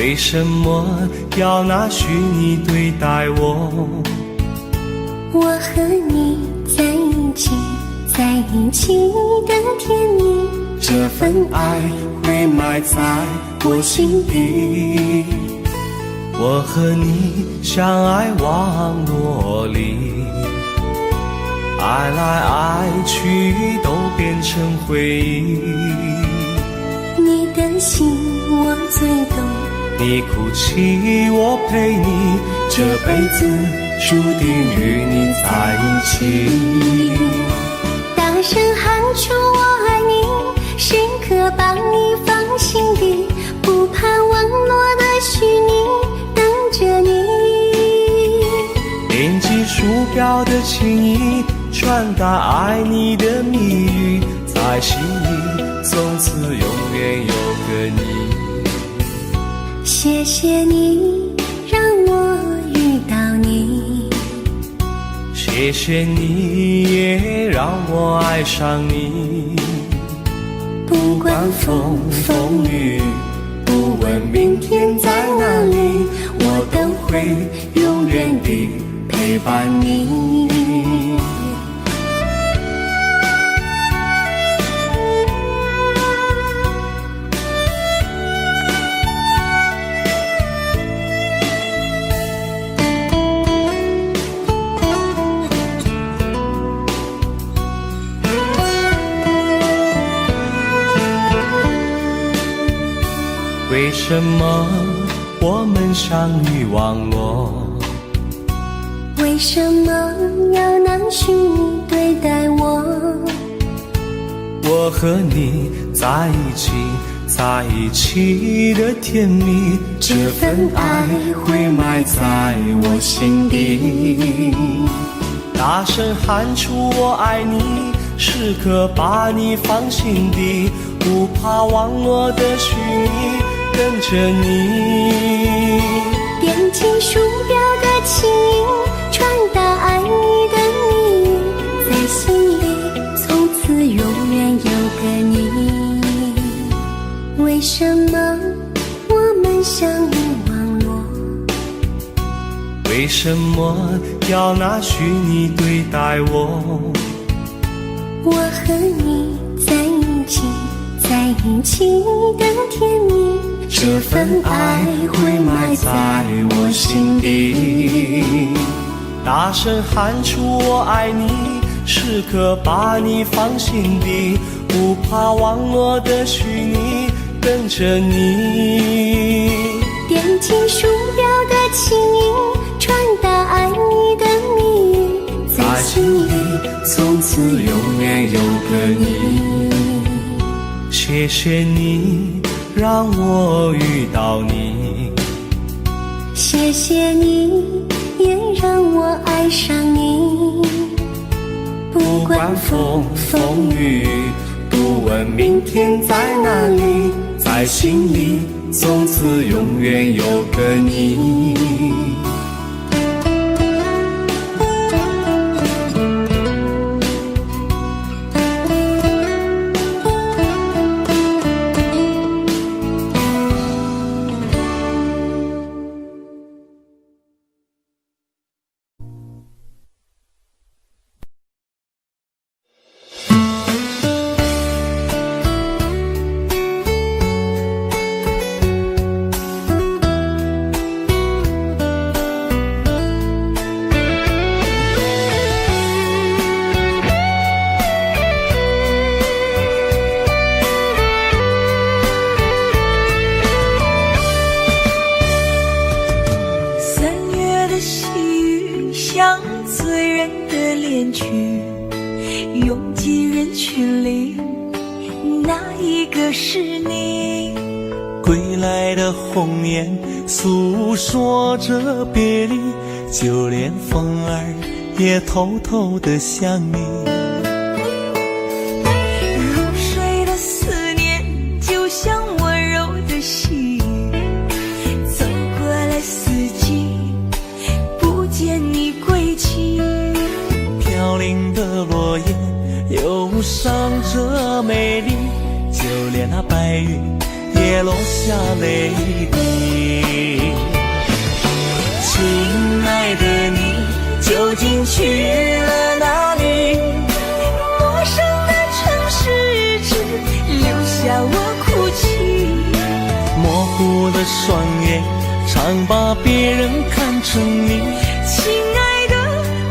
为什么要拿虚拟对待我？我和你在一起，在一起的甜蜜，这份爱会埋在我心底。我和你相爱网络里，爱来爱去都变成回忆。你的心我最懂，你哭泣我陪你，这辈子注定与你在一起。大声喊出我爱你，时刻把你放心底，不怕网络的虚拟，等着你。点击鼠标的情意，传达爱你的蜜语，在心里从此永远有个你。谢谢你让我遇到你，谢谢你也让我爱上你。不管风风雨，不问明天在哪里，我都会永远地陪伴你。为什么我们相遇网络？为什么要拿虚拟对待我？我和你在一起，在一起的甜蜜，这份爱会埋在我心底。大声喊出我爱你，时刻把你放心底，不怕网络的虚拟，跟着你。点击鼠标的情音，传达爱你的蜜语，在心里从此永远有个你。为什么我们相遇网络？为什么要拿虚拟对待我？我和你在一起，在一起的甜蜜，这份爱会埋在我心底。大声喊出我爱你，时刻把你放心底，不怕网络的虚拟，跟着你。点击鼠标的情音，传达爱你的蜜语，在心里从此永远有个你。谢谢你让我遇到你，谢谢你也让我爱上你。不管风风雨，不问明天在哪里，在心里从此永远有个你。拥挤人群里，哪一个是你？归来的红颜诉说着别离，就连风儿也偷偷地想你。入睡的思念就像温柔的细雨，走过了四季，不见你归期。飘零的落叶忧伤着美丽，就连那白云也也落下泪滴。亲爱的你究竟去了哪里？陌生的城市只留下我哭泣。模糊的双眼常把别人看成你。亲爱的，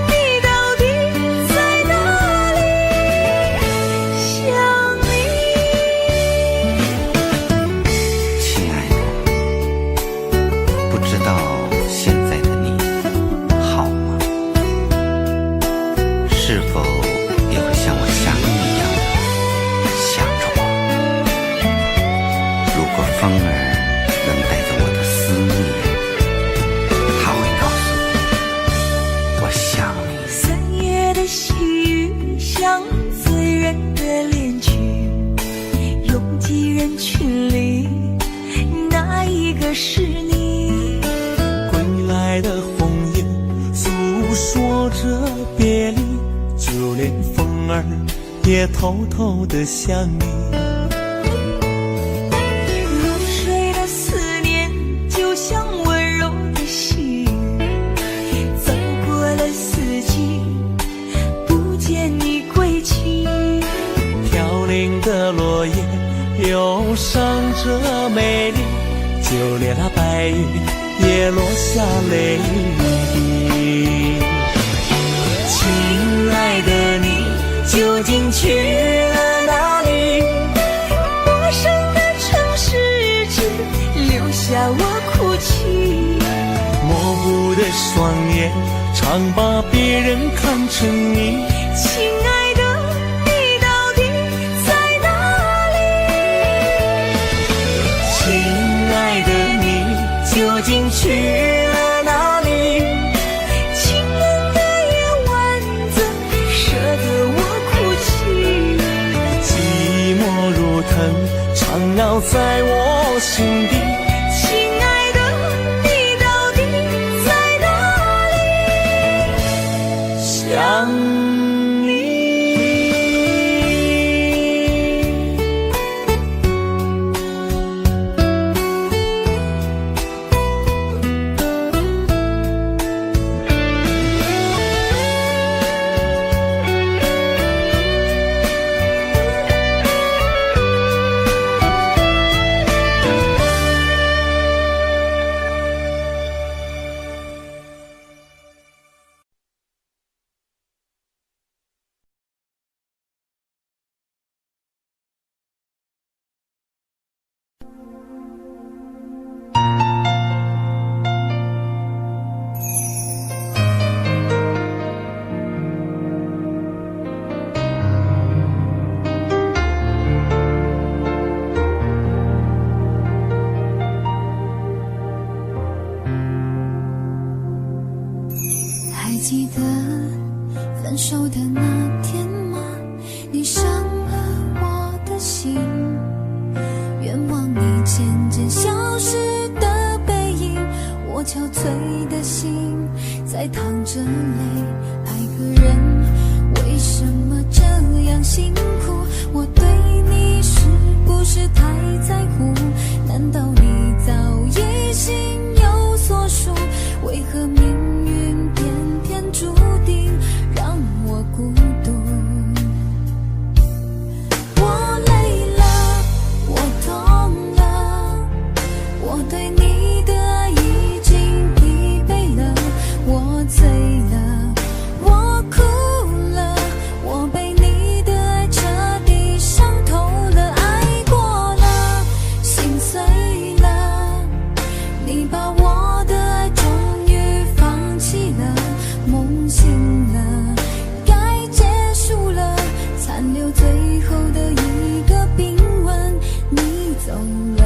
你到底在哪里？想你。亲爱的，不知道现在的你好吗？是否也会像我想你一样的想着我？如果风儿能带着我的思念，他会告诉我，我想你。三月的细雨像醉人的恋曲，拥挤人群里，哪一个是你？归来的红叶诉说着别离，就连风儿也偷偷地想你。入睡的思念就像温柔的细雨，走过了四季，不见你归期。飘零的落叶忧伤着美丽，就连那白云也落下泪滴。亲爱的你究竟去了哪里？陌生的城市只留下我哭泣。模糊的双眼常把别人看成你。亲爱的，你到底在哪里？亲爱的你究竟去了哪里？清冷的夜晚怎舍得我哭泣？寂寞如藤缠绕在我心底。亲爱的，你到底在哪里？想你。还记得分手的那天吗？你伤了我的心，愿望你渐渐消失的背影，我憔悴的心在淌着泪。爱个人为什么这样辛苦？我对你是不是太在乎？难道你早已心有所属？为何命运偏偏注定让我孤独？我累了，我痛了，我对你的爱已经疲惫了，我醉了，我哭了，我被你的爱彻底伤透了，爱过了，心碎了，你把我的爱终于放弃了，梦醒了，该结束了，残留最后的一个冰吻，你走了。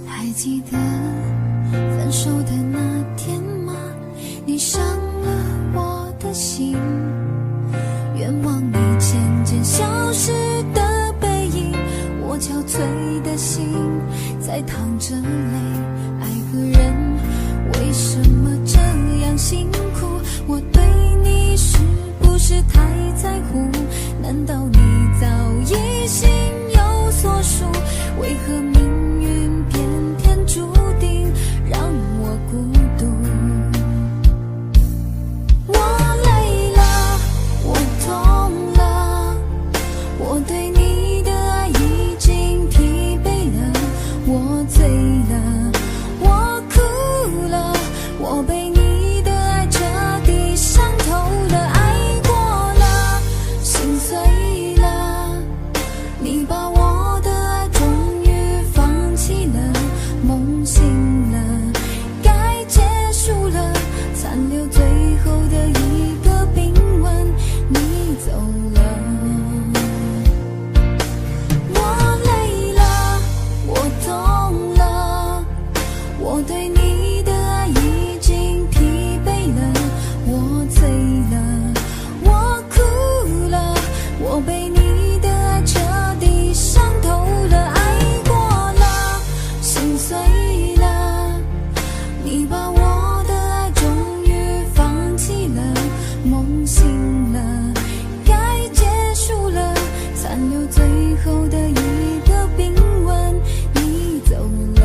还记得分手的那天吗？你伤了我的心。消失的背影，我憔悴的心在淌着泪。爱个人为什么这样辛苦？我对你是不是太在乎？难道你早已心有所属？为何命运偏偏注定让我孤独？我累了，我痛了，我对你的爱已经疲惫了，我醉了，我哭了，我被你的爱彻底伤透了，爱过了，心碎了，你把我的爱终于放弃了，梦醒了，该结束了，残留最后的一个冰吻，你走了。我累了，我痛了，我对你的爱已经疲惫了，我醉了，我哭了，我被你的爱彻底伤透了，爱过了，心碎了，你把我的爱终于放弃了，梦醒了，该结束了，残留最后的一个冰吻，你走了。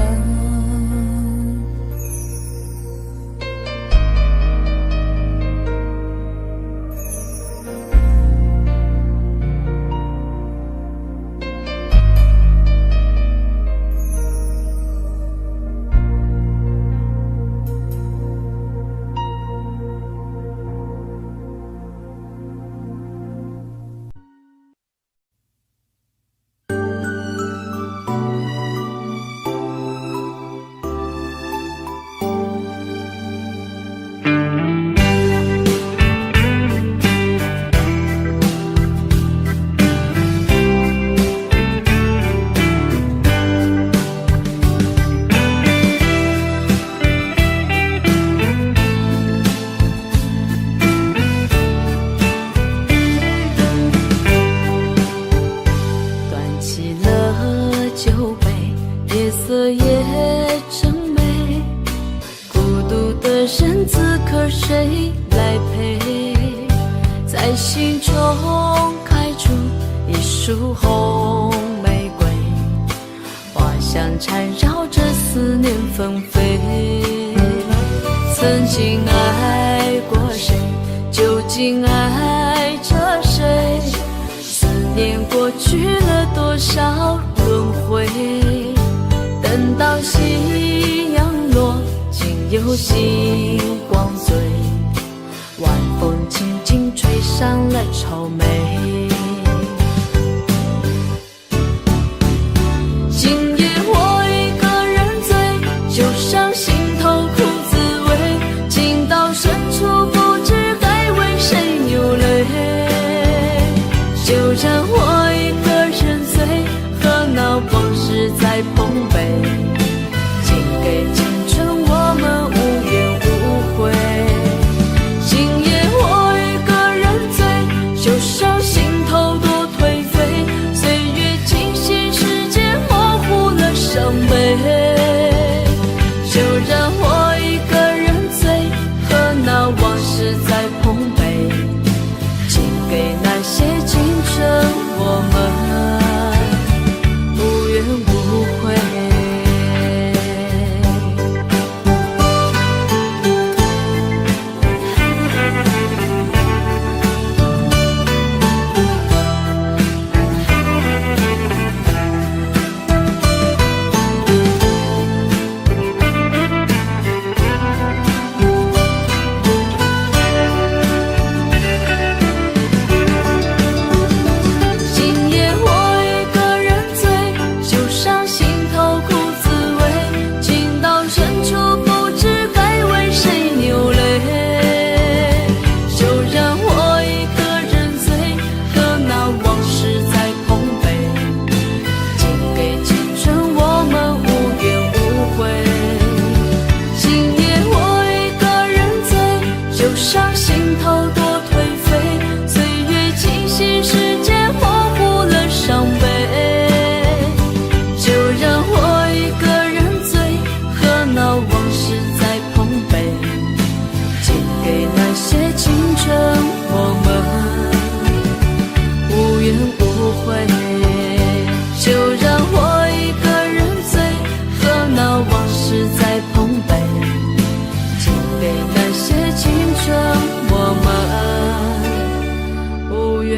端起了酒杯，夜色也真美。孤独的人，此刻谁来陪？在心中开出一束红玫瑰，花香缠绕着思念纷飞。曾经爱过谁，究竟爱着谁？思念过去了多少轮回，等到夕阳落，竟有星光醉，晚风轻轻吹上了愁眉。今夜我一个人醉，就像心头苦滋味，情到深处不知该为谁流泪。就让我一个人醉，和那往事在碰杯，敬给青春我们无怨无悔。今夜我一个人醉，就像心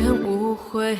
点误会。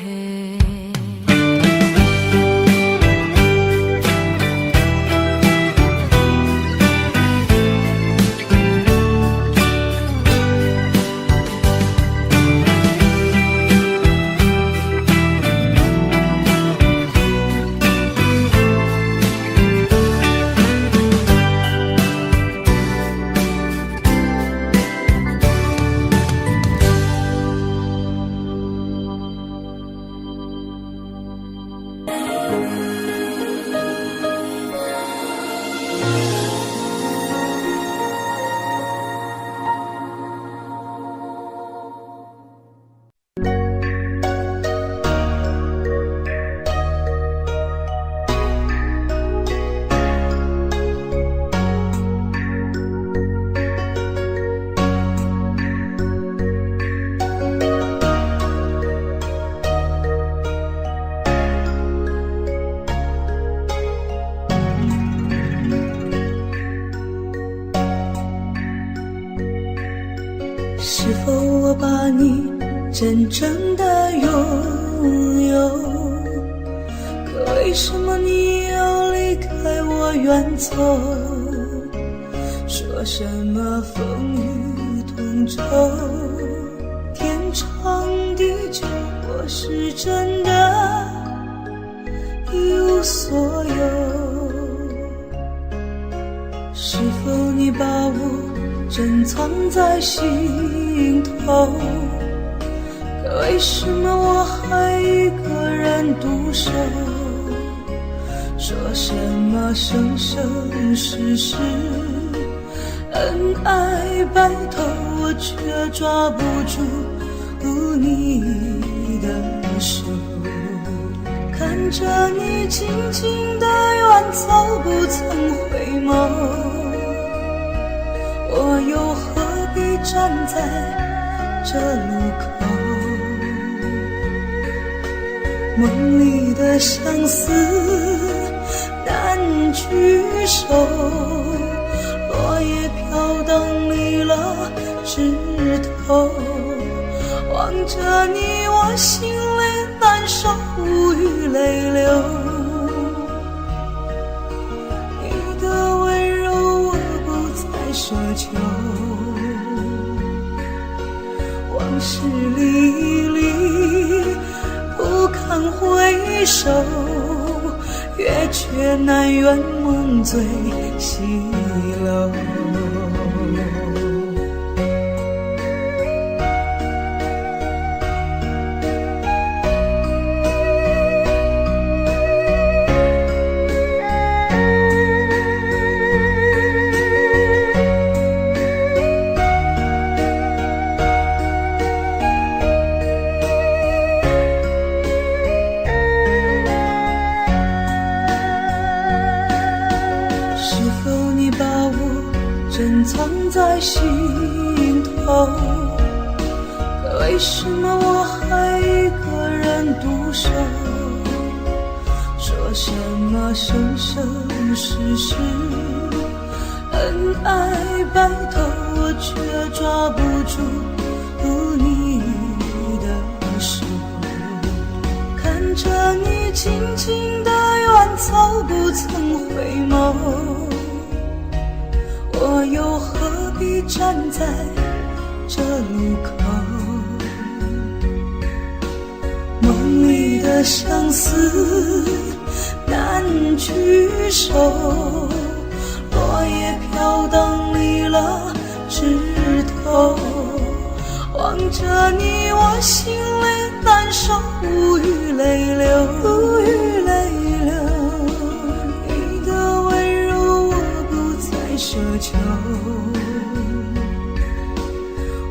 是否我把你真正的拥有？可为什么你要离开我远走？说什么风雨同舟，天长地久，我是真的一无所有。是否你把我珍藏在心头？可为什么我还一个人独守？说什么生生世世恩爱白头，我却抓不住你的手。看着你静静地远走，不曾回眸，我又何必站在这路口？梦里的相思难聚首，落叶飘荡离了枝头。望着你，我心里难受，无语泪流。你的温柔我不再奢求，往事历历不堪回首，月缺难圆梦醉西楼。珍藏在心头，可为什么我还一个人独守？说什么生生世世恩爱白头，我却抓不住你的手。看着你静静地远走，不曾回眸，我又何必站在这路口？梦里的相思难聚首，落叶飘荡离了枝头。望着你，我心里难受，无语泪流，无语泪流。你的温柔我不再奢求，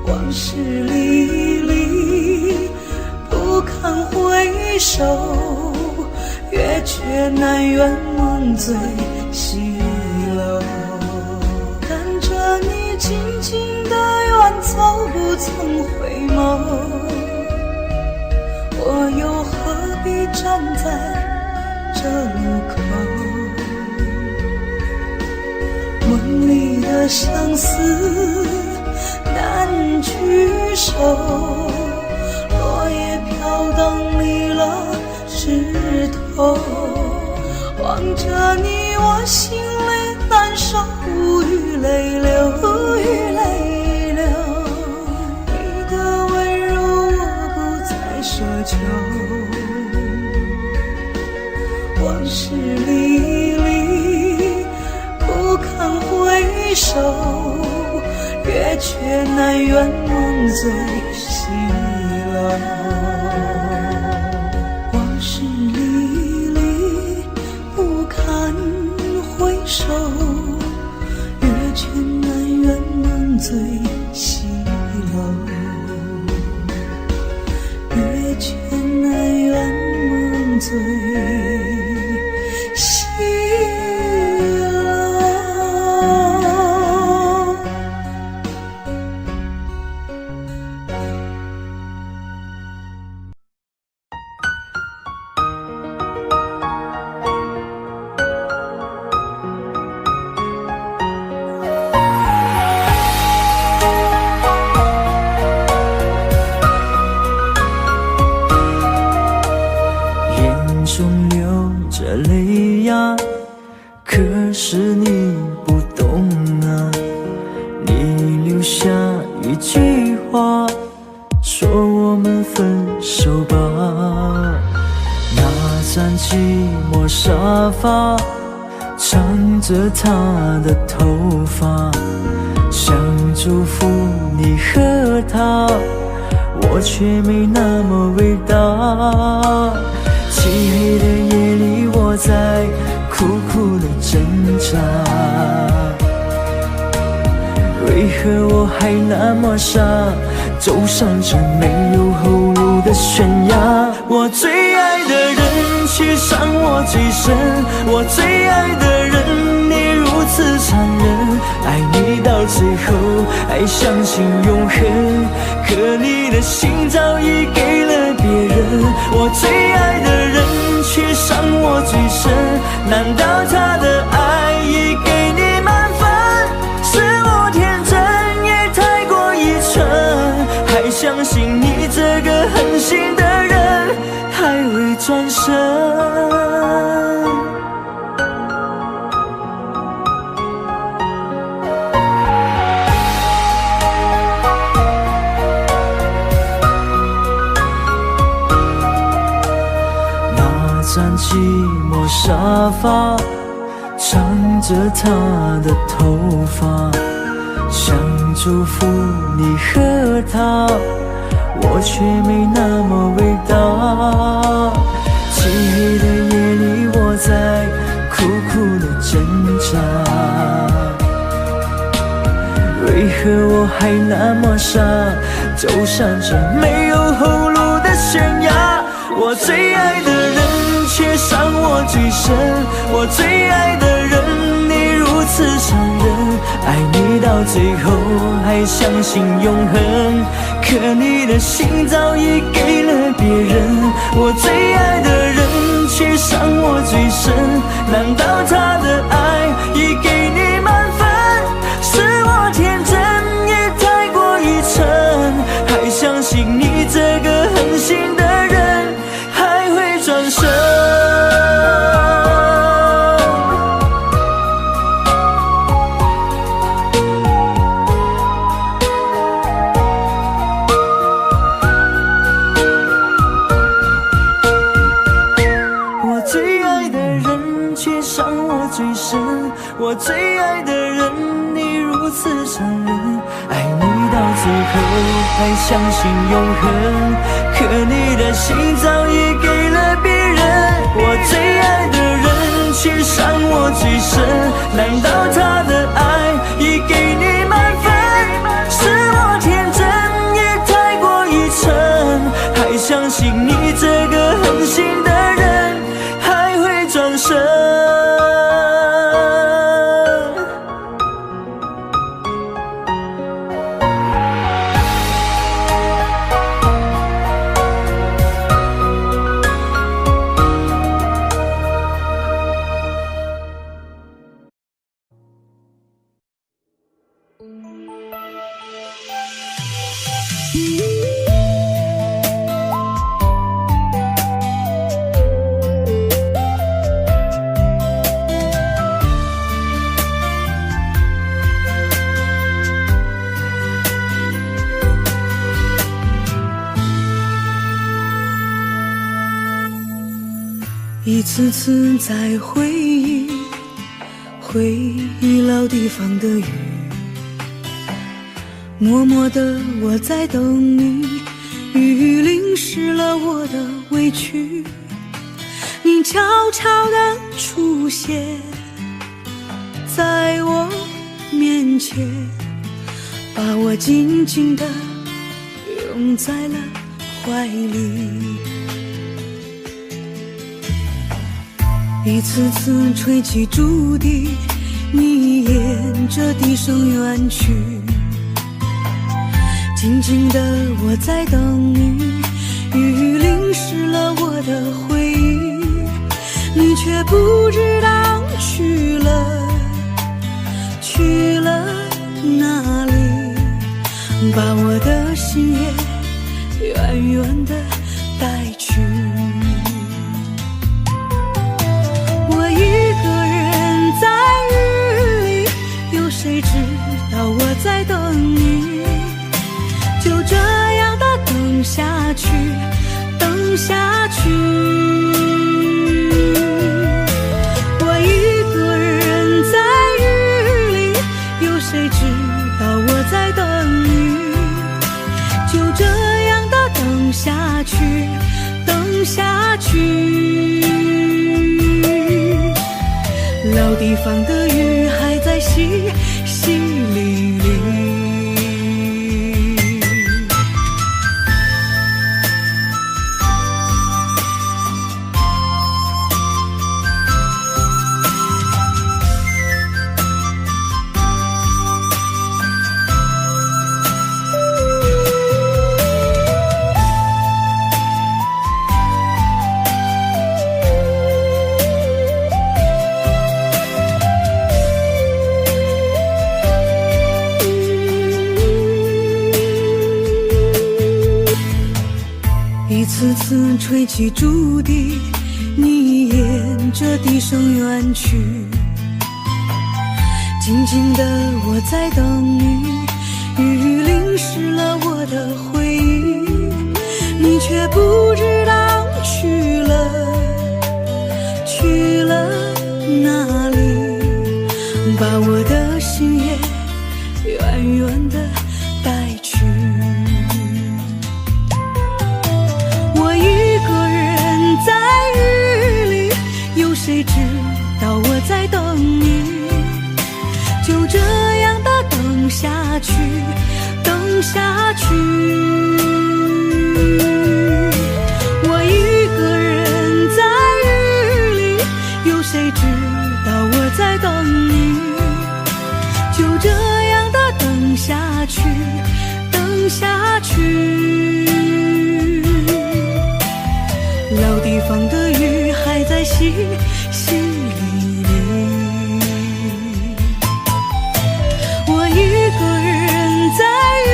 往事历历不堪回首，月缺难圆梦醉西楼。看着你静静地远走，不曾回眸，我又何必站在这路口？梦里的相思难聚首，落叶飘后，望着你我心里难受，无语泪流，无语泪流。你的温柔我不再奢求，往事历历不堪回首，月缺难圆梦最西楼。往事历历不堪回首，月缺难圆梦最西楼。月缺难圆梦最西楼。眼中流着泪呀，可是你不懂啊。你留下一句话，说我们分手吧。那张寂寞沙发，藏着她的头发，想祝福你和她，我却没那么伟大。漆黑的夜里，我在苦苦的挣扎，为何我还那么傻，走上这没有后路的悬崖。我最爱的人却伤我最深，我最爱的人你如此残忍，爱你到最后还相信永恒，可你的心早已给了别人。我最爱的人却伤我最深，难道他的爱已给你满分？是我天真也太过愚蠢，还相信你这个狠心的人还会转身。张寂寞沙发，藏着她的头发，想祝福你和她，我却没那么伟大。漆黑的夜里，我在苦苦的挣扎，为何我还那么傻，走上这没有后路的悬崖。我最爱的人却伤我最深，我最爱的人你如此残忍，爱你到最后还相信永恒，可你的心早已给了别人。我最爱的人却伤我最深，难道他的爱已给你满分？是我天真也太过愚蠢，还相信你这个狠心的人还会转身。我最爱的人却伤我最深，我最爱的人你如此残忍，爱你到最后还相信永恒，可你的心早已给了别人。我最爱的人却伤我最深，难道他的爱已给你满分？是我天真也太过愚蠢，还相信你这个狠心的人还会转身。一次次在回忆老地方的雨，默默地我在等你，雨淋湿了我的委屈，你悄悄地出现在我面前，把我紧紧地拥在了怀里。一次次吹起竹笛，你沿着笛声远去，静静的我在等你，雨淋湿了我的回忆，你却不知道去了哪里，把我的心也远远的带去。我一个人在雨里，有谁知道我在等你，就这样的等下去，等下去。我一个人在雨里，有谁知道我在等你，就这样的等下去，等下去。老地方的雨还在淅淅沥沥。一次次吹起竹笛，你沿着笛声远去，静静的我在等你，雨淋湿了我的回忆，你却不知道去了哪里，把我的心也远远的带去。谁知道我在等你，就这样的等下去，等下去。我一个人在雨里，有谁知道我在等你，就这样的等下去，等下去。老地方的雨还在淅淅沥沥，我一个人在雨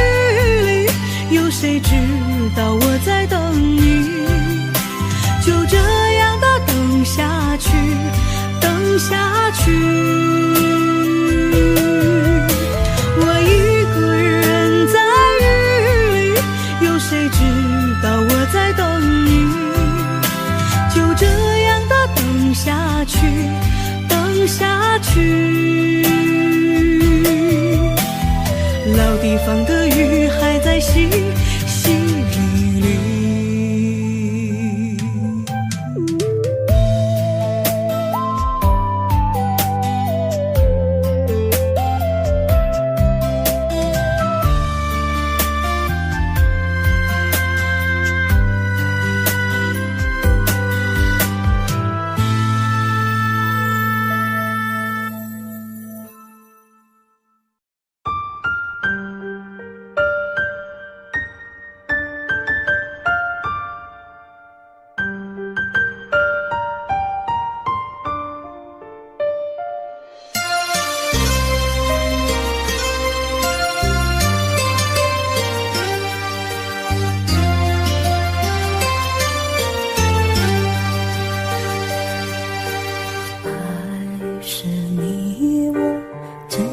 里，有谁知道我在等你，就这样的等下去，等下去。我一个人在雨里，有谁知道我在等你，就这样的等下去，等下去。老地方的雨还在淅淅沥沥。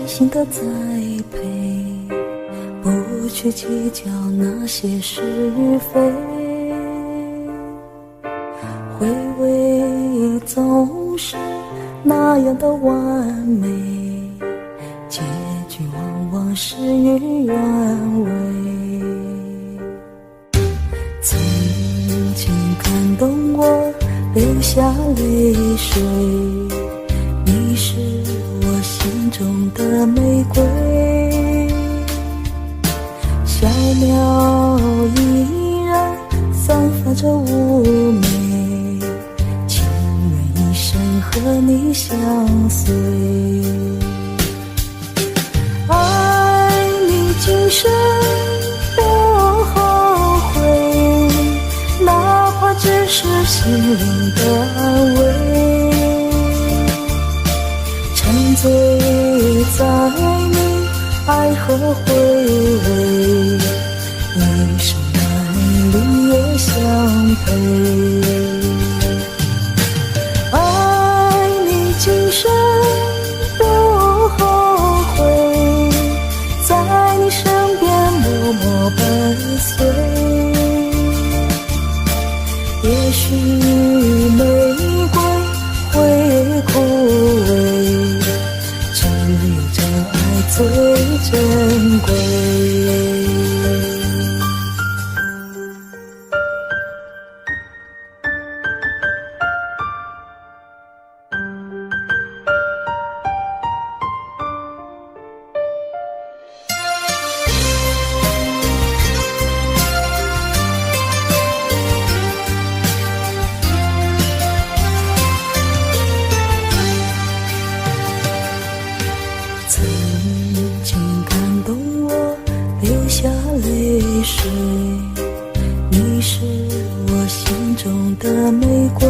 心的栽培，不去计较那些是非，回味总是那样的完美，结局往往事与愿违。曾经感动我流下泪水，你是我心中的玫瑰，小鸟依然散发着妩媚，情愿一生和你相随。爱你今生不后悔，哪怕只是心灵的安慰，沉醉在你爱和回味，一生难离也相陪。爱你今生不后悔，在你身边默默伴随，也许玫瑰会枯萎，只有真爱最珍贵。曾经感动我流下泪水，你是我心中的玫瑰，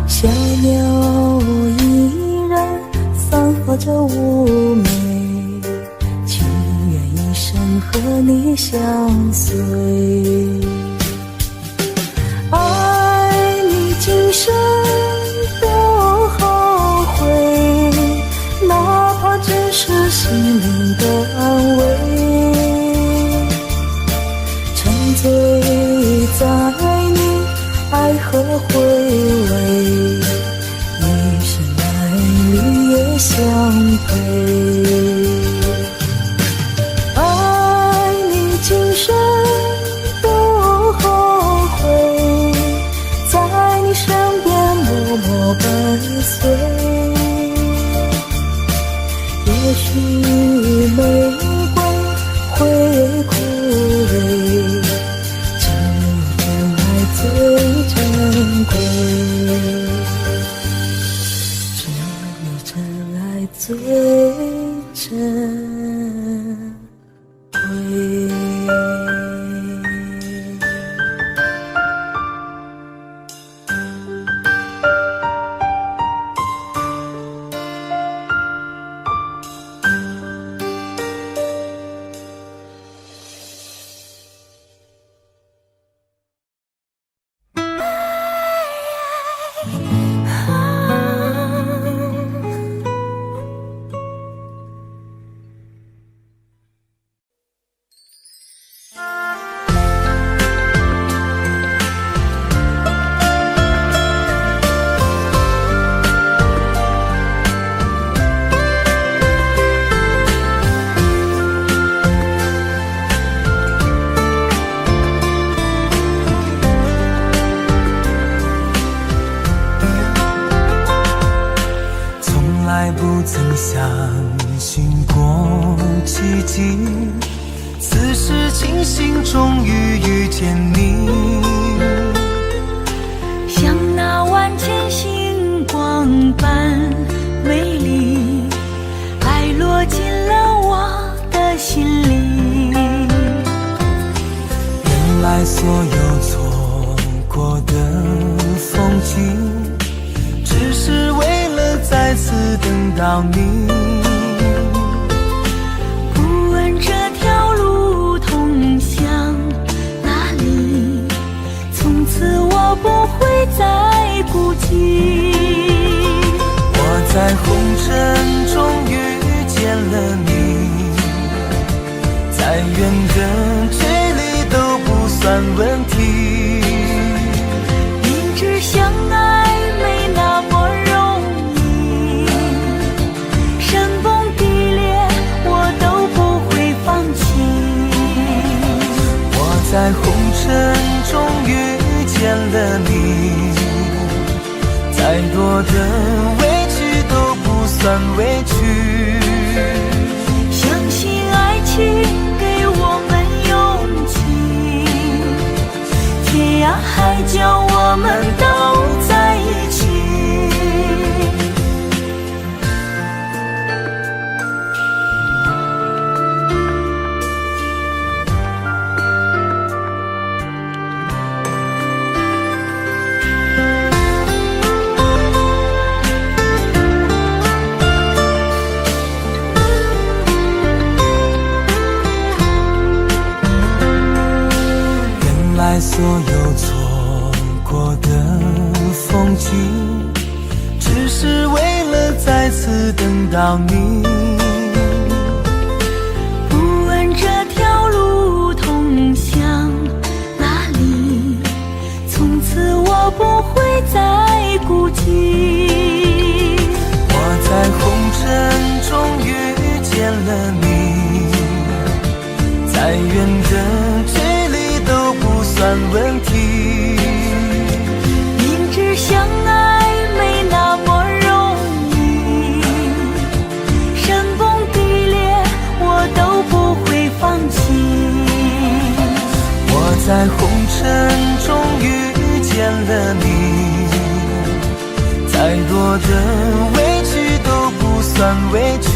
小鸟依然散发着妩媚，情愿一生和你相随。爱你今生不后悔，哪怕只是心灵的安慰，沉醉在你爱和回味，一生难离也相陪。爱你今生不后悔，在你身边默默伴随，也许玫瑰会枯萎，只有真爱最珍贵，只有真爱最珍贵。不曾相信过奇迹，此时庆幸终于遇见你，像那万千星光般美丽，爱落进了我的心里。原来所有错过的风景，只是为了再次等到你。不问这条路通向哪里，从此我不会再孤寂。我在红尘中遇见了你，再远的距离都不算问题。明知相爱在红尘中遇见了你，再多的委屈都不算委屈。相信爱情给我们勇气，天涯海角我们都在一起。所有错过的风景，只是为了再次等到你。不问这条路通向哪里，从此我不会再孤寂。我在红尘中遇见了你，再远的距离都不算问题。明知相爱没那么容易，山崩地裂我都不会放弃。我在红尘中遇见了你，再多的委屈都不算委屈。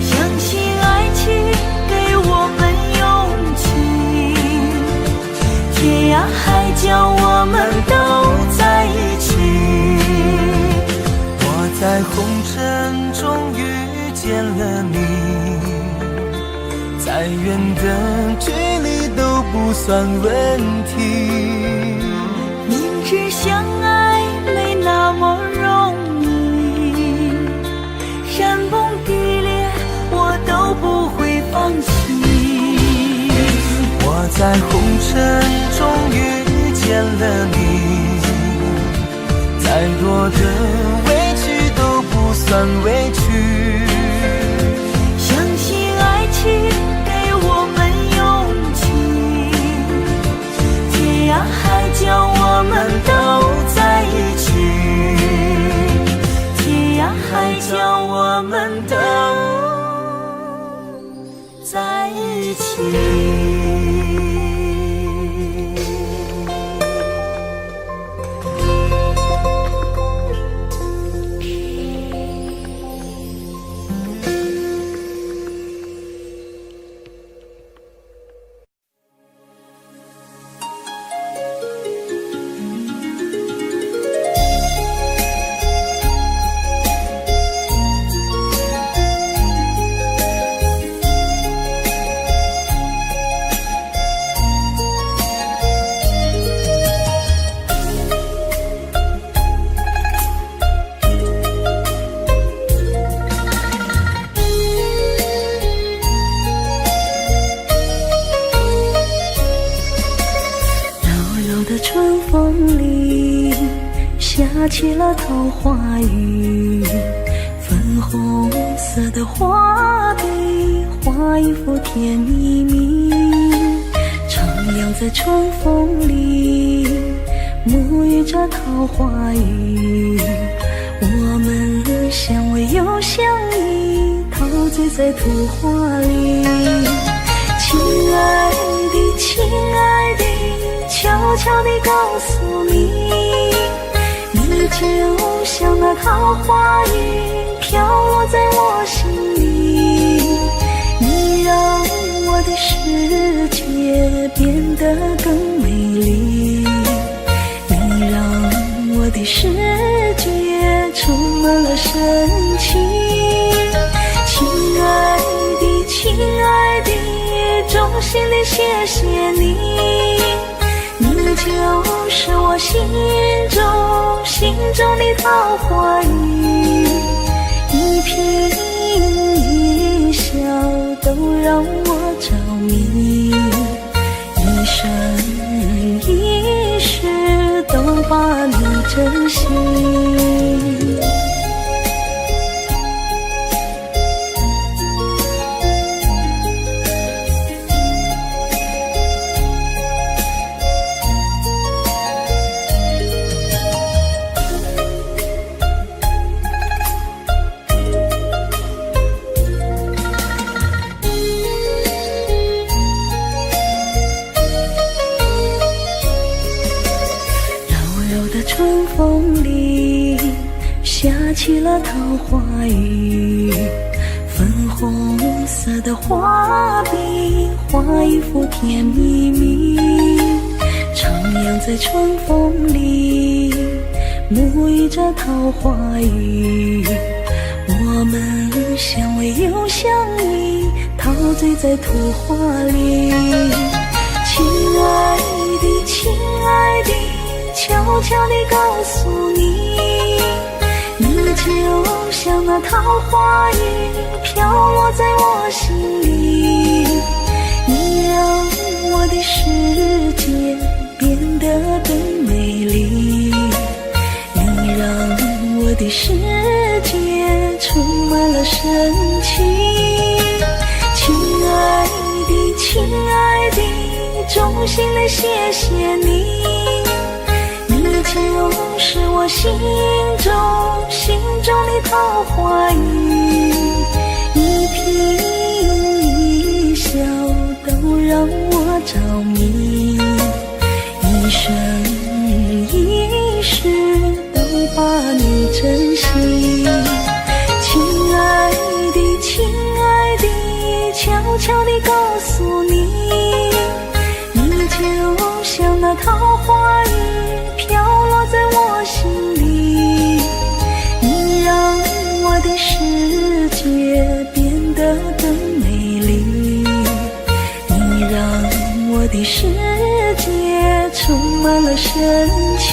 相信爱情给我们勇气，天涯海角我们都在一起。我在红尘中遇见了你，再远的距离都不算问题。明知相爱没那么容易，山崩地裂我都不会放弃。我在红尘中遇见了你，再多的委屈都不算委屈。相信爱情给我们勇气，天涯海角我们都在一起。天涯海角我们都在一起。春风里下起了桃花雨，粉红色的花被画一幅甜蜜蜜，徜徉在春风里沐浴着桃花雨，我们相偎又相依，陶醉在图画里。亲爱的，亲爱的，悄悄地告诉你，你就像那桃花雨飘落在我心里，你让我的世界变得更美丽，你让我的世界充满了神奇。亲爱的，亲爱的，衷心地谢谢你，你就是我心中的桃花雨，一颦一笑都让我着迷，一生一世都把你珍惜。起了桃花雨，粉红色的画笔画一幅甜蜜蜜，徜徉在春风里，沐浴着桃花雨。我们相偎又相依，陶醉在图画里。亲爱的，亲爱的，悄悄地告诉你，你就像那桃花雨，飘落在我心里。你让我的世界变得更美丽，你让我的世界充满了神奇。亲爱的，亲爱的，衷心的谢谢你，你就是我心中的桃花雨，一颦一笑都让我着迷，一生一世都把你珍惜。亲爱的，亲爱的，悄悄地告诉你，你就像那桃花雨，飘落在我心里。你让我的世界变得更美丽，你让我的世界充满了神奇。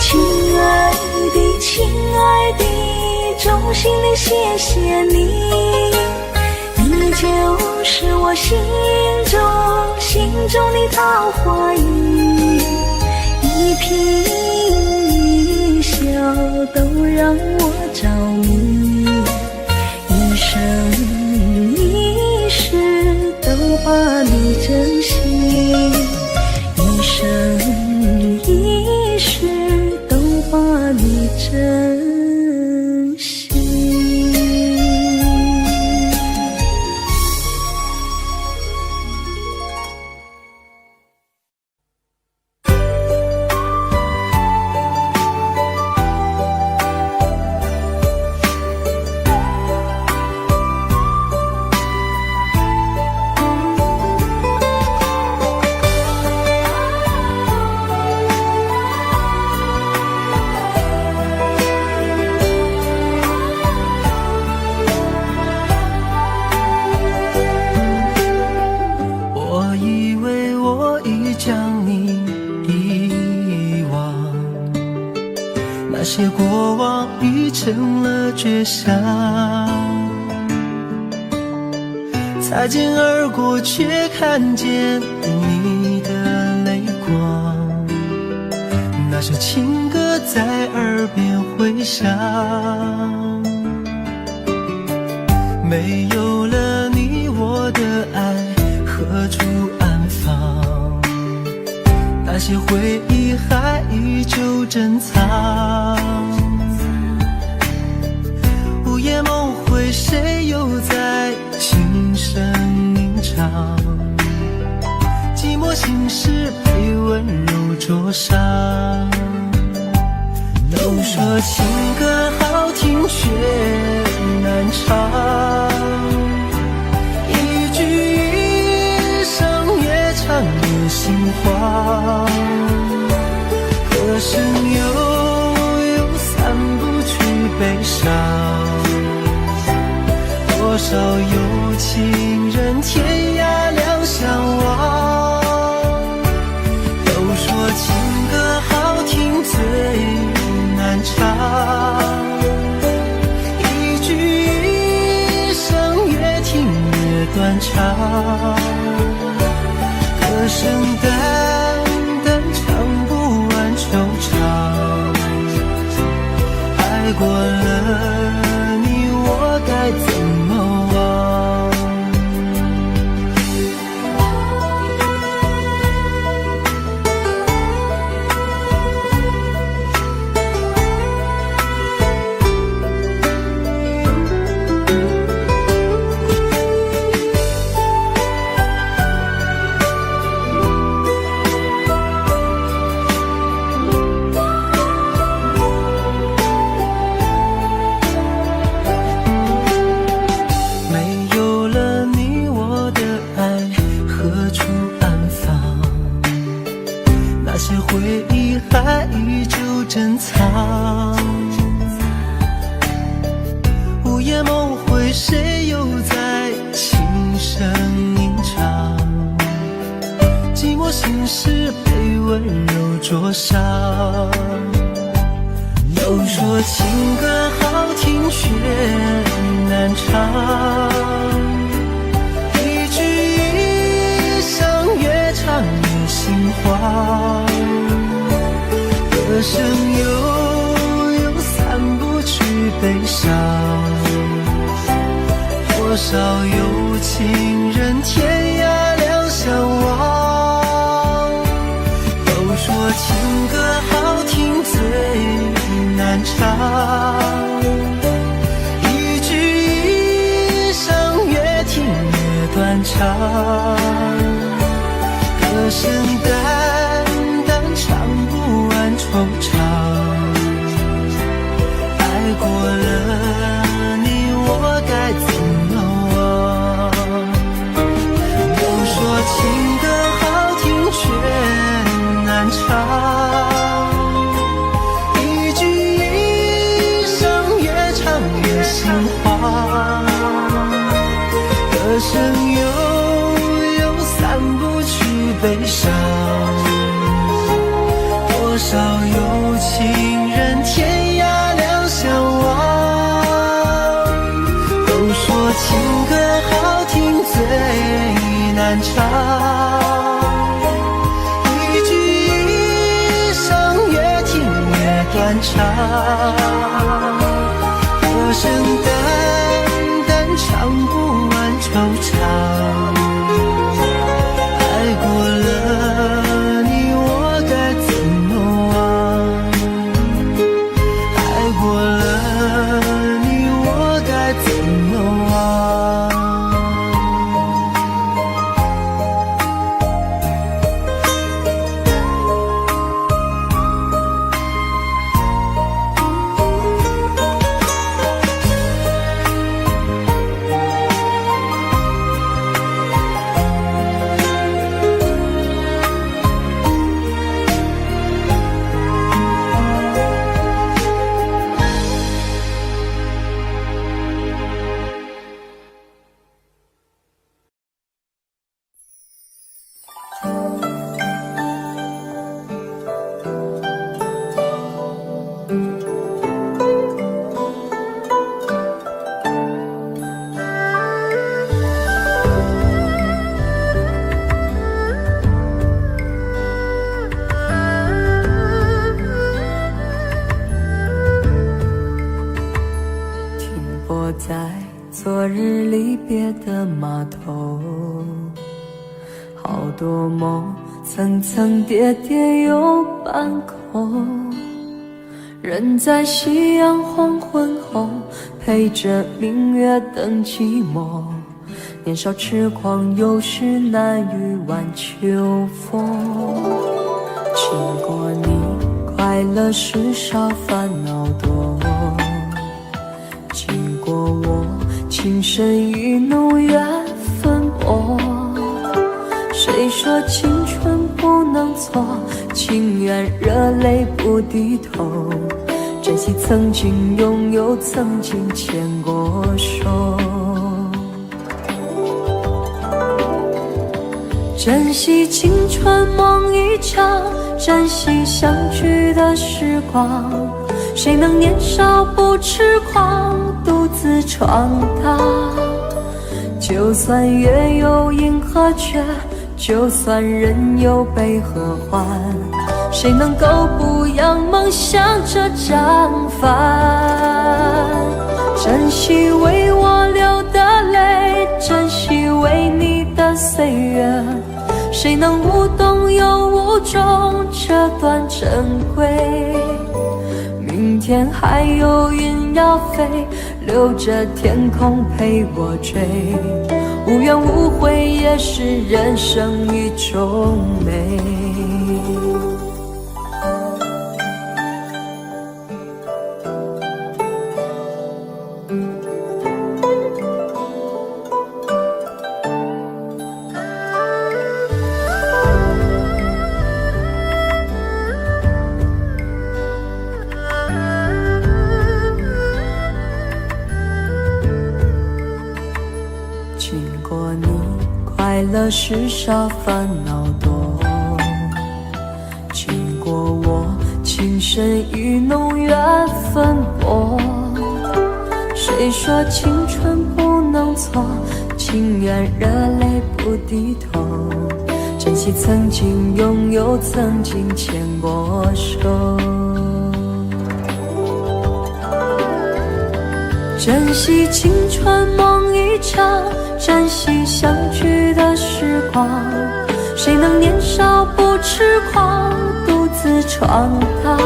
亲爱的，亲爱的，衷心的谢谢你，你就是我心中的桃花雨，一颦一笑都让我着迷，一生一世都把你珍惜，一生一世都把你珍惜。那些过往已成了绝响，擦肩而过却看见你的泪光，那首情歌在耳边回响，没有了你我的爱何处安放，那些回忆还依旧珍藏，午夜梦回谁又在轻声吟唱，寂寞心事被温柔灼伤，都说情歌好听却难唱，一句一声越唱越心慌，歌声悠散不去悲伤，多少有情人天涯两相望，都说情歌好听最难唱，一句一声越听越断肠，歌声淡淡唱不完惆怅，爱过了你我该怎么忘？回忆还依旧珍藏。午夜梦回，谁又在轻声吟唱？寂寞心事被温柔灼伤。都说情歌好听却难唱，一句一声越唱越心慌。歌声悠悠散不去悲伤，多少有情人天涯两相望。都说情歌好听最难唱，一句一声越听越断肠。歌声淡淡唱不完惆怅，爱过了你我该怎么忘？都说情歌好听却难唱，一句一声越唱越心慌。歌声悠悠散不去悲伤，多少有情人天涯两相望。都说情歌好听最难唱，一句一声越听越断肠。歌声淡淡唱不完惆怅，爱过了你我该怎么忘？爱过了你我该怎么忘？在昨日离别的码头，好多梦层层叠叠又半空，人在夕阳黄昏后陪着明月等寂寞，年少痴狂有时难御晚秋风。经过你快乐时少烦恼多，经过我情深意浓缘分薄。谁说青春不能错，情愿热泪不低头，珍惜曾经拥有，曾经牵过手，珍惜青春梦一场，珍惜相聚的时光。谁能年少不痴狂，独自闯荡？就算月有阴和缺，就算人有悲和欢，谁能够不扬梦想这张帆？珍惜为我流的泪，珍惜为你的岁月，谁能无动又无衷这段珍贵？明天还有云要飞，留着天空陪我追，无怨无悔也是人生一种美。了世上烦恼多，经过我情深意浓缘分薄。谁说青春不能错，情愿热泪不低头，珍惜曾经拥有，曾经牵过手。珍惜青春梦一场，珍惜相聚的时光。谁能年少不痴狂，独自闯荡？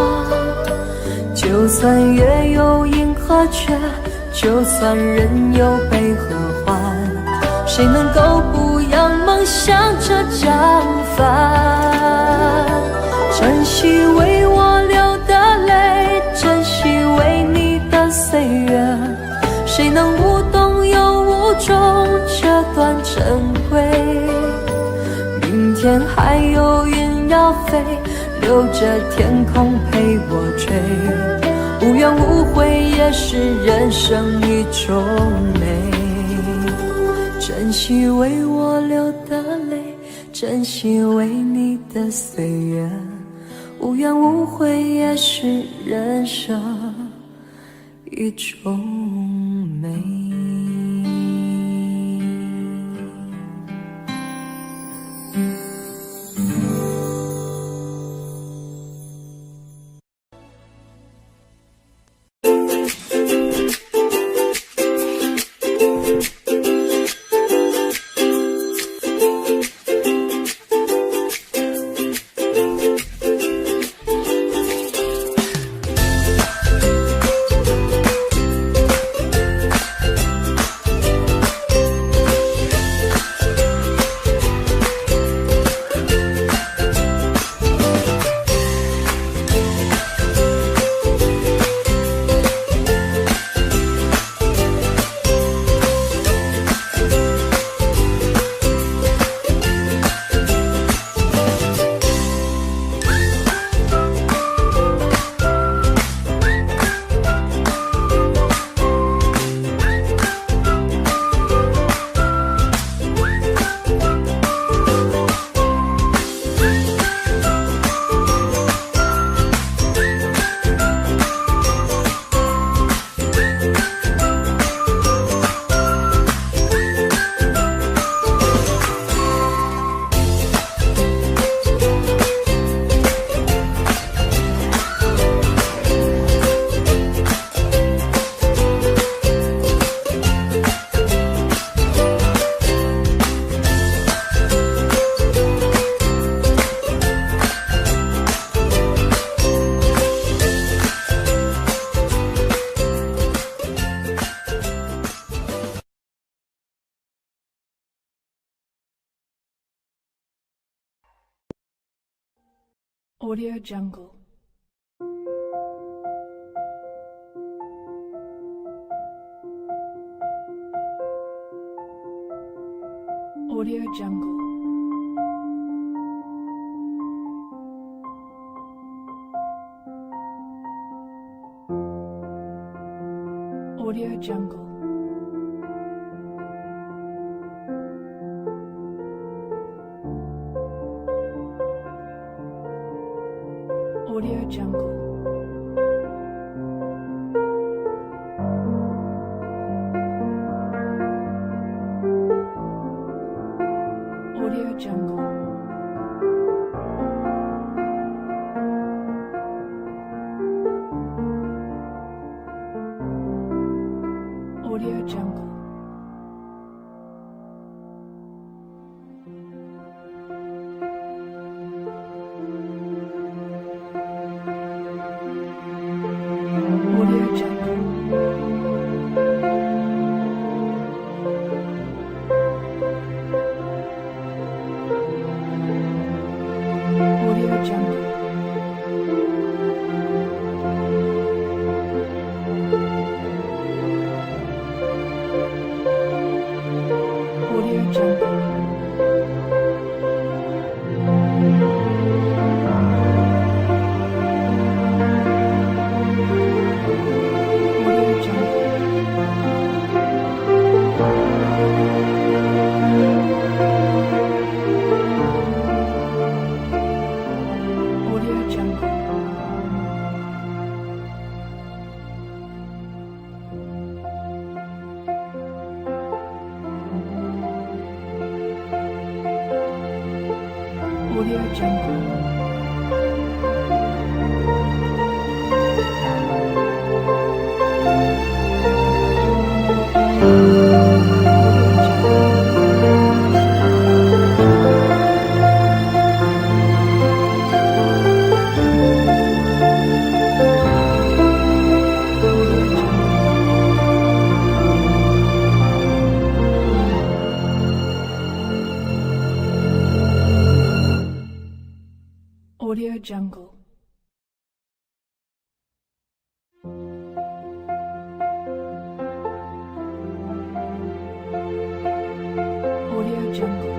就算月有阴和缺，就算人有悲和欢，谁能够不扬梦想着绽放？珍惜为我流的泪，珍惜为你的岁月，谁能无动又无衷这段珍贵？明天还有云要飞，留着天空陪我追。无怨无悔也是人生一种美。珍惜为我流的泪，珍惜为你的岁月，无怨无悔也是人生一种美。Audio Jungle. Audio Jungle. Audio Jungle. Audio Jungle. Audio Jungle. Audio Jungle. Audio Jungle. Audio Jungle. Audio Jungle. Audio Jungle. Audio Jungle. Audio Jungle. Audio Jungle.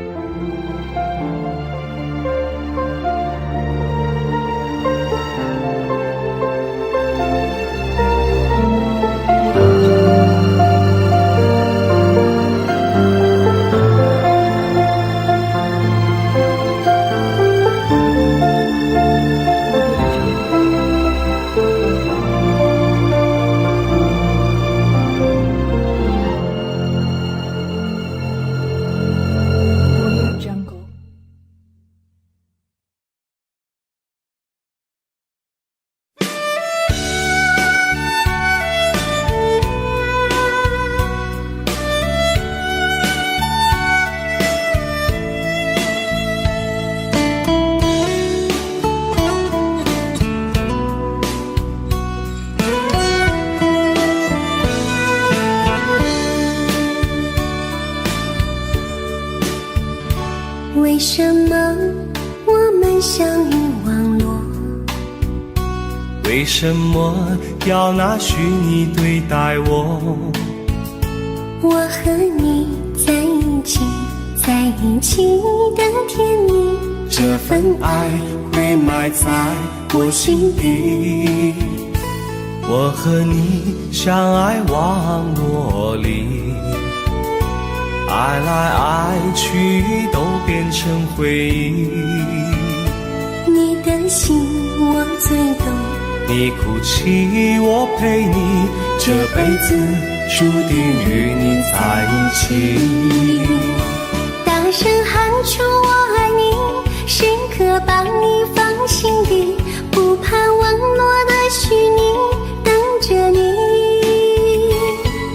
Audio Jungle.为什么我们相遇网络？为什么要拿虚拟对待我？我和你在一起，在一起的甜蜜，这份爱会埋在我心底。我和你相爱网络里，爱来爱去都变成回忆。你的心我最懂，你哭泣我陪你，这辈子注定与你在一起。大声喊出我爱你，时刻把你放心底，不怕网络的虚拟，等着你。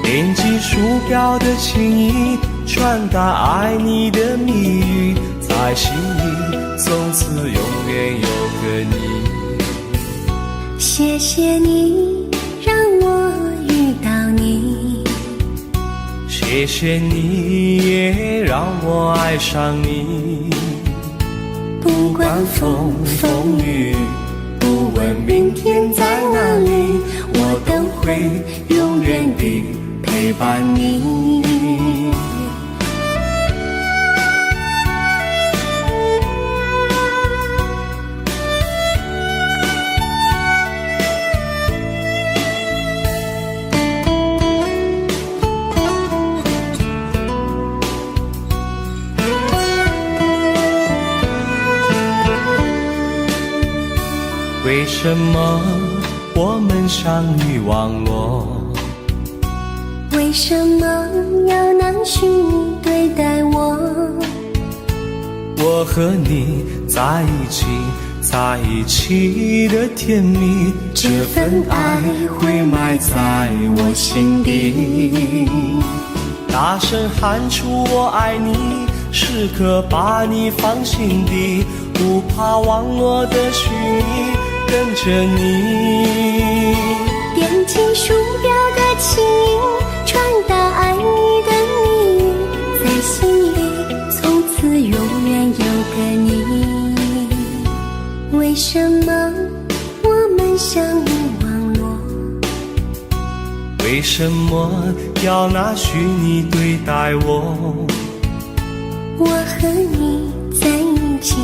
点击鼠标的情意，传达爱你的蜜语，在心里从此永远有个你。谢谢你让我遇到你，谢谢你也让我爱上你。不管风风雨，不问明天在哪里，我都会永远地陪伴你。为什么我们相遇网络？为什么要拿虚拟对待我？我和你在一起，在一起的甜蜜，这份爱会埋在我心底。大声喊出我爱你，时刻把你放心底，不怕网络的虚拟，跟着你。点击鼠标的情音，传达爱你的蜜语，在心里从此永远有个你。为什么我们相遇网络？为什么要拿虚拟对待我？我和你在一起，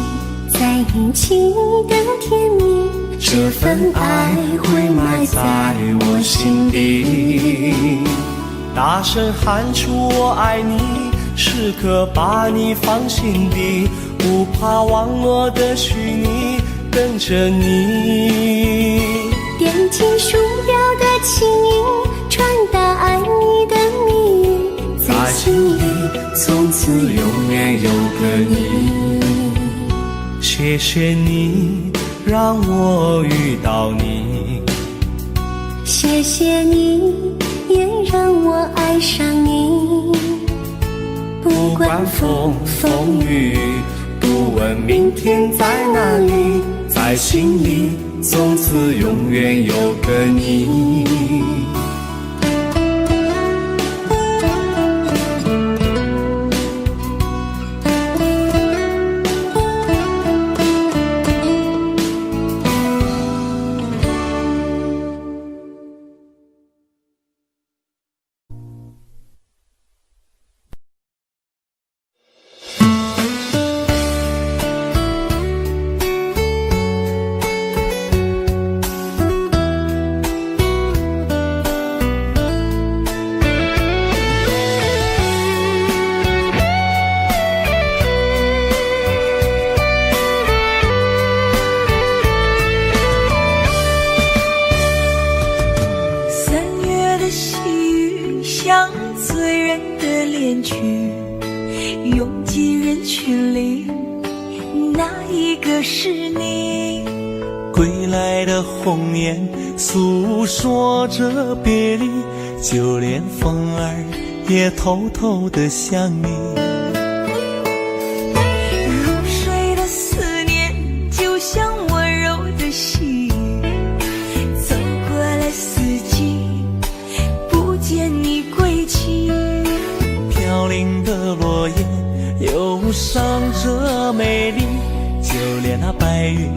在一起的甜蜜，这份爱会埋在我心底。大声喊出我爱你，时刻把你放心底，不怕网络的虚拟，跟着你。点击鼠标的情音，传达爱你的蜜语，在心里从此永远有个你。谢谢你让我遇到你，谢谢你也让我爱上你。不管风风雨，不问明天在哪里，在心里从此永远有个你。像醉人的恋曲，拥挤人群里，哪一个是你？归来的红颜诉说着别离，就连风儿也偷偷地想你。入睡的思念就像温柔的细雨，走过了四季，不见你归期。飘零的落叶忧伤着美丽，就连那白云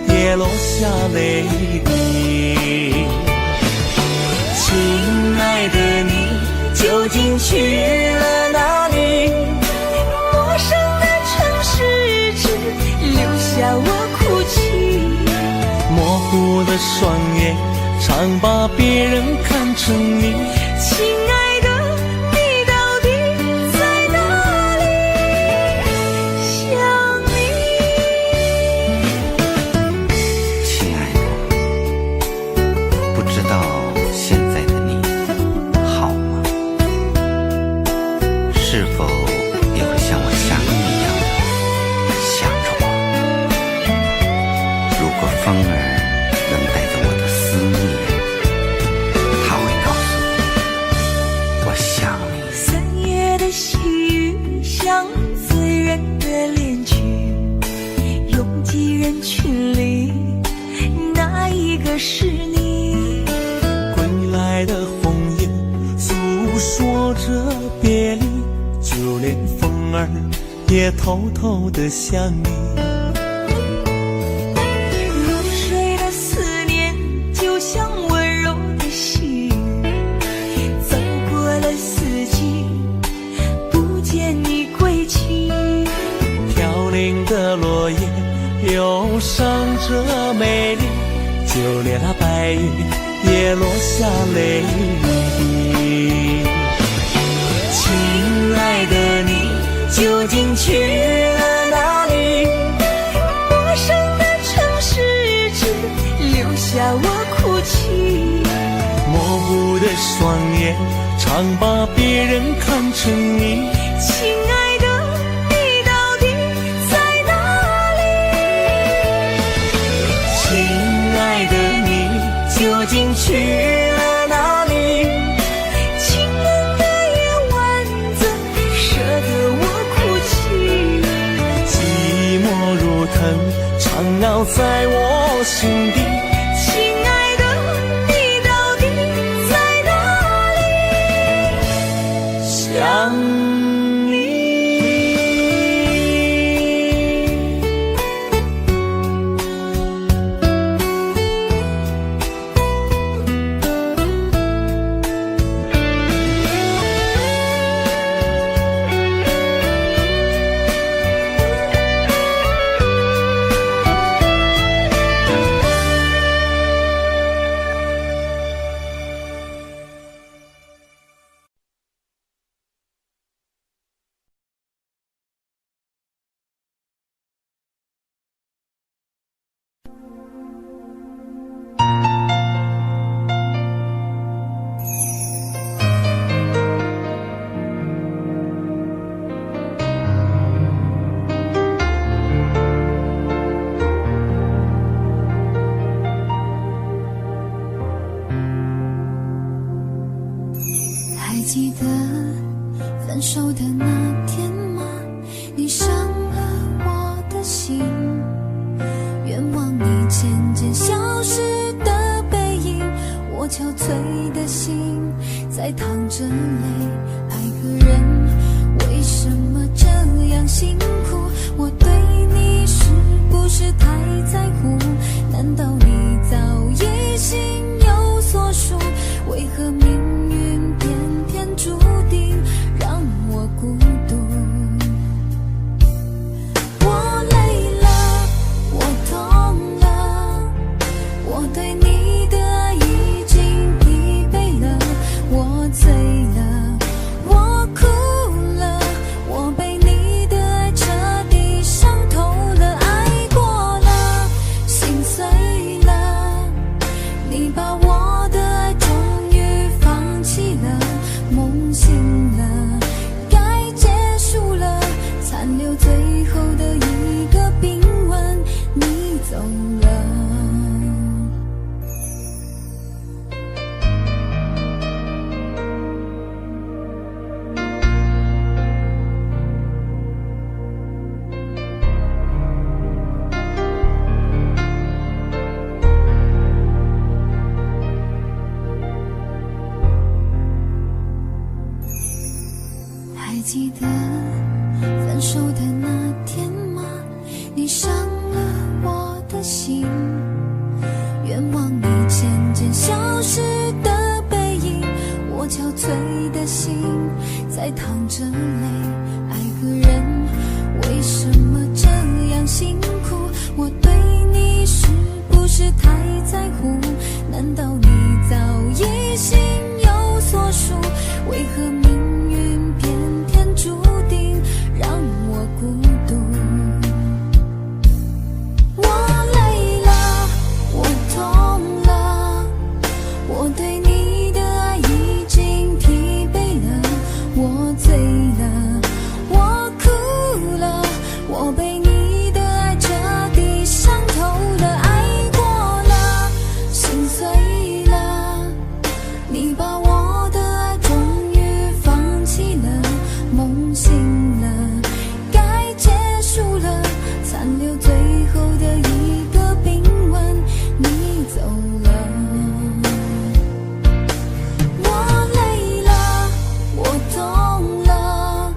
也落下泪滴。亲爱的你究竟去了哪里？陌生的城市只留下我哭泣，模糊的双眼常把别人看成你。亲爱的你到底在哪里？想你。亲爱的，不知道现在的你好吗？是否也会像我想你一样的想着我？如果风儿能带着我的思念，它会告诉我想你。三月的细雨像醉人的恋曲，拥挤人群里，哪一个是你？归来的红颜诉说着别离，就连风儿也偷偷地想你。入睡的思念就像温柔的细雨，走过了四季，不见你归期。飘零的落叶忧伤着美丽，就连那白云也落下泪滴。亲爱的你究竟去了哪里？陌生的城市只留下我哭泣，模糊的双眼常把别人看成你。亲爱的你到底在哪里？亲爱的你究竟去了哪里？清冷的夜晚怎舍得我哭泣？寂寞如藤缠绕在我心底。亲爱的你到底在哪里？想你。手的那天吗？你伤了我的心，愿望你渐渐消失的背影，我憔悴的心在淌着泪。爱个人为什么这样辛苦？我对你是不是太在乎？难道你早已心有所属？为何命运偏偏注定让我孤独？我累了，我痛了，我对你的爱已经疲惫了，我醉了，我哭了，我被你的爱彻底伤透了，爱过了，心碎了，你把我的爱终于放弃了，梦醒了，该结束了，残留最后的一个冰吻，你走了。还记得分手的那天吗？你伤了我的心，愿望你渐渐消失的背影，我憔悴的心在淌着泪。爱个人为什么这样辛苦？我对你是不是太在乎？难道你早已心有所属？为何命运偏偏注定让我孤独？我累了，我痛了，我对你的爱已经疲惫了，我醉了，我哭了，我被你的爱彻底伤透了，爱过了，心碎了，你把我的爱终于放弃了，梦醒了，该结束了，残留最后的一个冰吻，你走了。我累了，我痛了，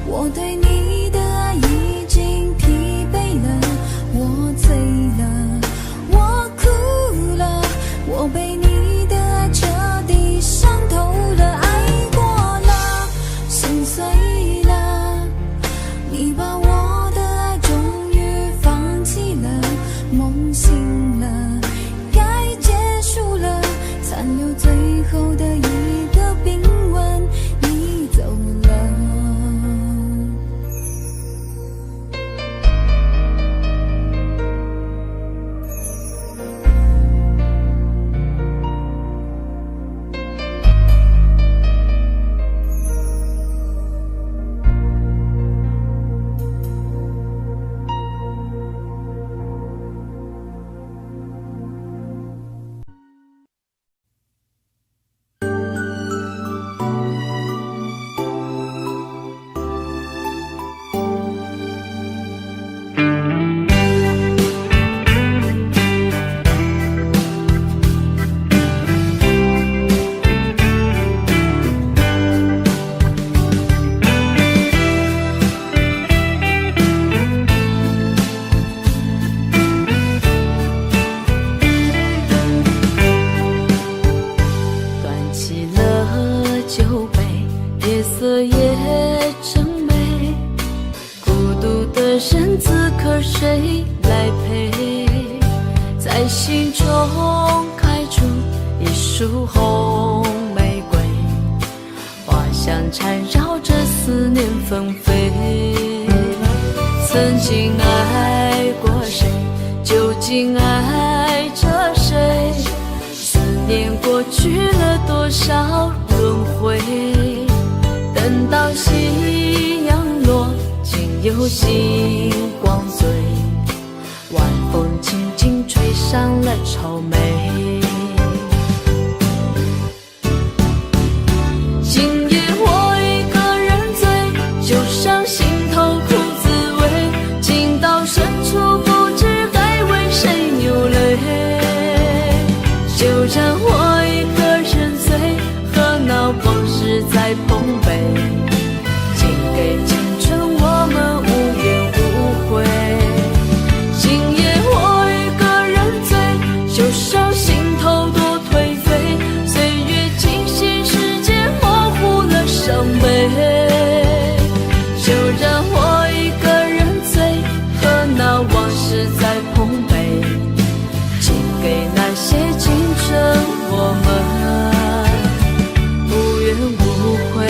我对你的爱已经疲惫了，我醉了，我哭了，我被你的爱彻底伤透了，爱过了，心碎了，你把我的爱终于放弃了，梦醒了，该结束了，残留最后的一个冰吻，你走了。端起了酒杯，夜色也真美，孤独的人此刻谁来陪？在心中开出一束红玫瑰，花香缠绕着思念纷飞。曾经爱过谁，究竟爱着谁？思念过去了多少轮回？等到夕阳落，竟有星光醉，晚风轻轻吹上了愁眉。今夜我一个人醉让我一个人醉，和那往事在碰杯，敬给青春我们无怨无悔。今夜我一个人醉，忧伤心头多颓废，岁月静息，时间模糊了伤悲。就让我一个人醉，和那往事在碰杯，敬给那些青春我们无怨无悔。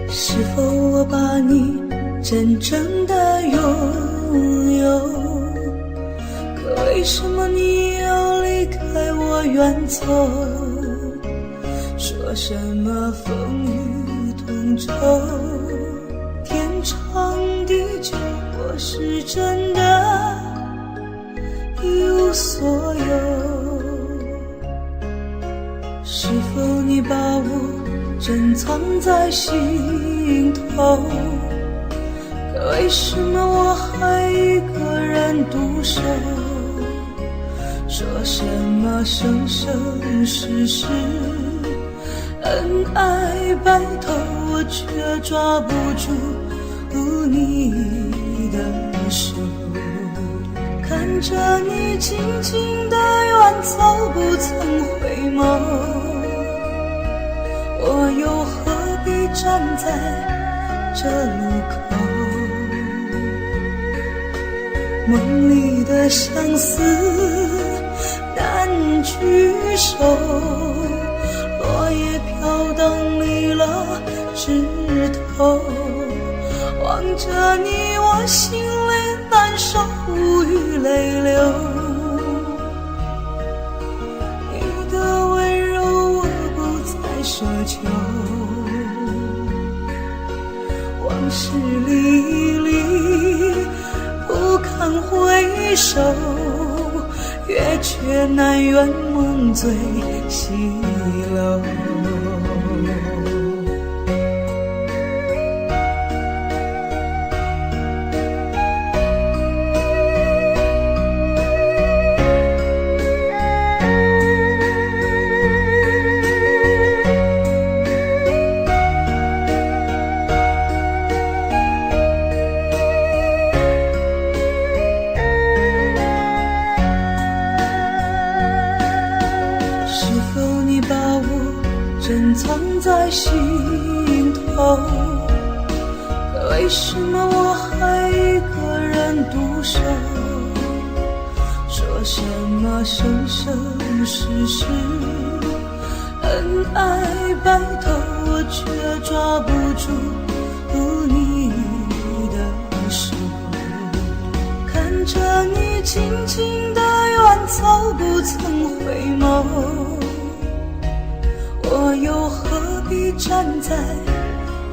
是否我把你真正的拥有？可为什么你要离开我远走？说什么风雨同舟，天长地久，我是真的一无所有。是否你把我珍藏在心头？可为什么我还一个人独守？说什么生生世世恩爱白头，我却抓不住你的手。看着你静静地远走，不曾回眸，我又何必站在这路口？梦里的相思难聚首，落叶飘荡离了枝头。望着你，我心里难受，无语泪流。你的温柔我不再奢求，往事历历不堪回首，月却难圆梦醉西楼。头，可为什么我还一个人独守？说什么生生世世恩爱白头，我却抓不住你的手。看着你静静的远走，不曾回眸，我又何必站在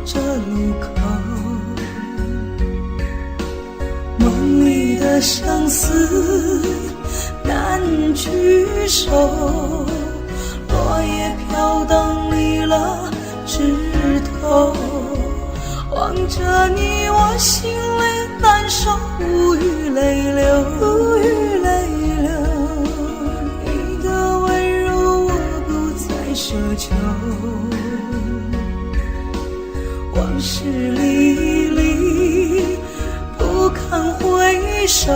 这路口？梦里的相思难聚首，落叶飘荡离了枝头。望着你，我心里难受，无语泪流，无语泪流。你的温柔我不再奢求，往事历历不堪回首，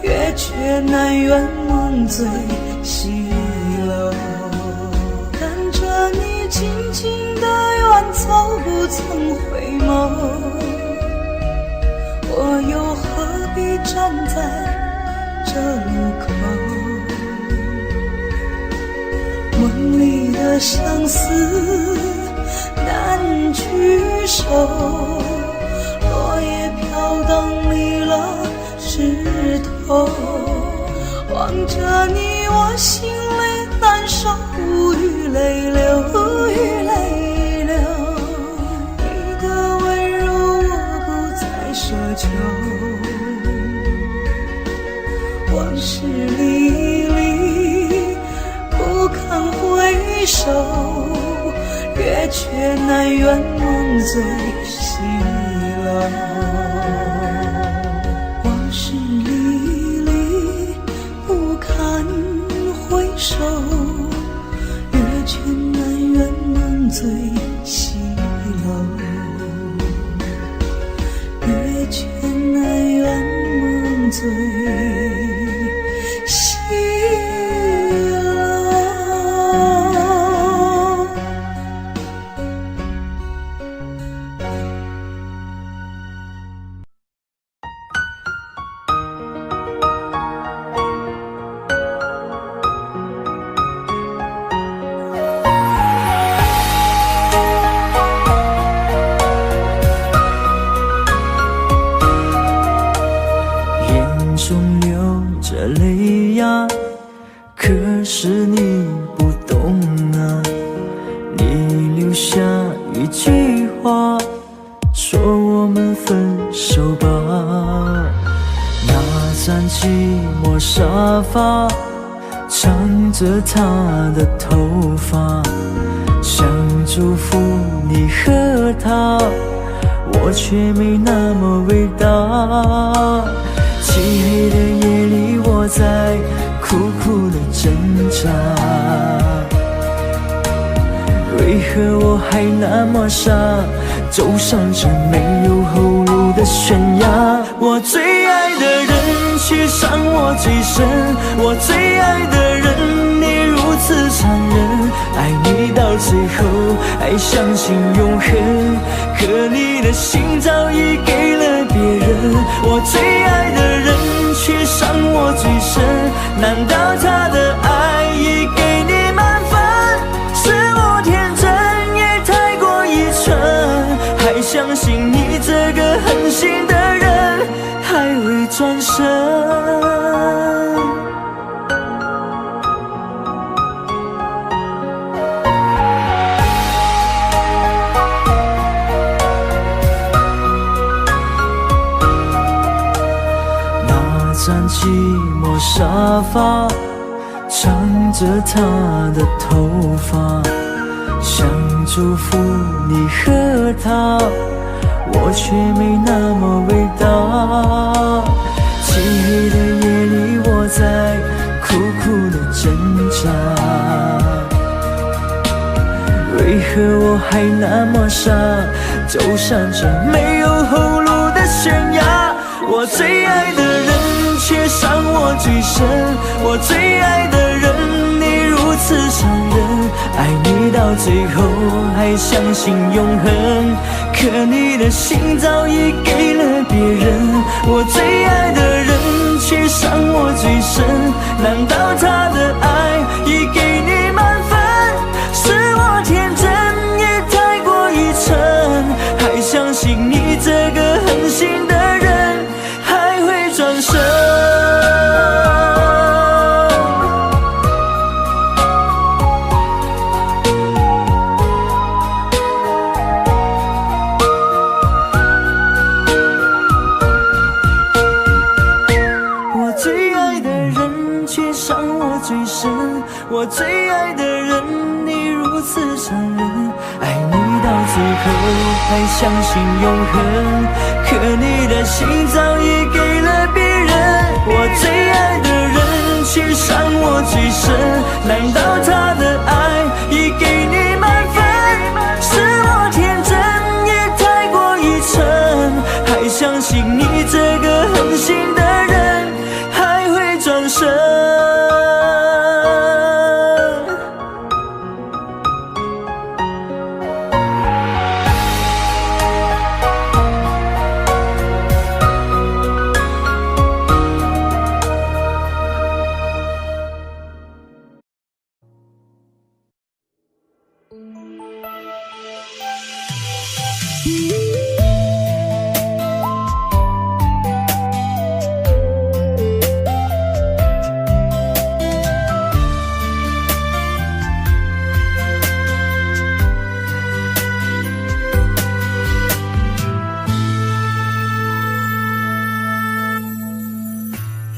月缺难圆梦醉西楼。看着你静静的远走，不曾回眸，我又何必站在这路口？梦里的相思难聚首，落叶飘荡离了枝头。望着你，我心里难受，无语泪流，无语泪流。你的温柔我不再奢求，往事历历不堪回首，月缺难圆梦醉西楼。往事历历不堪回首，月缺难圆梦醉西楼。月缺难圆梦醉西楼。眼中流着泪呀，可是你不懂啊。你留下一句话，说我们分手吧。那张寂寞沙发，藏着她的头发，想祝福你和她，我却没那么伟大。漆黑的夜里，我在苦苦的挣扎，为何我还那么傻，走上这没有后路的悬崖？我最爱的人却伤我最深，我最爱的人你如此残忍，爱你到最后还相信永恒，可你的心早已给了别人。我最爱的人却伤我最深，难道他的爱已给你满分？是我天真也太过愚蠢，还相信你这个狠心的人，还会转身。那张寂寞沙发，藏着她的头发，想祝福你和她，我却没那么伟大。漆黑的夜里，我在苦苦的挣扎，为何我还那么傻，走上这没有后路的悬崖？我最爱的人却伤我最深，我最爱的人你如此伤人，爱你到最后还相信永恒，可你的心早已给了别人，我最爱的人却伤我最深，难道他的爱已给你满分？是我天真也太过愚蠢，还相信你这个狠心的人还会转身。我最爱的人却伤我最深，我最爱的人你如此伤人，爱你到最后还相信永恒，可你的心早已给了别人，我最爱的人却伤我最深，难道他的爱已给你满分？是我天真也太过愚蠢，还相信你这个狠心的人还会转身。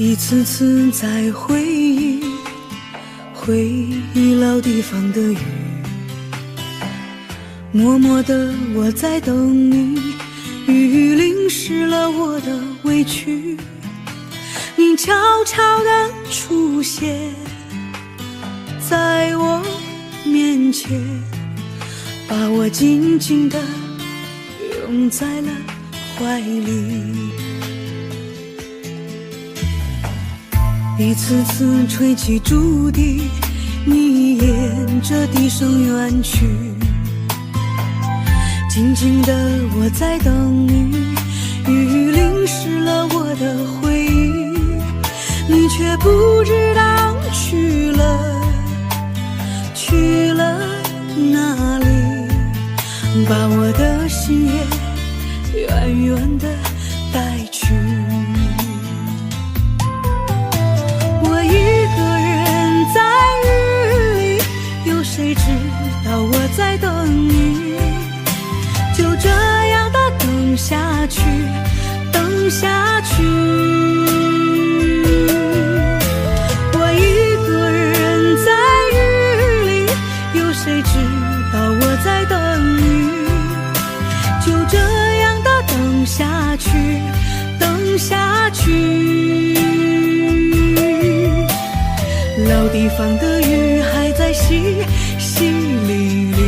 一次次在回忆老地方的雨，默默的我在等你，雨淋湿了我的委屈，你悄悄地出现在我面前，把我紧紧地拥在了怀里。一次次吹起竹笛，你沿着笛声远去，静静的我在等你，雨淋湿了我的回忆，你却不知道去了哪里，把我的心也远远地带去。谁知道我在等你，就这样的等下去，等下去。我一个人在雨里，有谁知道我在等你，就这样的等下去，等下去。老地方的雨还在淅淅沥沥。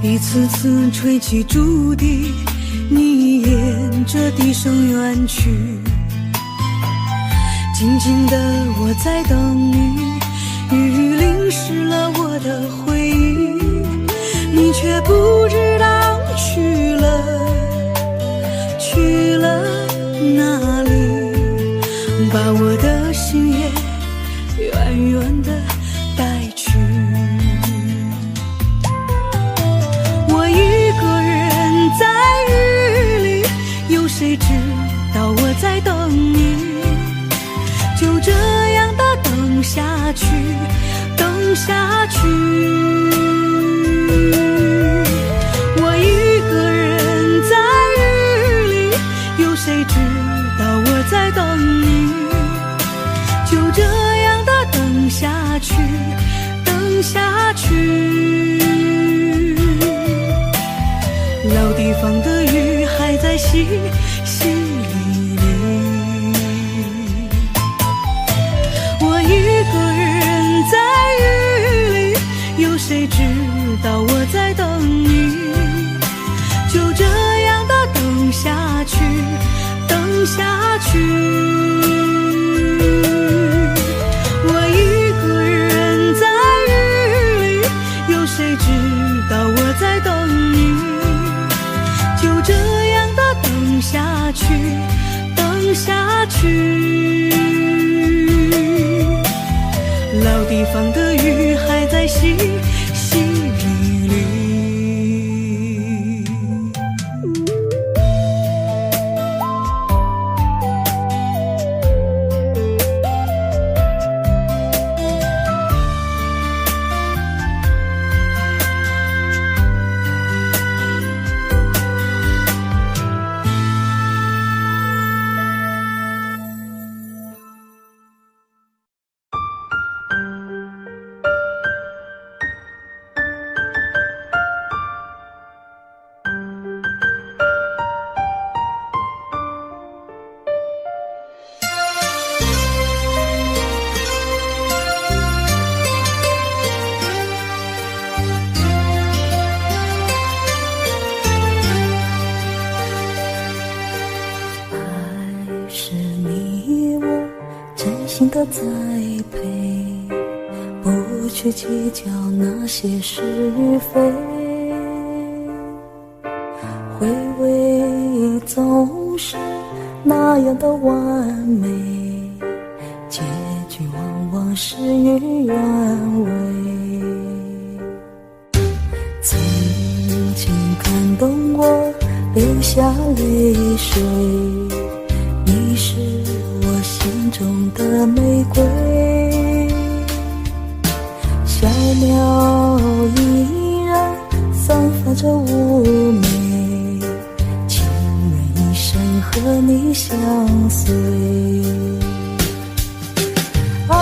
一次次吹起竹笛，你沿着笛声远去，静静的我在等你，雨淋湿了我的回忆，你却不知道去了哪里，把我的心也远远地带去。谁知道我在等你，就这样的等下去，等下去。我一个人在雨里，有谁知道我在等你，淅淅沥沥。我一个人在雨里，有谁知道我在等你？就这样的等下去，等下去。我一个人在雨里，有谁知道我在等你？就这样的等下去，等下去。老地方的雨还在淅淅沥沥。心的栽培，不去计较那些是与非，回味总是那样的完美，结局往往事与愿违。曾经感动我流下泪水，你是我心中的玫瑰，小鸟依然散发着妩媚，情愿一生和你相随。爱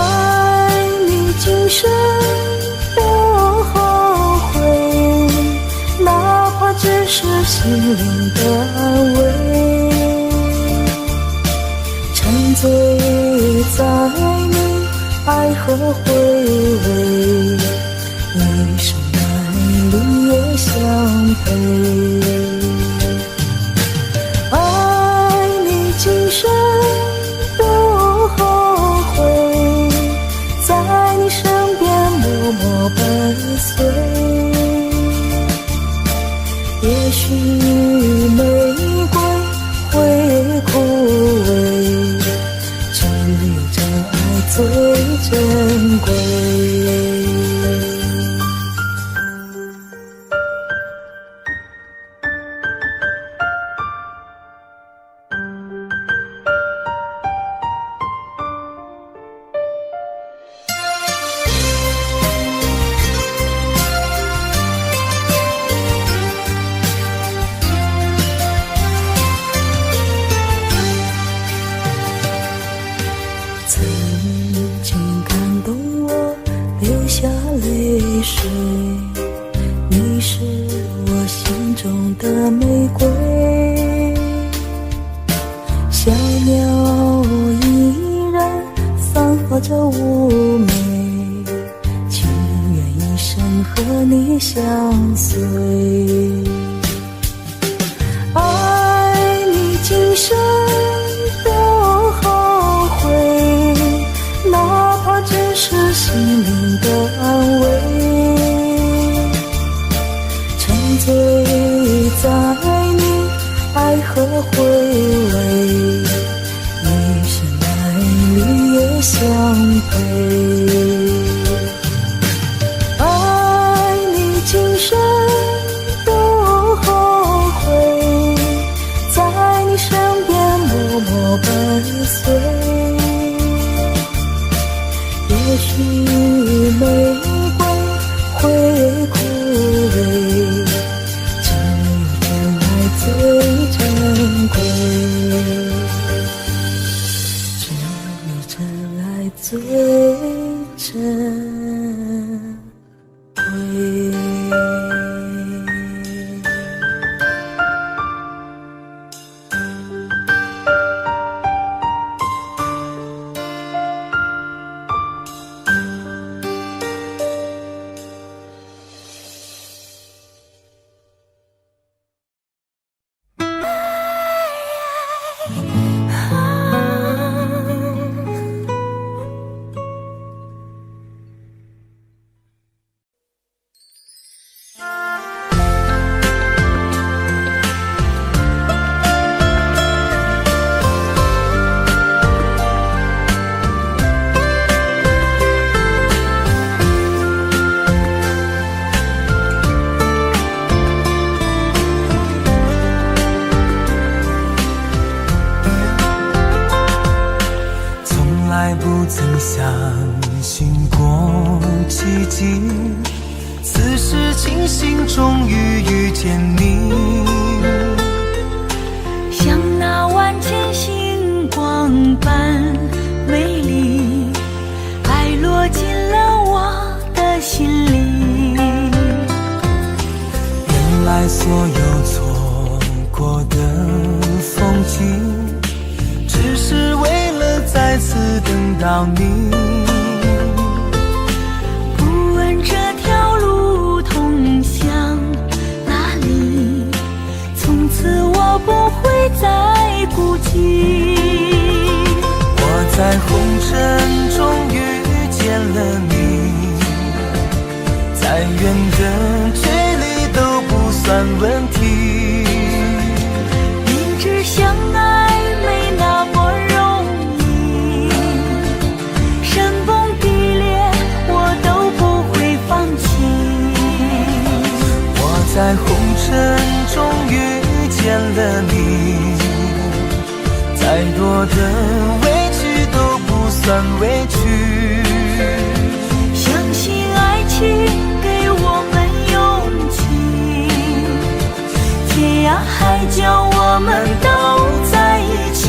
你今生不后悔，哪怕只是心灵的安慰，沉醉在你爱和回味，一生难离也相陪。爱你今生不后悔，在你身边默默伴随，也许玫瑰会枯萎，只有真爱最珍贵。曾经感动我流下泪水，你是我心中的玫瑰，小鸟依然散发着妩媚，情愿一生和你相随。爱你今生不后悔，哪怕只是心灵的安慰，沉醉在你爱和回味，一生难离也相陪。爱你今生不后悔，在你身边默默伴随，也许玫瑰会枯萎，只有真爱最珍贵，只有真爱最庆幸终于遇见你，像那万千星光般美丽，爱落进了我的心里。原来所有错过的风景，只是为了再次等到你。不问这条路通向哪里，从此我不会再孤寂。我在红尘中遇见了你，再远的距离都不算问题。明知相爱没那么容易，山崩地裂我都不会放弃。我在红尘中遇见了你，再多的委屈都不算委屈。相信爱情给我们勇气，天涯海角我们都在一起。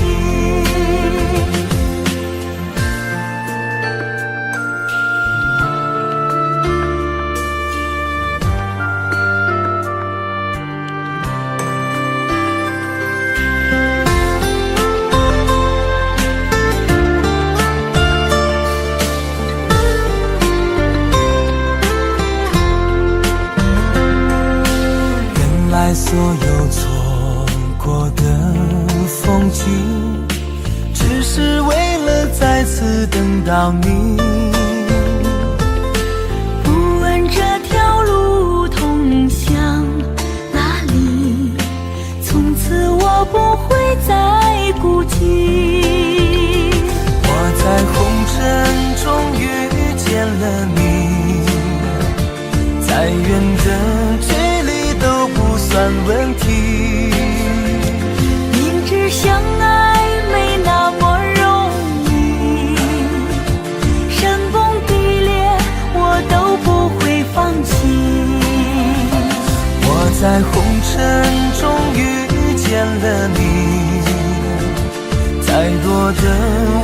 原来所有错过的风景，只是为了再次等到你。不问这条路通向哪里，从此我不会再孤寂。我在红尘中遇见了你，再远的距离都不算问题。明知相爱没那么容易，山崩地裂我都不会放弃。我在红尘中遇见了你，再多的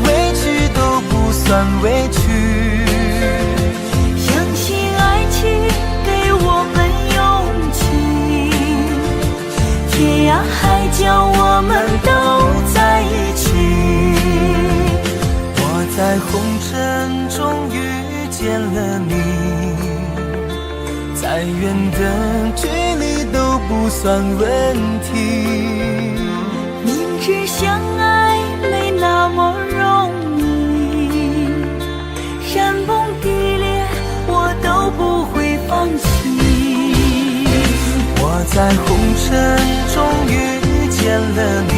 委屈都不算委屈。相信爱情给我们勇气，天涯海角我们都在一起。我在红尘中遇见了你，再远的距离都不算问题。明知相爱没那么容易，山崩地裂我都不会放弃。我在红尘中遇见了你，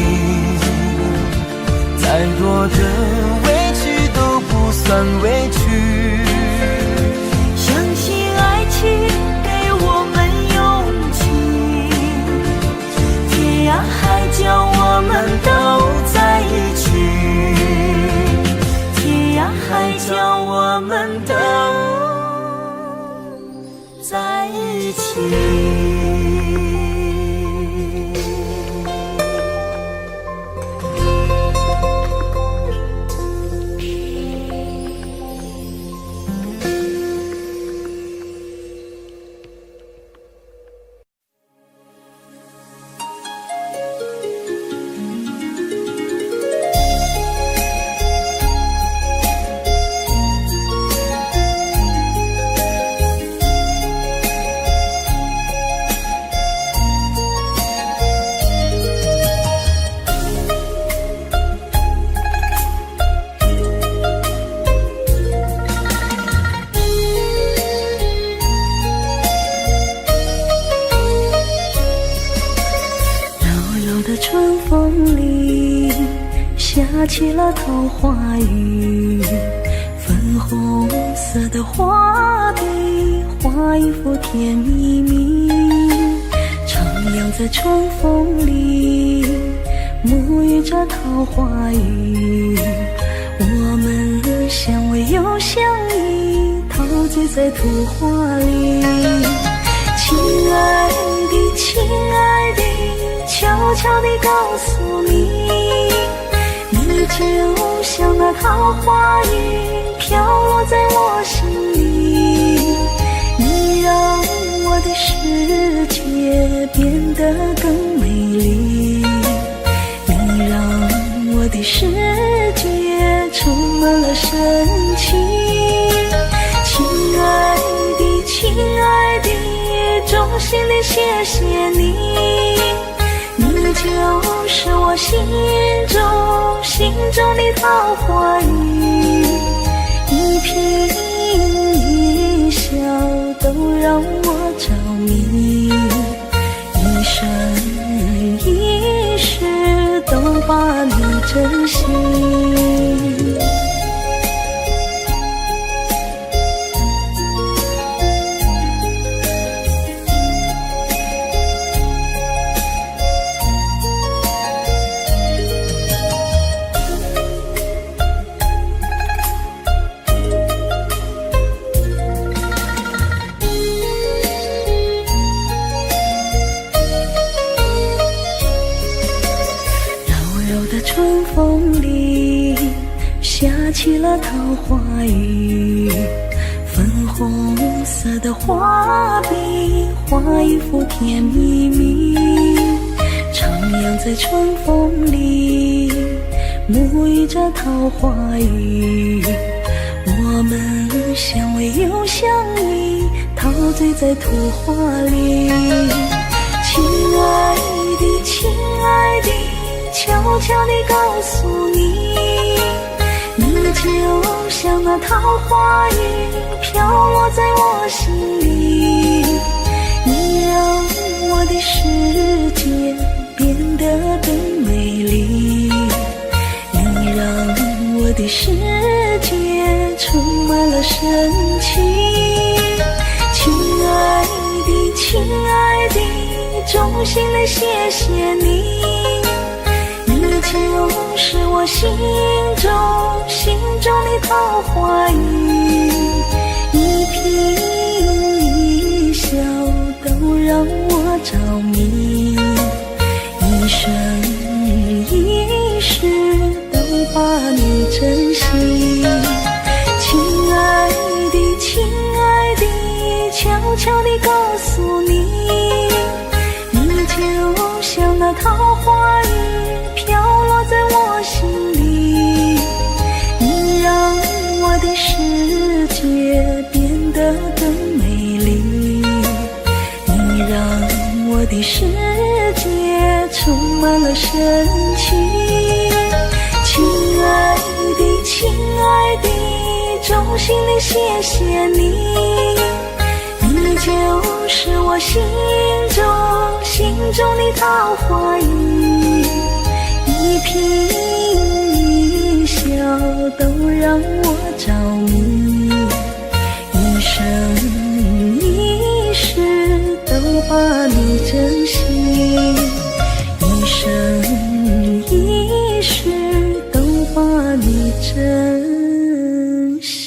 再多的委屈都不算委屈。相信爱情给我们勇气，天涯海角我们都在一起。天涯海角我们都在一起。春风里下起了桃花雨，粉红色的画笔画一幅甜蜜蜜，徜徉在春风里沐浴着桃花雨，我们相偎又相依，陶醉在图画里。地告诉你，你就像那桃花雨飘落在我心里，你让我的世界变得更美丽，你让我的世界充满了深情。亲爱的，亲爱的，衷心的谢谢你，你就是我心中的桃花雨，一颦一笑都让我着迷，一生一世都把你珍惜。春风里下起了桃花雨，粉红色的画笔画一幅甜蜜蜜，徜徉在春风里沐浴着桃花雨，我们相偎又相依，陶醉在图画里。亲爱的，亲爱的，悄悄地告诉你，你就像那桃花雨飘落在我心里，你让我的世界变得更美丽，你让我的世界充满了深情。亲爱的，亲爱的，衷心的谢谢你，你就是我心中的桃花雨，一颦一笑都让我着迷，一生一世都把你珍惜。亲爱的，亲爱的，悄悄地告诉你，你就像那桃花雨飘落在我心里，你让我的世界变得更美丽，你让我的世界充满了深情。亲爱的，亲爱的，衷心的谢谢你，你就是我心中的桃花雨，一颦一笑都让我着迷，一生一世都把你珍惜，一生一世都把你珍惜。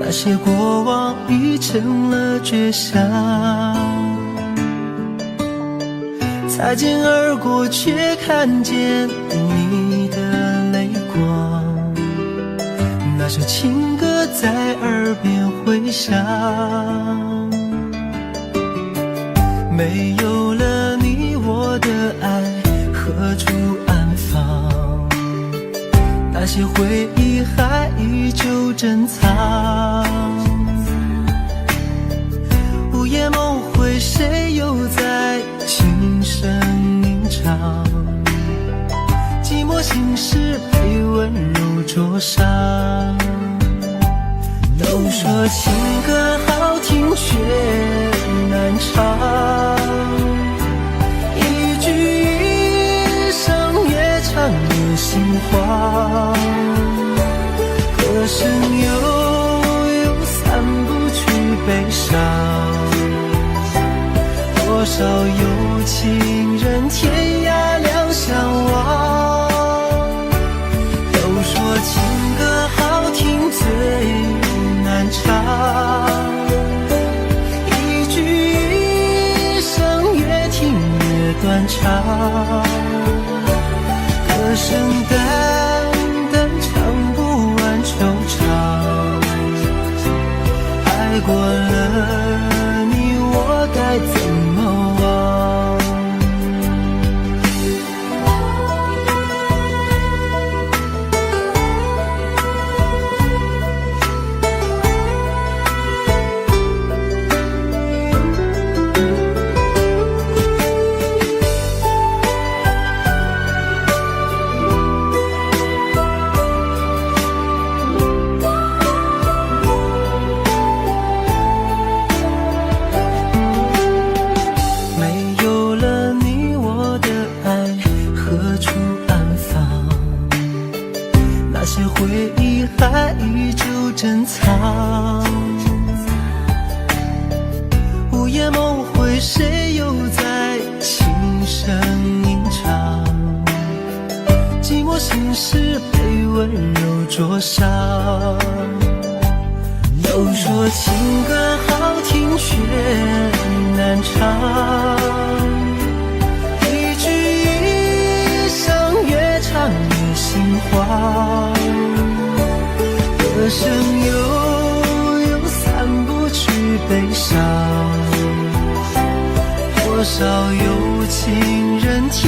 那些过往已成了绝响，擦肩而过却看见你的泪光，那首情歌在耳边回响，没有了你我的爱何处安放，那些回忆还依旧珍藏，午夜梦回谁又在轻声吟唱，寂寞心事陪温温柔灼伤。都说情歌好听却难唱，一句一声越唱越心慌，歌声悠散不去悲伤，多少有情人天涯两相望。都说情歌好听最难唱，一句一声越听越断肠，歌声淡淡唱不完惆怅，爱过了你我该怎么忘。还依旧珍藏，午夜梦回，谁又在轻声吟唱？寂寞心事被温柔灼伤。都说情歌好听却难唱，一句一声越唱越心慌，歌声悠散不去悲伤，多少有情人天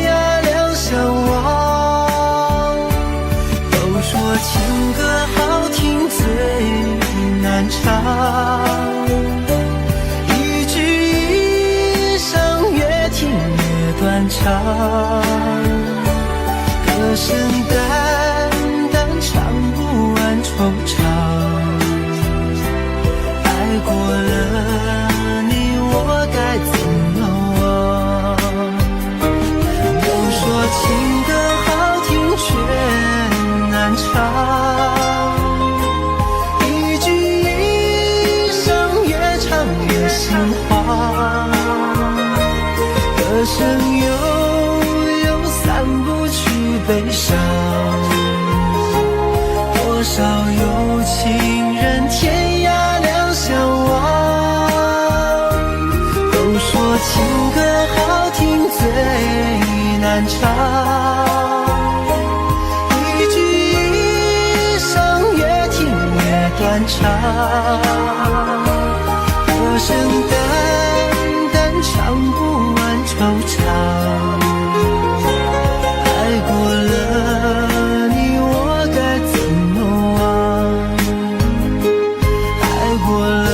涯两相望。都说情歌好听最难唱，一句一声越听越断肠，歌声淡淡唱不完惆怅，爱过了你我该怎么忘。都说情歌好听却难唱，一句一声越唱越心慌，歌声悠散不去悲伤，多少有情人天涯两相望。都说情歌好听最难唱，一句一声越听越断肠，歌声淡淡唱不完惆怅，爱过了你我该怎么忘？爱过了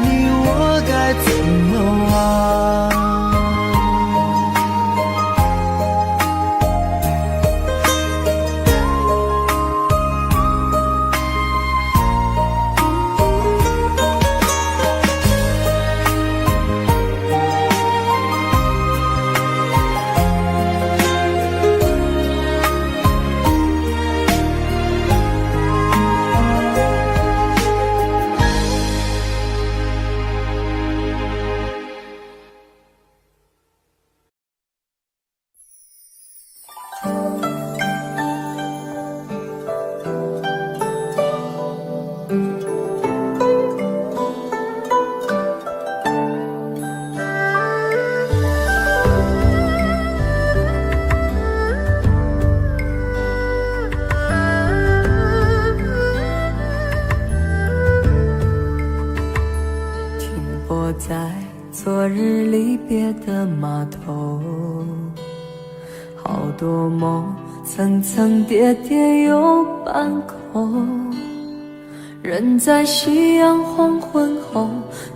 你我该怎么忘？昨日离别的码头，好多梦层层叠叠又半空，人在夕阳黄昏后，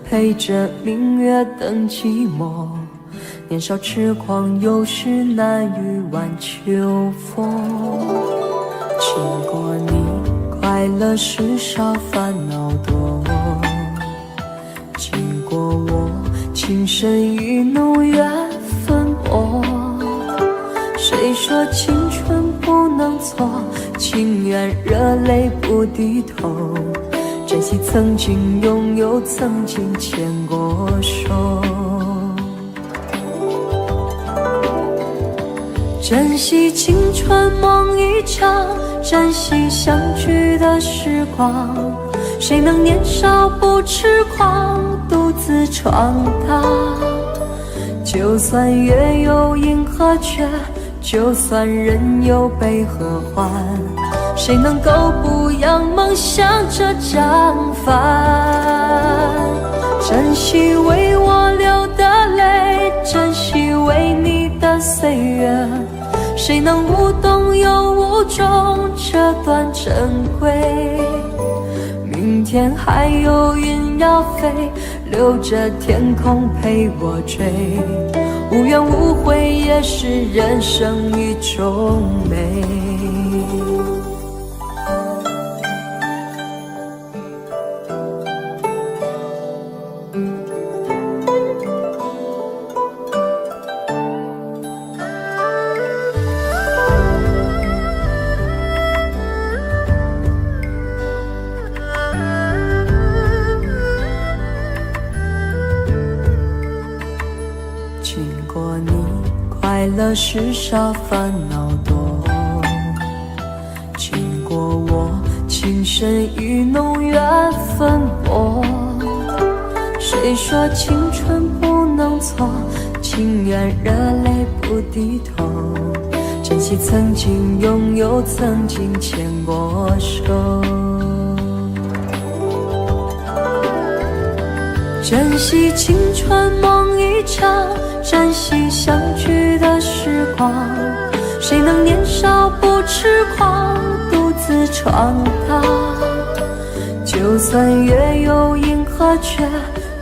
陪着明月等寂寞，年少痴狂有时难御晚秋风。经过你，快乐事少，烦恼多。经过我，情深意浓，月分薄。谁说青春不能错？情愿热泪不低头。珍惜曾经拥有，曾经牵过手。珍惜青春梦一场，珍惜相聚的时光。谁能年少不痴狂，独自闯荡？就算月有阴和缺，就算人有悲和欢，谁能够不扬梦想这张帆？珍惜为我流的泪，珍惜为你的岁月。谁能无动又无衷这段珍贵？明天还有云要飞，留着天空陪我追。无怨无悔也是人生一种美。经过你，快乐事少，烦恼多。经过我，情深意浓，缘分薄。谁说青春不能错？情愿热泪不低头。珍惜曾经拥有，曾经牵过手。珍惜青春梦一场，珍惜相聚的时光。谁能年少不痴狂，独自闯荡？就算月有阴和缺，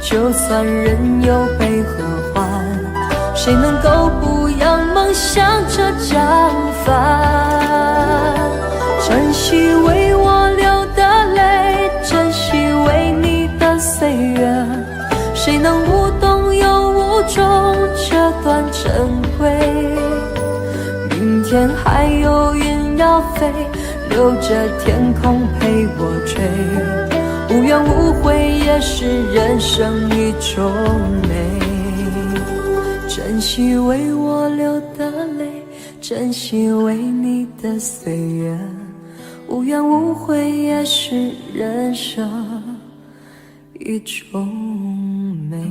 就算人有悲和欢，谁能够不扬梦想这张帆？珍惜为我流的泪，珍惜为你的岁月。谁能无动又无衷这段珍贵？明天还有云要飞，留着天空陪我追。无怨无悔也是人生一种美。珍惜为我流的泪，珍惜为你的岁月。无怨无悔也是人生一种美。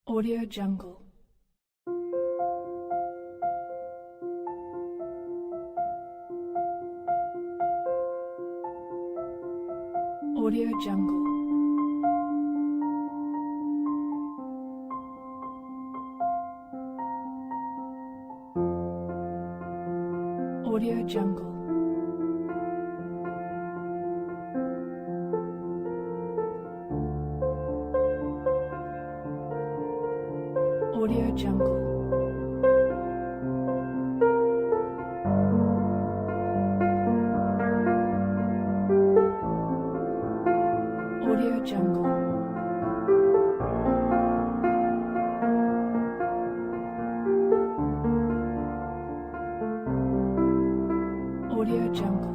Audio Jungle. Audio Jungle. Audio Jungle. Audio Jungle. Audio Jungle. Audio Jungle.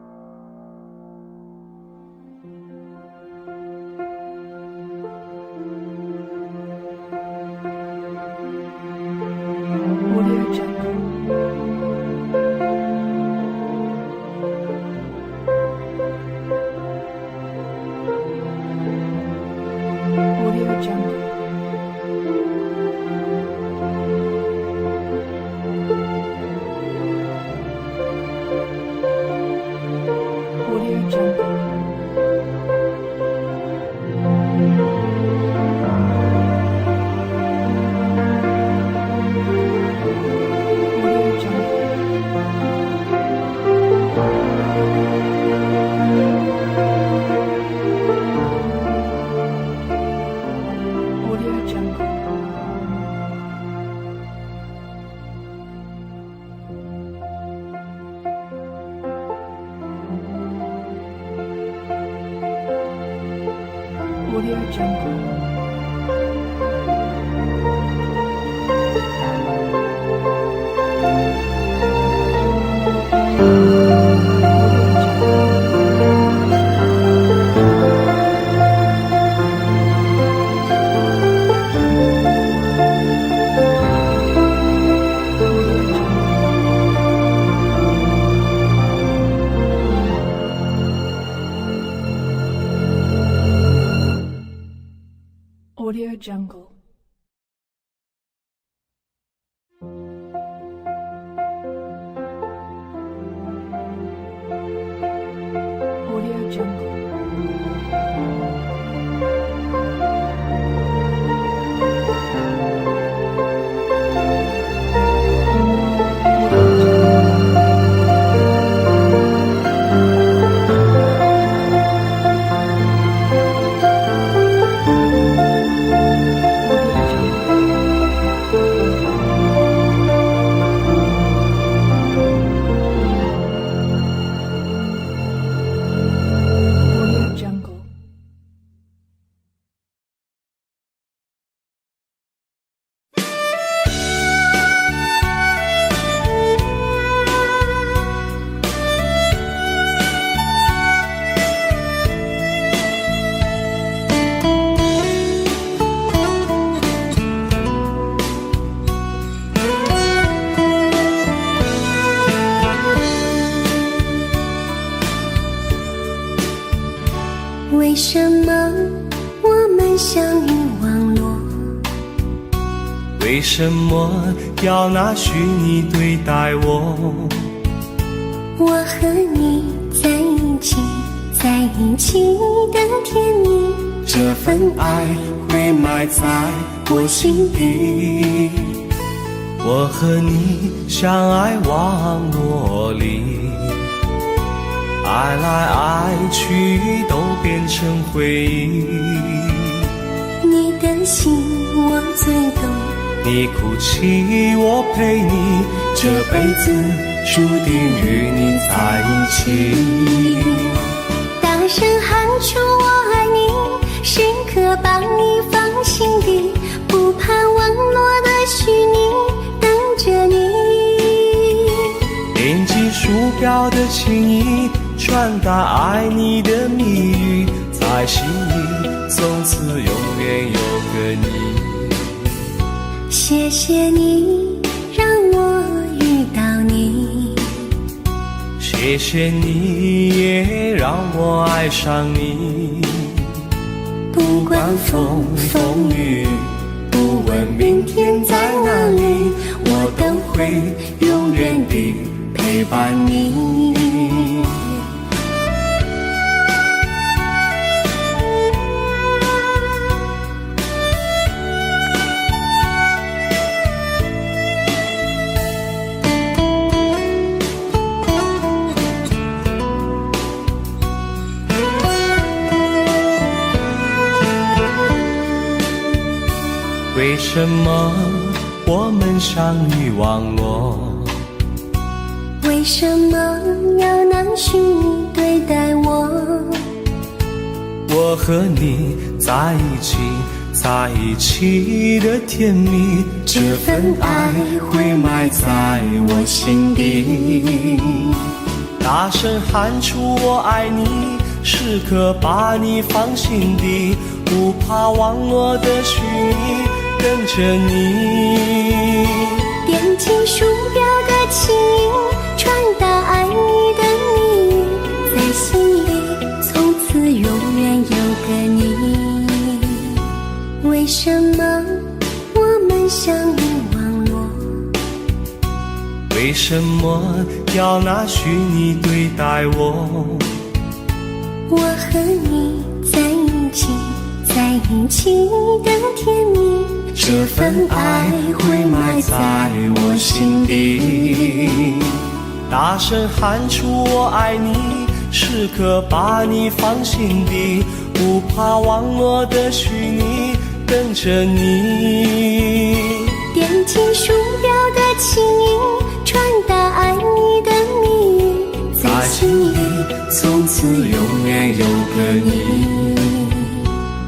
Audio Jungle. Audio Jungle. Audio Jungle. Audio Jungle. Audio Jungle. Audio Jungle. Audio Jungle. Audio Jungle. Audio Jungle.为什么我们相遇网络？为什么要拿虚拟对待我？我和你在一起，在一起的甜蜜，这份爱会埋在我心底。我和你相爱网络里，爱来爱去都变成回忆。你的心我最懂，你哭泣我陪你，这辈子注定与你在一起。大声喊出我爱你，时刻把你放心底，不怕网络的虚拟，等着你。点击鼠标的情意，传达爱你的蜜语，在心里从此永远有个你。谢谢你让我遇到你，谢谢你也让我爱上你。不管风风雨，不问明天在哪里，我都会永远地陪伴你。为什么我们相遇网络？为什么要拿虚拟对待我？我和你在一起，在一起的甜蜜，这份爱会埋在我心底。大声喊出我爱你，时刻把你放心底，不怕网络的虚拟，跟着你。点击鼠标的轻音，传达爱你的秘密，在心里从此永远有个你。为什么我们相遇网络？为什么要拿虚拟对待我？我和你在一起，在一起的甜蜜，这份爱会埋在我心底。大声喊出我爱你，时刻把你放心底，不怕网络的虚拟，跟着你。点击鼠标的轻音，传达爱你的秘密，在心里从此永远有个你。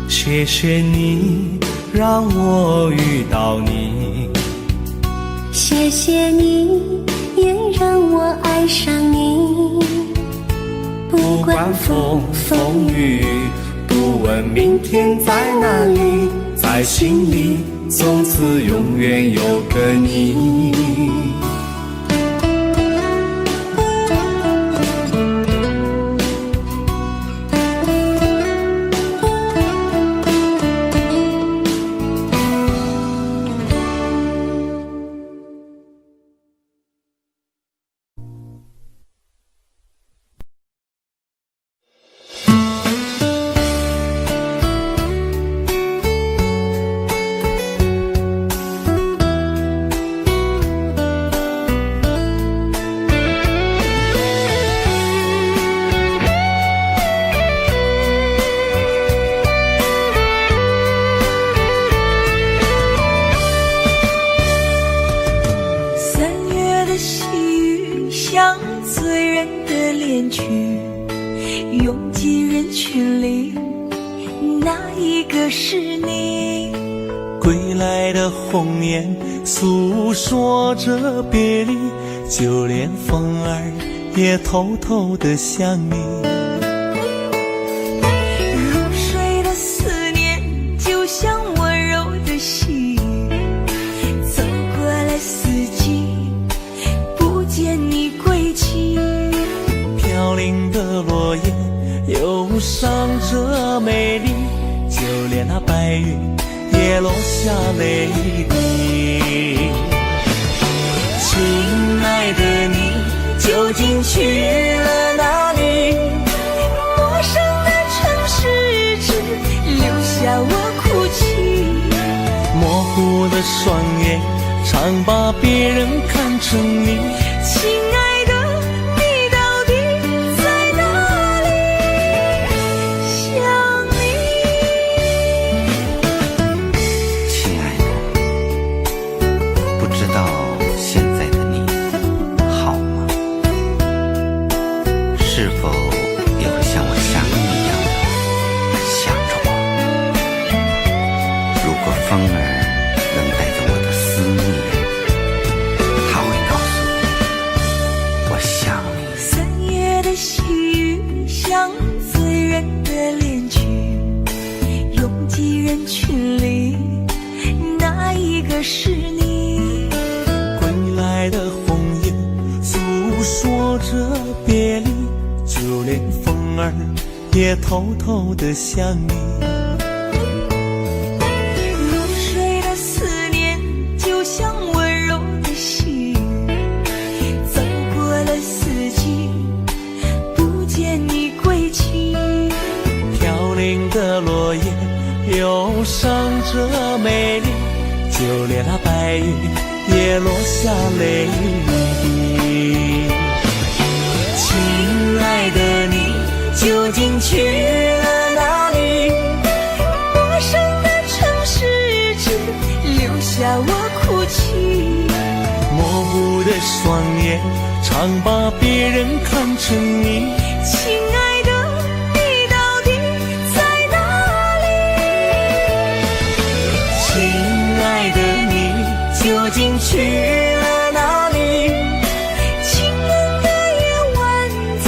谢谢你让我遇到你，谢谢你也让我爱上你。不管风风雨，不问明天在哪里，在心里从此永远有个你。像醉人的恋曲，拥挤人群里，哪一个是你？归来的红颜诉说着别离，就连风儿也偷偷地想你。入睡的思念就像温柔的细雨，走过了四季，不见你归期。飘零的落叶忧伤着美丽，就连那白云也落下泪滴。亲爱的你究竟去了哪里？陌生的城市只留下我哭泣，模糊的双眼常把别人看成你。亲爱的你到底在哪里？想你。亲爱的，不知道现在的你好吗？是否也会像我想你一样的想着我？如果风儿能带着我的思念，它会告诉你我想你。三月的细雨像醉人的恋曲，拥挤人群里，哪一个是你？归来的红叶诉说着别离，就连风儿也偷偷地想你。零的落叶忧伤着美丽，就连那白云也落下泪滴。亲爱的你究竟去了哪里？陌生的城市只留下我哭泣，模糊的双眼常把别人看成你。亲爱的你到底在哪里？亲爱的你究竟去了哪里？清冷的夜晚怎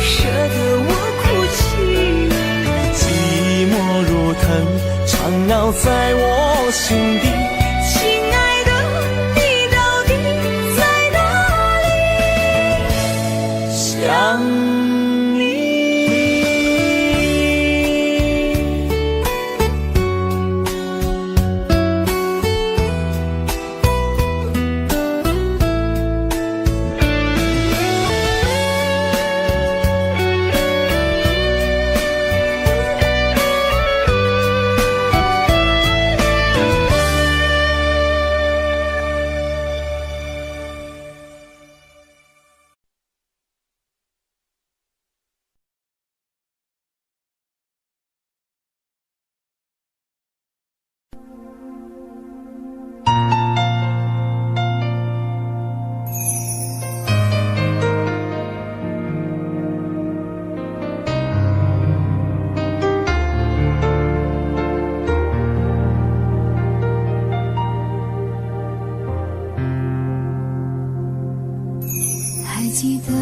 舍得我哭泣？寂寞如藤缠绕在我心底。亲爱的你到底在哪里？想你。还记得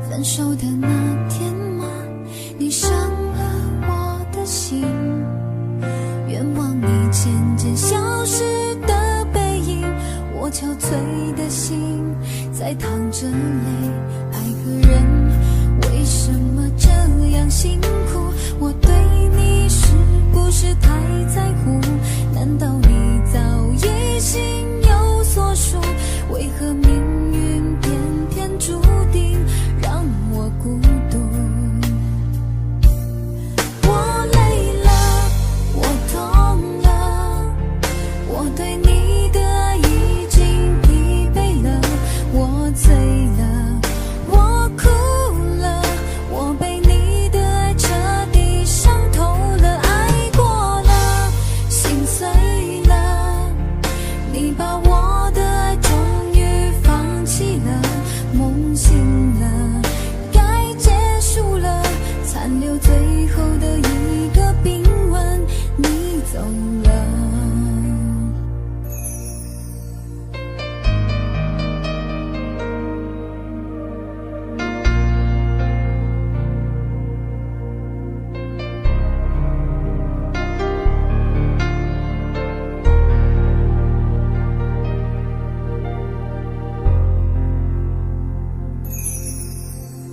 分手的那天吗？你伤了我的心，愿望你渐渐消失的背影，我憔悴的心在淌着泪。爱个人为什么这样辛苦？我对你是不是太在乎？难道你早已心有所属？为何命运偏偏注定让我孤独？我累了，我痛了，我对你的爱已经疲惫了，我醉了，我哭了，我被你的爱彻底伤透了，爱过了，心碎了，你把我的爱终于放弃了，梦醒了，该结束了，残留最后的一个冰吻，你走了。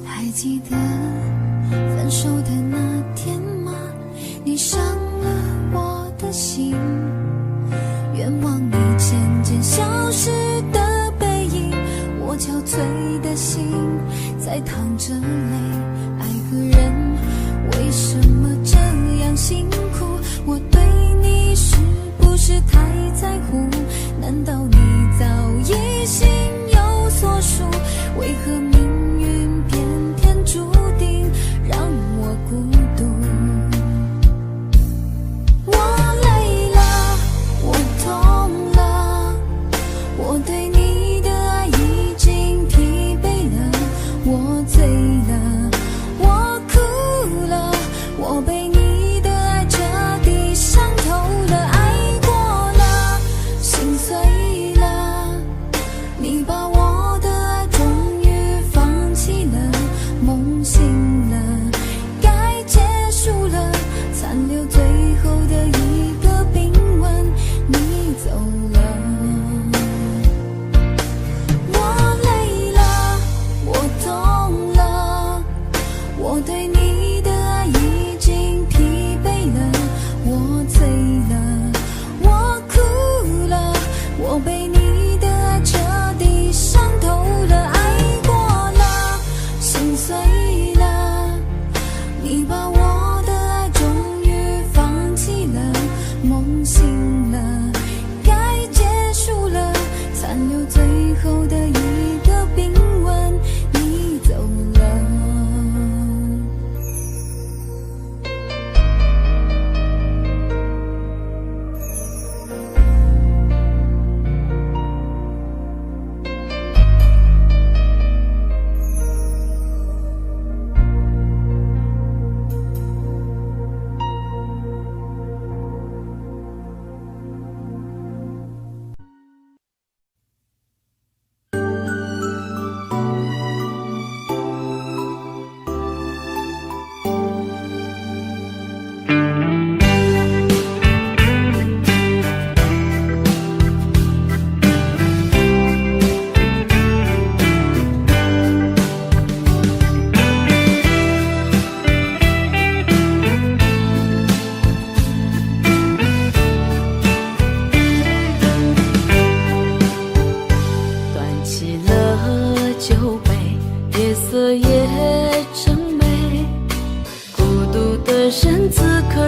还记得分手的那天吗？你伤了我的心，愿望你渐渐消失的背影，我憔悴的心在淌着泪。爱个人为什么这样辛苦？我对你是不是太在乎？难道你早已心有所属？为何命运偏偏注定让我孤独？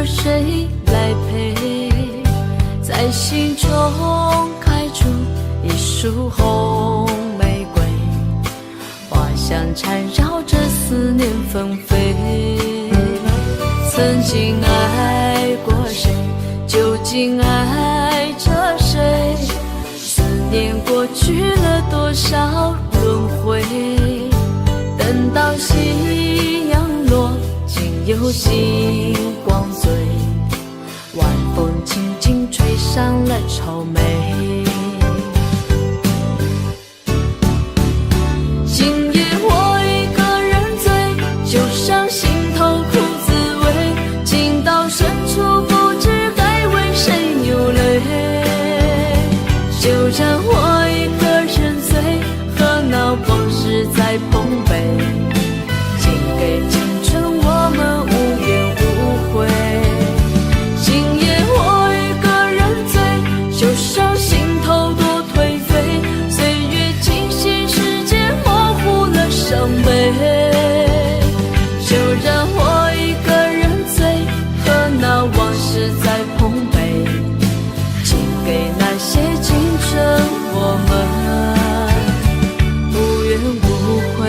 可谁来陪？在心中开出一束红玫瑰，花香缠绕着思念纷飞。曾经爱过谁，究竟爱着谁？思念过去了多少轮回？等到夕阳落，竟有星光醉，晚风轻轻吹上了愁眉。今夜我一个人醉，就像心头苦滋味，情到深处不知该为谁流泪。就让我一个人醉，和那往事在碰杯，请给青春我们无怨无悔。今夜我一个人醉，就像心头多颓废，岁月静息，世界模糊了伤悲。就让我一个人醉，和那往事在碰杯，请给那些青春我们无怨无悔。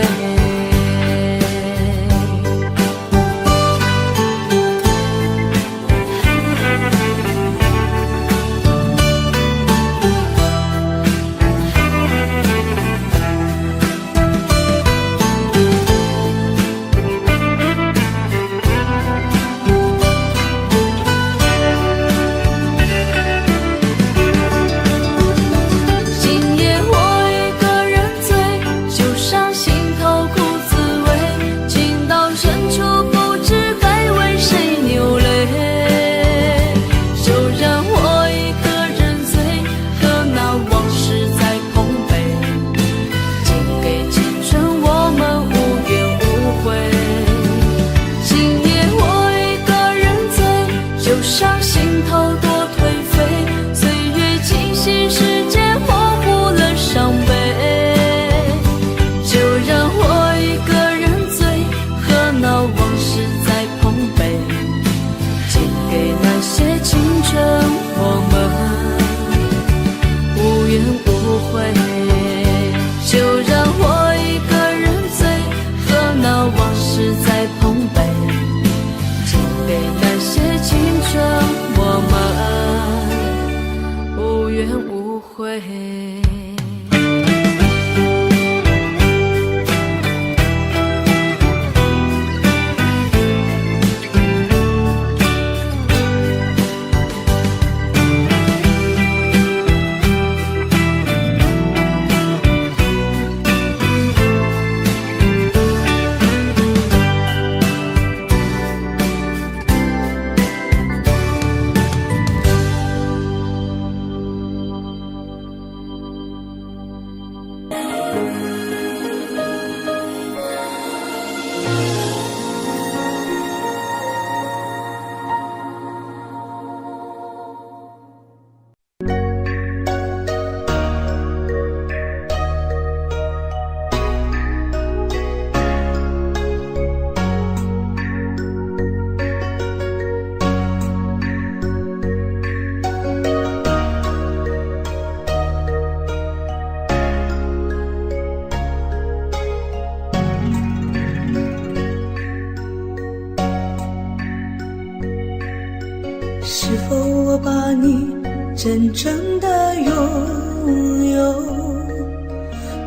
是否我把你真正的拥有？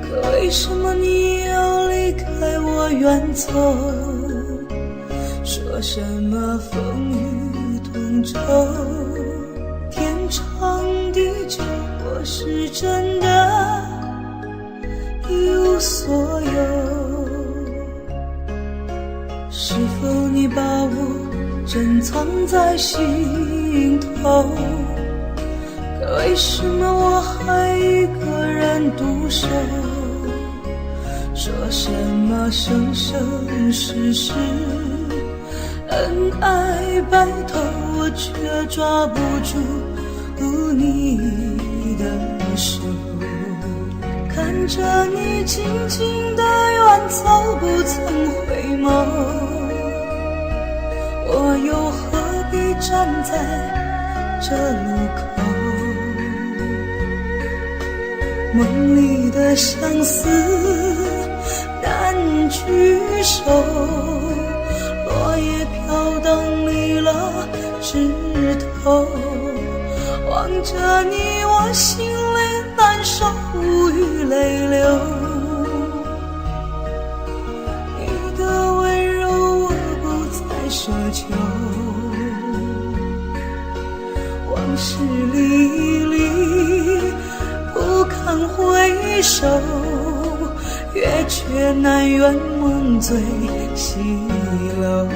可为什么你要离开我远走？说什么风雨同舟，天长地久，我是真的一无所有。是否你把我珍藏在心头？可为什么我还一个人独守？说什么生生世世恩爱白头，我却抓不住你的手。看着你静静的远走，不曾回眸，我又何必站在这路口，梦里的相思难聚首，落叶飘荡离了枝头，望着你我心里难受，无语泪流。你的温柔我不再奢求，往事历历不堪回首，月缺难圆梦醉西楼。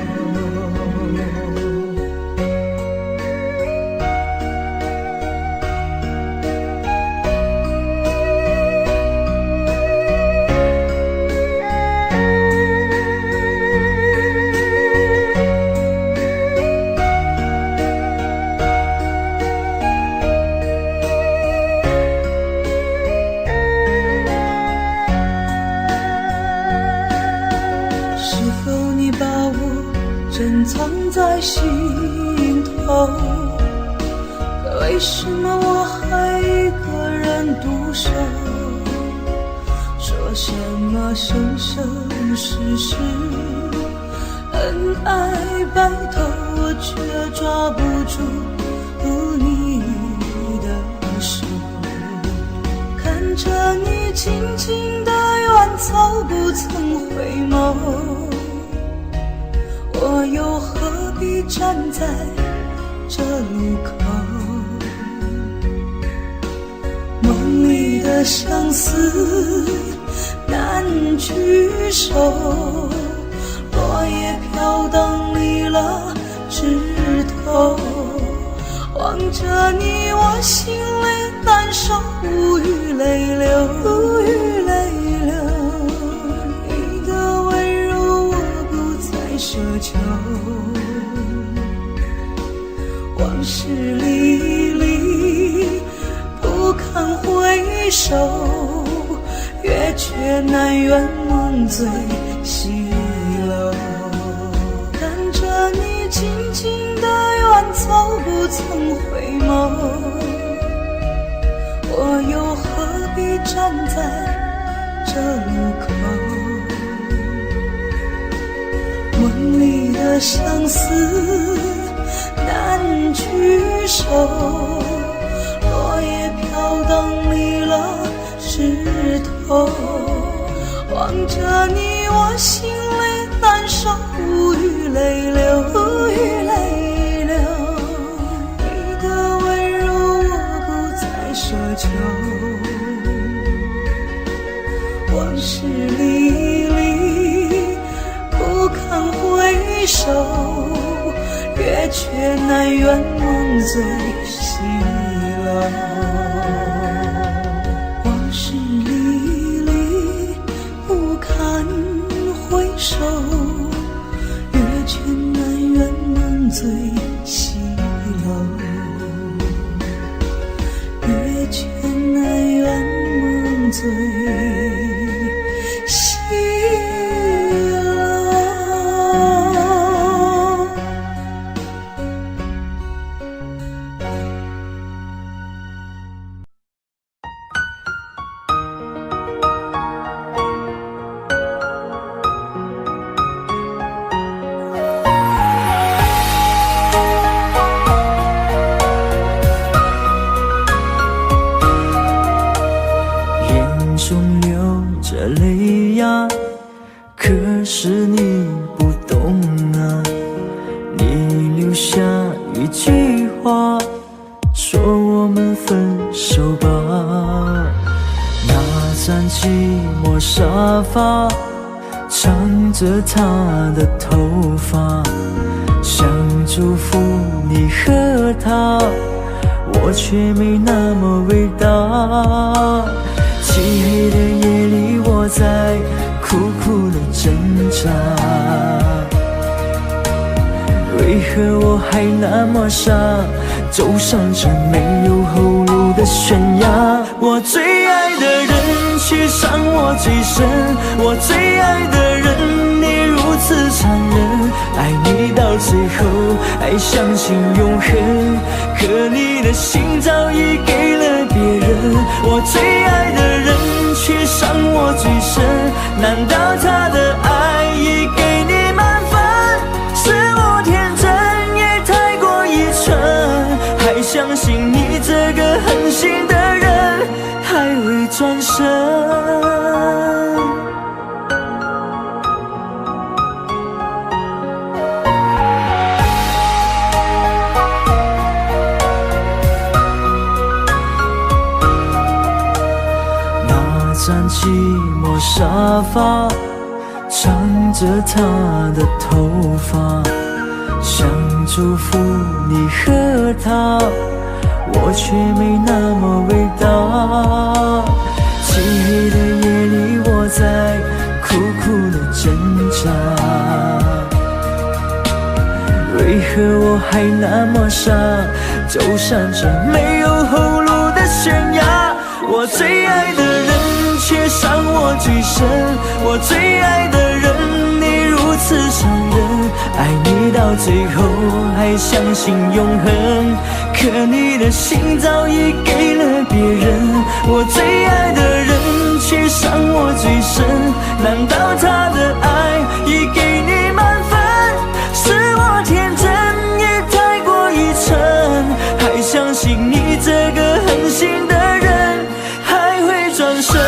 珍藏在心头，可为什么我还一个人独守？说什么生生世世恩爱白头，我却抓不住你的手。看着你静静的远走，不曾回眸，我又何必站在这路口？梦里的相思难聚首，落叶飘荡离了枝头，望着你我心里难受，无语泪流，无语泪流。你的温柔我不再奢求，往事历历不堪回首，月缺难圆梦醉西楼。看着你静静的远走，不曾回眸，我又何必站在这路口？梦里的相思难聚首，落叶飘荡离了枝头，望着你我心里难受，无语泪流，无语泪流。你的温柔我不再奢求，往事历历不堪回首，月缺难圆梦醉西楼。往事历历不堪回首，月缺难圆梦醉西楼。月缺难圆梦醉西楼。眼中流着泪呀，可是你不懂啊。你留下一句话，说我们分手吧。那张寂寞沙发，藏着他的头发，想祝福你和他，我却没那么伟大。漆黑的夜里，我在苦苦的挣扎，为何我还那么傻，走上这没有后路的悬崖？我最爱的人却伤我最深，我最爱的人你如此残忍，爱你到最后还相信永恒，可你的心早已给了别人，我最爱的人却伤我最深，难道他的爱已给你满分？是我天真也太过愚蠢，还相信你这个狠心的人还会转身。站寂寞沙发，唱着他的头发，想祝福你和他，我却没那么伟大。漆黑的夜里，我在苦苦的挣扎，为何我还那么傻，走上这没有后路的悬崖？我最爱的人却伤我最深，我最爱的人你如此残忍，爱你到最后还相信永恒，可你的心早已给了别人，我最爱的人却伤我最深，难道他的爱已给你满分？是我天真也太过愚蠢，还相信你这个狠心的人还会转身。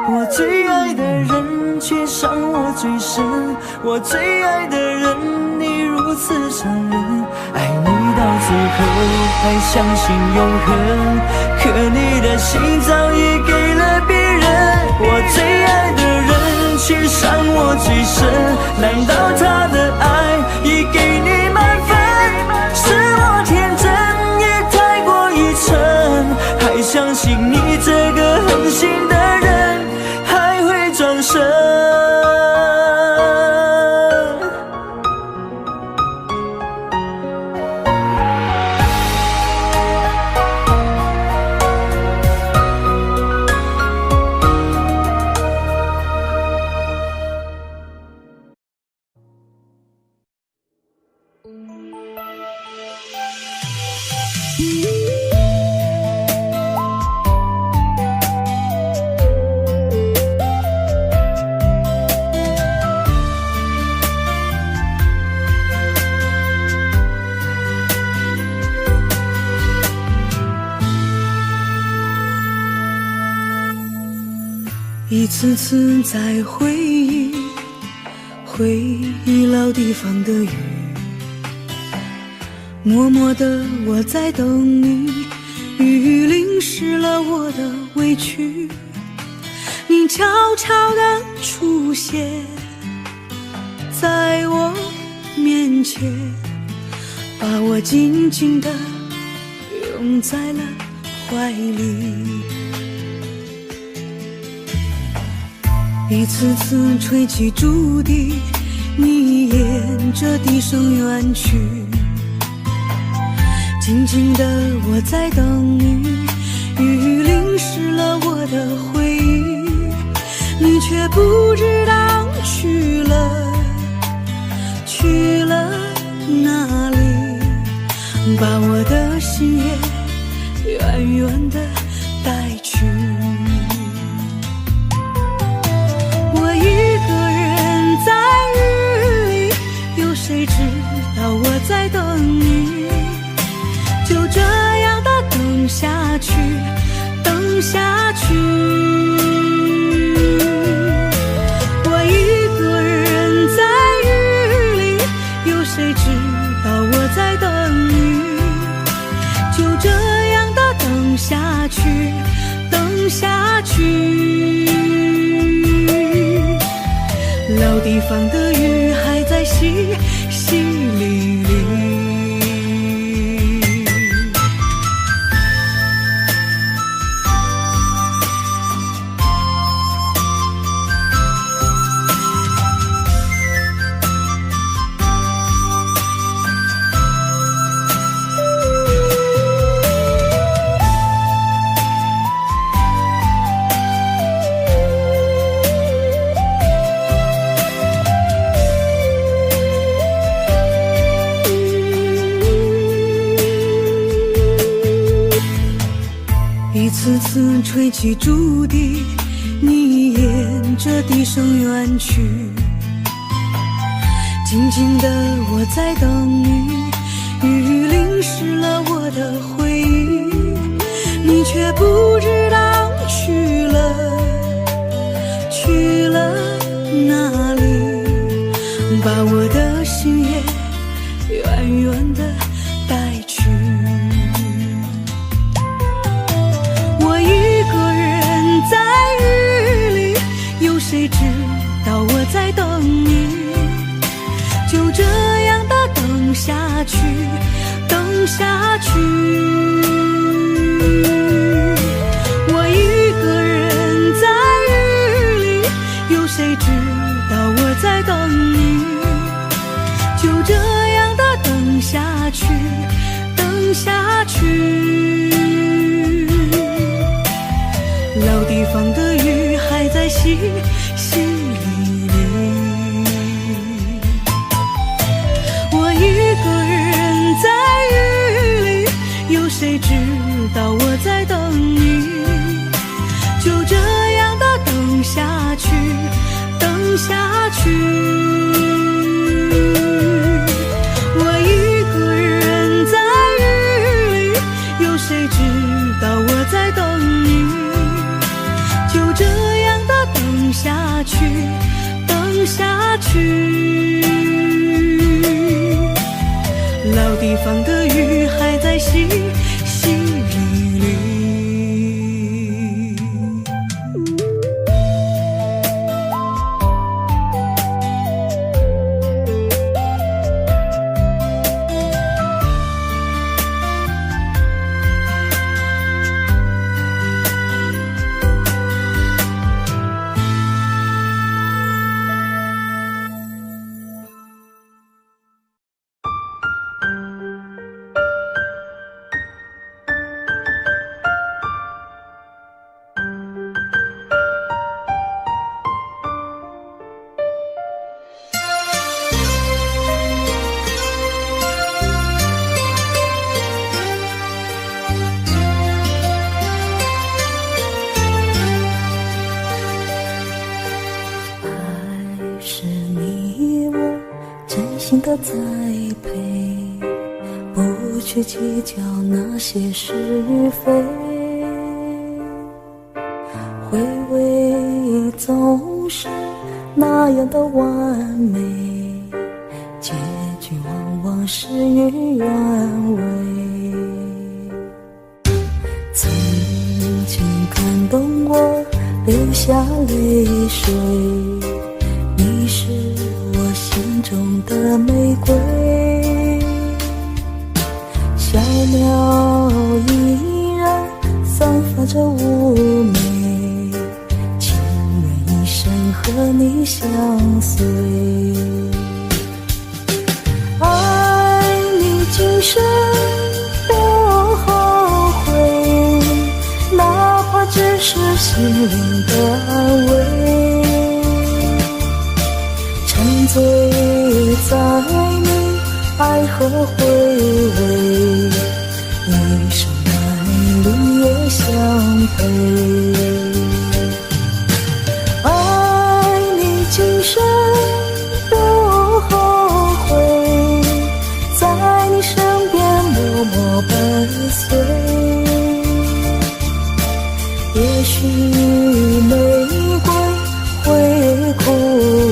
我最爱的人却伤我最深，我最爱的人你如此残忍，爱你到最后还相信永恒，可你的心早已给了别人，我最爱的人却伤我最深，难道他的爱已给你满分？是我天真也太过愚蠢，还相信你这个狠心的人还会转身。一次次在回忆老地方的雨，默默的我在等你，雨淋湿了我的委屈，你悄悄地出现在我面前，把我紧紧地拥在了怀里，一次次吹起竹笛，你沿着笛声远去，静静的我在等你，雨淋湿了我的回忆，你却不知道去了哪里，把我的心也远远的带去。我一个人在雨里，有谁知道我在等你，就这样的等下去，等下去。我一个人在雨里，有谁知道我在等你，就这样的等下去，等下去。老地方的雨还在淅淅沥沥，次次吹起竹笛，你沿着笛声远去。静静的我在等你，雨淋湿了我的回忆，你却不知道去了哪里，把我的心也远远地带去。我一个人在雨里，有谁知道我在等你？就这样的等下去，等下去。我一个人在雨里，有谁知道我在等你？就这样的等下去，等下去。老地方的雨还在淅淅沥沥，我一个人在雨里，有谁知道我在等你？就这样的等下去，等下去。我一个人在雨里，有谁知道我在等你？就这样的等下去，等下去。老地方的雨还在淅淅沥沥。的栽培，不去计较那些是非，回味总是那样的完美，结局往往事与愿违。曾经感动我流下泪水，你是我心中的玫瑰，小鸟依然散发着妩媚，情愿一生和你相随，爱你今生不后悔，哪怕只是心灵的安慰，沉醉在你爱和回味，一生爱侣也相陪，爱你今生不后悔，在你身边默默伴随，也许玫瑰会枯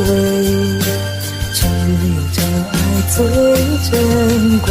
萎，只有真爱最珍贵。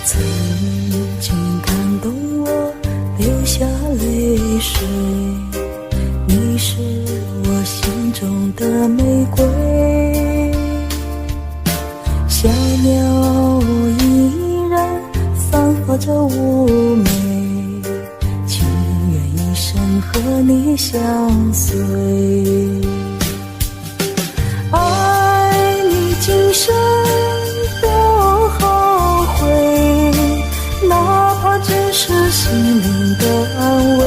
曾经感动我流下泪水，你是我心中的玫瑰，小鸟依然散发着妩媚，情愿一生生和你相随。爱你今生不后悔，哪怕只是心灵的安慰。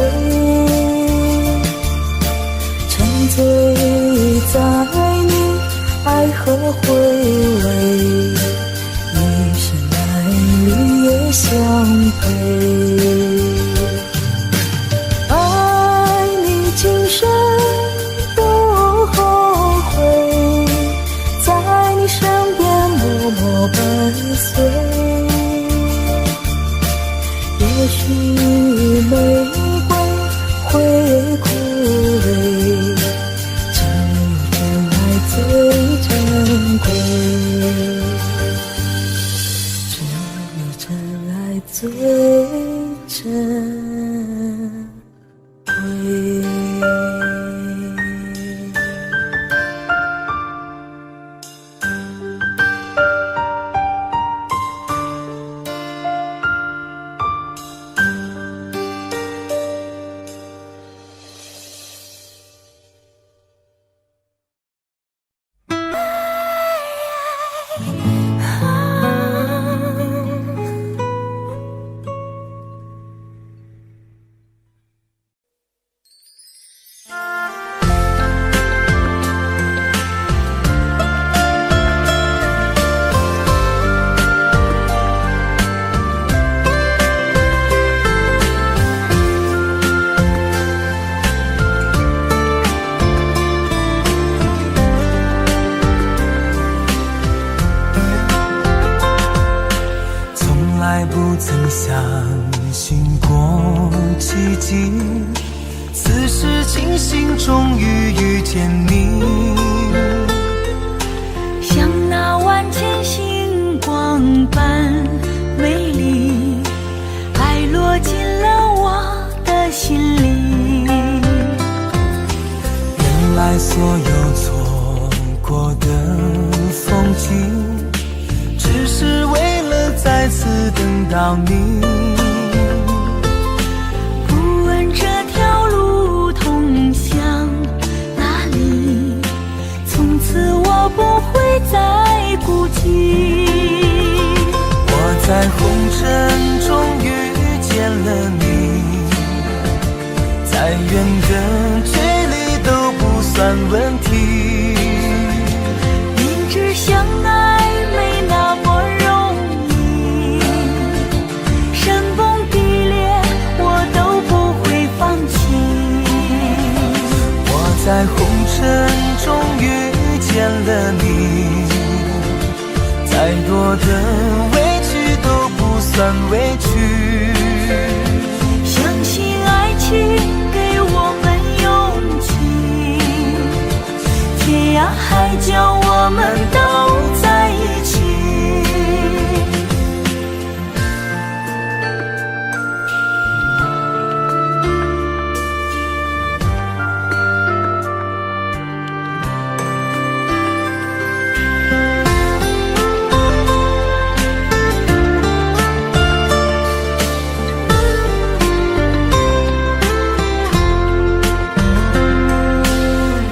沉醉在你爱和回味，一生来日夜相陪。爱你今生不后悔，在你身边默默伴随。也许玫瑰会枯萎，只有真爱最珍贵，只有真爱最珍贵。不曾相信过奇迹，此时庆幸终于遇见你，像那万千星光般美丽，爱落进了我的心里。原来所有错过的风景，只是为了再次等到你。不问这条路通向哪里，从此我不会再孤寂。我在红尘中遇见了你，再远的距离都不算问题。明知相爱没那么容易，山崩地裂我都不会放弃。我在红尘中遇见了你，再多的委屈都不算委屈。相信爱情给我们勇气，天涯海角我们都在一起。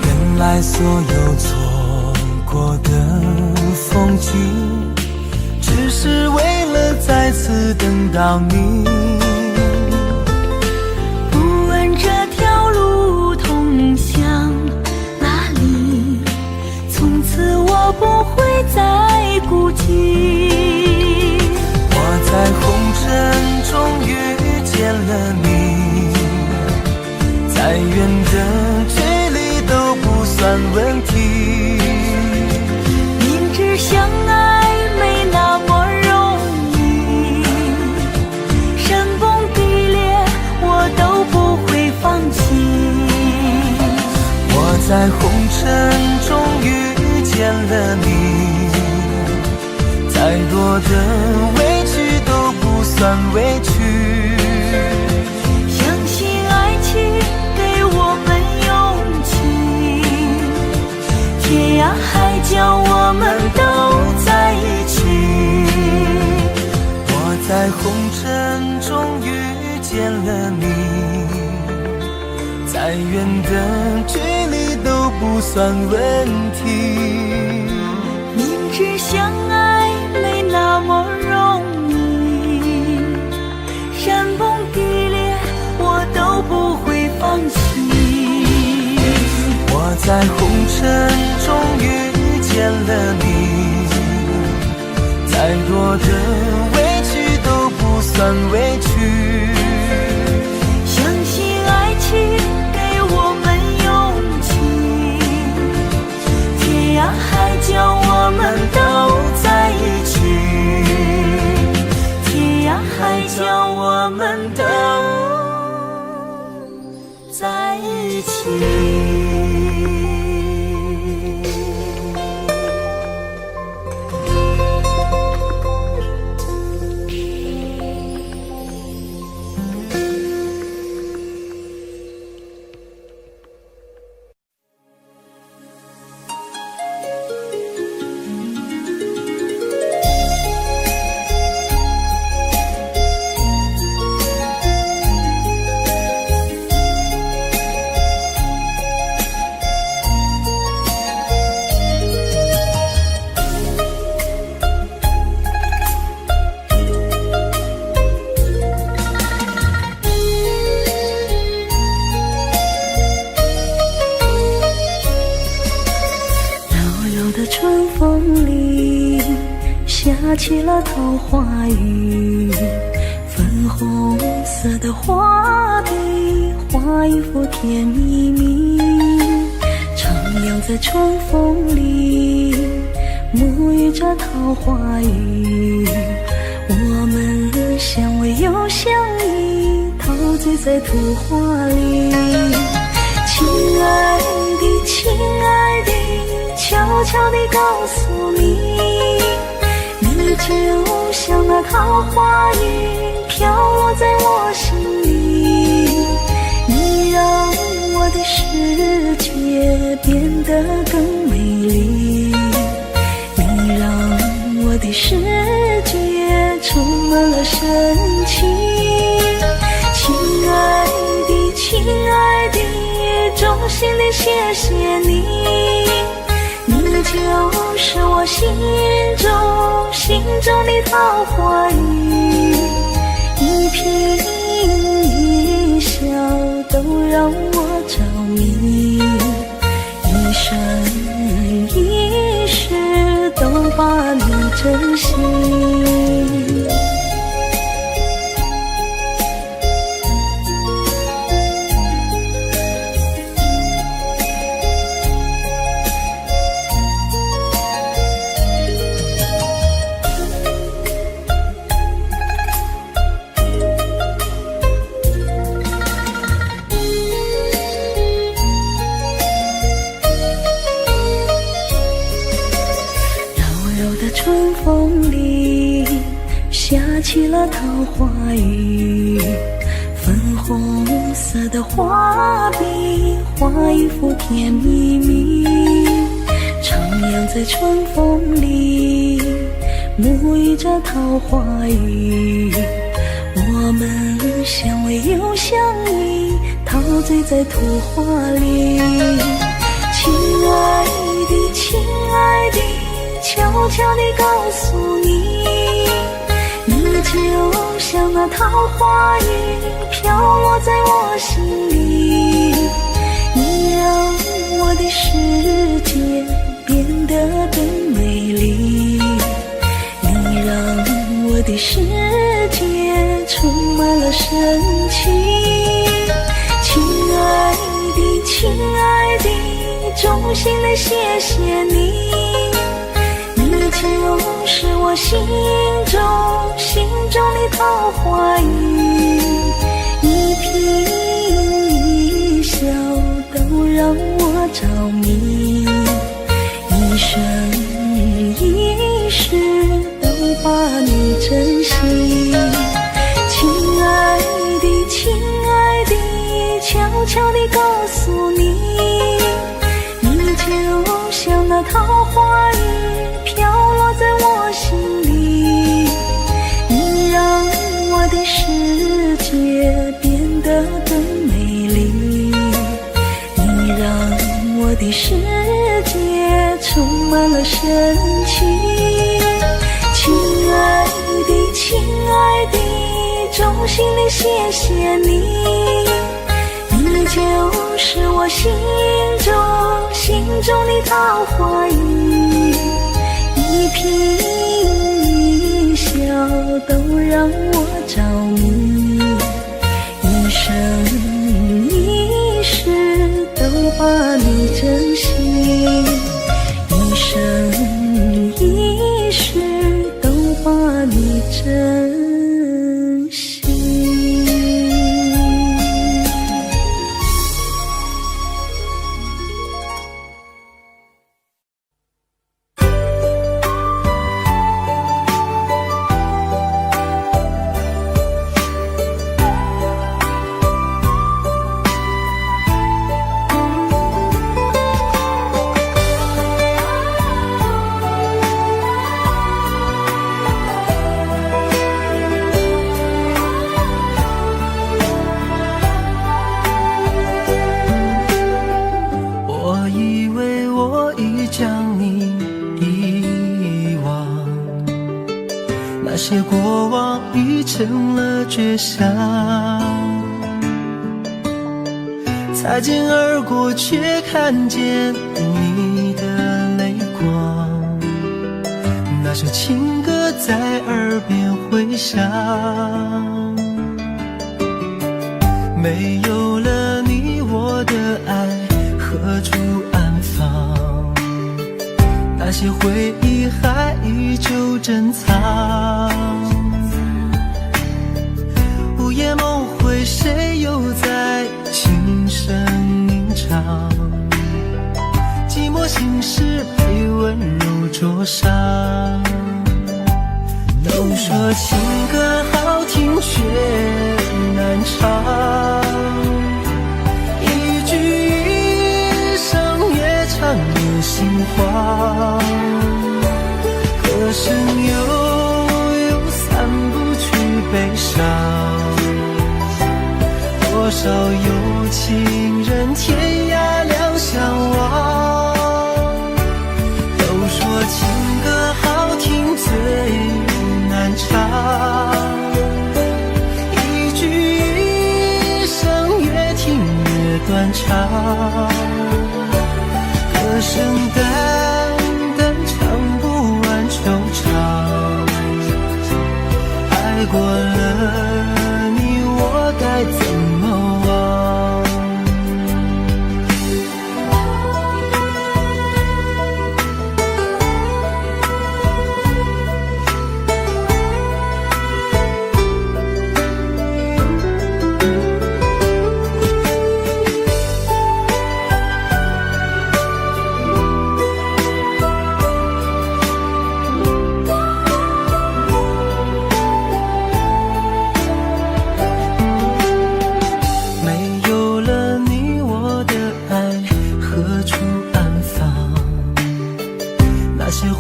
原来所有错过的风景，只是为了再次等到你。不问这条路通向哪里，从此我不会再孤寂。我在红尘中遇见了你，再远的距离都不算问题。明知相爱没那么容易，山崩地裂我都不会放弃。我在红尘中遇见了你，再多的委屈都不算委屈。相信爱情给我们勇气，天涯海角我们都在一起。我在红尘中遇见了你，再远的距离都不算问题。明知相爱没那么容易，山崩地裂我都不会放弃。我在红尘中遇见了你，再多的委屈都不算委屈。相信爱情给我们勇气，天涯海角我们都在一起，天涯海角我们都在一起。春风里下起了桃花雨，粉红色的画笔画一幅甜蜜蜜，徜徉在春风里沐浴着桃花雨，我们相偎又相依，陶醉在图画里。亲爱的亲爱的，悄悄地告诉你，你就像那桃花雨飘落在我心里，你让我的世界变得更美丽，你让我的世界充满了神奇。亲爱的亲爱的，衷心地谢谢你，你就是我心中的桃花雨，一颦一笑都让我着迷，一生一世都把你珍惜。春风里下起了桃花雨，粉红色的画笔画一幅甜蜜蜜，徜徉在春风里沐浴着桃花雨，我们相偎又相依，陶醉在图画里。亲爱的亲爱的，悄悄地告诉你，你就像那桃花雨飘落在我心里，你让我的世界变得更美丽，你让我的世界充满了神奇。亲爱的亲爱的，衷心地谢谢你，就是我心中的桃花雨，一颦一笑都让我着迷，一生一世都把你珍惜。亲爱的亲爱的，悄悄地告诉你，你就像那桃花雨飘落在我心里，你让我的世界变得更美丽，的世界充满了深情。亲爱的，亲爱的，衷心的谢谢你，你就是我心中的桃花雨，一颦一笑都让我着迷，一生一世都把你珍惜，一生一世都把你珍惜。那些过往已成了绝响，擦肩而过却看见你的泪光，那首情歌在耳边回响，没有了你我的爱何处安放，那些回忆还依旧珍藏，午夜梦回谁又在轻声吟唱，寂寞心事被温柔灼伤，都说情歌好听却难唱，一句一声越唱越心慌，歌声悠散不去悲伤，多少有情人天涯两相望，都说情歌好听最难唱，一句一声越听越断肠，歌声淡淡唱不完惆怅，爱过了你我该怎么忘，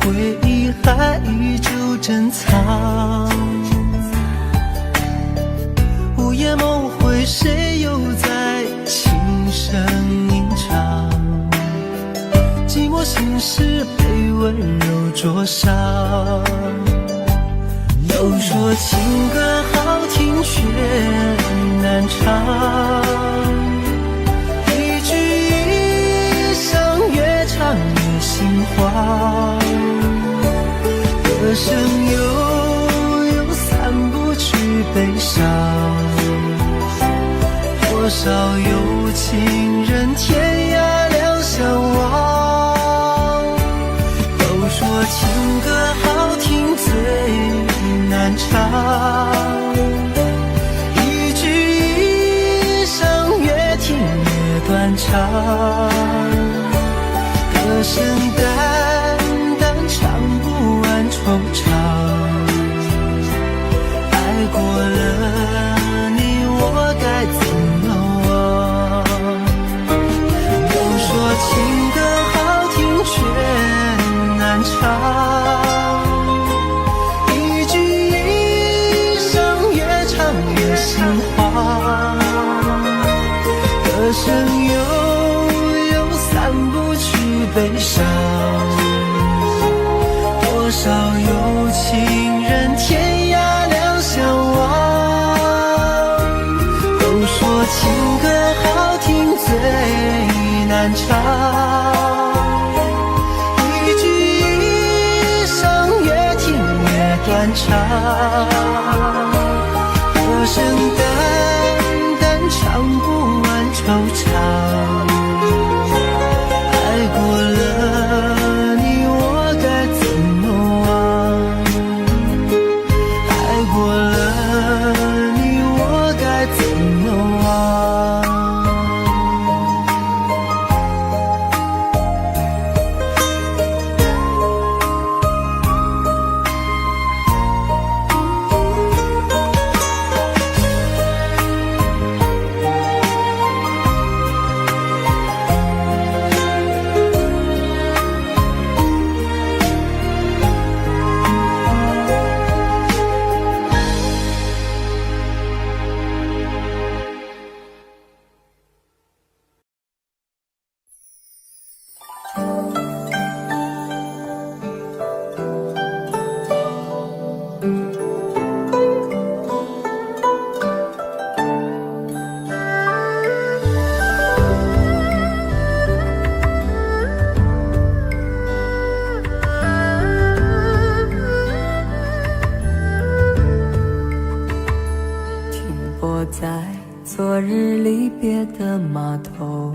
回忆还依旧珍藏，午夜梦回谁又在轻声吟唱，寂寞心事被温柔灼伤，都说情歌好听却难唱，一句一声越唱越心慌，歌声悠散不去悲伤，多少有情人天涯两相望，都说情歌好听最难唱，一句一声越听越断肠，歌声淡淡唱不完惆怅，爱过了你我该怎么忘，都说情歌好听却难唱，一句一声越唱越心慌，歌声悠散不去悲伤。多少有情人天涯两相望，都说情歌好听最难唱，一句一声越听越断肠，歌声淡淡唱不完惆怅，爱过了你我该怎么忘，爱过了你我该怎么忘。在昨日离别的码头，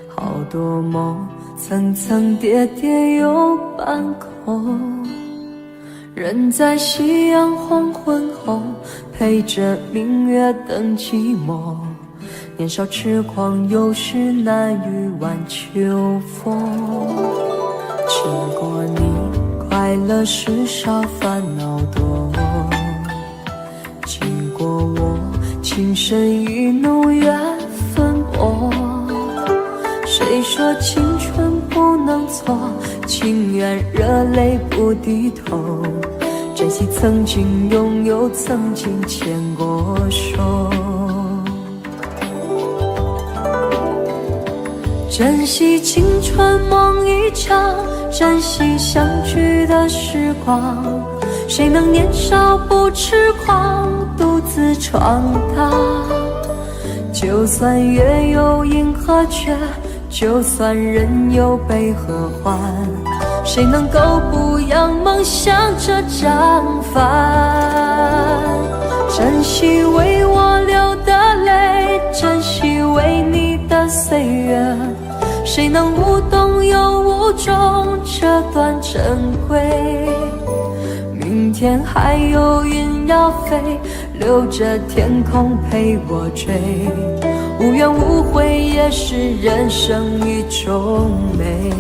好多梦层层叠叠又半空，人在夕阳黄昏后陪着明月等寂寞，年少痴狂有时难御晚秋风。经过你快乐时少烦恼多，经过我情深意浓缘分薄，谁说青春不能错，情愿热泪不低头，珍惜曾经拥有，曾经牵过手，珍惜青春梦一场，珍惜相聚的时光，谁能年少不痴狂，独自闯荡。就算月有阴和缺，就算人有悲和欢，谁能够不扬梦想这张帆？珍惜为我流的泪，珍惜为你的岁月，谁能无动又无衷这段珍贵？明天还有云要飞，留着天空陪我追，无怨无悔也是人生一种美。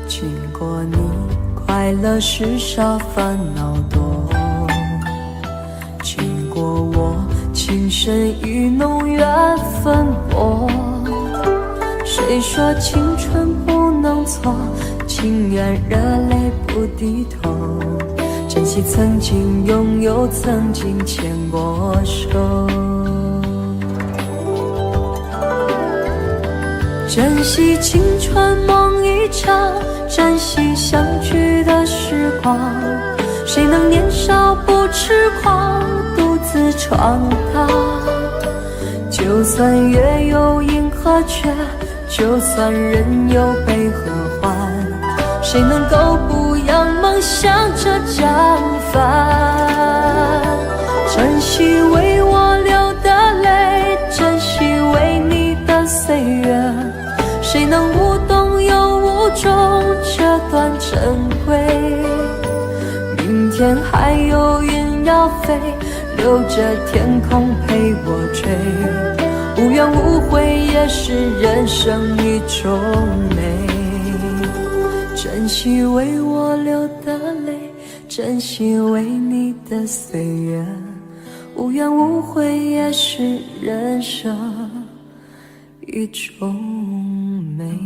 经过你快乐时少烦恼多，经过我情深意浓缘分薄，谁说青春不能错，情愿热泪不低头，珍惜曾经拥有，曾经牵过手，珍惜青春梦一场，珍惜相聚的时光，谁能年少不痴狂，独自闯荡。就算月有阴和缺，就算人有悲和欢，谁能够不扬梦想这张帆？珍惜为我流的泪，珍惜为你的岁月，谁能无动又无衷这段珍贵？明天还有云要飞，留着天空陪我追，无怨无悔也是人生一种美。珍惜为我流的泪，珍真心为你的岁月，无怨无悔也是人生一种美。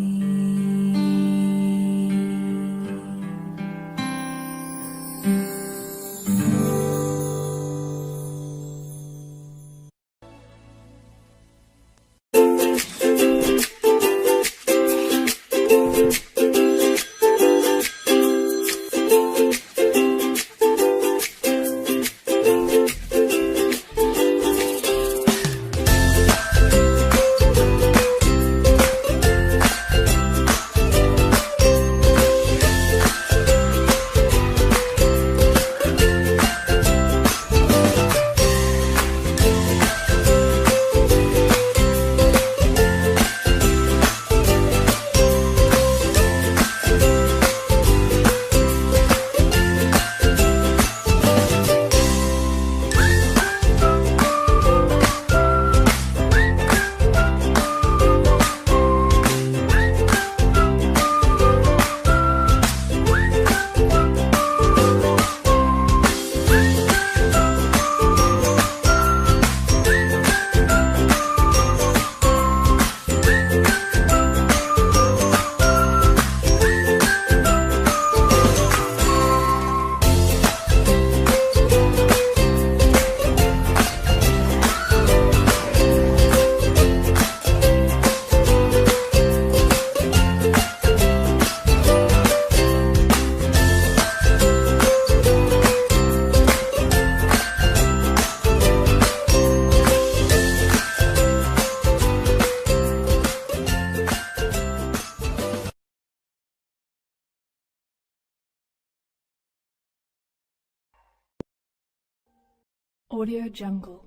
Audio Jungle.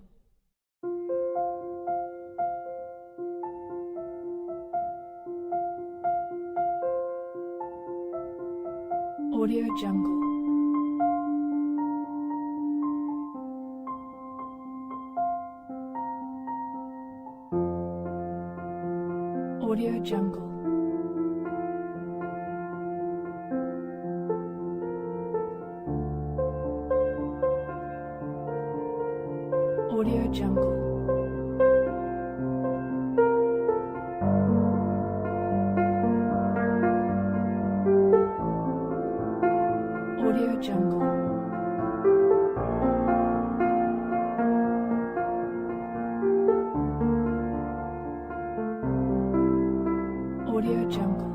Audio Jungle. Audio Jungle. Audio Jungle. Audio Jungle. Audio Jungle. Audio Jungle. Audio Jungle.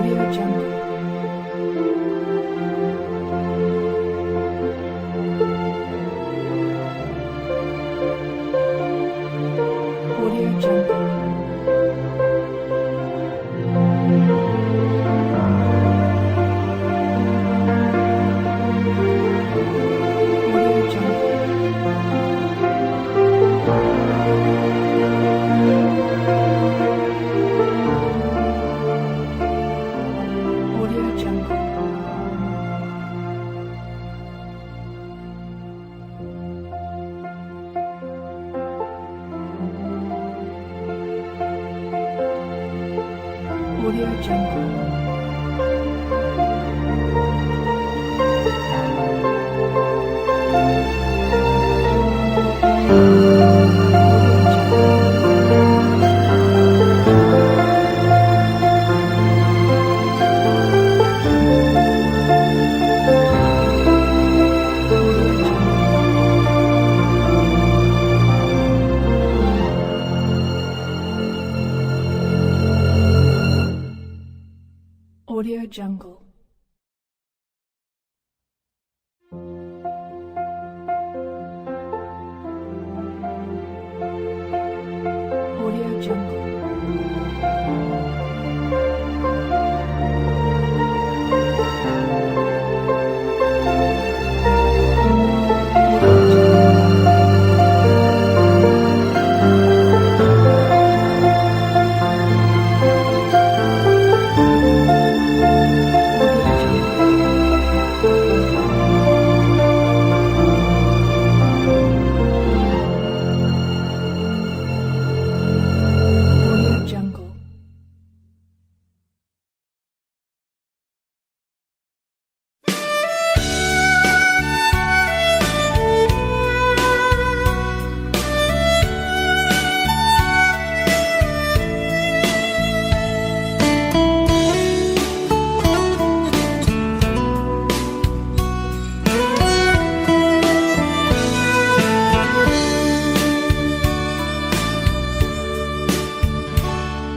Audio Jungle. Audio Jungle. Audio Jungle. Audio Jungle. Audio Jungle. Audio Jungle. Audio Jungle.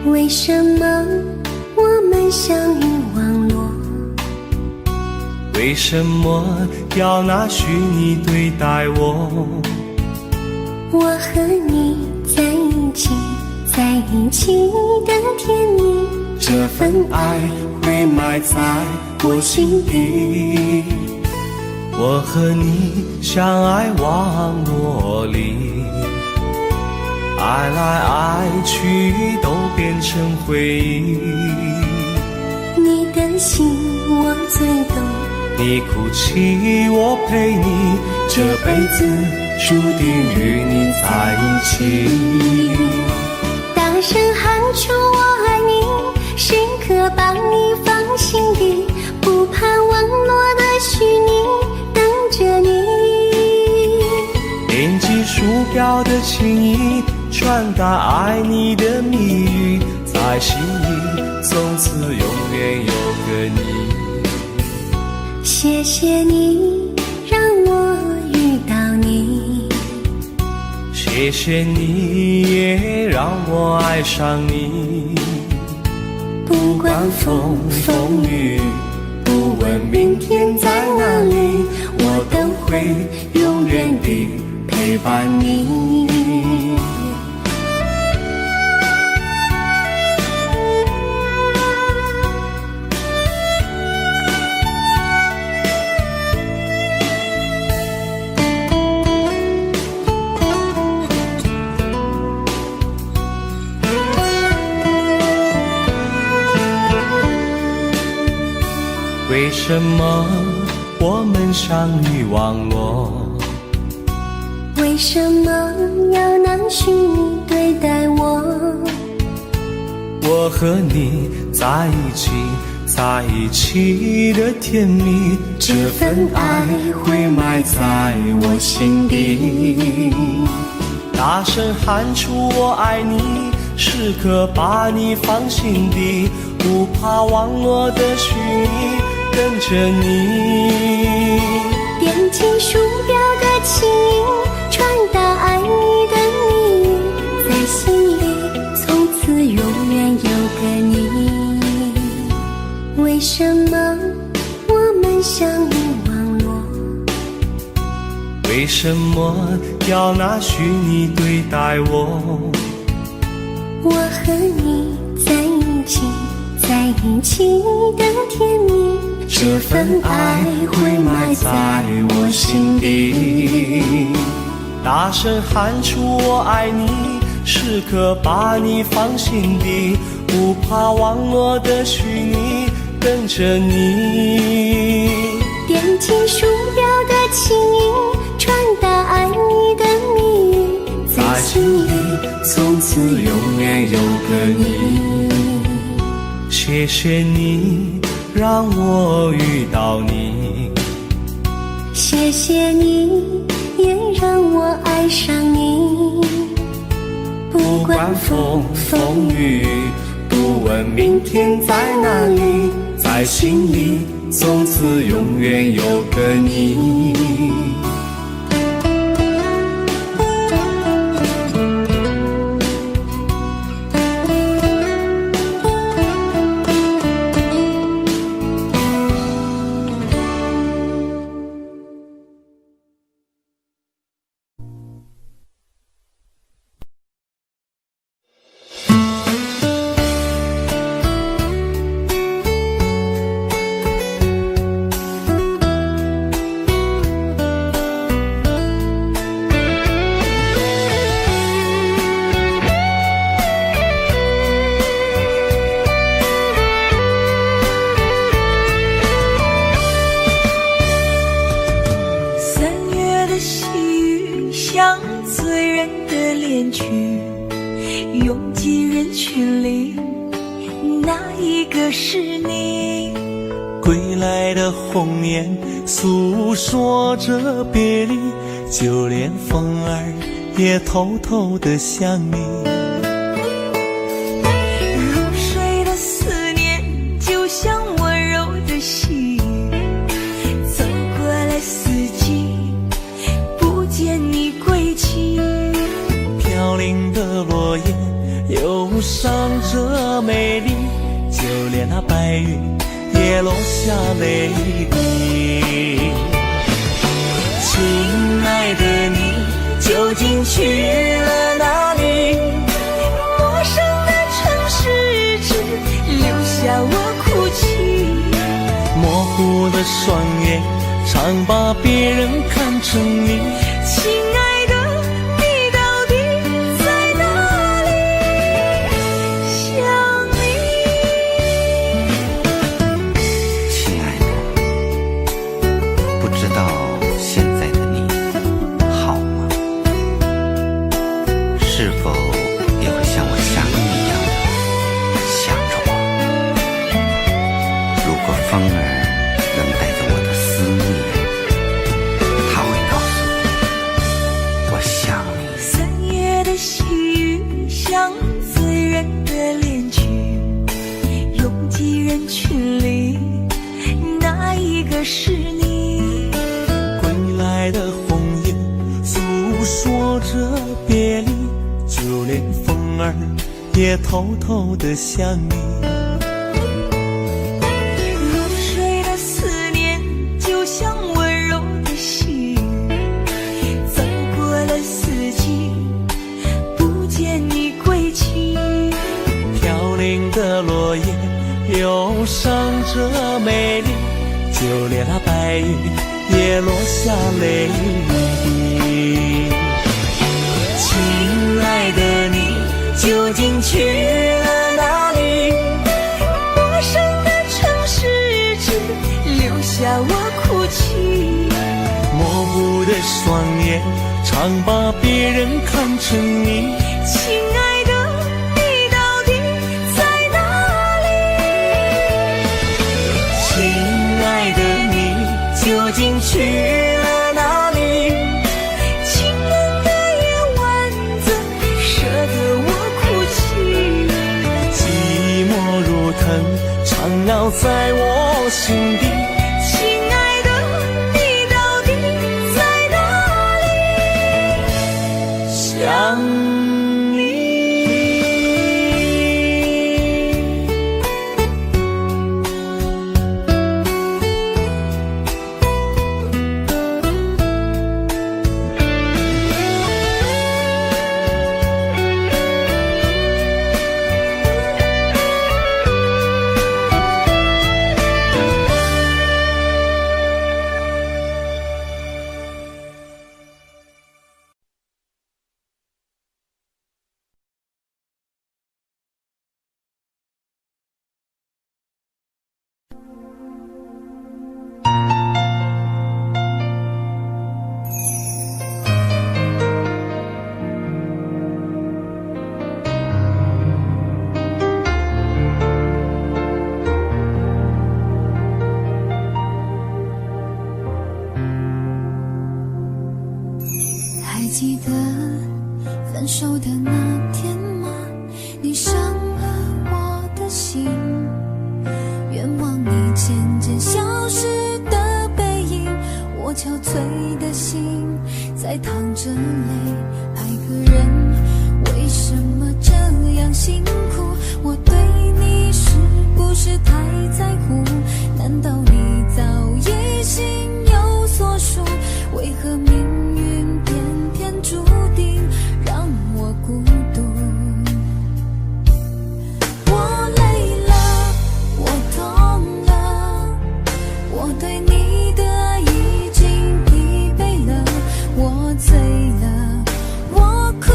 为什么我们相遇网络？为什么要拿虚拟对待我？我和你在一起，在一起的甜蜜，这份爱会埋在我心底。我和你相爱网络里，爱来爱去都变成回忆。你的心我最懂，你哭泣我陪你，这辈子注定与你在一起。大声喊出我爱你，时刻把你放心底，不怕网络的虚拟，等着你。点击鼠标的情意，传达爱你的蜜语，在心里从此永远有个你。谢谢你让我遇到你，谢谢你也让我爱上你。不管风风雨，不问明天在哪里，我都会永远地陪伴你。为什么我们相遇网络？为什么要拿虚拟对待我？我和你在一起，在一起的甜蜜，这份爱会埋在我心底。大声喊出我爱你，时刻把你放心底，不怕网络的虚拟，跟着你。点击鼠标的情音，传达爱你的蜜语，在心里从此永远有个你。为什么我们相遇网络？为什么要拿虚拟对待我？我和你在一起，在一起的甜蜜，这份爱会埋在我心底。大声喊出我爱你，时刻把你放心底，不怕网络的虚拟，跟着你。点击鼠标的情音，传达爱你的蜜语，在心里从此永远有个你。谢谢你让我遇到你，谢谢你也让我爱上你。不管风风雨，不问明天在哪里，在心里从此永远有个你。拥挤人群里，哪一个是你？归来的红颜诉说着别离，就连风儿也偷偷地想你。入睡的思念就像温柔的细雨，走过了四季，不见你归期。飘零的落叶又伤着美丽，就连那白云也落下泪滴。亲爱的你究竟去了哪里？陌生的城市只留下我哭泣，模糊的双眼常把别人看成你。亲爱的你到底在哪里？想你。亲爱的，不知道现在的你好吗？是否也会像我想你一样的想着我？如果风儿能带着我的思念，它会告诉我，我想你。3月的细雨像醉人的恋曲，拥挤人群里，哪一个是你？归来的红叶诉说着别离，就连风儿也偷偷地想你。入睡的思念就像温柔的细雨，走过了四季，不见你归期。飘零的落叶忧伤着美丽，就连那白云也落下泪滴。亲爱的你究竟去了哪里？陌生的城市只留下我哭泣，模糊的双眼常把别人看成你。亲爱的你到底在哪里？亲爱的你究竟去了哪里？清冷的夜晚怎舍得我哭泣？寂寞如藤缠绕在我心底。亲爱的你到底在哪里？想你。还记得分手的那天吗？你伤了我的心，愿望你渐渐消失的背影，我憔悴的心在淌着泪。爱个人为什么这样辛苦？我对你是不是太在乎？难道你早已心有所属？为何命运偏偏注定让我孤独？我累了，我痛了，我对你的爱已经疲惫了，我醉了，我哭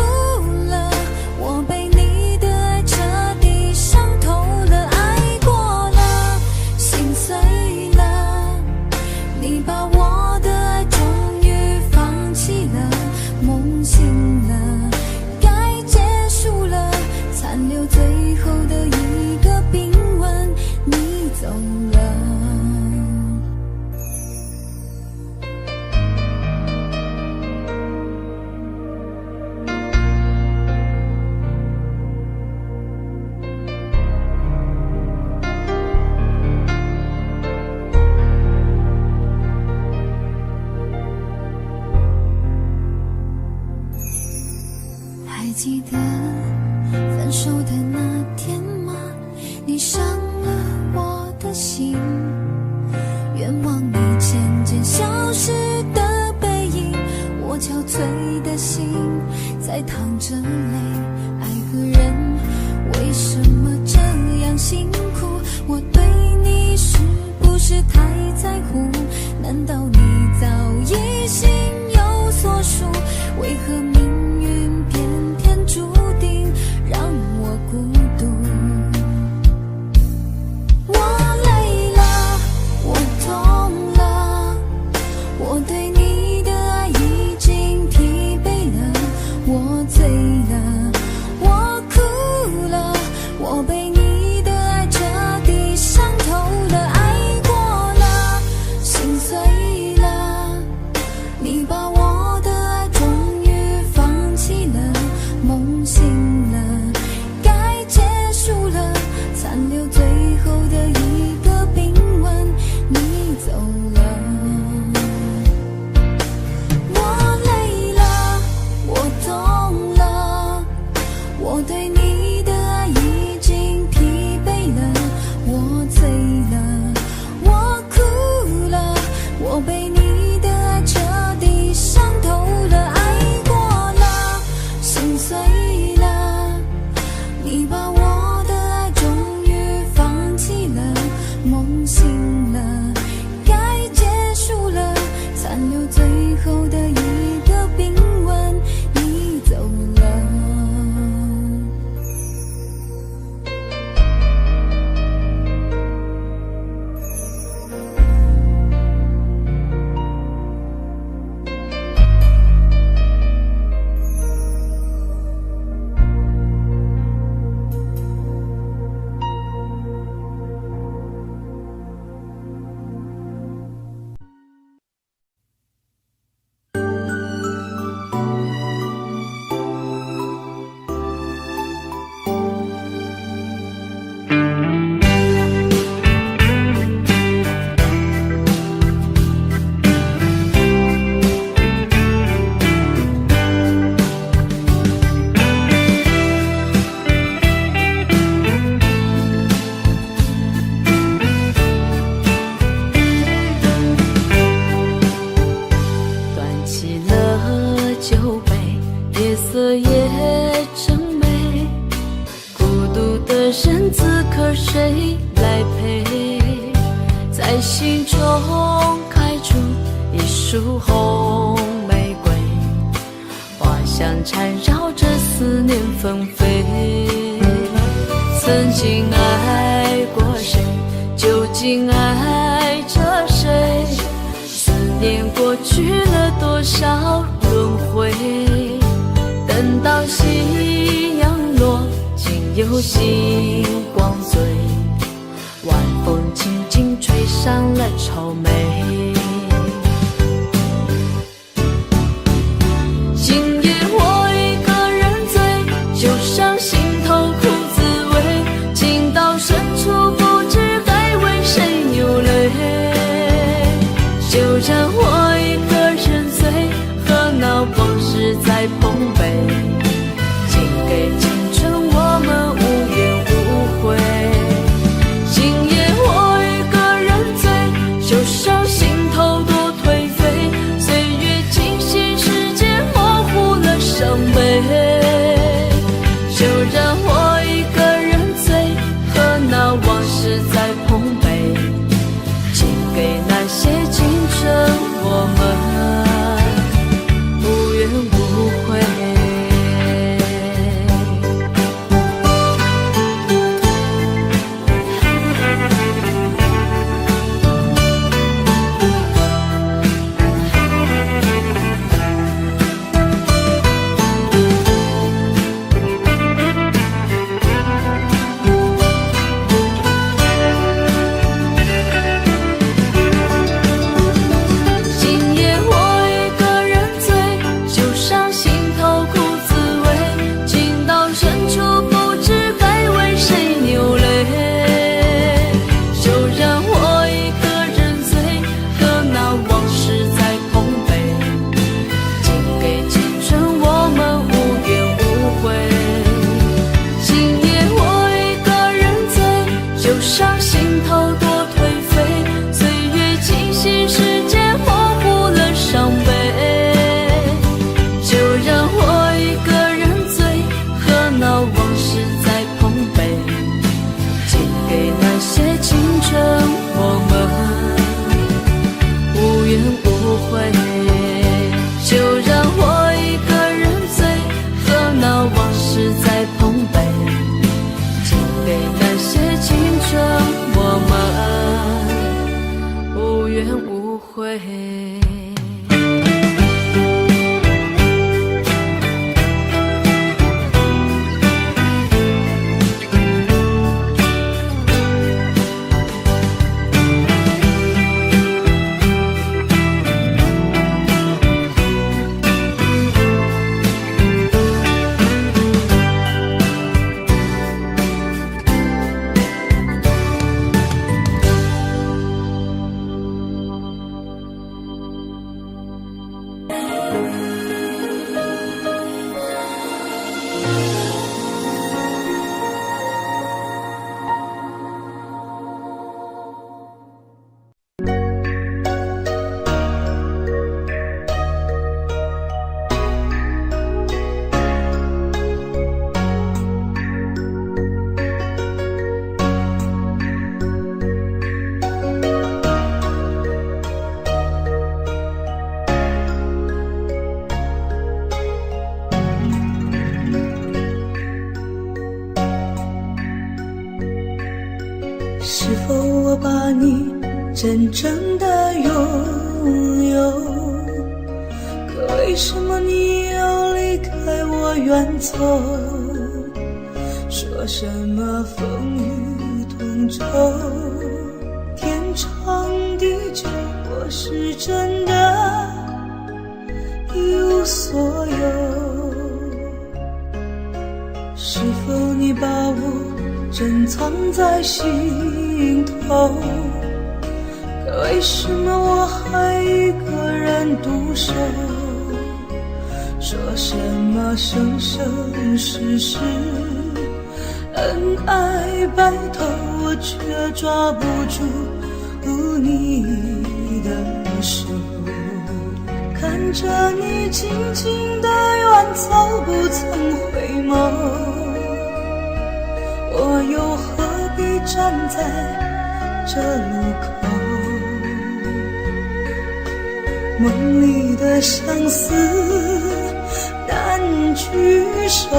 手的那天吗？你伤了我的心，愿望你渐渐消失的背影，我憔悴的心在淌着泪。爱个人为什么这样辛苦？我对你是不是太在乎？难道你早已心有所属？为何命运偏偏注定让我孤独？我累了，我痛了，我对你的爱已经疲惫了，我醉了，我哭了，我被你的爱彻底伤透了，爱过了，心碎了，你把我的爱终于放弃了，梦醒了，该结束了，残留最后的一个冰吻，你走了。我累了，我痛了，我对你的爱已经疲惫了，我醉了，我哭了，我被你的爱彻底伤透了，爱过了，心碎了，你把我的爱终于放弃了，梦醒了，该结束了，残留最后的一个冰吻，你走了。端起了酒杯，夜色也真美，孤独的人此刻谁来陪？在心中开出一束红玫瑰，花香缠绕着思念纷飞。曾经爱过谁，究竟爱着谁？思念过去了多少轮回？等到夕阳落，竟有星光醉，晚风轻轻吹上了愁眉。今夜我一个人醉，就像心头苦滋味，情到深处不知该为谁流泪。就让我一个人醉，和那往事在碰杯，敬给青春我们无怨无悔。今夜我一个人醉，就像心头多颓废，岁月静息，时间模糊了伤悲。就让我一个人醉，和那往事在碰杯，敬给那些青春我们无怨无悔。是否我把你真正的拥有？可为什么你要离开我远走？说什么风雨同舟，天长地久，我是真的一无所有。是否你把我珍藏在心头？可为什么我还一个人独守？说什么生生世世恩爱白头，我却抓不住你的手。看着你静静地远走，不曾回眸，我又何必站在这路口？梦里的相思难聚首，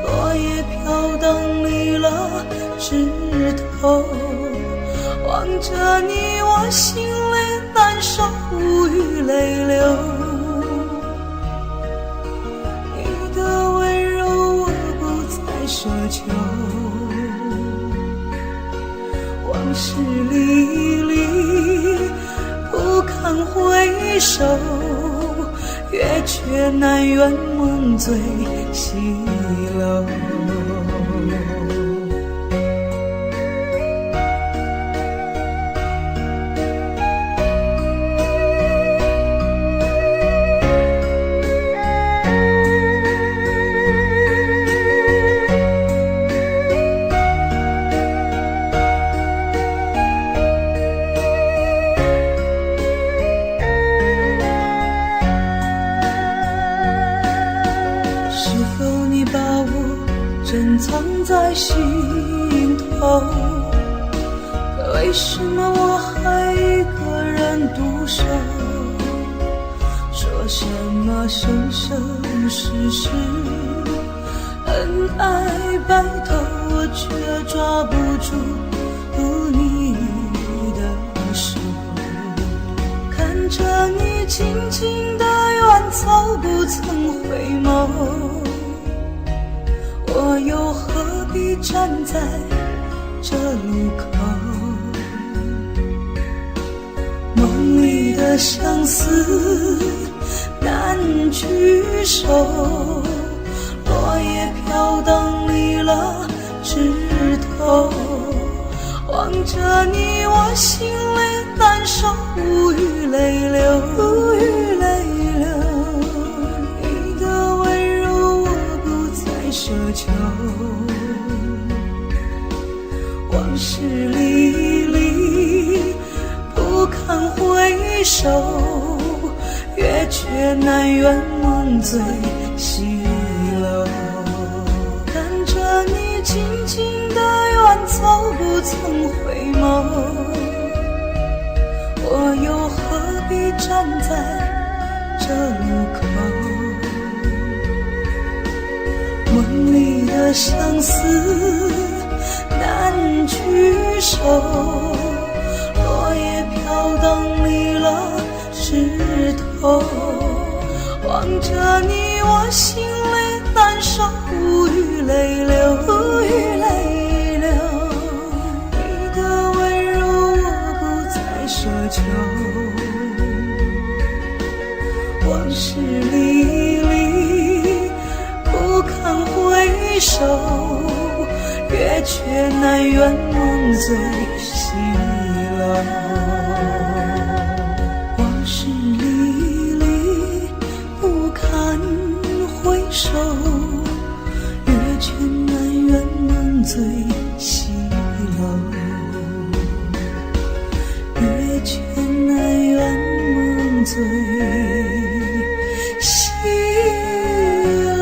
落叶飘荡离了枝头。望着你，我心里难受，无语泪流。你的温柔我不再奢求，往事历历不堪回首，月缺难圆梦醉西楼。珍藏在心头，可为什么我还一个人独守？说什么生生世世恩爱白头，我却抓不住你的手。看着你静静地远走，不曾回眸，我又何必站在这路口？梦里的相思难聚首，落叶飘荡离了枝头。望着你，我心里难受，无语泪流，无语泪流。你的温柔我不再奢求，往事历历不堪回首，月缺难圆梦醉西楼。看着你静静地远走，不曾回眸，我又何必站在这路口？梦里的相思难聚首，落叶飘荡离望着你，我心里难受，无语泪流，无语泪流。你的温柔我不再奢求，往事历历不堪回首，月缺难圆梦最西楼。手，月缺难圆梦最西楼，月缺难圆梦最西楼。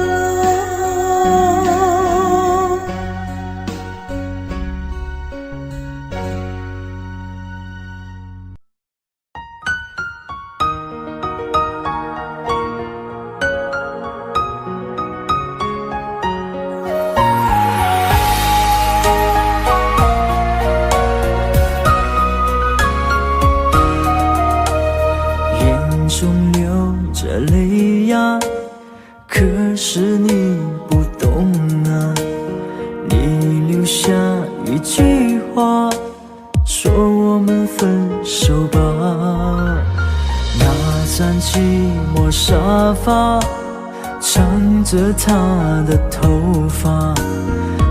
中流着泪呀，可是你不懂啊。你留下一句话，说我们分手吧。那张寂寞沙发，藏着他的头发，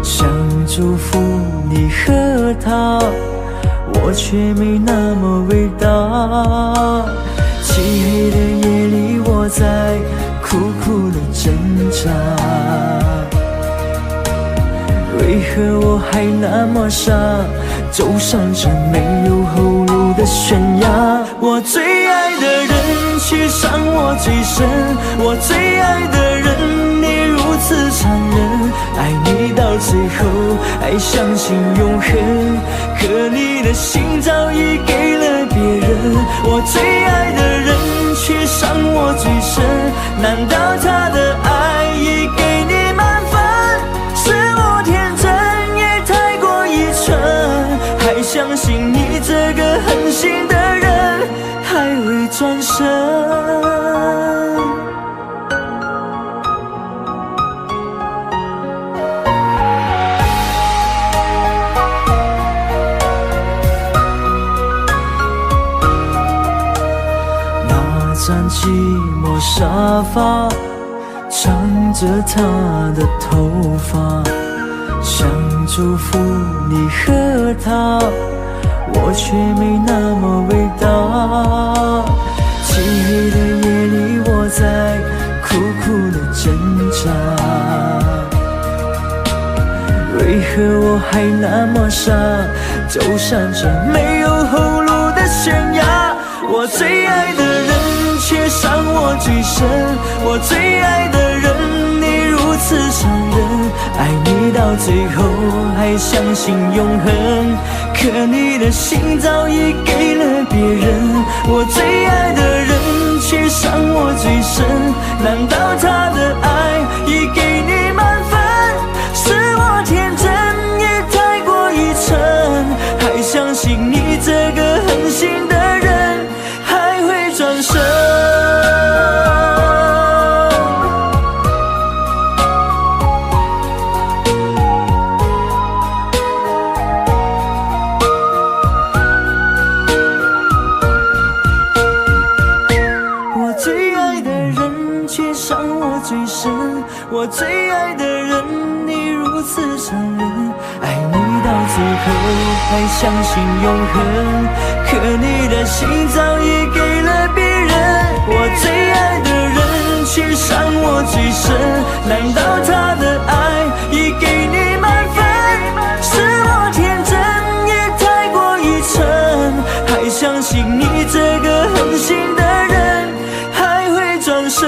想祝福你和他，我却没那么伟大。漆黑的夜里，我在苦苦的挣扎，为何我还那么傻，走上这没有后路的悬崖。我最爱的人却伤我最深，我最爱的人你如此残忍，爱你到最后还相信永恒，可你的心早已给了别人。我最爱的人却伤我最深，难道他的爱已给你满分？是我天真也太过愚蠢，还相信你这个狠心的人还会转身。那张寂寞沙发，藏着他的头发，想祝福你和他，我却没那么伟大。漆黑的夜里，我在苦苦的挣扎，为何我还那么傻，走上这没有后路的悬崖。我最爱的人却伤我最深，我最爱的人你如此残忍，爱你到最后还相信永恒，可你的心早已给了别人。我最爱的人却伤我最深，难道他的爱已给你满分？是我天真也太过愚蠢，还相信你这个狠心的人还会转身。我最爱的人却伤我最深，我最爱的人你如此残忍，爱你到最后还相信永恒，可你的心早已给了别人。我最爱的人却伤我最深，难道他的爱已给你满分？是我天真也太过愚蠢，还相信你这个狠心的人还会转身。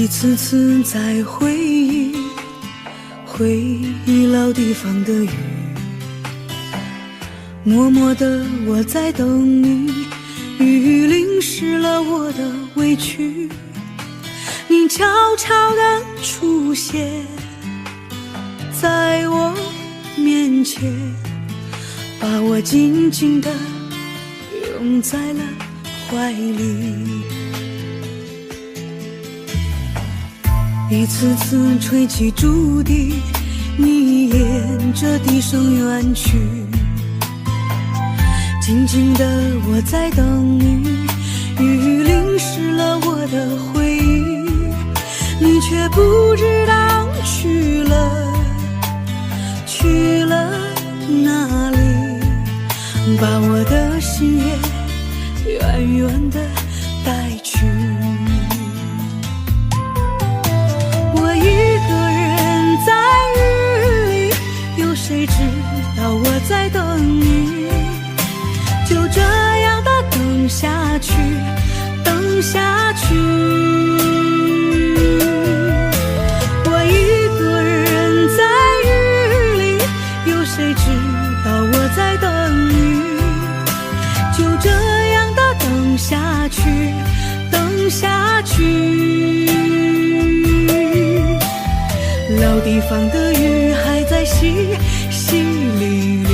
一次次在回忆老地方的雨，默默的我在等你，雨淋湿了我的委屈，你悄悄地出现在我面前，把我紧紧地拥在了怀里，一次次吹起竹笛，你沿着笛声远去，静静的我在等你，雨淋湿了我的回忆，你却不知道去了哪里，把我的心也远远地带去。我一个人在雨里，有谁知道我在等你，就这样的等下去，等下去。我一个人在雨里，有谁知道我在等你，就这样的等下去，等下去。老地方的雨还在淅淅沥沥，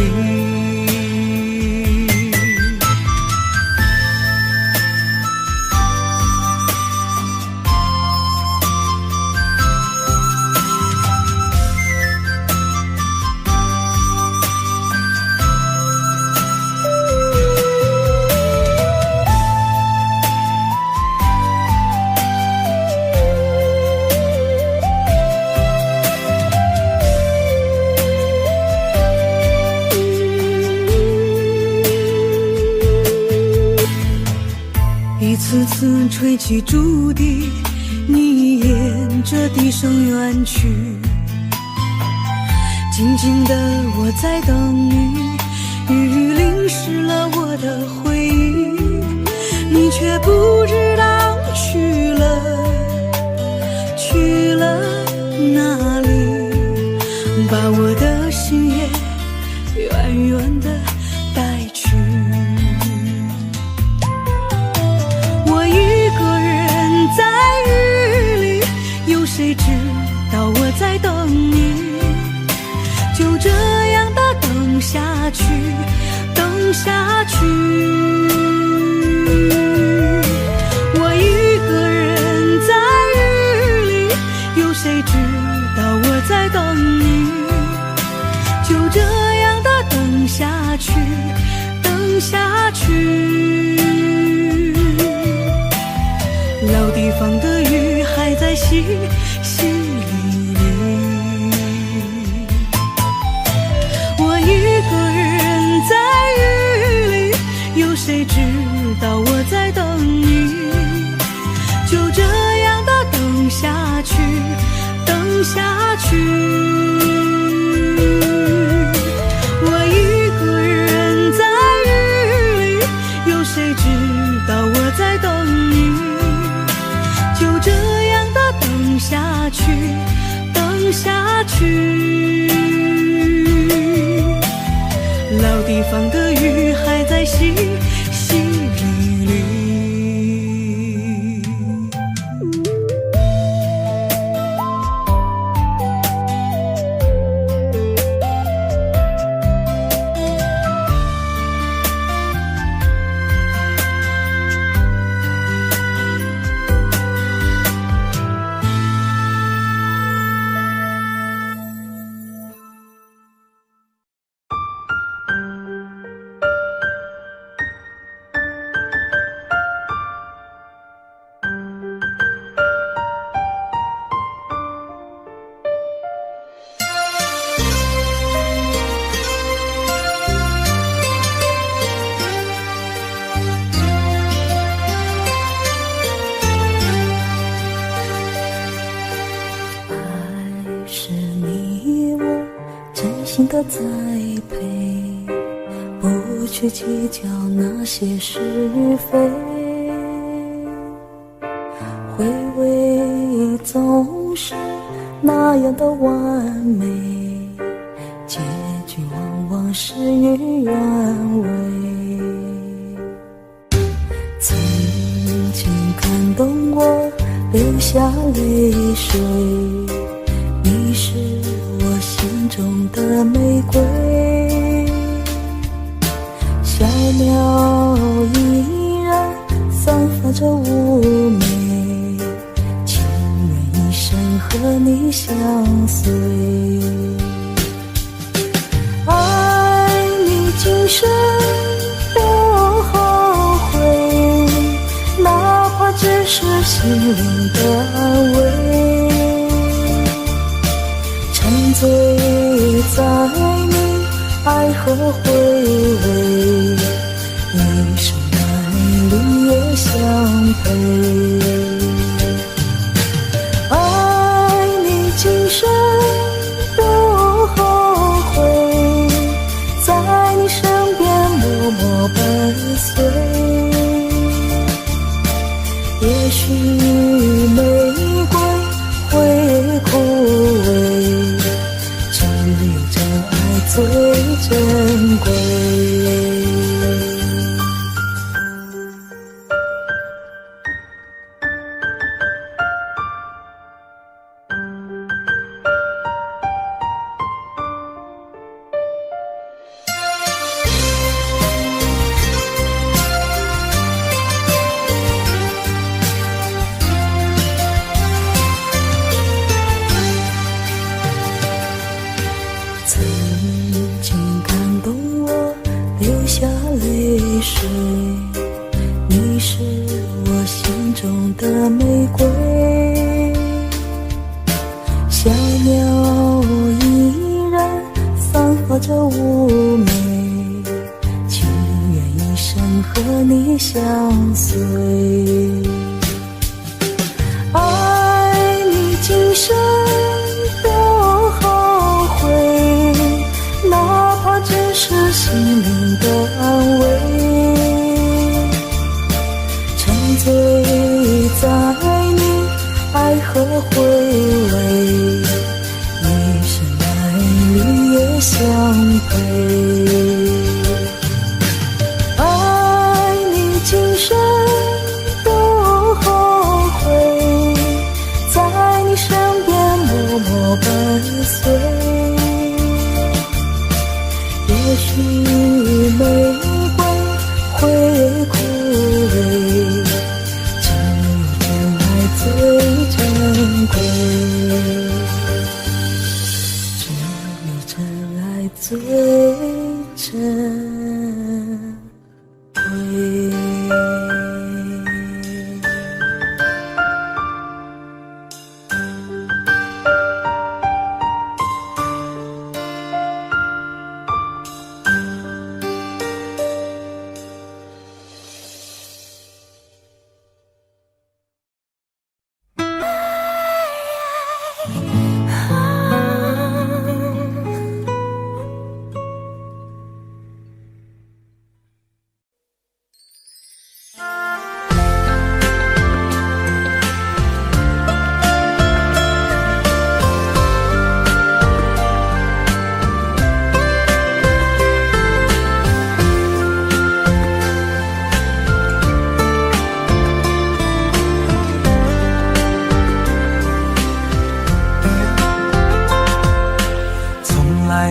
一次次吹起竹笛，你沿着笛声远去，静静的我在等你，雨淋湿了我的回忆，你却不知道去了哪里，把我的心也远远地带去。谁知道我在等你，就这样的等下去，等下去。我一个人在雨里，有谁知道我在等你，就这样的等下去，等下去。老地方的雨还在淅淅沥沥，我一个人在雨里，有谁知道我在等你，就这样的等下去，等下去。我一个人在雨里，有谁知道我在等你，就这样的等下去，等下去。老地方的雨还在淅淅沥沥。心的栽培，不去计较那些是非，回味你总是那样的完美，结局往往事与愿违。曾经感动我流下泪水，你是我心中的玫瑰，小鸟依然散发着妩媚，情愿一生和你相随。爱你今生不后悔，哪怕只是心灵的安慰，沉醉在你爱和回味，一生爱侣也相陪。爱你今生不后悔，在你身边默默伴随，也许玫瑰会枯萎，只有真爱最珍贵。曾经感动我流下泪水，你是我心中的玫瑰，小鸟依然散发着妩媚，情愿一生和你相随。爱你今生不后悔，哪怕只是心灵的安慰，沉醉在你爱和回味，一生爱侣也相陪。爱你今生不后悔，在你身边默默伴随，也许玫瑰会枯萎，只有真爱最珍贵，只有真爱最珍贵。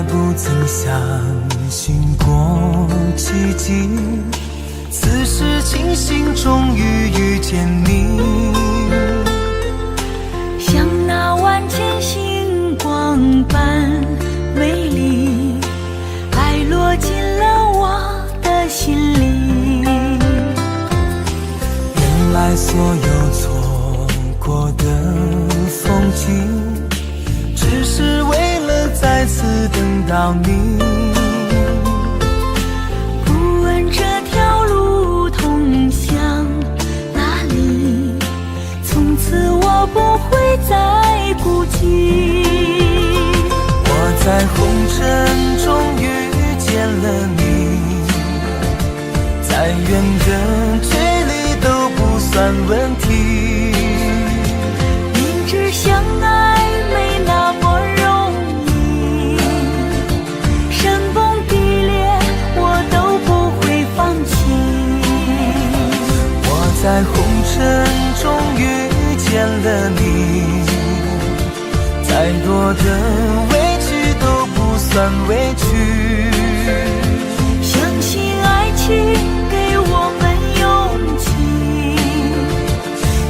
不曾相信过奇迹，此时庆幸终于遇见你，像那万千星光般美丽，爱落进了我的心里。原来所有错过的风景，只是为了再次等到你。不问这条路通向哪里，从此我不会再孤寂。我在红尘中遇见了你，再远的距离都不算问题。明知在红尘中遇见了你，再多的委屈都不算委屈。相信爱情给我们勇气，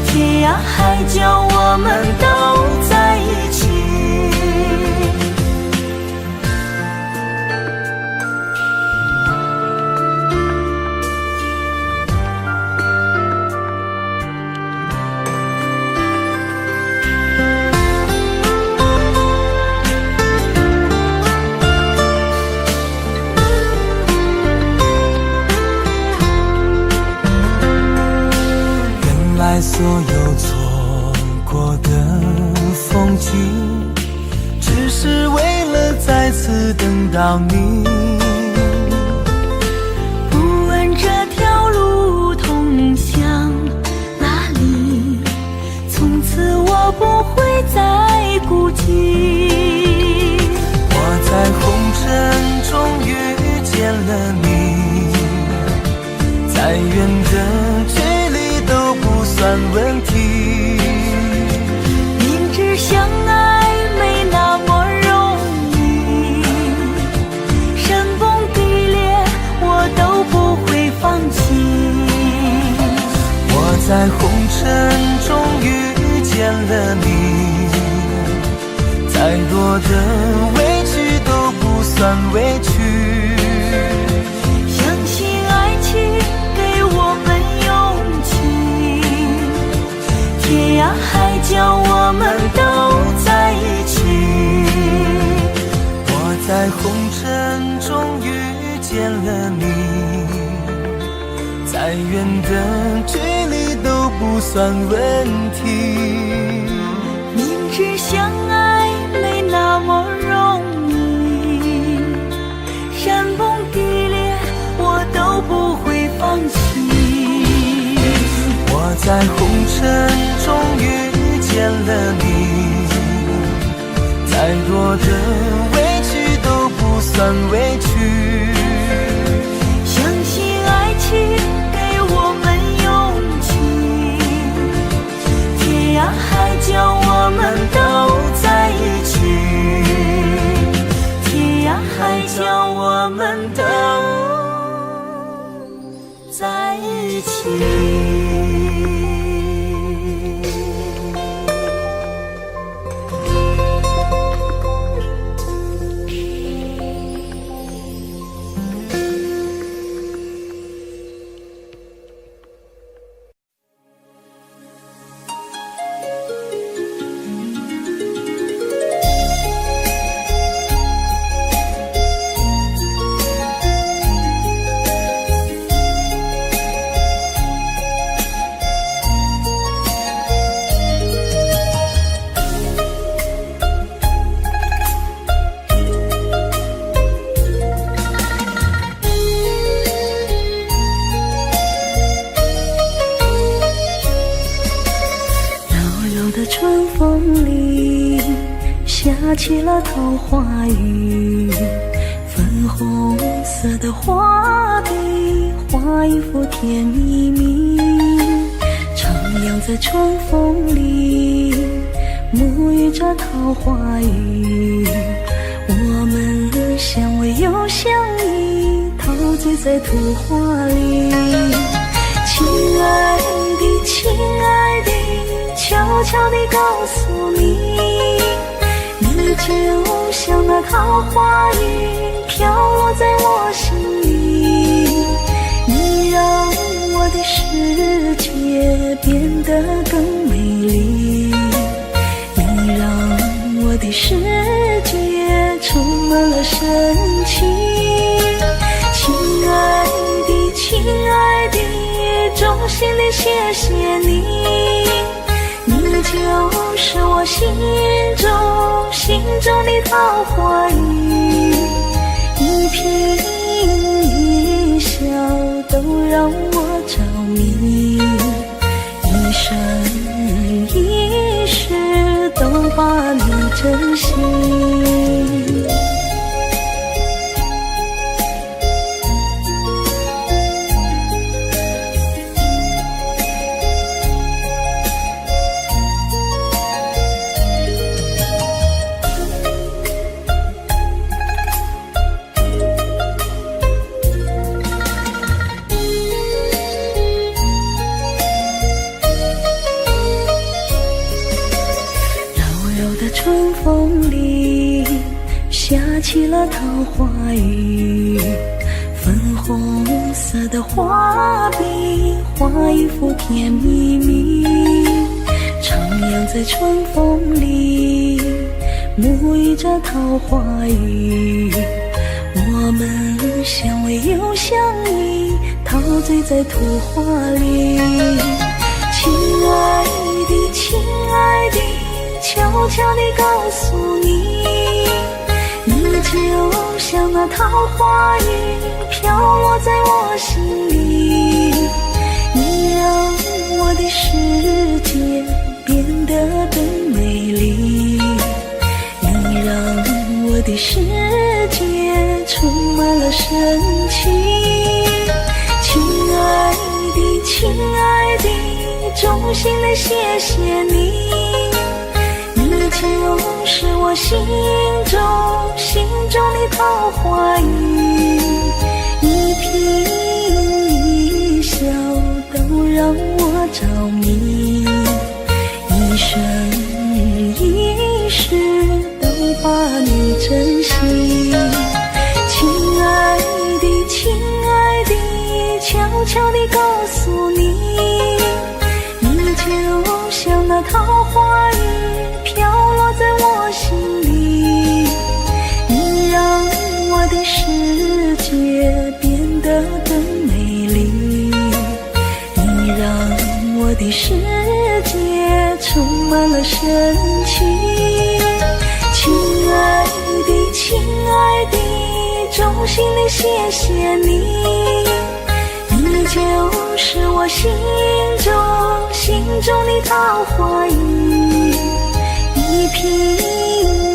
天涯海角我们都在一起。所有错过的风景，只是为了再次等到你。不问这条路通向哪里，从此我不会再孤寂。我在红尘中遇见了你，再远的距离都不算问题。明知相爱没那么容易，山崩地裂我都不会放弃。我在红尘中遇见了你，再多的委屈都不算委屈。相信爱情给我们勇气，天涯海角我们都在一起。我在红尘中遇见了你，再远的距离都不算问题。明知相爱没那么容易，山崩地裂我都不会放弃。我在红尘中遇见了你，再多的委屈都不算委屈。相信爱情给我们勇气，天涯海角我们都在一起。天涯海角我们都在一起。春风里下起了桃花雨，粉红色的画笔画一幅甜蜜蜜，徜徉在春风里沐浴着桃花雨，我们相偎又相依，陶醉在图画里。亲爱的，亲爱的，悄悄地告诉你，你就像那桃花雨飘落在我心里，你让我的世界变得更美丽，你让我的世界充满了神奇。亲爱的，亲爱的，衷心地谢谢你，你就是我心中的桃花雨，一颦一笑都让我着迷，一生一世都把你珍惜。桃花雨，粉红色的画笔，画一幅甜蜜蜜，徜徉在春风里，沐浴着桃花雨。我们相偎又相依，陶醉在图画里。亲爱的，亲爱的，悄悄地告诉你，你就像那桃花雨，飘落在我心里。你让我的世界变得更美丽，你让我的世界充满了神奇。亲爱的，亲爱的，衷心的谢谢你，你就是我心中的桃花雨，一颦一笑都让我着迷，一生一世都把你珍惜。亲爱的，亲爱的，悄悄地告诉你，你就像那桃花雨，飘落在我心里。你让我的世界变得更美丽，你让我的世界充满了神奇。亲爱的，亲爱的，衷心的谢谢你，你就是我心中的桃花雨，一颦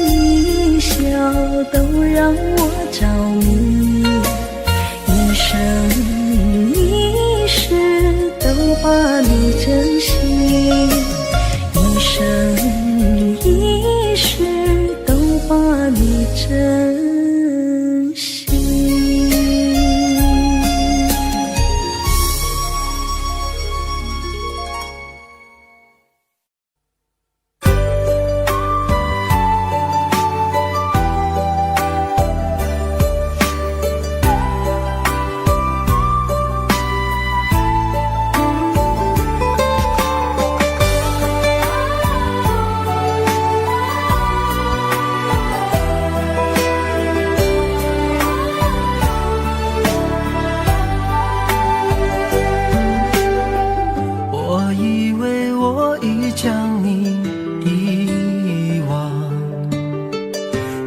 一笑都让我着迷，一生一世都把你珍惜，一生一世都把你珍惜。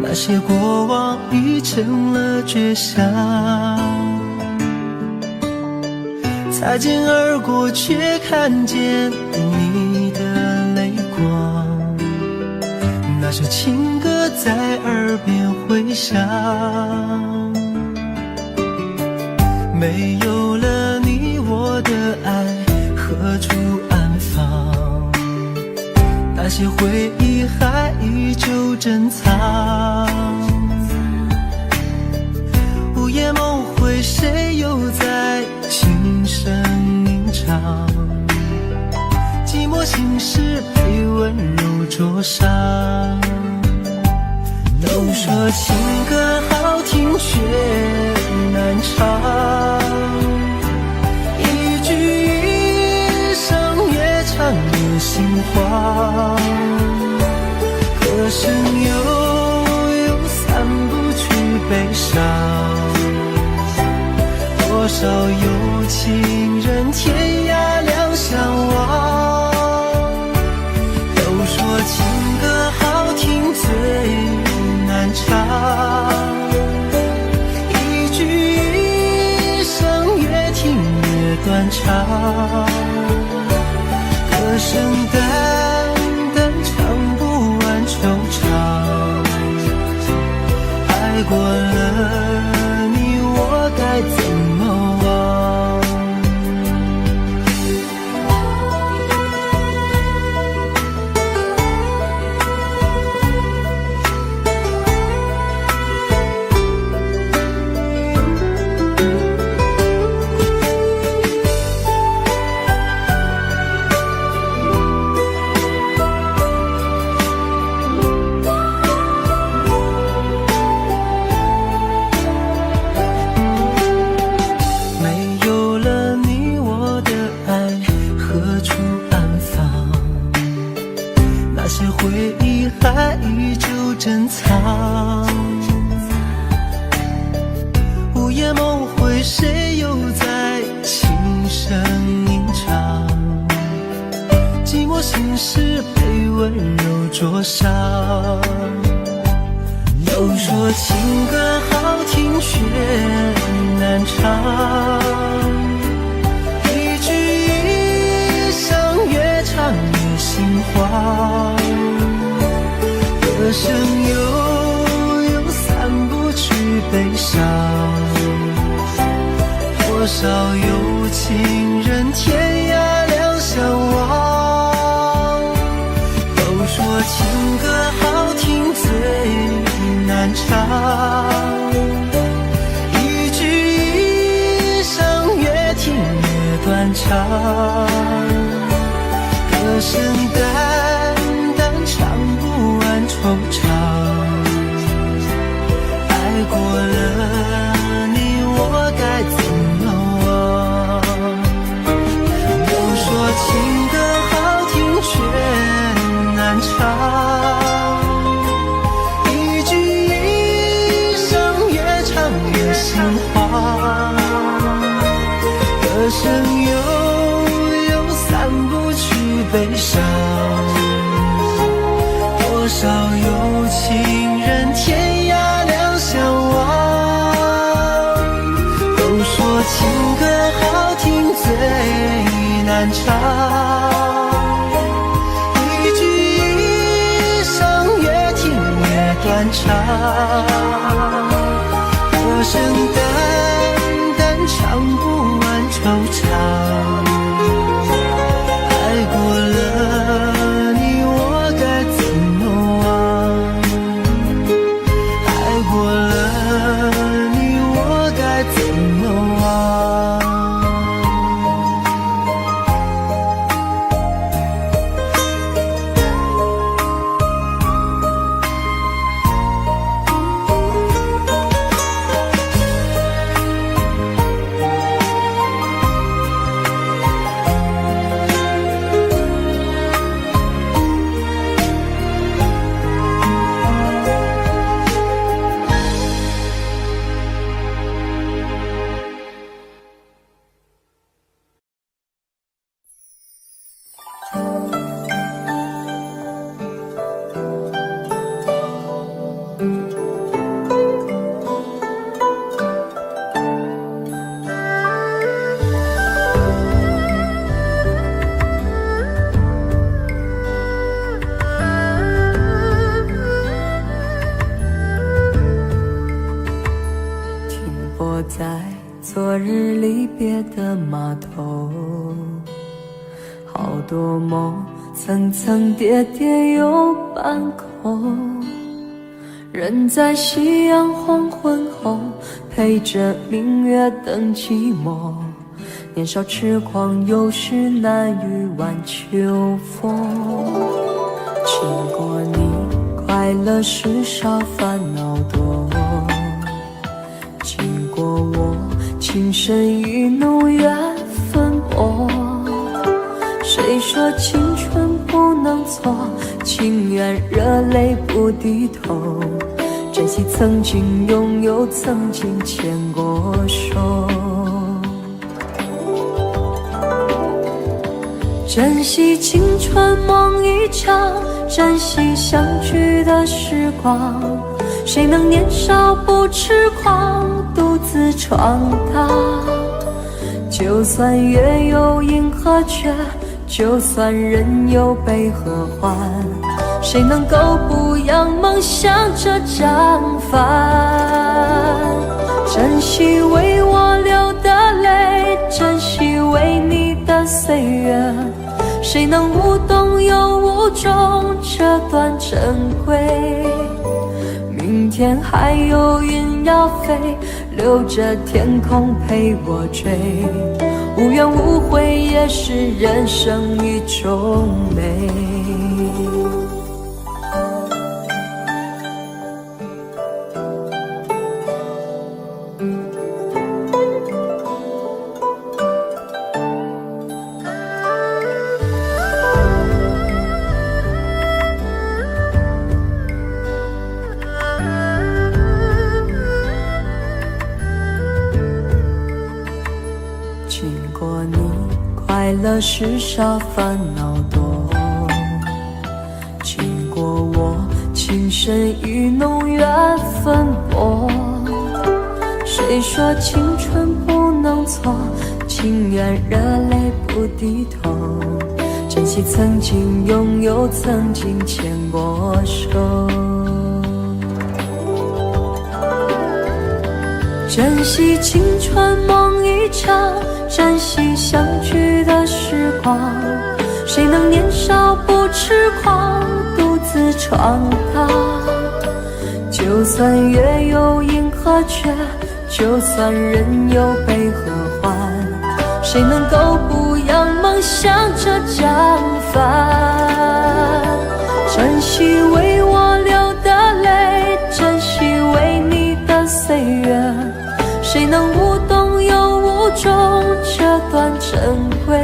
那些过往已成了绝响，擦肩而过却看见你的泪光，那首情歌在耳边回响。没有了你，我的爱何处安放？那些回忆还依旧珍藏，午夜梦回，谁又在轻声吟唱？寂寞心事被温柔灼伤。都说情歌好听却难唱，一句一声越唱越心慌，歌声又散不去悲伤，多少有情人天涯两相望。都说情歌好听最难唱，一句一声越听越断肠，歌声淡淡唱不完惆怅，爱过了你我该怎么忘？谁又在轻声吟唱？寂寞心事被温柔灼伤。都说情歌好听却难唱，一句一声越唱越心慌，歌声悠悠散不去悲伤，多少有情人天涯两相望。都说情歌好听最难唱，一句一声越听越断肠，歌声淡淡唱不完惆怅，爱过了你我该怎么忘？都说情歌好听却难唱，一句一声越唱越心慌，歌声悠悠散不去悲伤，多少有情人天涯两相望。都说情歌好听最难唱，一句一声越听越断肠，歌声淡淡唱不完惆怅，爱过了你我该怎么忘？爱过了你我该怎么忘？在昨日离别的码头，好多梦层层叠叠又半空，人在夕阳黄昏后陪着明月等寂寞，年少痴狂有时难御晚秋风。经过你快乐时少烦恼多，经过我情深意浓缘分薄。谁说青春不能错，情愿热泪不低头，珍惜曾经拥有，曾经牵过手，珍惜青春梦一场，珍惜相聚的时光。谁能年少不痴狂，独自闯荡？就算月有阴和缺，就算人有悲和欢，谁能够不扬梦想这张帆？珍惜为我流的泪，珍惜为你的岁月，谁能无动又无衷这段珍贵？明天还有云要飞，留着天空陪我追，无怨无悔也是人生一种美。快乐时少，烦恼多。经过我情深意浓，缘分薄。谁说青春不能错？情愿热泪不低头。珍惜曾经拥有，曾经牵过手。珍惜青春梦一场，珍惜相聚的时光。谁能年少不痴狂，独自闯荡？就算月有阴和缺，就算人有悲和欢，谁能够不扬梦想着将帆？珍惜为我流的泪，珍惜为你的岁月，谁能无动又无衷这段珍贵？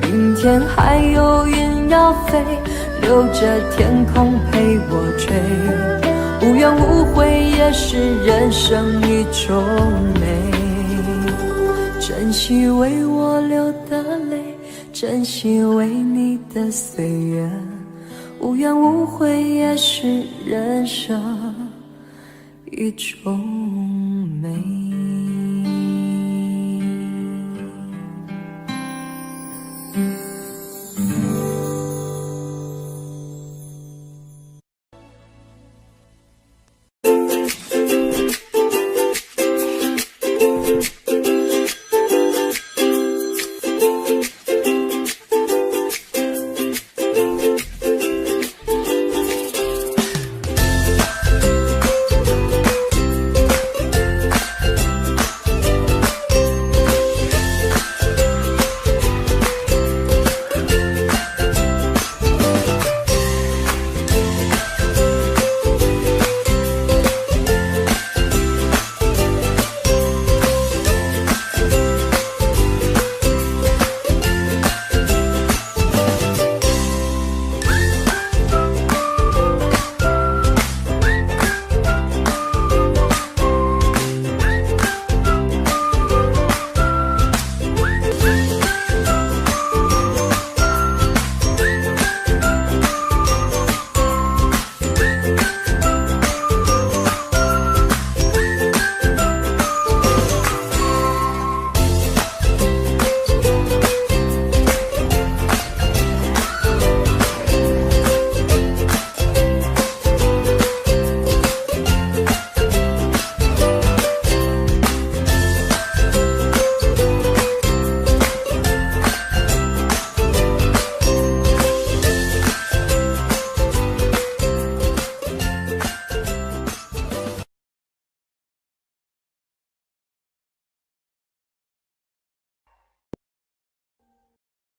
明天还有云要飞，留着天空陪我追。无怨无悔也是人生一种美。珍惜为我流的泪，珍惜为你的岁月，无怨无悔也是人生一种美。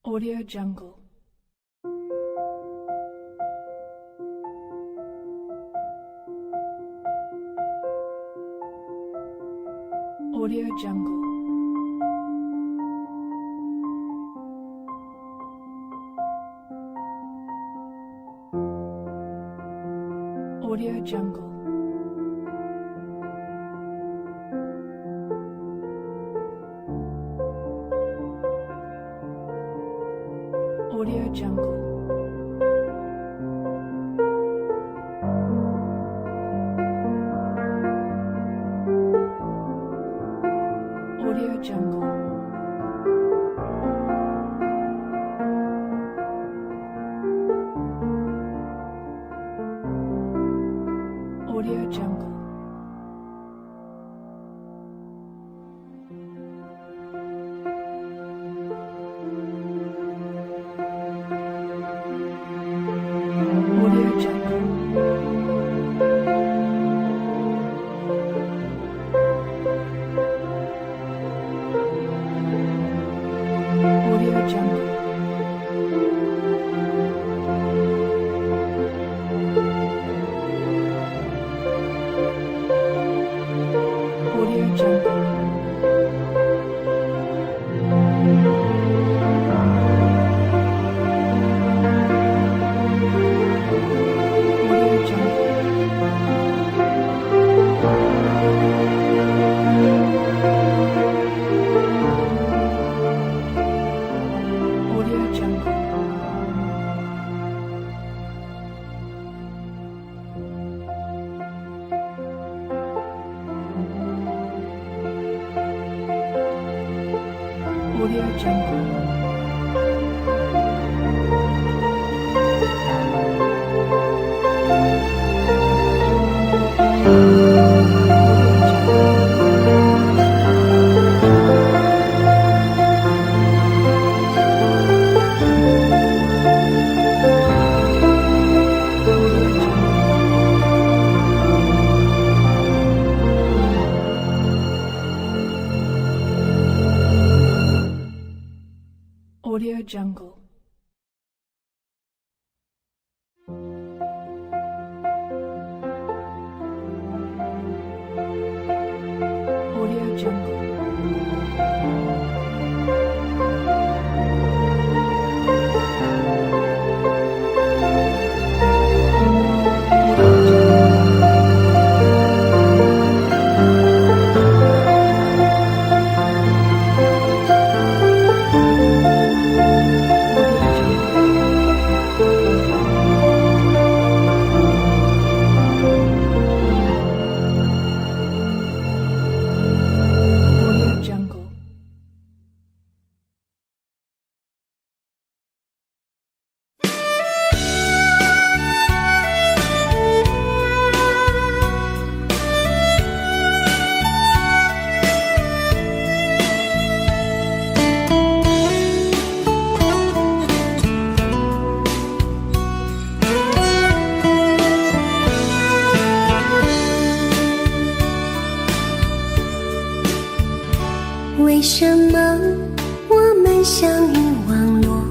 Audio Jungle. Audio Jungle. Audio Jungle. Audio Jungle. Audio Jungle. Audio Jungle. Audio Jungle. Audio Jungle. Audio Jungle. Audio Jungle. Audio Jungle. Audio Jungle. Audio Jungle. Audio Jungle.为什么我们相遇网络？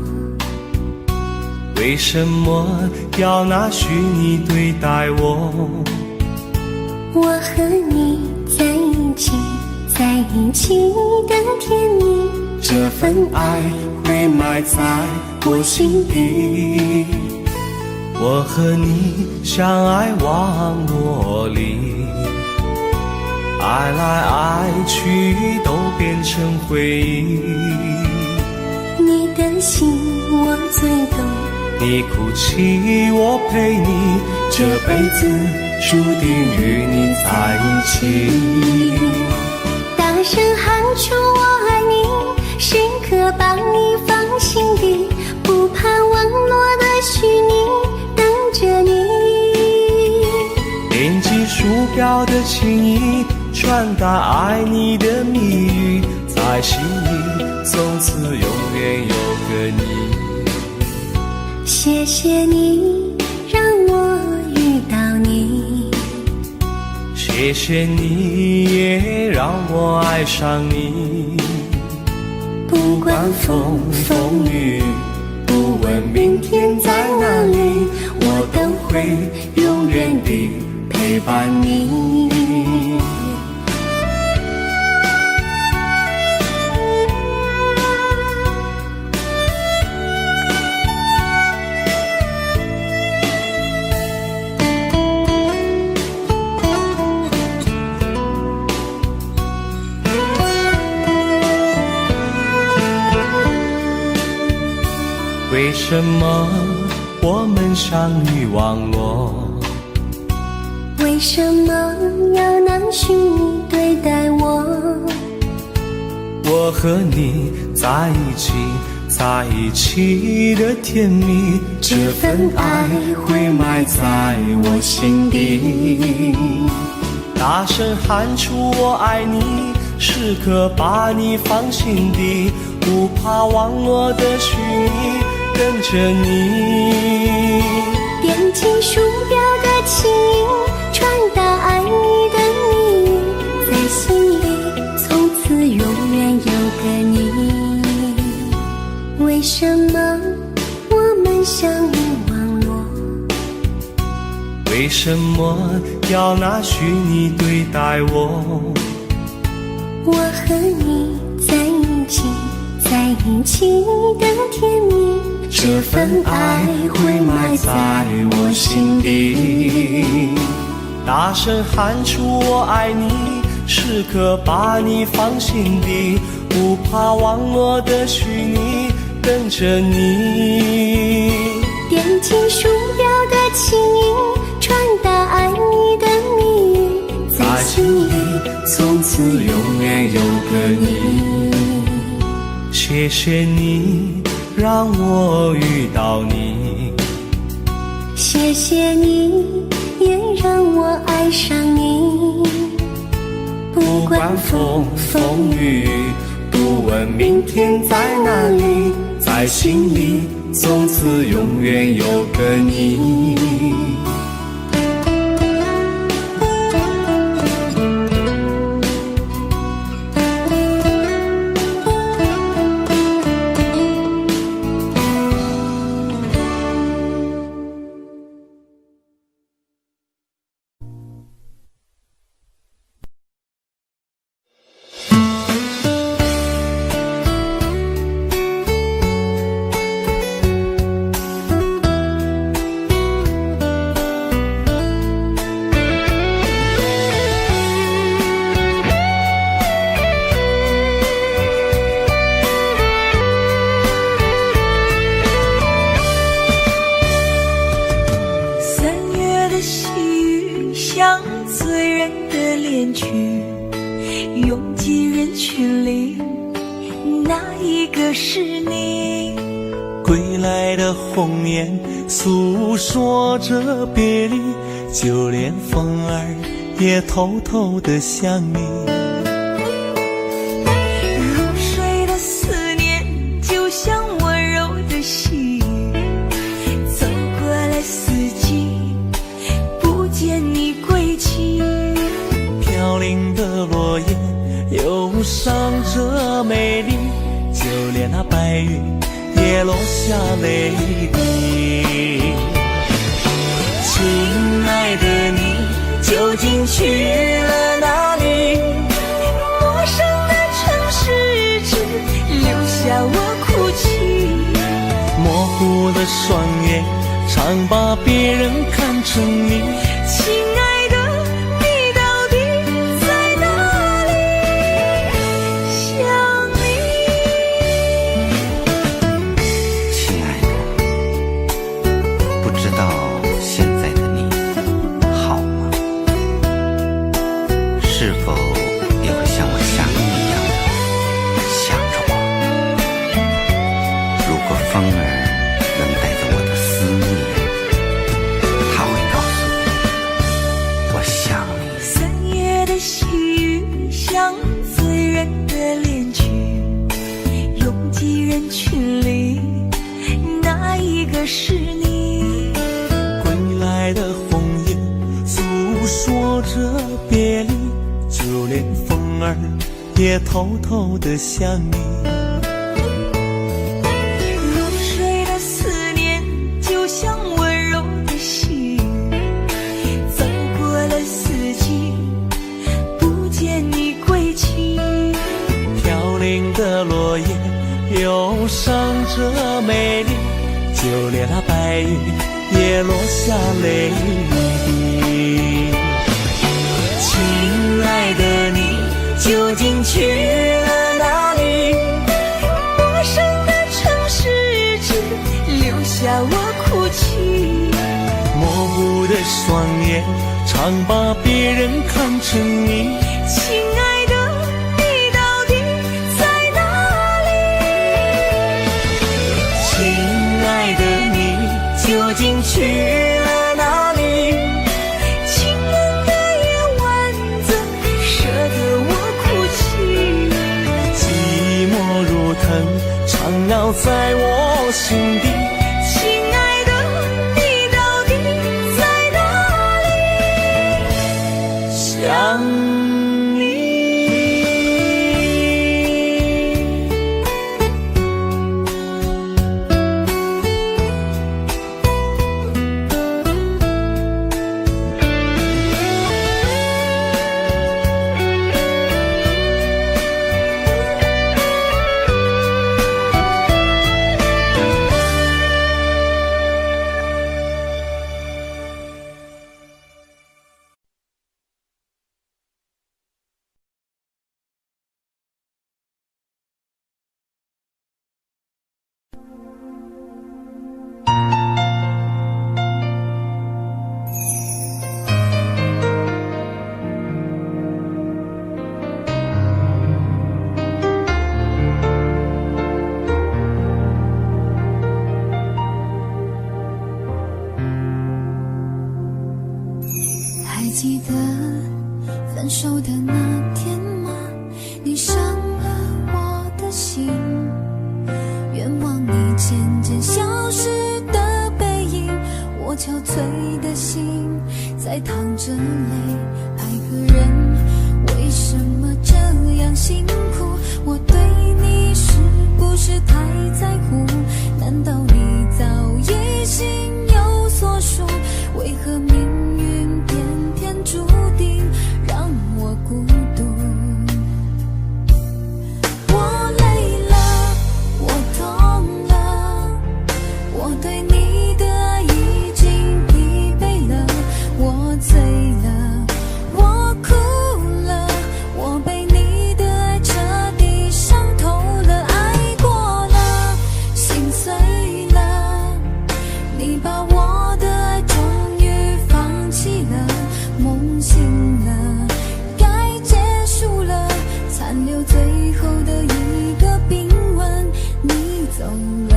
为什么要拿虚拟对待我？我和你在一起，在一起的甜蜜，这份爱会埋在我心底。我和你相爱网络里，爱来爱去都变成回忆。你的心我最懂，你哭泣我陪你，这辈子注定与你在一起。大声喊出我爱你，时刻把你放心底，不怕网络的虚拟，等着你。点击鼠标的情意，传达爱你的蜜语，在心里从此永远有个你。谢谢你让我遇到你，谢谢你也让我爱上你。不管风风雨，不问明天在哪里，我都会永远地陪伴你。为什么我们相遇网络？为什么要拿虚拟对待我？我和你在一起，在一起的甜蜜，这份爱会埋在我心底。大声喊出我爱你，时刻把你放心底，不怕网络的虚拟，跟着你。点击鼠标的情音，传达爱你的蜜语，在心里从此永远有个你。为什么我们相遇网络？为什么要拿虚拟对待我？我和你在一起，在一起的甜蜜，这份爱会埋在我心底。大声喊出我爱你，时刻把你放心底，不怕网络的虚拟，跟着你。点击鼠标的情音，传达爱你的蜜语，在心里从此永远有个你。谢谢你让我遇到你，谢谢你也让我爱上你。不管风风雨雨，不问明天在哪里，在心里从此永远有个你。像醉人的恋曲，拥挤人群里，哪一个是你？归来的红颜诉说着别离，就连风儿也偷偷地想你。入睡的思念就像温柔的细雨，走过了四季，不见你归期。飘零的落叶忧伤着美丽，就连那白云也落下泪滴。亲爱的你究竟去了哪里？陌生的城市只留下我哭泣，模糊的双眼常把别人看成你。亲爱的你到底在哪里？想你。亲爱的，不知道现在的你好吗？是否也会像我想你一样的想着我？如果风儿能带着我的思念，它会告诉我，我想你。三月的细雨像醉人的恋曲，拥挤人群里，哪一个是你？归来的红颜诉说着别离，就连风儿也偷偷地想你。入睡的思念就像温柔的细雨，走过了四季，不见你归期。飘零的落叶忧伤着美丽，就连那白云也落下泪滴。亲爱的你究竟去了哪里？陌生的城市只留下我哭泣，模糊的双眼常把别人看成你。亲爱的你到底在哪里？亲爱的你究竟去了哪里？情人的夜晚怎舍得我哭泣？寂寞如藤缠绕在我心底。亲爱的你到底在哪里？想失的背影，我憔悴的心在淌着泪。爱个人为什么这样辛苦？我对你是不是太在乎？难道你早已心有所属？为何命运偏偏注定让我孤独？我累了，我痛了，我对你的爱已经疲惫了，我醉了，我哭了，我被你的爱彻底伤透了，爱过了，心碎了，你把我的爱终于放弃了，梦醒了，该结束了，残留最后的一个冰吻，你走了。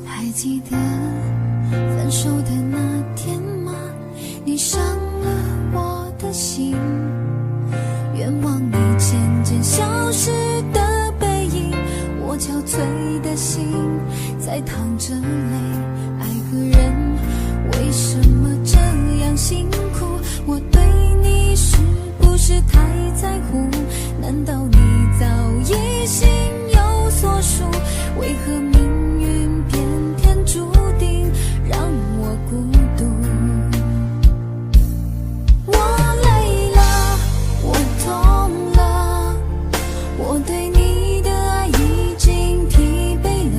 还记得分手的那天吗？你伤了我的心，愿望你渐渐消失的背影，我憔悴的心在淌着泪。爱个人为什么这样辛苦？我对你是不是太在乎？难道你早已心有所属？为何命运偏偏注定让我孤独？我累了，我痛了，我对你的爱已经疲惫了，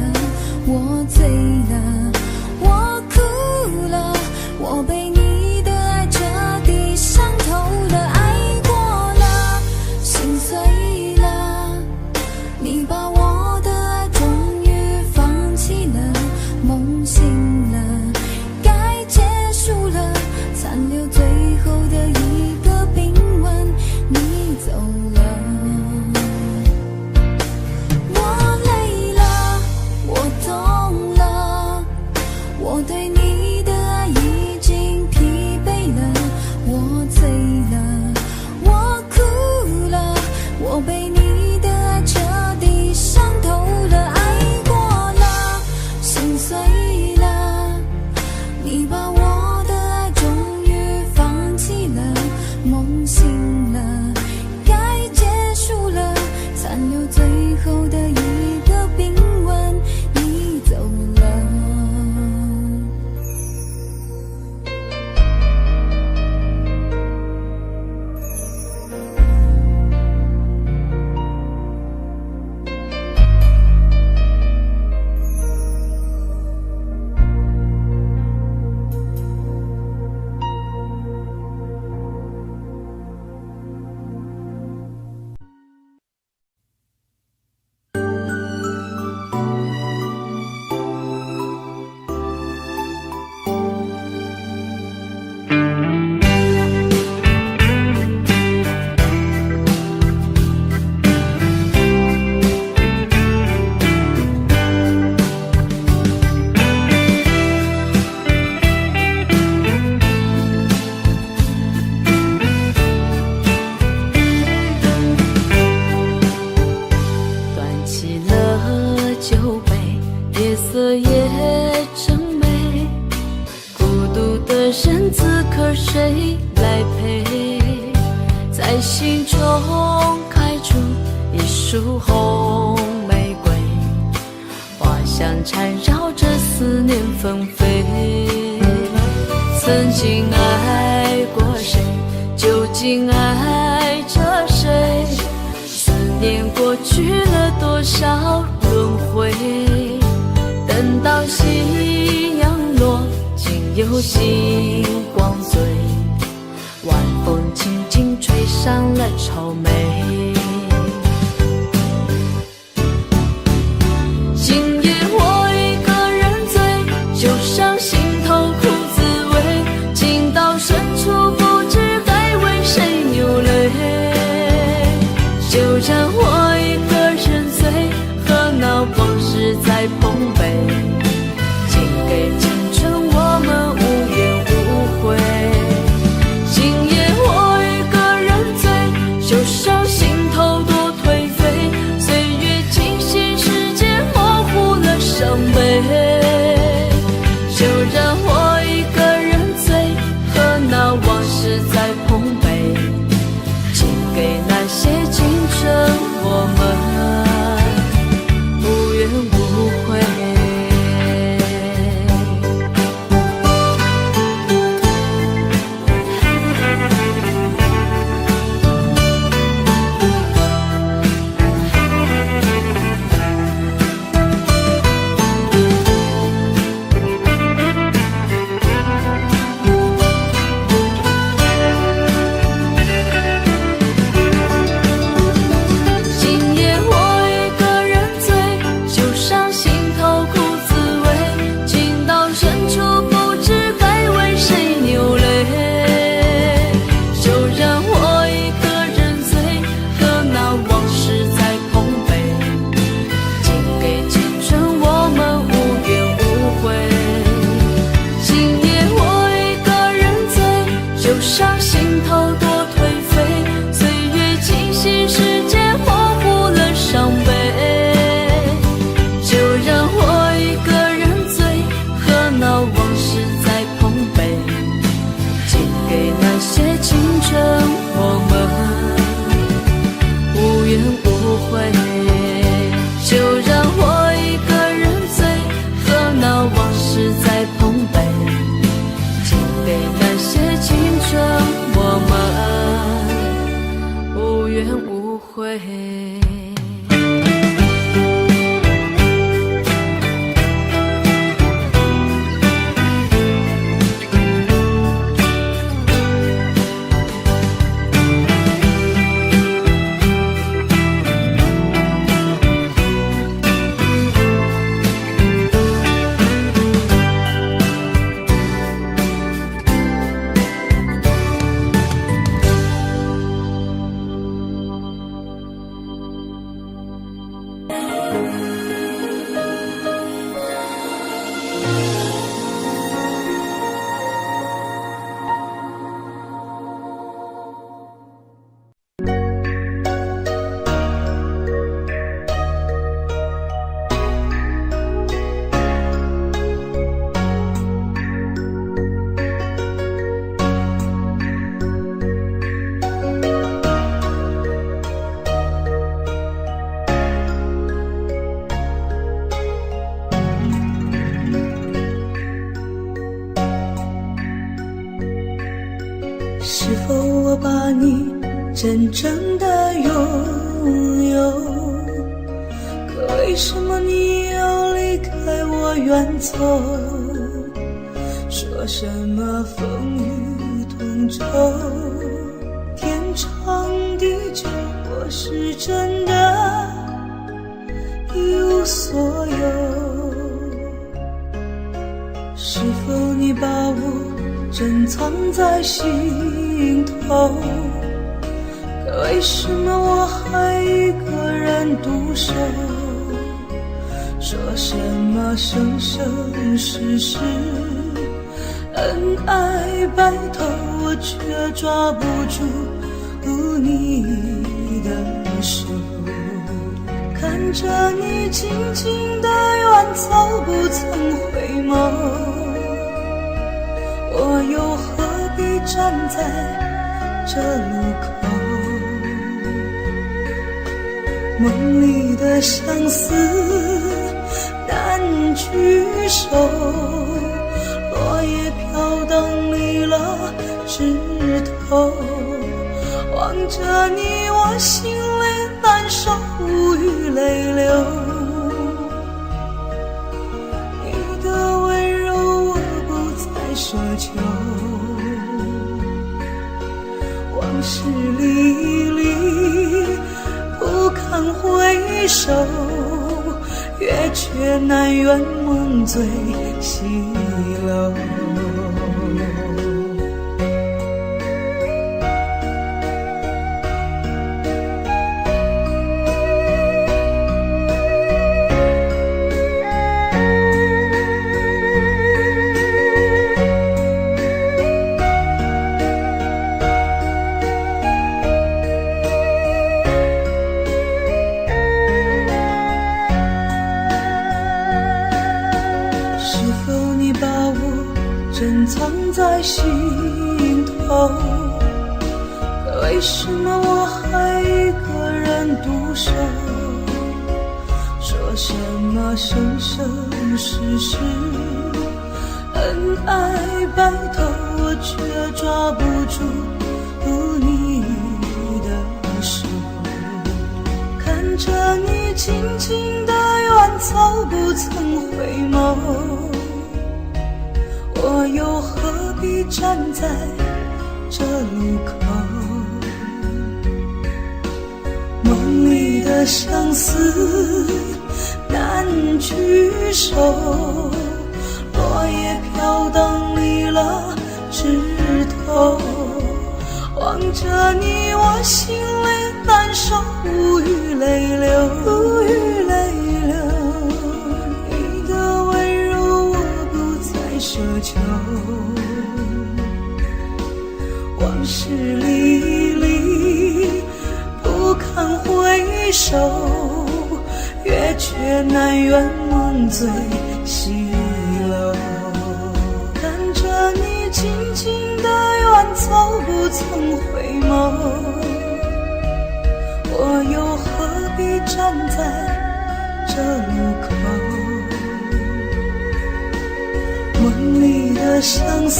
我醉了，我哭了，我被你的爱彻底伤透了，爱过了，心碎了，你把我的爱终于放弃了，梦醒了，该结束了，残留最后的一个冰吻，你走了。我累了，我痛了，我对你的爱已经疲惫了，我醉了，我哭了，我被你的爱彻底伤透了，爱过了，心碎了，你把我的爱终于放弃了，梦醒了，该结束了，残留最后的一个冰吻，你走了。端起了酒杯，夜色也真美，孤独的人此刻谁来陪？在心中开出一束红玫瑰，花香缠绕着思念纷飞。曾经爱过谁，究竟爱着谁？思念过去了多少轮回？等到夕阳落，竟有星光醉，晚风轻轻吹上了愁眉。今夜我一个人醉，就像心头苦滋味，情到深处不知该为谁流泪。回。是否我把你真正的拥有？可为什么你要离开我远走？说什么风雨同舟，天长地久，我是真的一无所有。是否你把我珍藏在心头？可为什么我还一个人独守？说什么生生世世恩爱白头，我却抓不住你的手。看着你静静的远走，不曾回眸，我又何必站在这路口？梦里的相思难聚首，落叶飘荡离了枝头。望着你，我心里难受，无语泪流。你的温柔我不再奢求，往事历历不堪回首，月却难圆梦醉西楼。珍藏在心头，可为什么我还一个人独守？说什么生生世世恩爱白头，我却抓不住你的手。看着你静静的远走，不曾回眸，我又何必站在这路口？梦里的相思难聚首，落叶飘荡离了枝头。望着你，我心里难受，无语泪流，无语泪流。奢求，往事历历不堪回首，月却难圆梦醉西楼。看着你静静的远走，不曾回眸，我又何必站在这路口？梦里的相思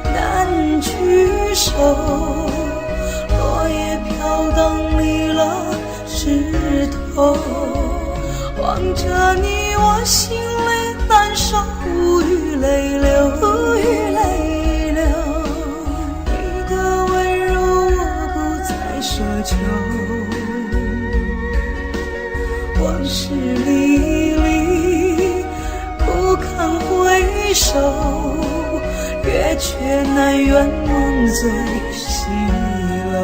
难聚首，落叶飘荡头，望着你我心里难受，无语泪流，无语泪流。你的温柔我不再奢求，往事历历不堪回首，月缺难圆梦最西楼。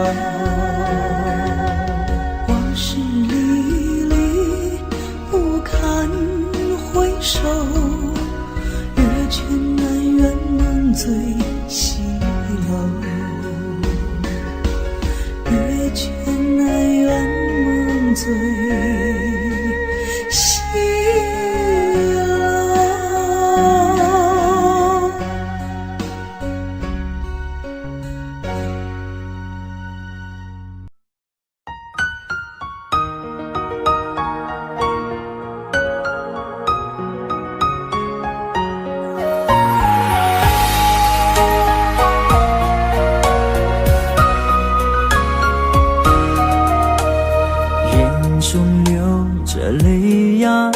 往事历历不堪回首，月缺难圆梦最西楼。月缺难圆梦最西楼。眼中流着泪呀，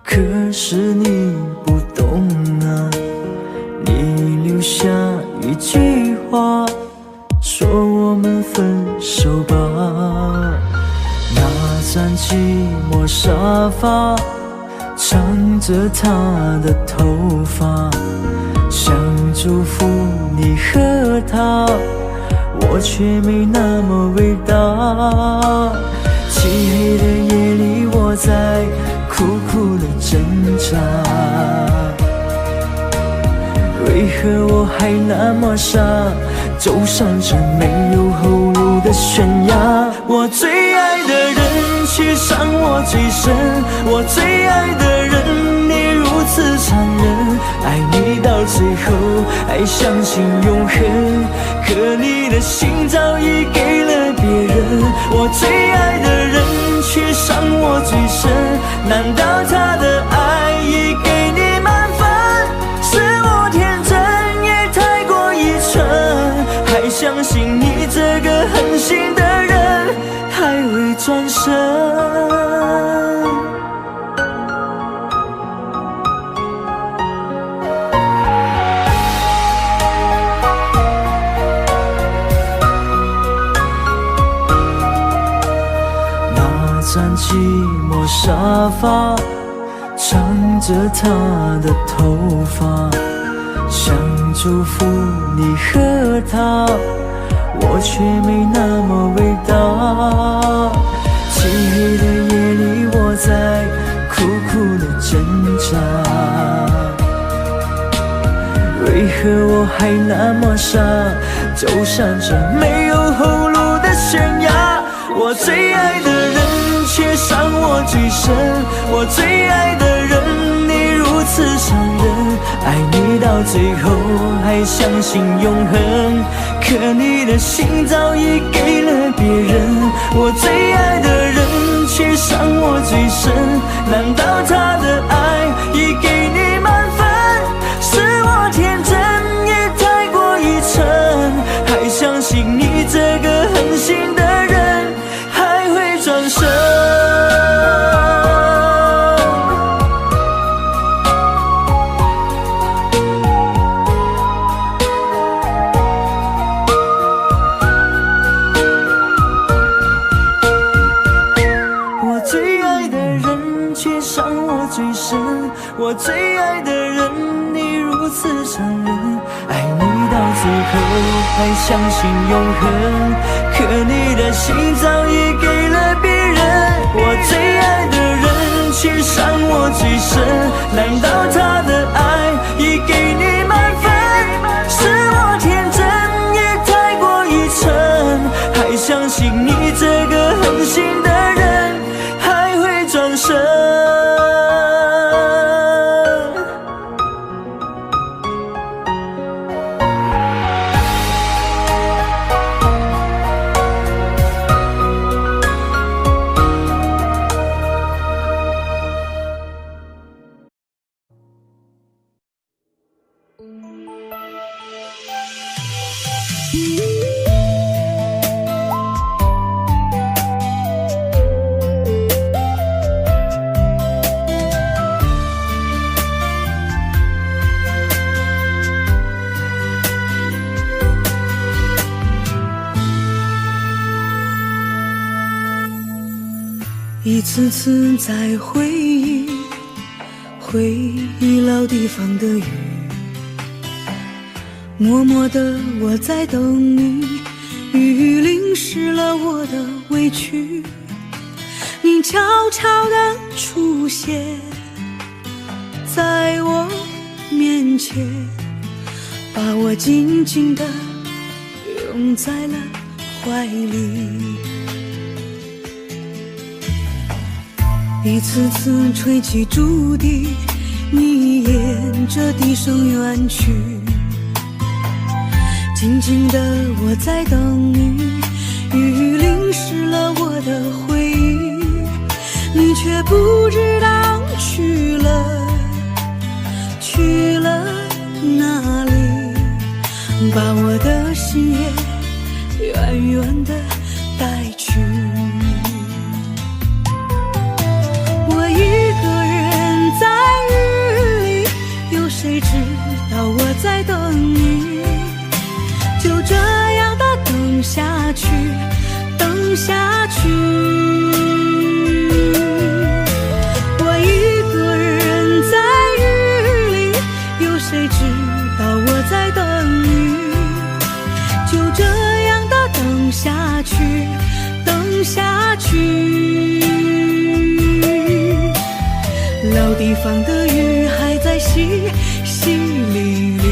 可是你不懂啊。你留下一句话，说我们分手吧。那张寂寞沙发，藏着她的头发，想祝福你和她，我却没那么伟大。漆黑的夜里，我在苦苦的挣扎，为何我还那么傻，走上这没有后路的悬崖。我最爱的人却伤我最深，我最爱的人你如此残忍，爱你到最后还相信永恒，可你的心早已给了别人。我最爱的人却伤我最深，难道他的爱已给你满分？是我天真也太过愚蠢，还相信你这个狠心的人还会转身。张寂寞沙发，藏着她的头发，想祝福你和她，我却没那么伟大。漆黑的夜里，我在苦苦的挣扎，为何我还那么傻，走上这没有后路的悬崖。我最爱的人却伤我最深，我最爱的人你如此残忍，爱你到最后还相信永恒，可你的心早已给了别人。我最爱的人却伤我最深，难道他的爱已给你满分？是我天真也太过愚蠢，还相信你这个狠心的人还会转身。我最爱的人却伤我最深，我最爱的人你如此残忍，爱你到最后还相信永恒，可你的心早已给了别人。我最爱的人却伤我最深，难道他的爱已给你满分？是我天真也太过愚蠢，还相信你这个狠心的人还会转身。一次次在回忆老地方的雨，默默的我在等你，雨淋湿了我的委屈，你悄悄地出现在我面前，把我紧紧地拥在了怀里，一次次吹起竹笛，你沿着笛声远去，静静的我在等你，雨淋湿了我的回忆，你却不知道去了哪里，把我的心也远远地带去。我一个人在雨里，有谁知道我在等你，就这样的等下去，等下去。我一个人在雨里，有谁知道我在等你，就这样的等下去，等下去。老地方的雨还在淅淅沥沥，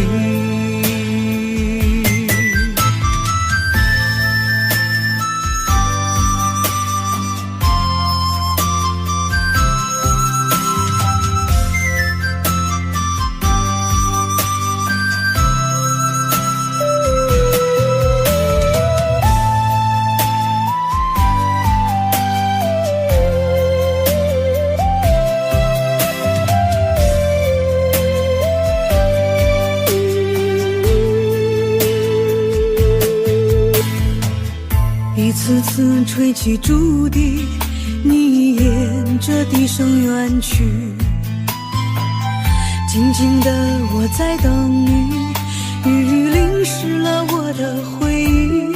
一次次吹起竹笛，你沿着笛声远去，静静的我在等你，雨淋湿了我的回忆，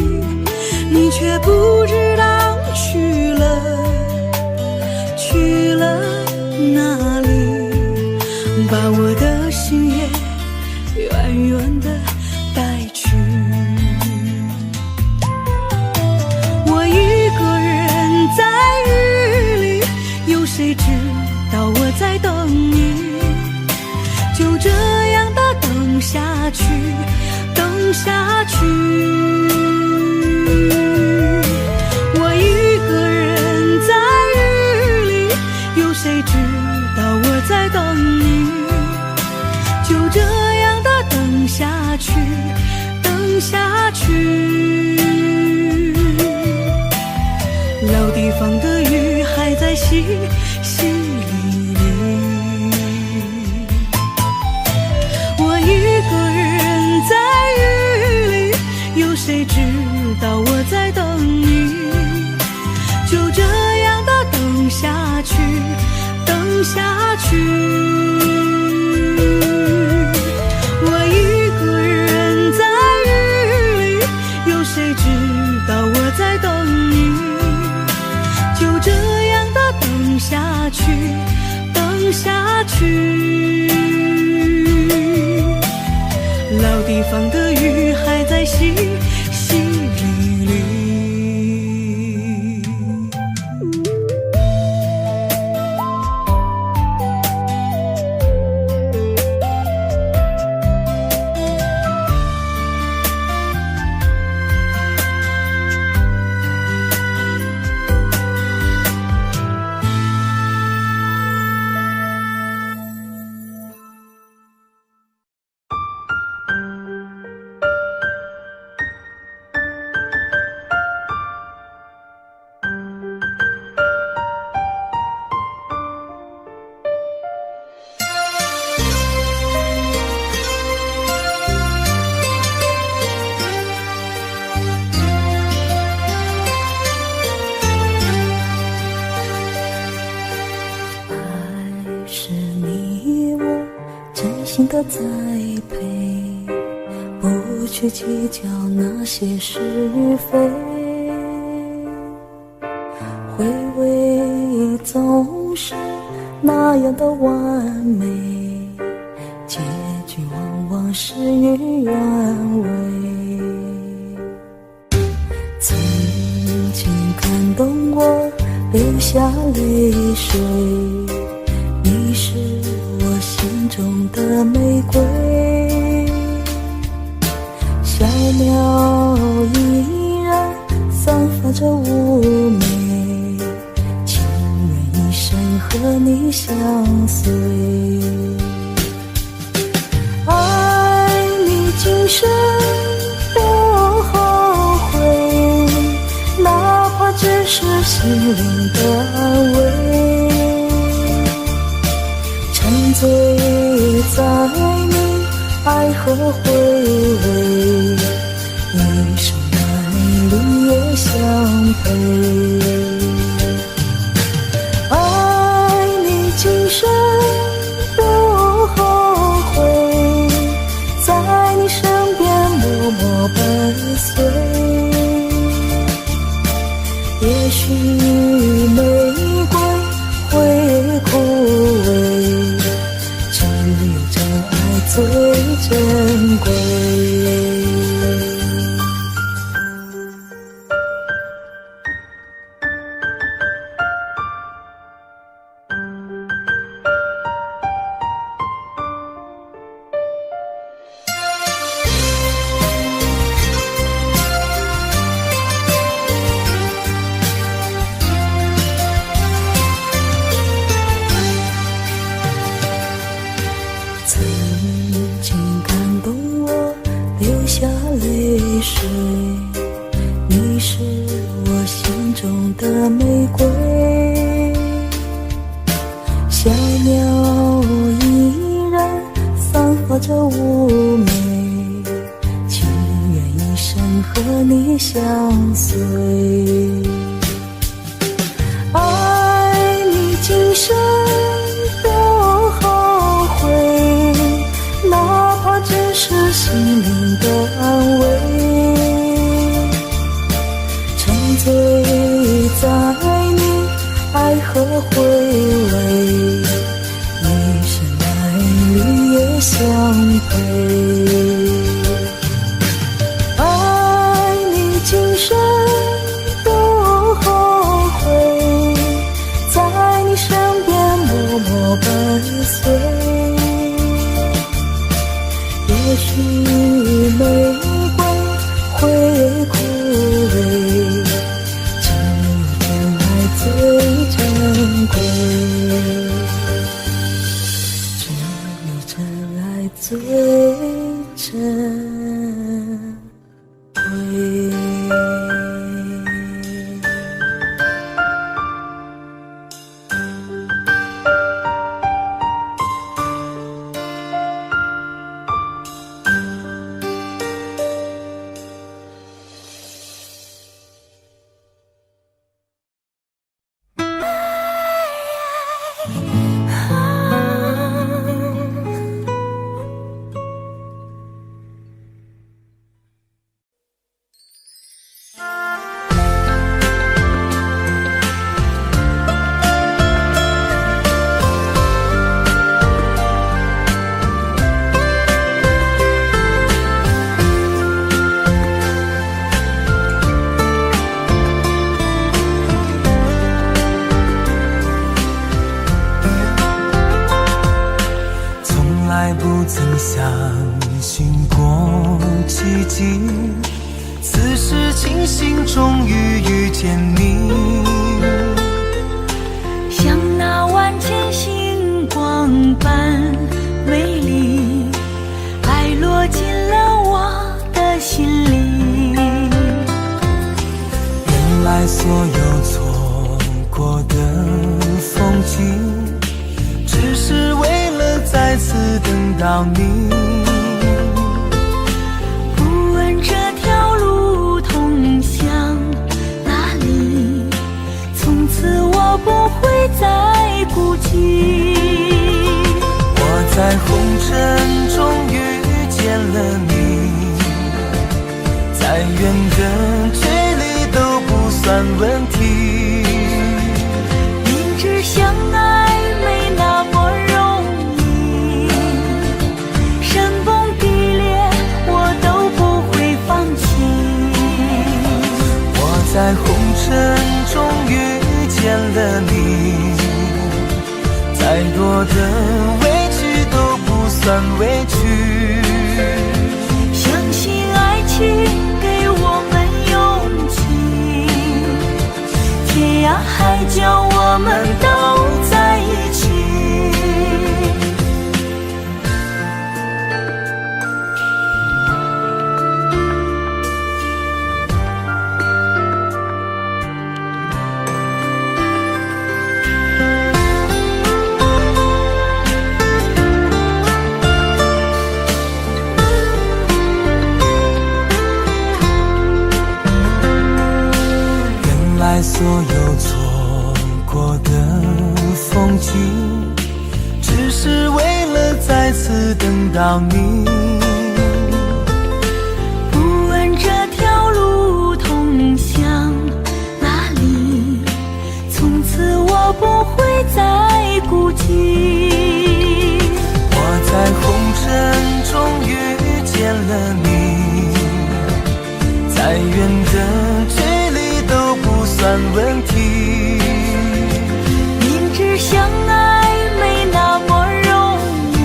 你却不知道去了哪里，把我的心也远远地带去。我一个人在雨里，有谁知道我在等你，就这样的等下去，等下去。我一个人在雨里，有谁知道我在等你，就这样的等下去，等下去。老地方的雨还在淅淅沥沥，我一个人在雨里，有谁知道我在等你，就这样的等下去，等下去。我一个人在雨里，有谁知道我在等你，就这样的等下去，等下去。老地方的雨还在淅淅沥沥。心的栽培，不去计较那些是与非，会为那样的完美，结局往往事与愿违。曾经感动我流下泪水，你是我心中的玫瑰，小鸟依然散发着妩媚，情愿一生和你相随，爱你今生不后悔，哪怕只是心灵的安慰，沉醉在你爱和回味，一生男女也相陪，爱你今生不后悔，在你身边默默伴随，也许玫瑰会枯萎，只有真爱最珍贵。曾经感动我流下泪水，你是我心中的玫瑰，小鸟依然散发着妩媚，情愿一生和你相随，爱你今生不后悔，哪怕只是心灵的安慰，沉醉在你爱和回味，一生男女也相陪，爱你今生不后悔，在你身边默默伴随，也许玫瑰会枯萎，只有真爱最珍贵，只有真爱最珍贵。不曾相信过奇迹，此时庆幸终于遇见你，像那万千星光般美丽，爱落进了我的心里。原来所有错过的风景，只是为了再次等到你。不问这条路通向哪里，从此我不会再孤寂。我在红尘中遇见了你，再远的距离都不算问题。明知相爱没算委屈。相信爱情给我们勇气，天涯海角我们都在一起。所有错过的风景，只是为了再次等到你。不问这条路通向哪里，从此我不会再孤寂。我在红尘中遇见了你，再远的距离都不算问题。明知相爱没那么容易，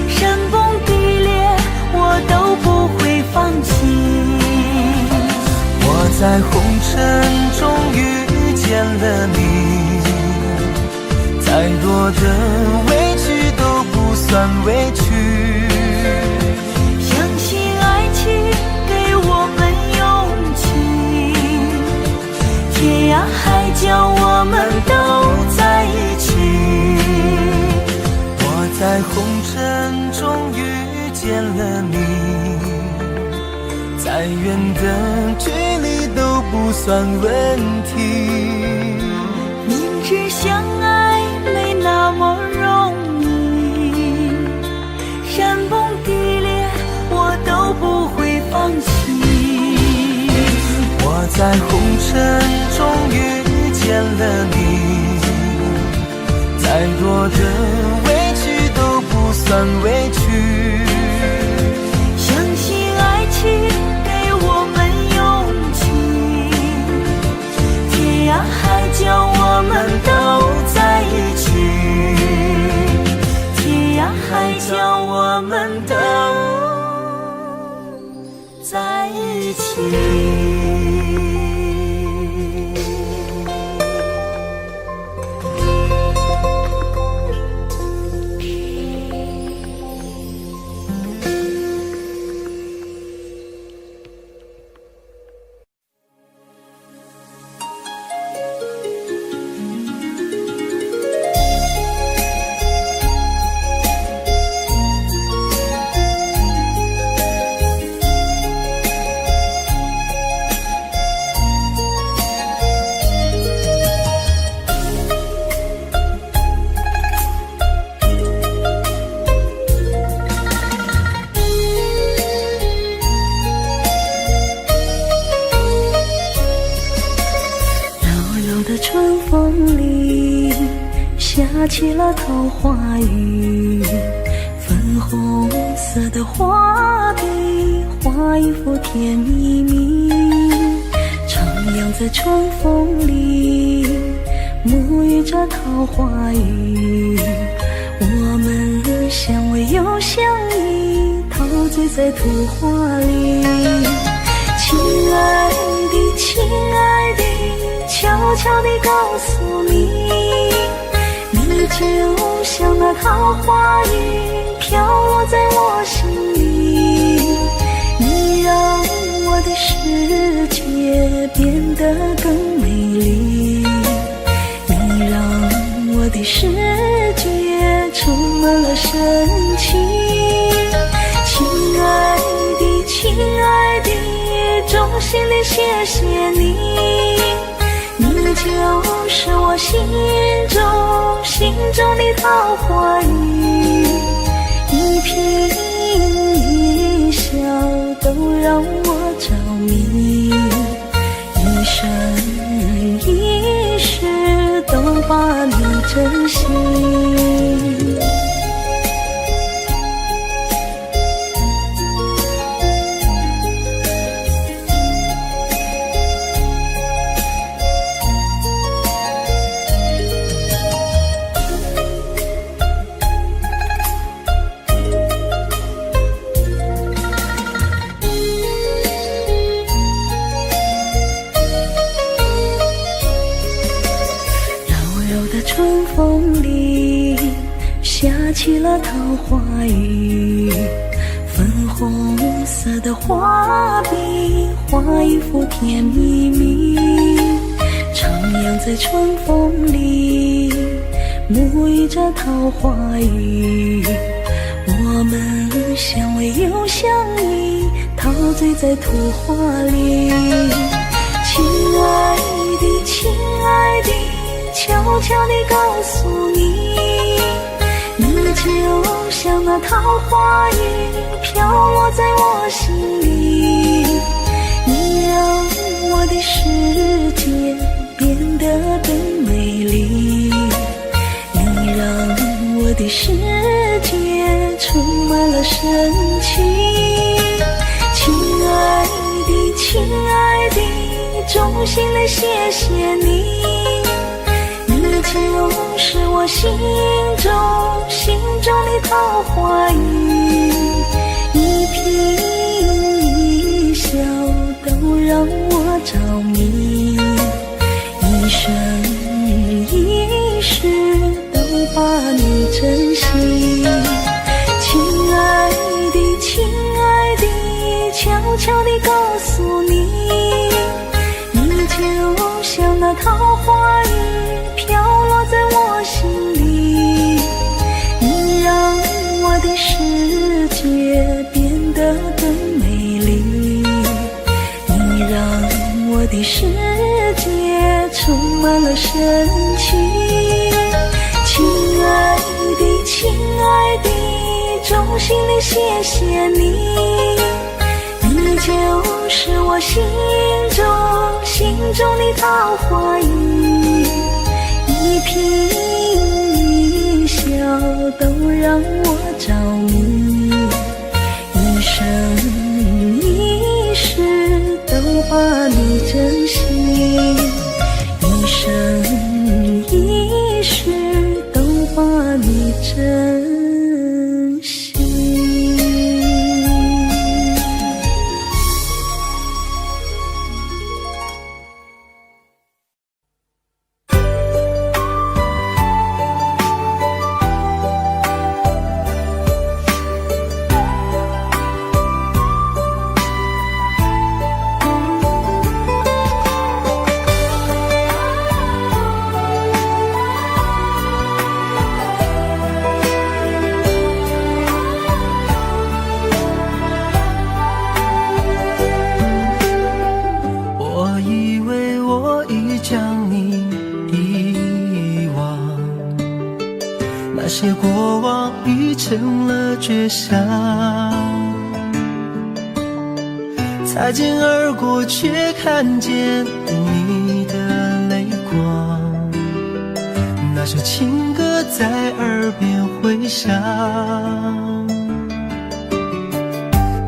山崩地裂我都不会放弃。我在红尘中遇见了你，再多的委屈都不算委屈。相信爱情给我们勇气，天涯海角我们都在一起。我在红尘中遇见了你，再远的距离都不算问题。明知相爱没那么容易，山崩地裂我都不会放弃。我在红尘中遇见了你，再多的委屈都不算委屈。相信爱情给我们勇气，天涯海角我们都在一起。天涯海角我们都在一起。春风里下起了桃花雨，粉红色的画笔画一幅甜蜜蜜，徜徉在春风里沐浴着桃花雨，我们相偎又相依，陶醉在图画里。亲爱的，亲爱的，悄悄地告诉你，你就像那桃花雨飘落在我心里，你让我的世界变得更美丽，你让我的世界充满了神奇。亲爱的，亲爱的，衷心地谢谢你，你就是我心中的桃花雨，一颦一笑都让我着迷，一生一世都把你珍惜。起了桃花雨，粉红色的画笔画一幅甜蜜蜜，徜徉在春风里，沐浴着桃花雨。我们相偎又相依，陶醉在图画里。亲爱的，亲爱的，悄悄地告诉你，你就像那桃花雨，飘落在我心里。你让我的世界变得更美丽，你让我的世界充满了神奇。亲爱的，亲爱的，衷心的谢谢你，你就是我心中的桃花雨，一颦一笑都让我着迷，一生一世都把你珍惜。亲爱的，亲爱的，悄悄地告诉你，你就像那桃花雨，飘落在我心里，你让我的世界变得更美丽，你让我的世界充满了神奇。亲爱的，亲爱的，衷心的谢谢你，你就是我心中的桃花雨，一颦一笑都让我着迷，一生一世都把你珍惜，一生一世都把你珍惜。那些过往已成了绝响，擦肩而过却看见你的泪光，那首情歌在耳边回响。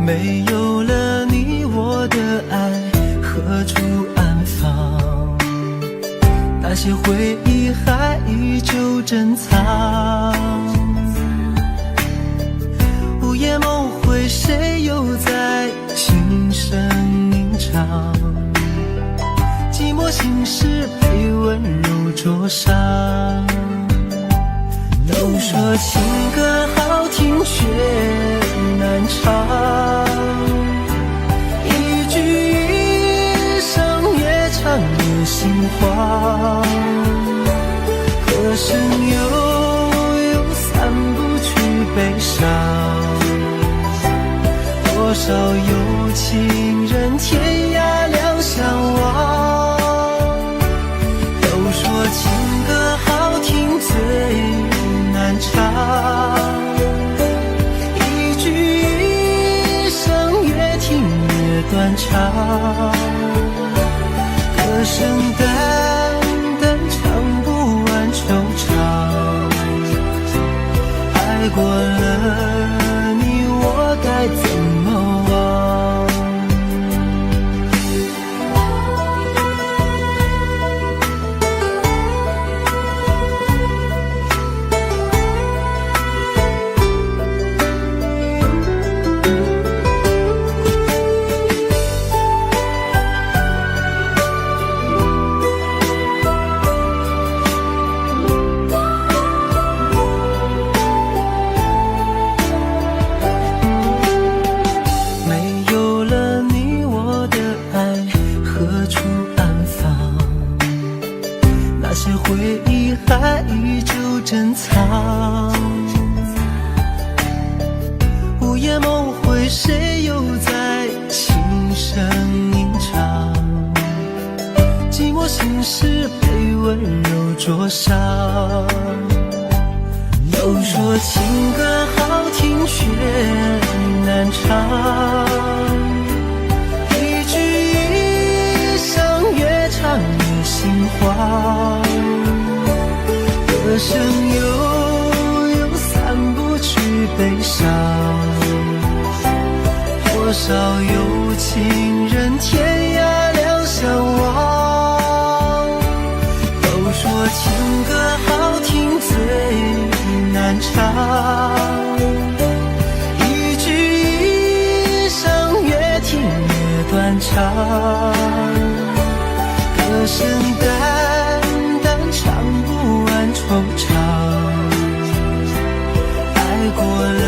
没有了你，我的爱何处安放？那些回忆还依旧珍藏，午夜梦回，谁又在轻声吟唱？寂寞心事被温柔灼伤。都说情歌好听却难唱，一句一声越唱越心慌，歌声悠散不去悲伤，多少有情人天涯两相望。都说情歌好听最难唱，一句一声越听越断肠，歌声淡淡唱不完惆怅。爱过了你，我该怎么忘？梦回，谁又在轻声吟唱？寂寞心事被温柔灼伤。都说情歌好听却难唱，一句一声越唱越心慌。歌声悠散不去悲伤，多少有情人天涯两相望。都说情歌好听最难唱，一句一声越听越断肠。歌声淡淡唱不完惆怅，爱过了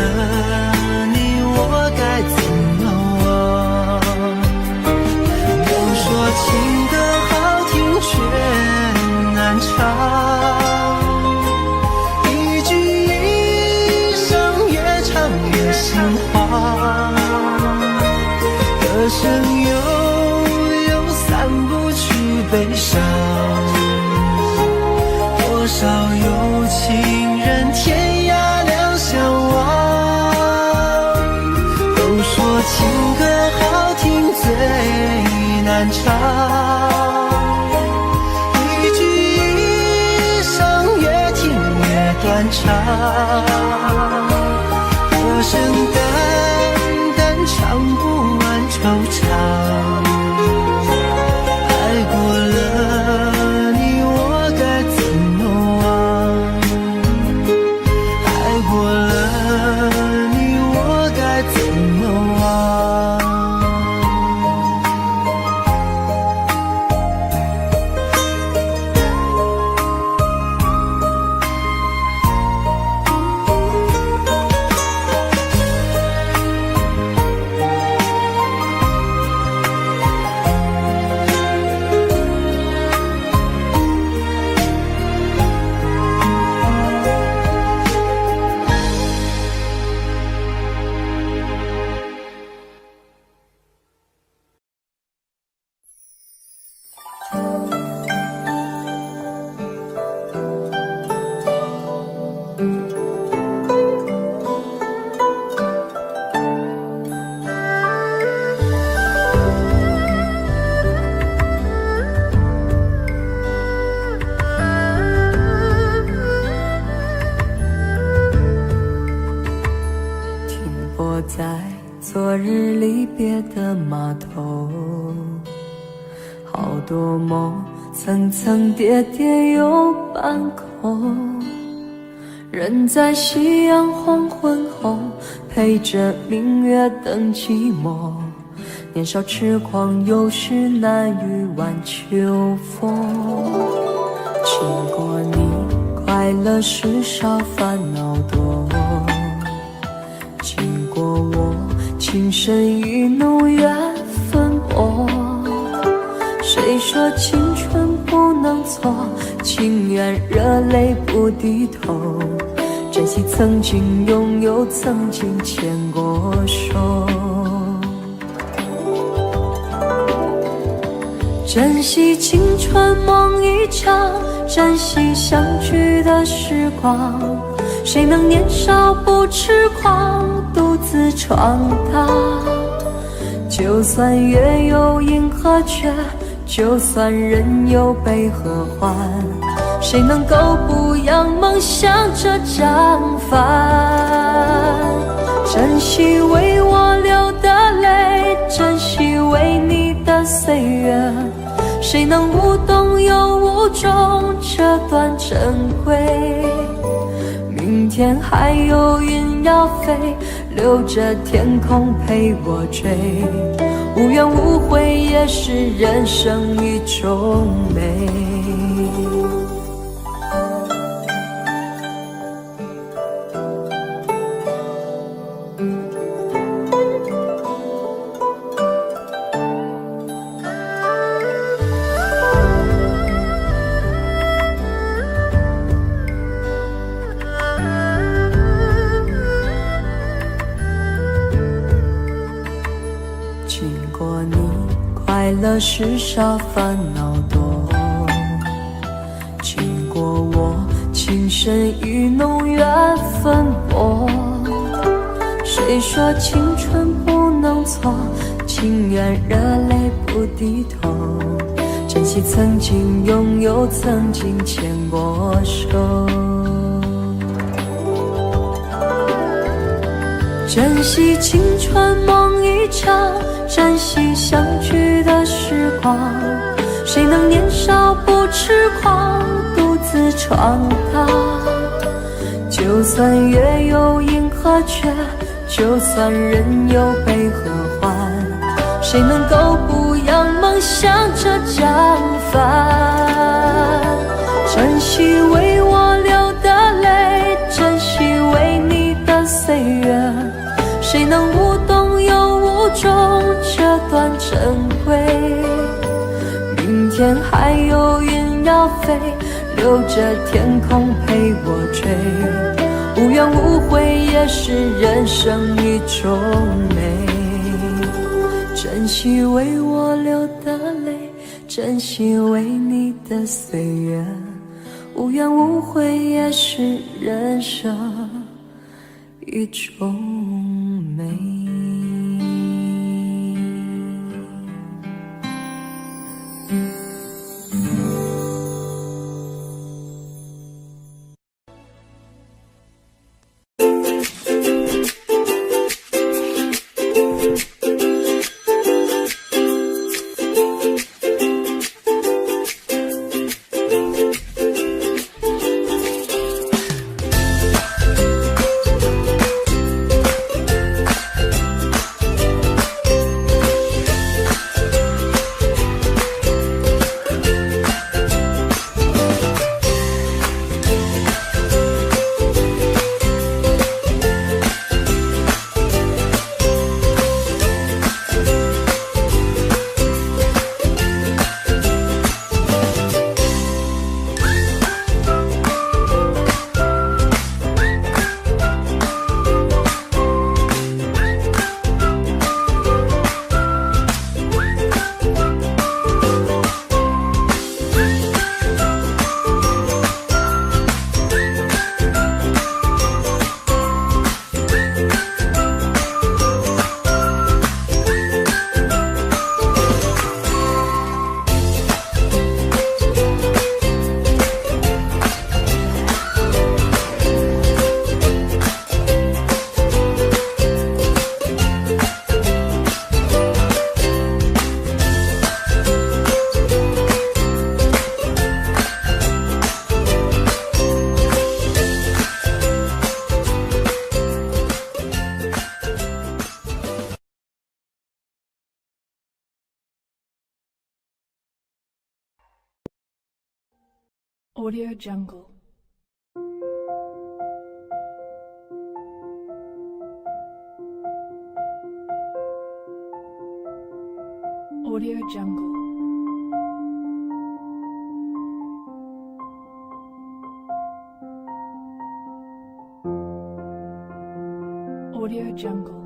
你我该怎么忘？都说情歌好听却难唱，一句一声越唱越心慌。歌声悠散不去悲伤，多少有情人天涯两相望。都说情歌好听最难唱，一句一声越听越断肠。歌声淡淡唱不完惆怅，爱过了你我该怎么忘？爱过了你我该怎么忘？在昨日离别的码头，好多梦层层叠叠又半空，人在夕阳黄昏后，陪着明月等寂寞。年少痴狂，有时难御晚秋风。经过你，快乐时少，烦恼多。经过我，情深意浓，缘分薄。谁说青春不能错？情愿热泪不低头。珍惜曾经拥有，曾经牵过手。珍惜青春梦一场，珍惜相聚的时光。谁能年少不痴狂，独自闯荡？就算月有阴和缺，就算人有悲和欢，谁能够不扬梦想这张帆？珍惜为我流的泪，珍惜为你的岁月，谁能无动又无衷这段珍贵？明天还有云要飞，留着天空陪我追。无怨无悔也是人生一种美。快乐时少，烦恼多。经过我情深意浓，缘分薄。谁说青春不能错？情愿热泪不低头。珍惜曾经拥有，曾经牵过手。珍惜青春梦一场，珍惜相聚的时光。谁能年少不痴狂，独自闯荡？就算月有阴和缺，就算人有悲和欢，谁能够不扬梦想着将帆？珍惜为我流的泪，珍惜为你的岁月，谁能无动又无衷这段珍贵？明天还有云要飞，留着天空陪我追。无怨无悔也是人生一种美。珍惜为我流的泪，珍惜为你的岁月。无怨无悔也是人生一种美。Audio Jungle. Audio Jungle. Audio Jungle.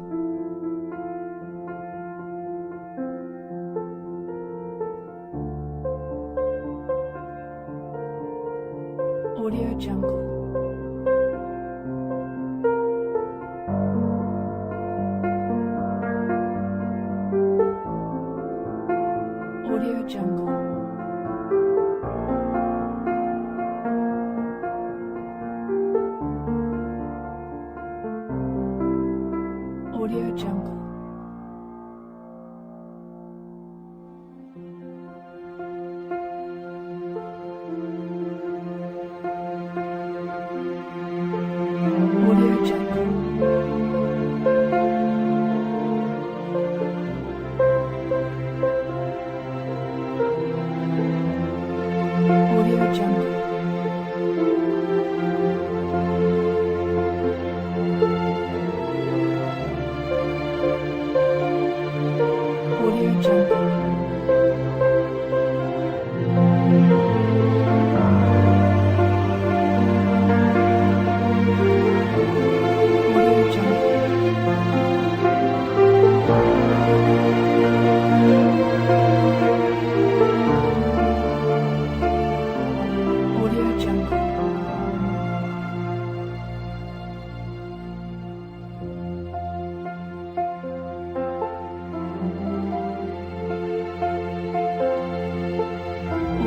Audio Jungle. Audio Jungle. Audio Jungle.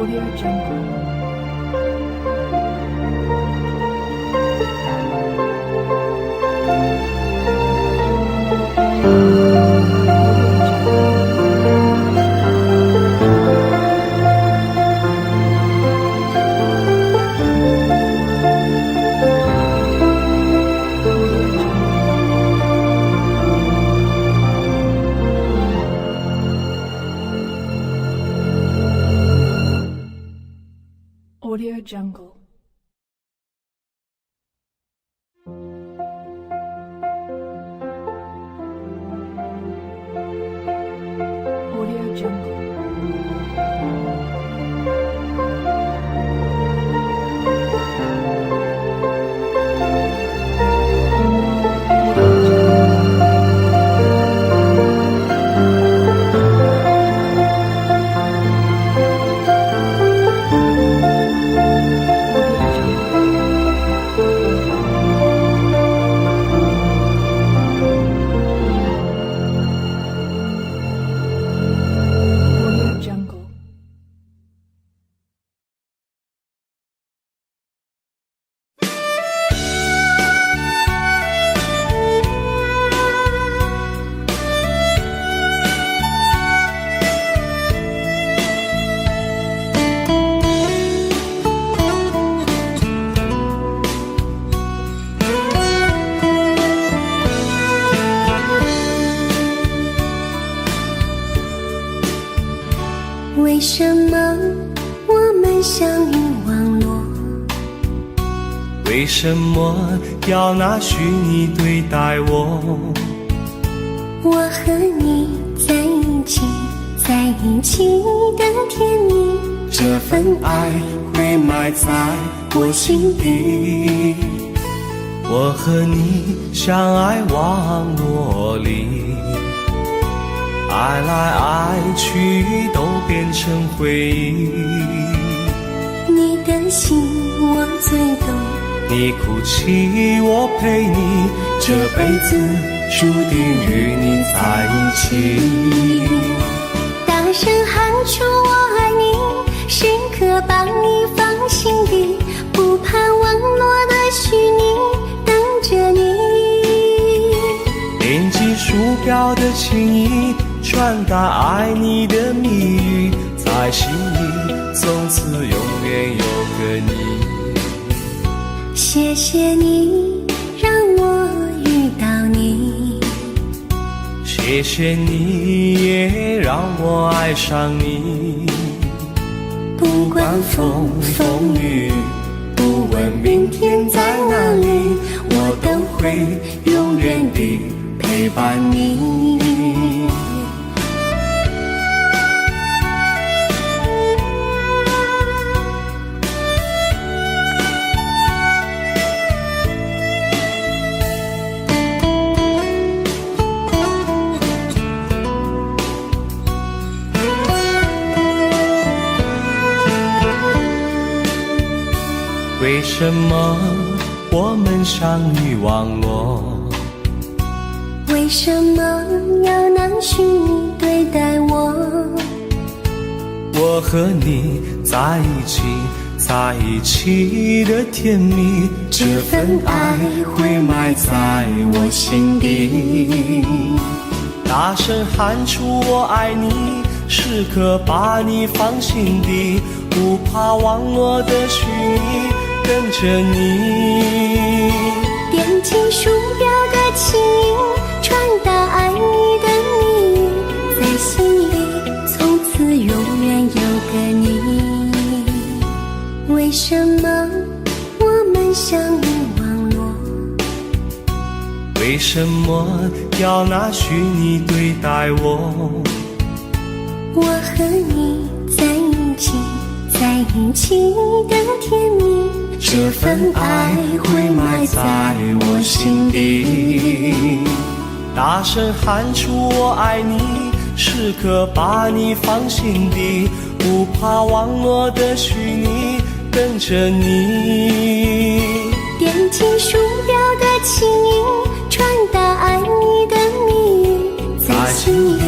Audio Jungle. Audio Jungle. Audio Jungle.为什么我们相遇网络？为什么要拿虚拟对待我？我和你在一起，在一起的甜蜜，这份爱会埋在我心底。我和你相爱网络里，爱来爱去都变成回忆。你的心我最懂，你哭泣我陪你，这辈子注定与你在一起。大声喊出我爱你，时刻把你放心底，不怕网络的虚拟，等着你。点击鼠标的情意，传达爱你的蜜语，在心里从此永远有个你。谢谢你让我遇到你，谢谢你也让我爱上你。不管风风雨，不问明天在哪里，我都会永远地陪伴你。为什么我们相遇网络？为什么要拿虚拟对待我？我和你在一起，在一起的甜蜜，这份爱会埋在我心底。大声喊出我爱你，时刻把你放心底，不怕网络的虚拟，跟着你。点击鼠标的情音，传达爱你的蜜语，在心里从此永远有个你。为什么我们相遇网络？为什么要拿虚拟对待我？我和你在一起，在一起的甜蜜，这份爱会埋在我心底。大声喊出我爱你，时刻把你放心底，不怕网络的虚拟，跟着你。点击鼠标的情音，传达爱你的蜜语，在心里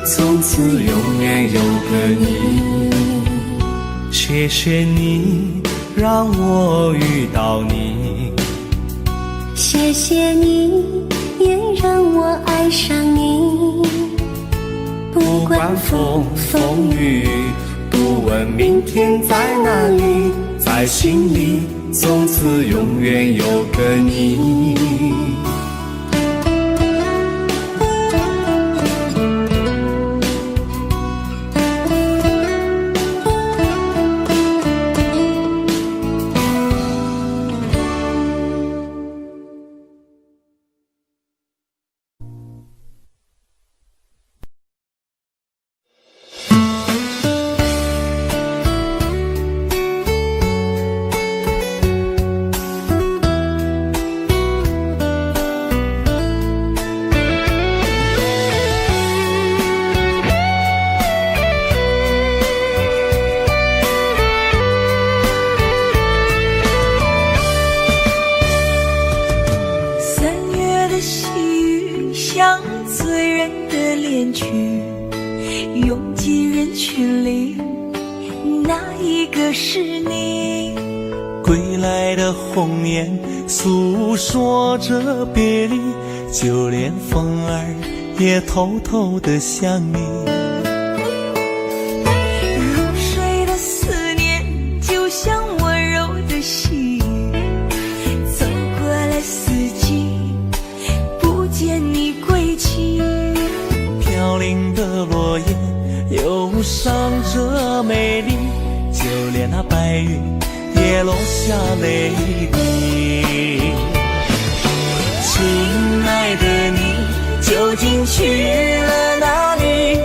从此永远有个你。谢谢谢你让我遇到你，谢谢你也让我爱上你。不管风风雨雨，不问明天在哪里，在心里从此永远有个你。像醉人的恋曲，拥挤人群里，哪一个是你？归来的红颜诉说着别离，就连风儿也偷偷地想你。如水的思念，就像温柔的细雨，走过了四季，不见你归期。飘零的落叶忧伤着美丽，就连那白云也落下泪滴。亲爱的你究竟去了哪里？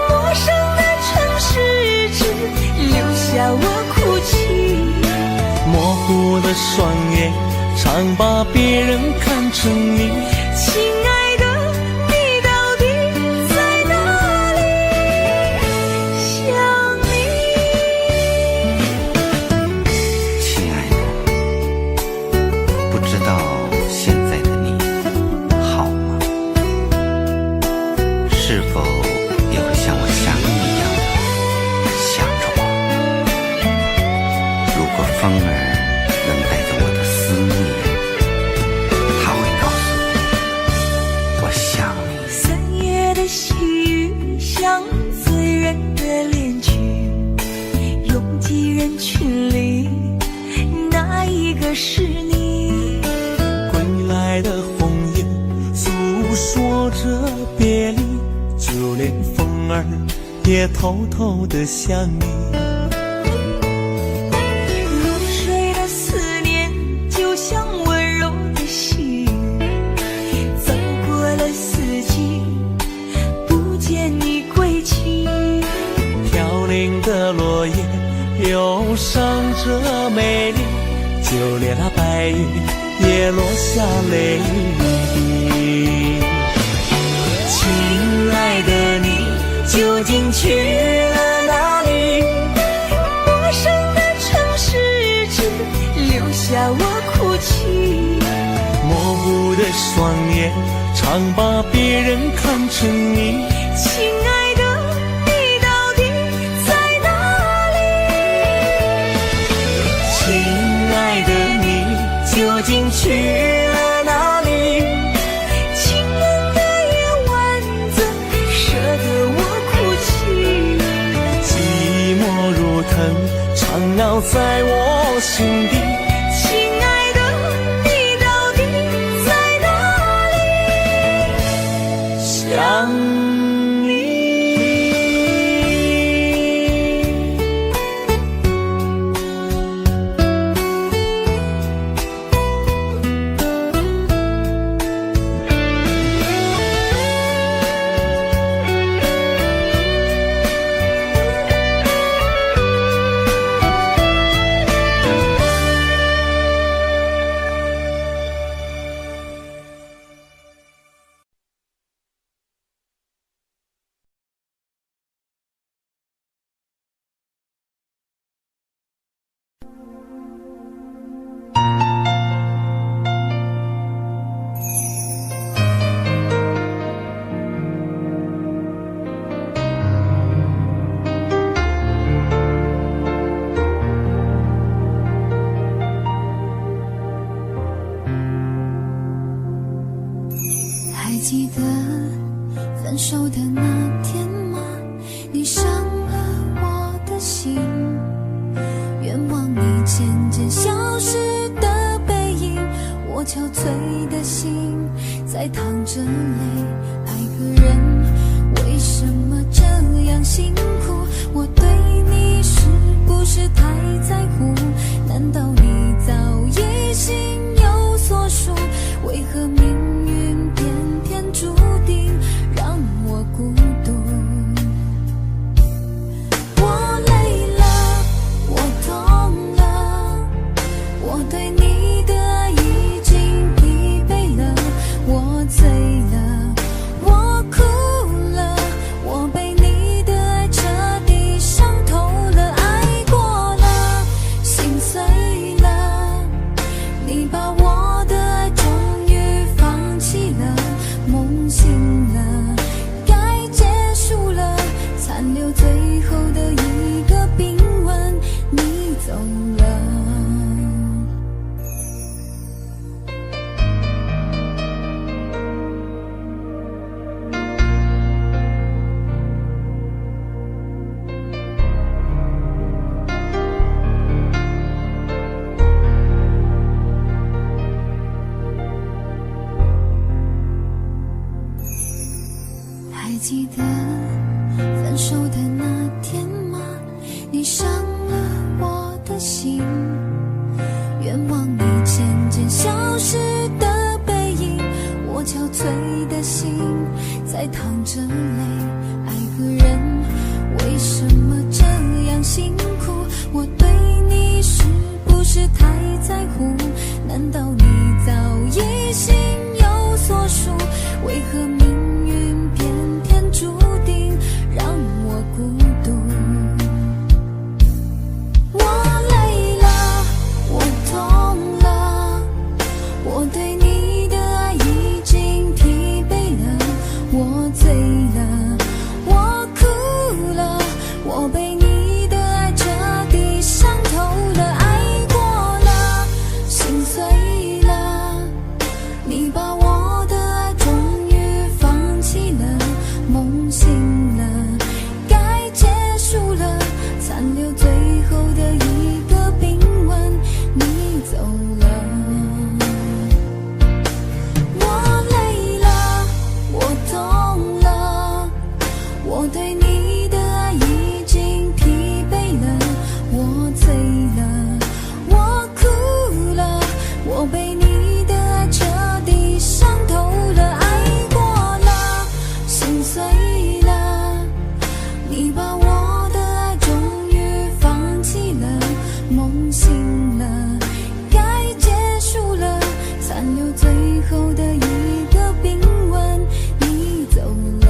陌生的城市只留下我哭泣，模糊的双眼常把别人看成你。亲爱的你到底在哪里？想你。亲爱的，不知道现在的你好吗？是否也会像我想你一样的想着我？如果风儿能带着我的思念，它会告诉我，我想你。三月的细雨像醉人的恋曲，拥挤人群里，哪一个是你？归来的红颜诉说着别离，就连风儿也偷偷地想你。如水的思念，就像温柔的细雨，走过了四季，不见你归期。飘零的落叶忧伤着美丽，就连那白云也落下泪滴。亲爱的你究竟去了哪里？陌生的城市只留下我哭泣，模糊的双眼常把别人看成你。亲爱的你到底在哪里？亲爱的你究竟去了哪里？清冷的夜晚怎舍得我哭泣？寂寞如藤缠绕在我心底。亲爱的你到底在哪里？想手的那天吗？你伤了我的心，愿望你渐渐消失的背影，我憔悴的心在淌着泪。爱个人为什么这样辛苦？我对你是不是太在乎？难道你早已心有所属？为何命运偏偏注定让我孤独？我累了，我痛了，我对你的爱已经疲惫了，我醉了，我哭了，我被你的爱彻底伤透了，爱过了，心碎了，你把我的爱终于放弃了，梦醒了，该结束了，残留最后的一个冰吻，你走了。还记得分手的那天吗？你伤了我的心，愿望你渐渐消失的背影，我憔悴的心在淌着泪。爱个人为什么这样辛苦？我对你是不是太在乎？难道你早已心有所属？为何命运偏偏注定让我孤独？我累了，我痛了，我对你的爱已经疲惫了，我醉了，我哭了，我被你的爱彻底伤透了，爱过了，心碎了，你把我的爱终于放弃了，梦醒了，该结束了，残留最后的一个冰吻，你走了。我累了，我痛了，我对你的爱已经疲惫了，我醉了，我哭了，我被你的爱彻底伤透了，爱过了，心碎了，你把我的爱终于放弃了，梦醒了，该结束了，残留最后的一个冰吻，你走了。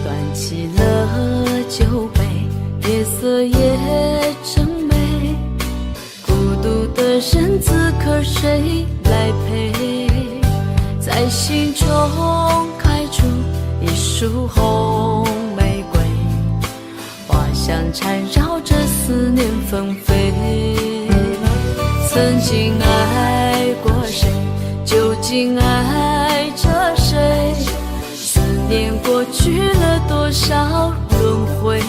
端起了酒杯，夜色也真美，孤独的人此刻谁来陪？在心中开出一束红玫瑰，花香缠绕着思念纷飞。曾经爱过谁，究竟爱着谁？思念过去了多少轮回？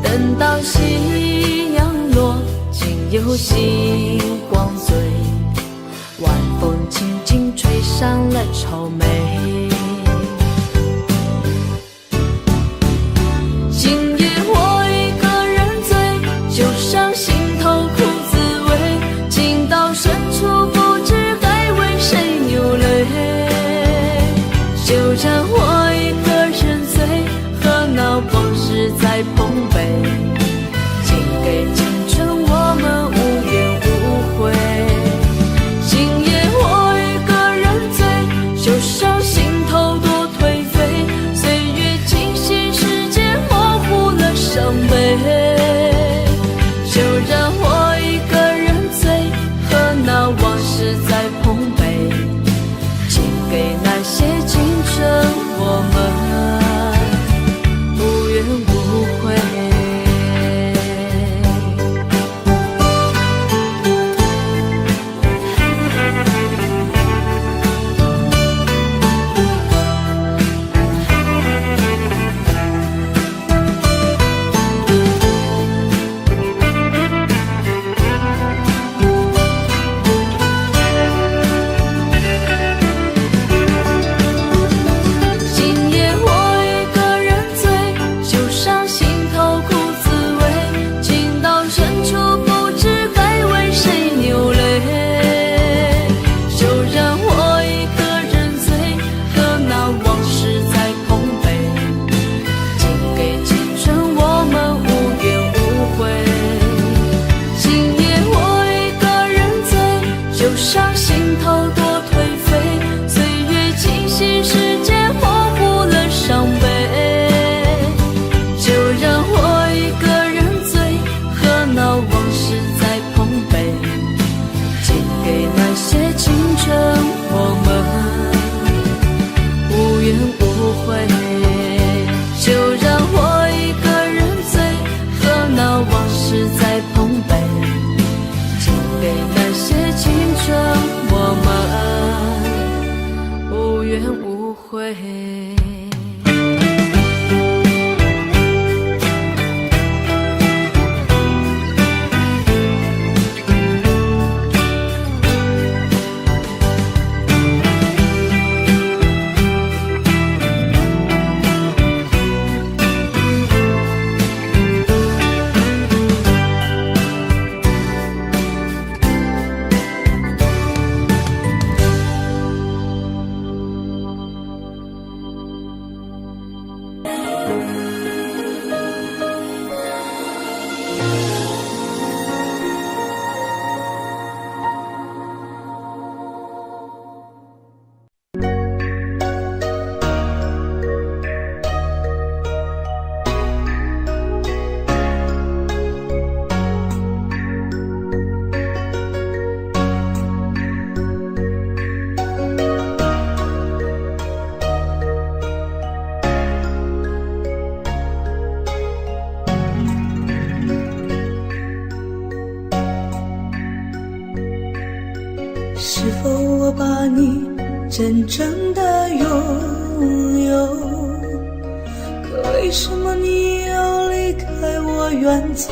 等到夕阳落，竟有星光醉，晚风轻轻吹上了愁眉。今夜我一个人醉是在碰杯，敬给那些青春我们无怨无悔。是否我把你真正的拥有？可为什么你要离开我远走？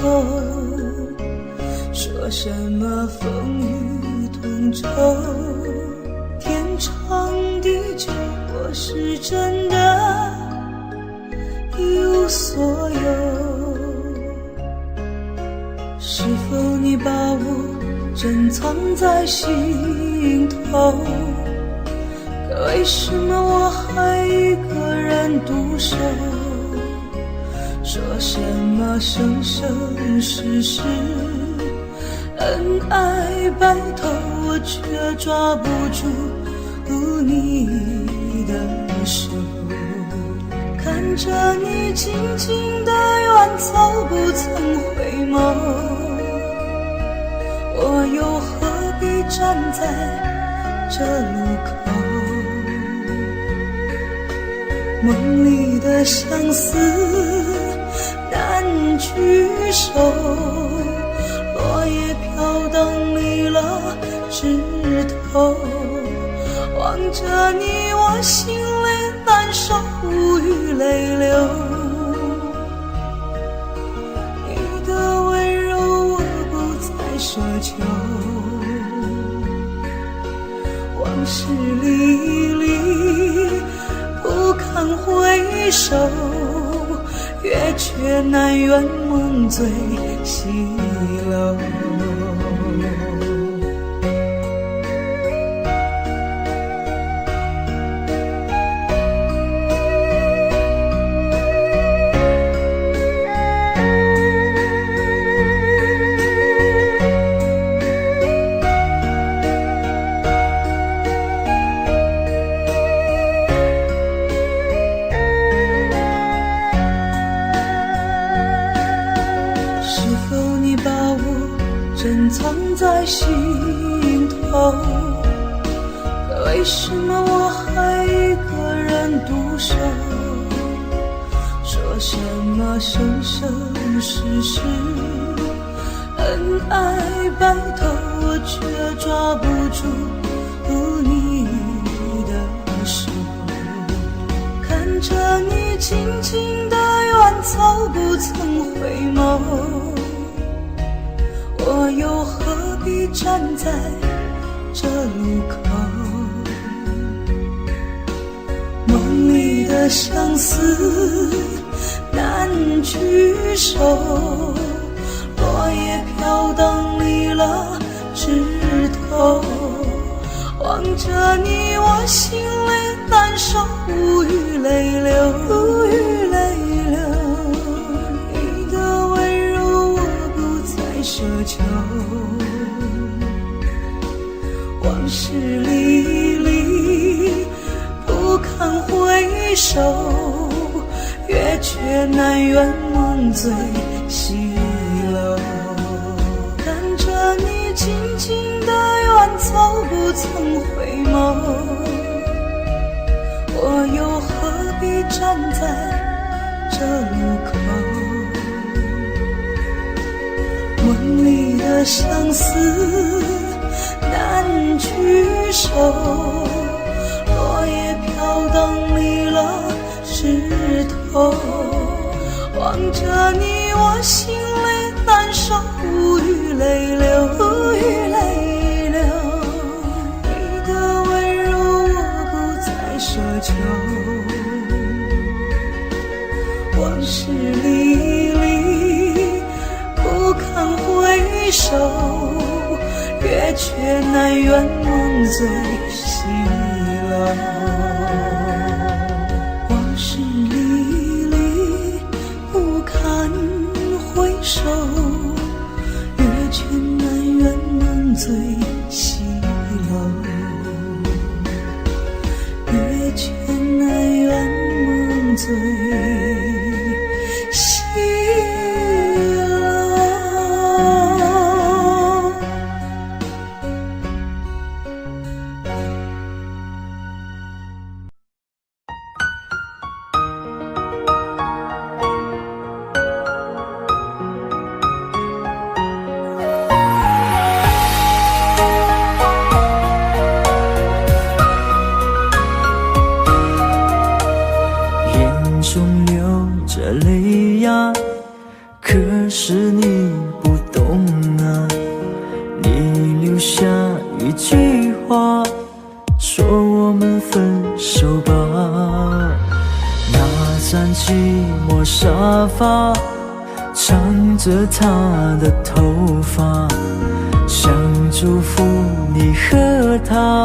说什么风雨同舟，天长地久，我是真的一无所有。是否你把我珍藏在心头？可为什么我还一个人独守？说什么生生世世恩爱白头，我却抓不住你的手。看着你静静的远走，不曾回眸，我又何必站在这路口？梦里的相思难聚首，落叶飘荡离了枝头。望着你，我心里难受，无语泪流。你的温柔我不再奢求，往事历历不堪回首，月缺难圆梦醉西楼。珍藏在心头，可为什么我还一个人独守？说什么生生世世恩爱白头，我却抓不住你的手。看着你静静的远走，不曾回眸，我又何必站在这路口？梦里的相思难聚首，落叶飘荡离了枝头。望着你，我心里难受，无语泪流，无语泪流。你的温柔我不再奢求，往事历历不堪回首，月缺难圆梦醉西楼。看着你静静的远走，不曾回眸，我又何必站在这路口？梦里的相思难聚首，落叶飘荡离了枝头，望着你我心里难受，无语泪流，无语泪流。你的温柔我不再奢求，往事历历不堪回首，月缺难圆梦最西楼。往事历历不堪回首，月缺难圆梦最西楼。月缺难圆梦最西楼。眼中流着泪呀，可是你不懂啊。你留下一句话，说我们分手吧。那张寂寞沙发，藏着她的头发，想祝福你和她，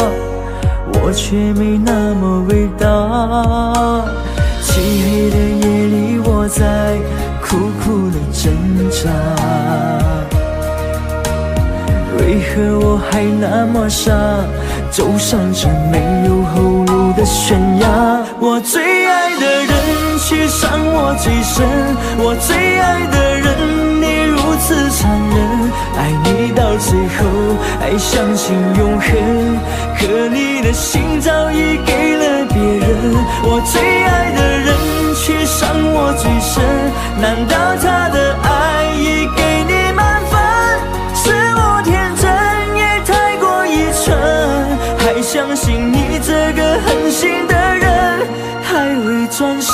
我却没那么伟大。漆黑的夜里，我在苦苦的挣扎，为何我还那么傻，走上这没有后路的悬崖。我最爱的人却伤我最深，我最爱的人你如此残忍，爱你到最后还相信永恒，可你的心早已给了别人。我最爱的人却伤我最深，难道他的爱已给你满分？是我天真也太过愚蠢，还相信你这个狠心的人还会转身。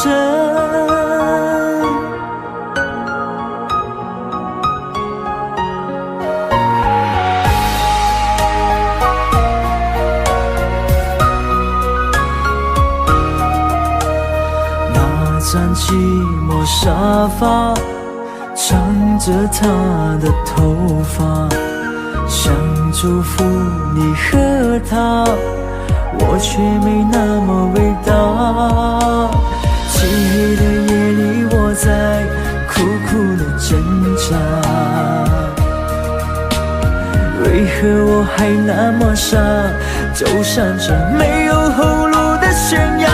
张寂寞沙发，藏着她的头发，想祝福你和她，我却没那么伟大。漆黑的夜里，我在苦苦的挣扎，为何我还那么傻，走上这没有后路的悬崖。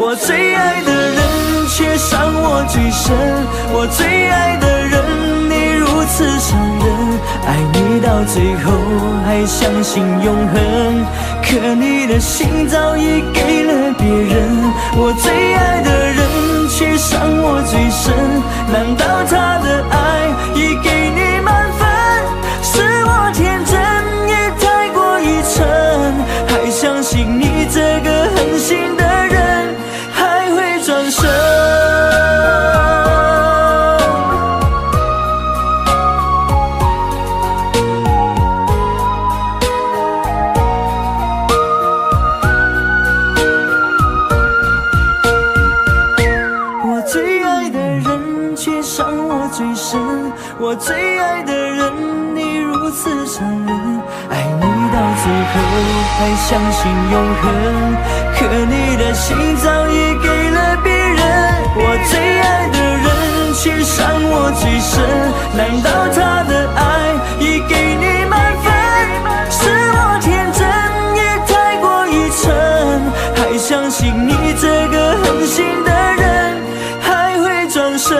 我最爱的人却伤我最深，我最爱的人你如此残忍，爱你到最后还相信永恒，可你的心早已给了别人。我最爱的人却伤我最深，难道他的爱已给你满分？是我天真也太过愚蠢，还相信你这个狠心的人还会转身。我最爱的人却伤我最深，我最爱的人你如此残忍，爱你到最后还相信永恒，可你的心早已给了别人。我最爱的人却伤我最深，难道他的爱已给你满分？是我天真也太过愚蠢，还相信你这个狠心的人还会转身。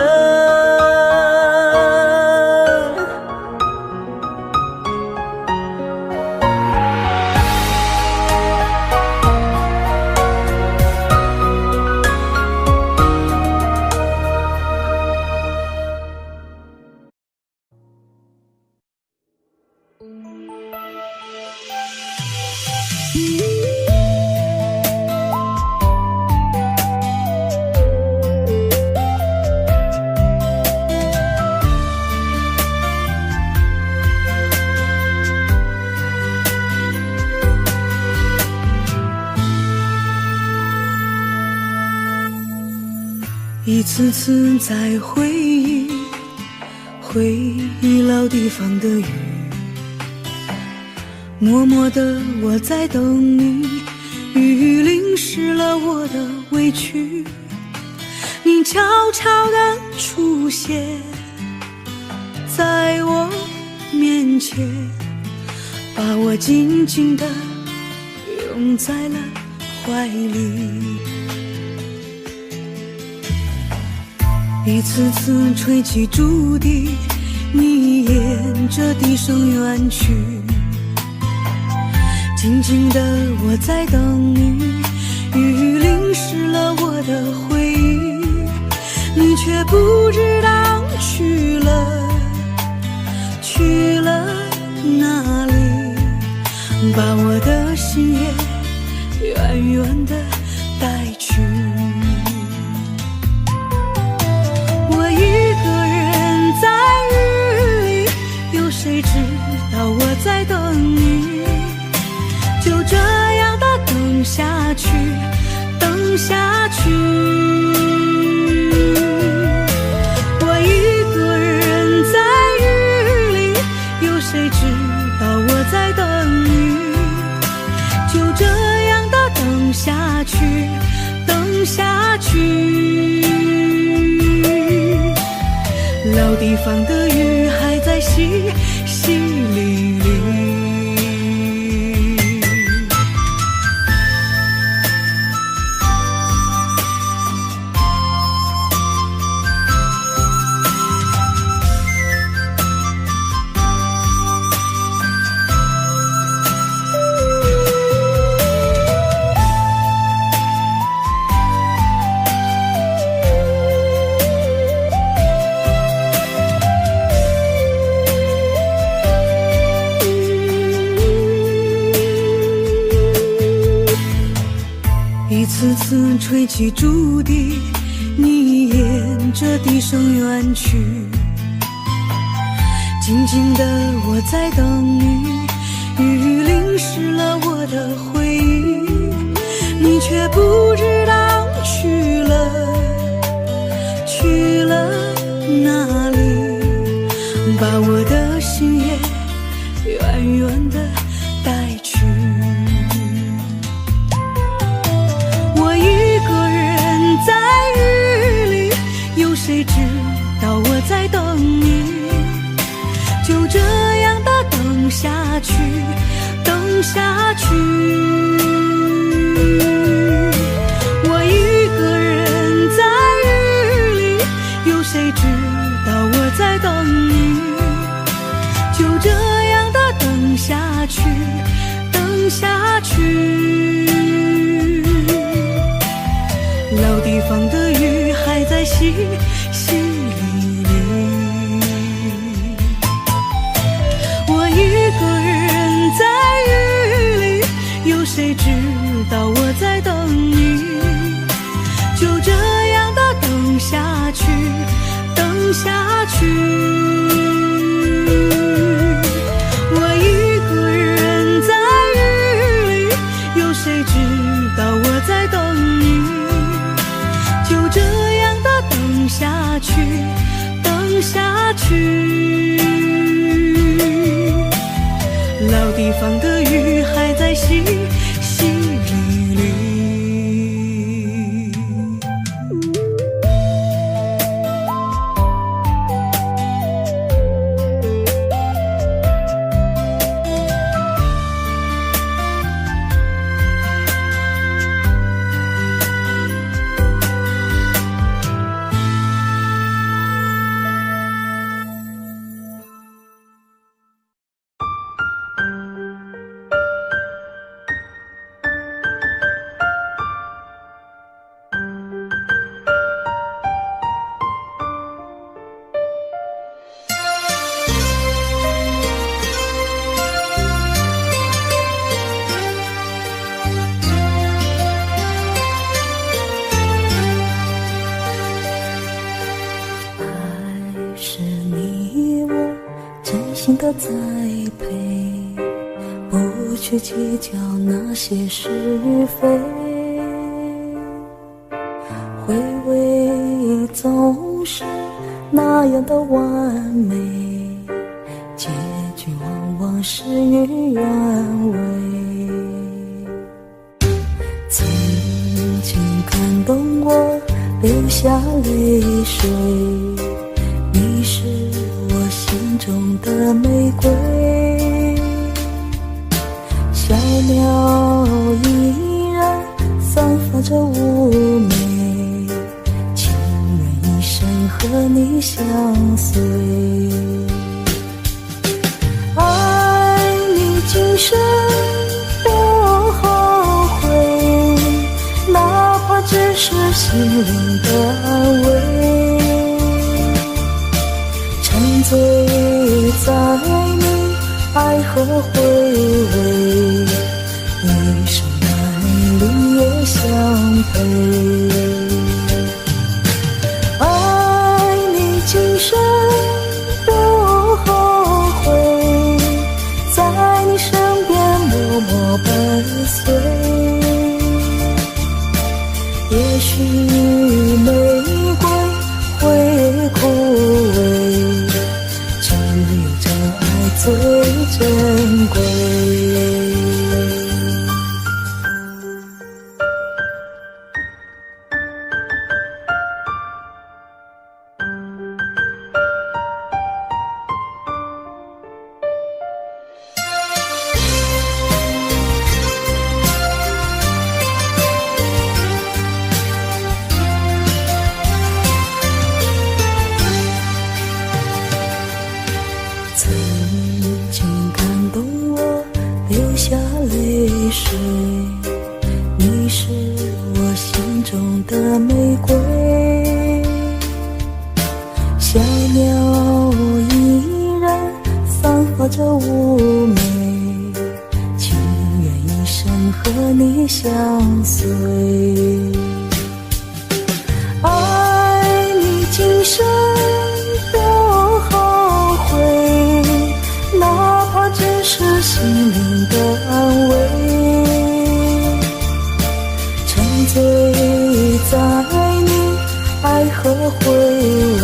一次次在回忆老地方的雨，默默地我在等你，雨淋湿了我的委屈，你悄悄地出现在我面前，把我紧紧地拥在了怀里。一次次吹起竹笛，你沿着笛声远去，静静的我在等你，雨淋湿了我的回忆，你却不知道去了哪里，把我的心也远远的带去。谁知道我在等你，就这样的等下去，等下去。我一个人在雨里，有谁知道我在等你，就这样的等下去，等下去。老地方的雨还在淅淅沥沥。一次次吹起竹笛，你沿着笛声远去，静静的我在等你，雨淋湿了我的回忆，你却不知道去了哪里，把我的心也远远的带去。谁知道我在等你，就这样的等下去，等下去。我一个人在雨里，有谁知道我在等你，就这样的等下去，等下去。老地方的雨还在淅淅沥沥，我一个人在雨里，有谁知道我在等你，就这样的等下去，等下去。我一个人在雨里，有谁知道我在等你，就这样的等下去，等下去。老地方的雨还在淅淅沥沥。心的栽培，不去计较那些是非。回味总是那样的完美，结局往往事与愿违。曾经感动我流下泪水，你是我心中的玫瑰，小鸟依然散发着妩媚，情愿一生和你相随。爱你今生不后悔，哪怕只是心灵的安慰，沉醉在你爱和回味，一生难离也相陪。爱你今生不后悔，在你身边默默伴随。也许玫瑰会枯萎，只有真爱最珍贵。曾经感动我流下泪水，你是我心中的玫瑰，小鸟依然散发着妩媚，情愿一生和你相随。爱你今生不后悔，哪怕只是心灵的安慰，沉醉在你爱和回味，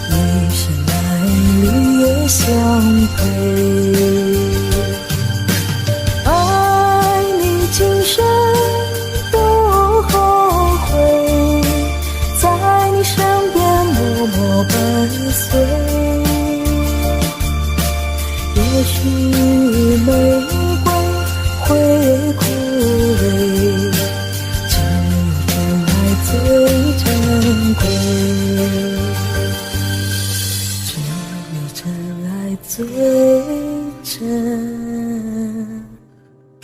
一生难离也相陪。爱你今生不后悔，在你身边默默伴随。也许玫瑰会枯萎，只有真爱最珍贵，只有真爱最珍贵。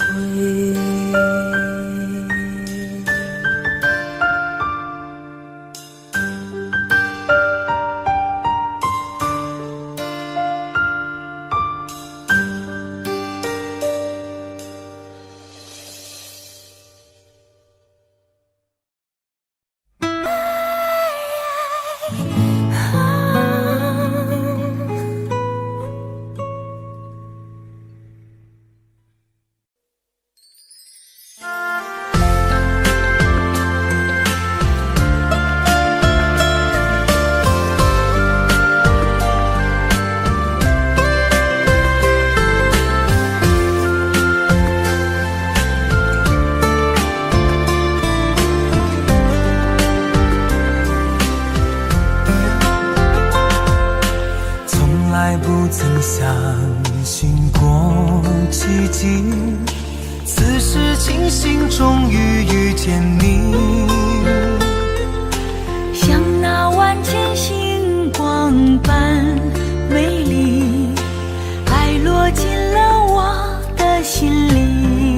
不曾相信过奇迹，此时庆幸终于遇见你，像那万千星光般美丽，爱落进了我的心里。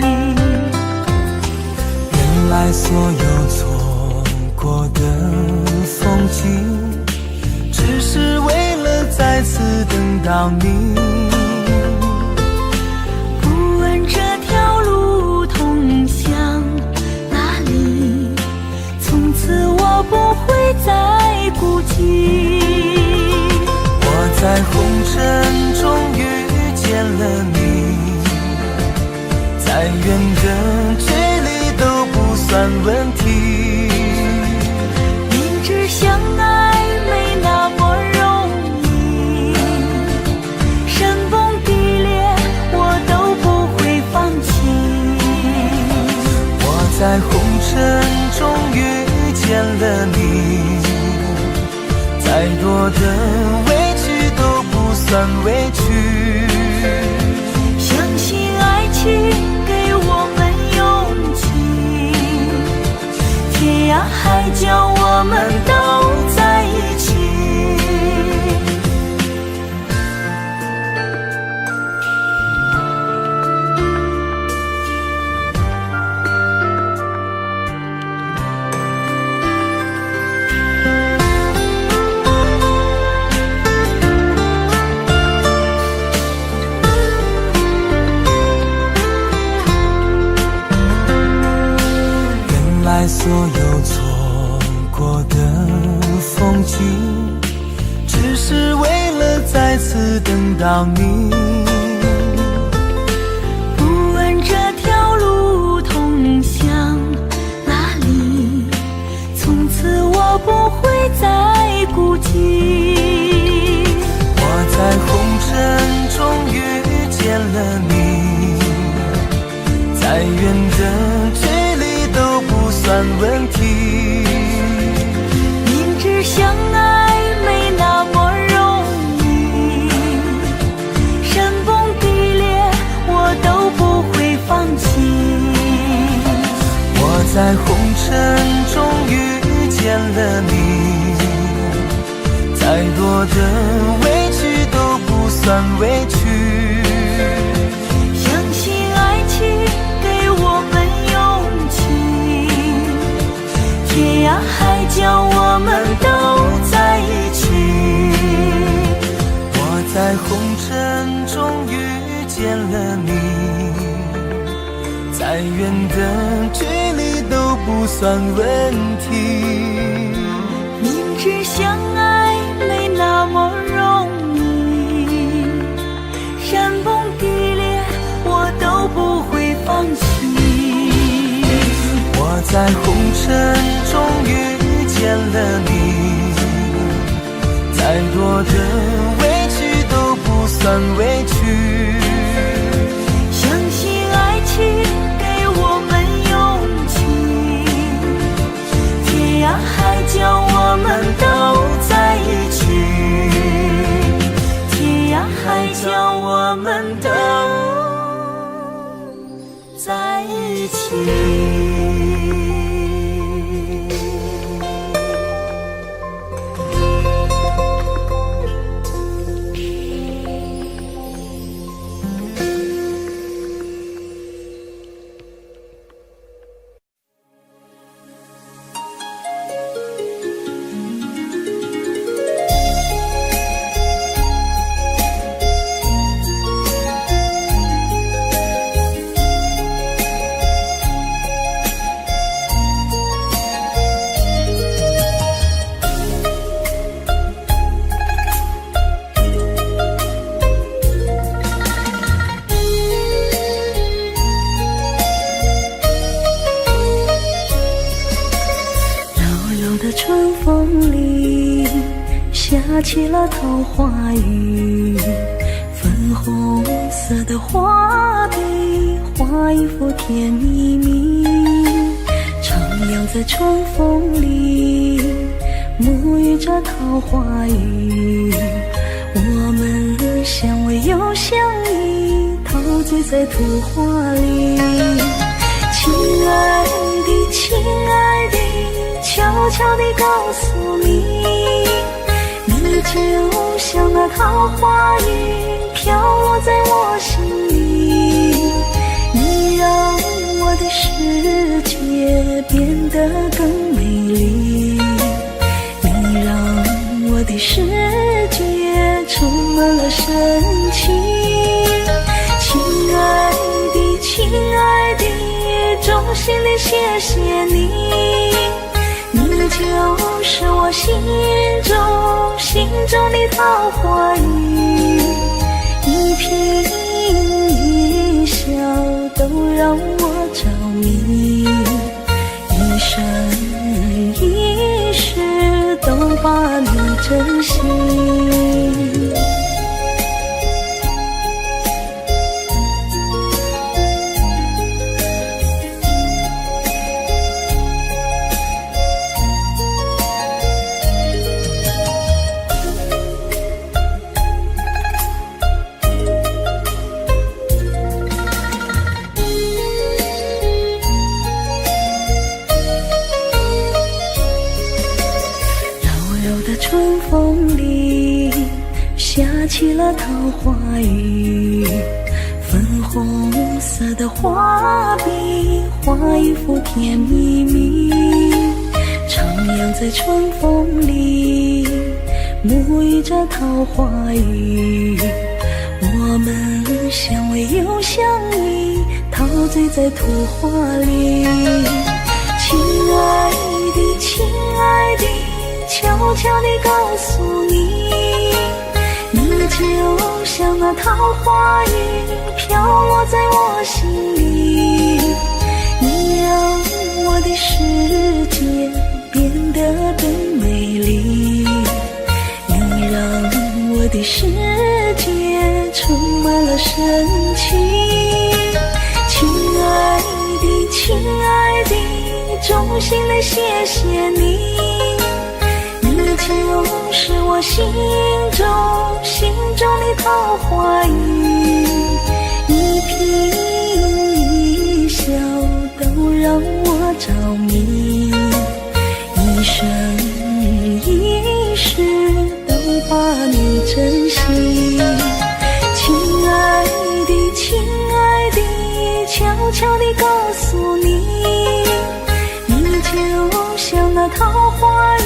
原来所有错过的风景，只是为了再次等到你。不问这条路通向哪里，从此我不会再孤寂。我在红尘中遇见了你，再远的距离都不算问题。明知相爱没那么容易，山崩地裂我都不会放弃。我在红尘中遇见了你，再多的委屈都不算委屈。相信爱情给我们勇气，天涯海角我们都在一起。所有错过的风景，只是为了再次等到你。不问这条路通向哪里，从此我不会再孤寂。我在红尘中遇见了你，再远的距离都不算问题。明知相爱没那么容易，山崩地裂我都不会放弃。我在红尘中遇见了你，再多的委屈都不算委屈。相信爱情给我们勇气，天涯海角我们都在一起。我在红尘中遇见了你，再远的距离都不算问题。明知相爱没那么容易，山崩地裂我都不会放弃。我在红尘中遇见了你，再多的委屈都不算委屈。相信爱情给我们勇气，天涯海角我们都在一起。天涯海角我们都在一起。春风里下起了桃花雨，粉红色的画笔画一幅甜蜜蜜，徜徉在春风里沐浴着桃花雨，我们相偎又相依，陶醉在图画里。亲爱的，亲爱的，悄悄地告诉你，你就像那桃花雨飘落在我心里，你让我的世界变得更美丽，你让我的世界充满了神奇。亲爱的，亲爱的，衷心地谢谢你，你就是我心中的桃花雨，一颦一笑都让我着迷，一生一世都把你珍惜。春风里下起了桃花雨，粉红色的画笔画一幅甜蜜蜜，徜徉在春风里沐浴着桃花雨，我们相偎又相依，陶醉在图画里。亲爱的亲爱的，悄悄地告诉你，你就像那桃花雨飘落在我心里，你让我的世界变得更美丽，你让我的世界充满了神奇。亲爱的亲爱的，衷心的谢谢你，就是我心中的桃花雨，一颦一笑都让我着迷，一生一世都把你珍惜。亲爱的亲爱的，悄悄地告诉你，你就像那桃花雨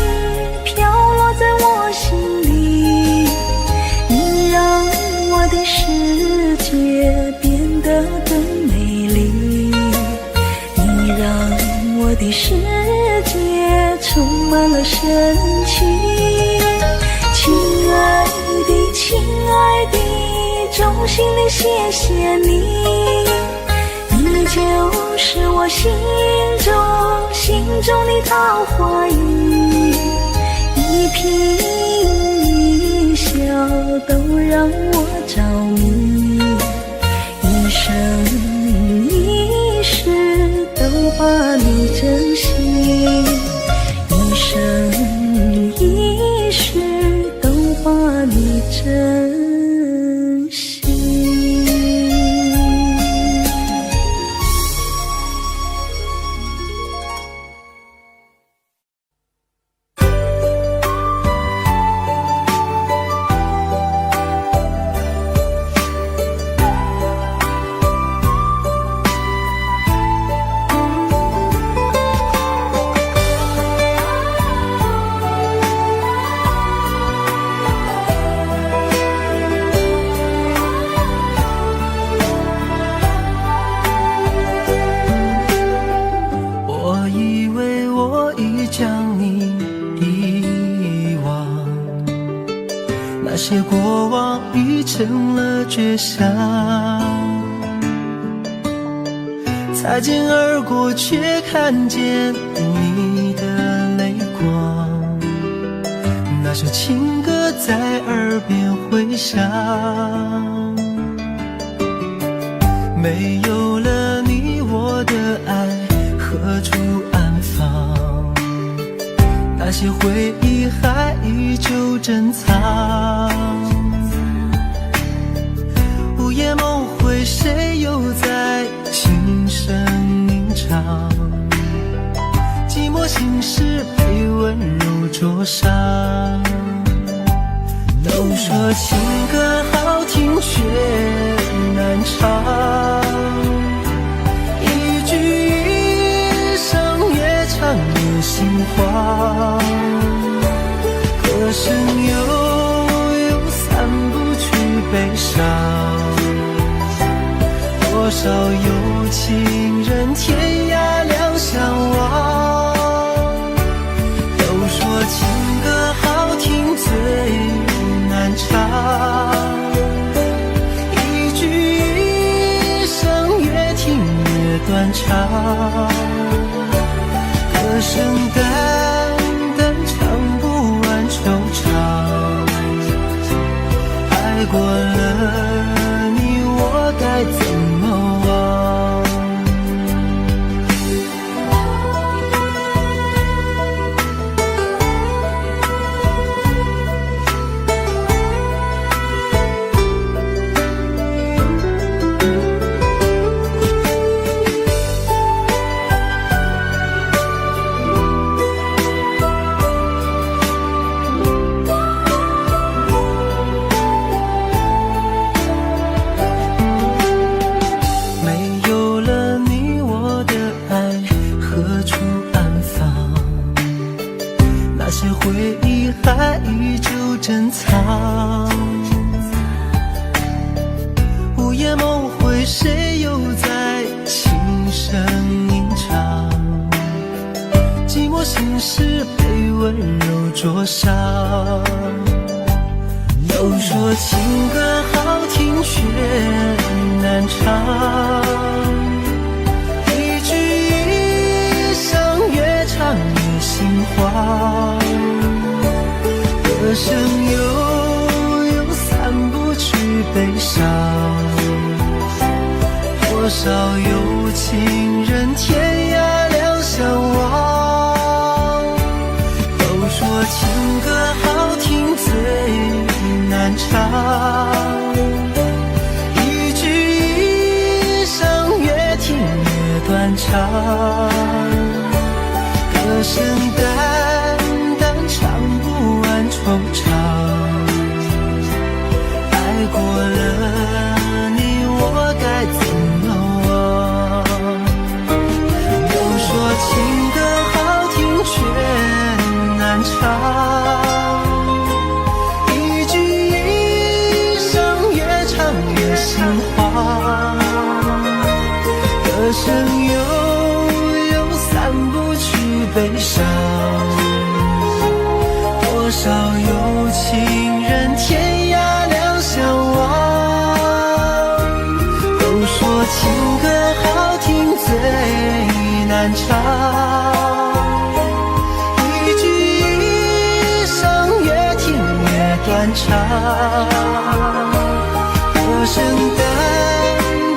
飘落在我心里，你让我的世界变得更美丽，你让我的世界充满了神奇。亲爱的亲爱的，衷心的谢谢你，你就是我心中的桃花雨，一颦一笑都让我着迷，一生一世都把你珍惜，一生一世都把你珍惜。那些过往已成了绝响，擦肩而过却看见你的泪光，那首情歌在耳边回响，没有了你我的爱何处安放，那些回忆还依旧珍藏，午夜梦回谁又在轻声吟唱，寂寞心事被温柔灼伤，都说情歌好听却难唱，一句一声越唱越心慌，歌声悠散不去悲伤，多少有情人天涯两相望，断肠，歌声淡淡唱不完惆怅，爱过了你我该怎么忘？还依旧珍藏，午夜梦回，谁又在轻声吟唱？寂寞心事被温柔灼伤。都说情歌好听却难唱，一句一声越唱越心慌。歌声悠悠散不去悲伤，多少有情人天涯两相望。都说情歌好听最难唱，一句一声越听越断肠。歌声淡淡唱不完惆怅，爱过了你我该怎么忘？都说情歌好听却难唱，一句一声越唱越心慌。歌声悠悠散不去悲伤，多少有情人天涯两相望。都说情歌好听最难唱，一句一声越听越断肠。歌声淡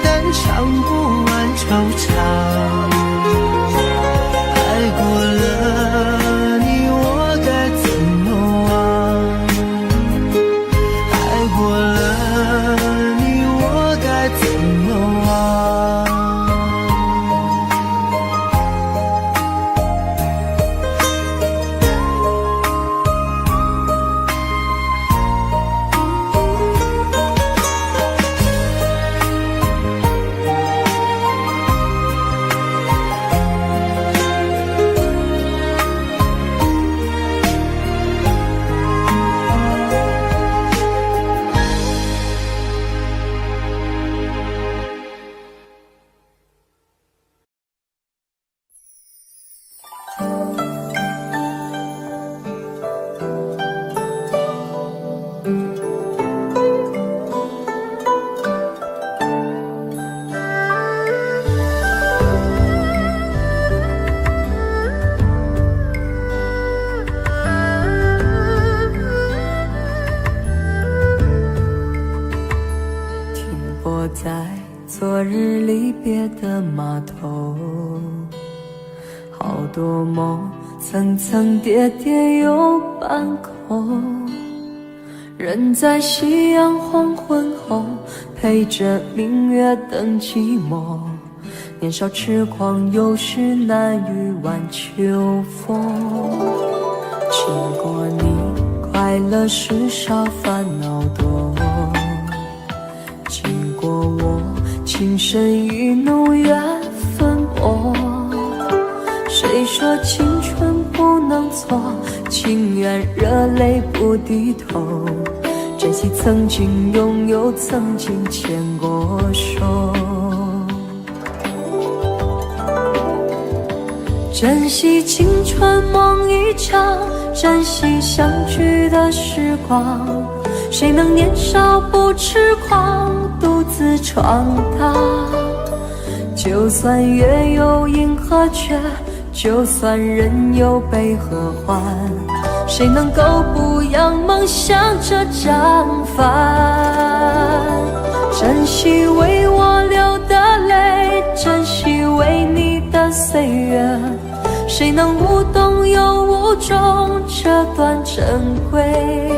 淡唱不完惆怅，爱过了你我该怎么忘？爱过了你我该怎么忘？在昨日离别的码头，好多梦层层叠叠又半空，人在夕阳黄昏后陪着明月等寂寞，年少痴狂有时难御晚秋风。经过你快乐时少烦恼多，经过我情深意浓缘分薄。谁说青春不能错，情愿热泪不低头，珍惜曾经拥有，曾经牵过手，珍惜青春梦一场，珍惜相聚的时光。谁能年少不痴狂，独自闯荡？就算月有阴和缺，就算人有悲和欢，谁能够不扬梦想这张帆？珍惜为我流的泪，珍惜为你的岁月，谁能无动又无衷这段珍贵？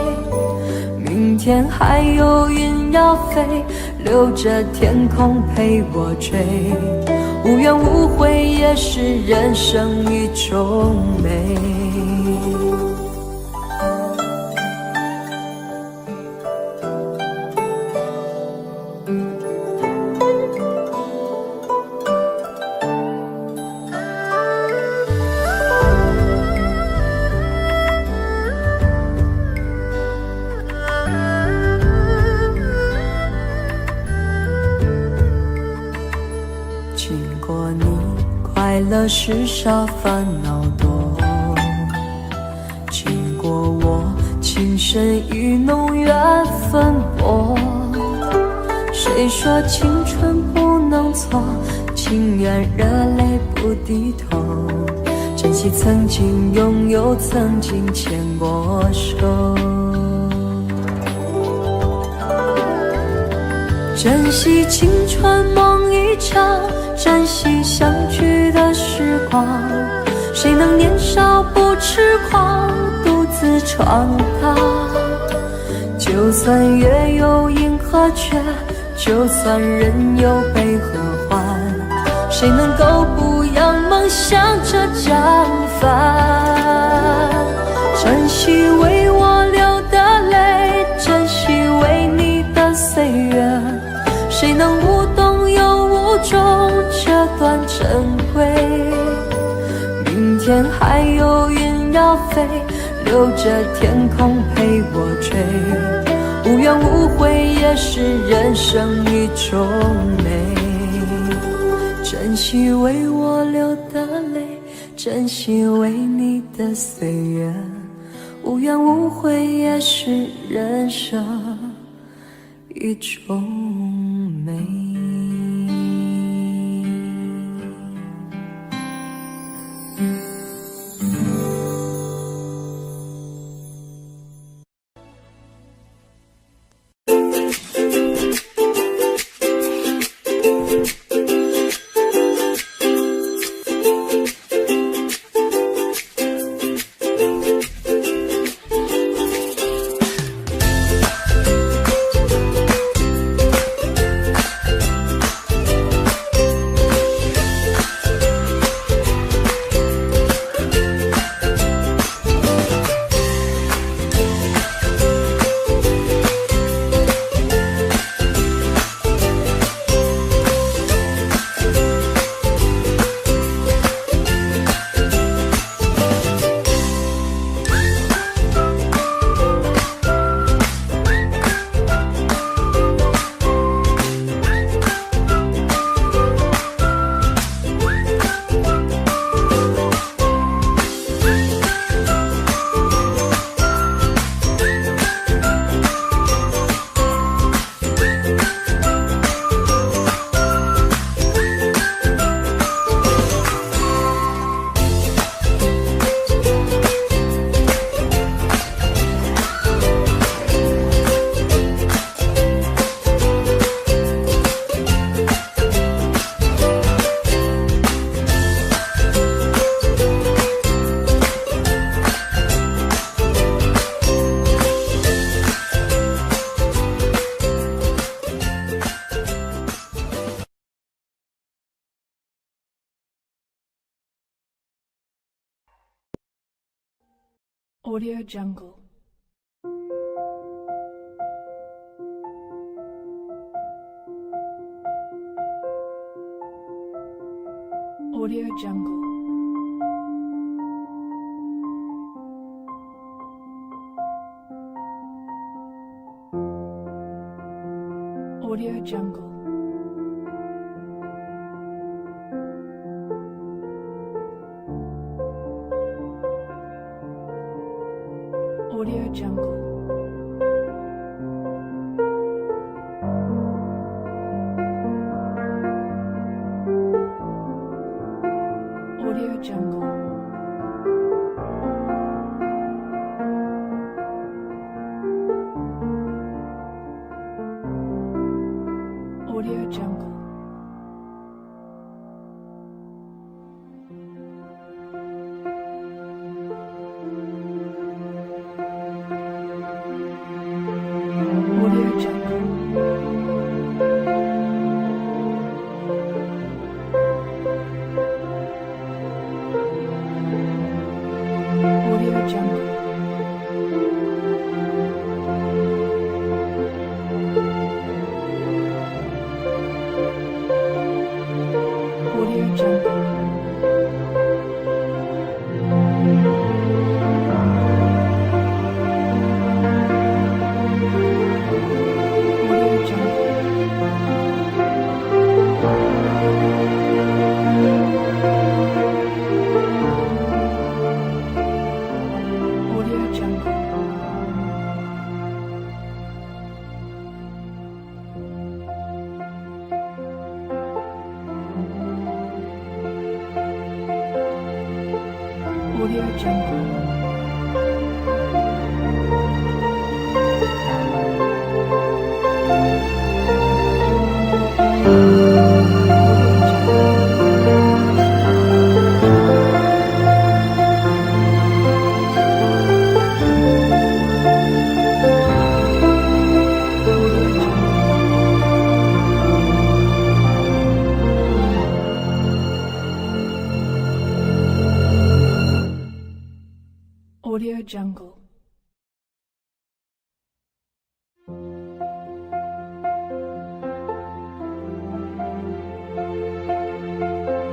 明天还有云要飞，留着天空陪我追，无怨无悔也是人生一种美。快乐时少，烦恼多。经过我情深意浓，缘分薄。谁说青春不能错？情愿热泪不低头。珍惜曾经拥有，曾经牵过手。珍惜青春梦一场，珍惜相聚的时光。谁能年少不痴狂，独自闯荡？就算月有阴和缺，就算人有悲和欢，谁能够不扬梦想这张帆？珍惜为我流的泪，珍惜为你的岁月，谁能无动又无衷这段珍贵？明天还有云要飞，留着天空陪我追，无怨无悔也是人生一种美。珍惜为我流的泪，珍惜为你的岁月，无怨无悔也是人生一种美。Audio Jungle. Audio Jungle. Audio Jungle. Audio Jungle. Audio Jungle. Audio Jungle. Audio Jungle. Audio Jungle. Audio Jungle. Audio Jungle. Audio Jungle. Audio Jungle.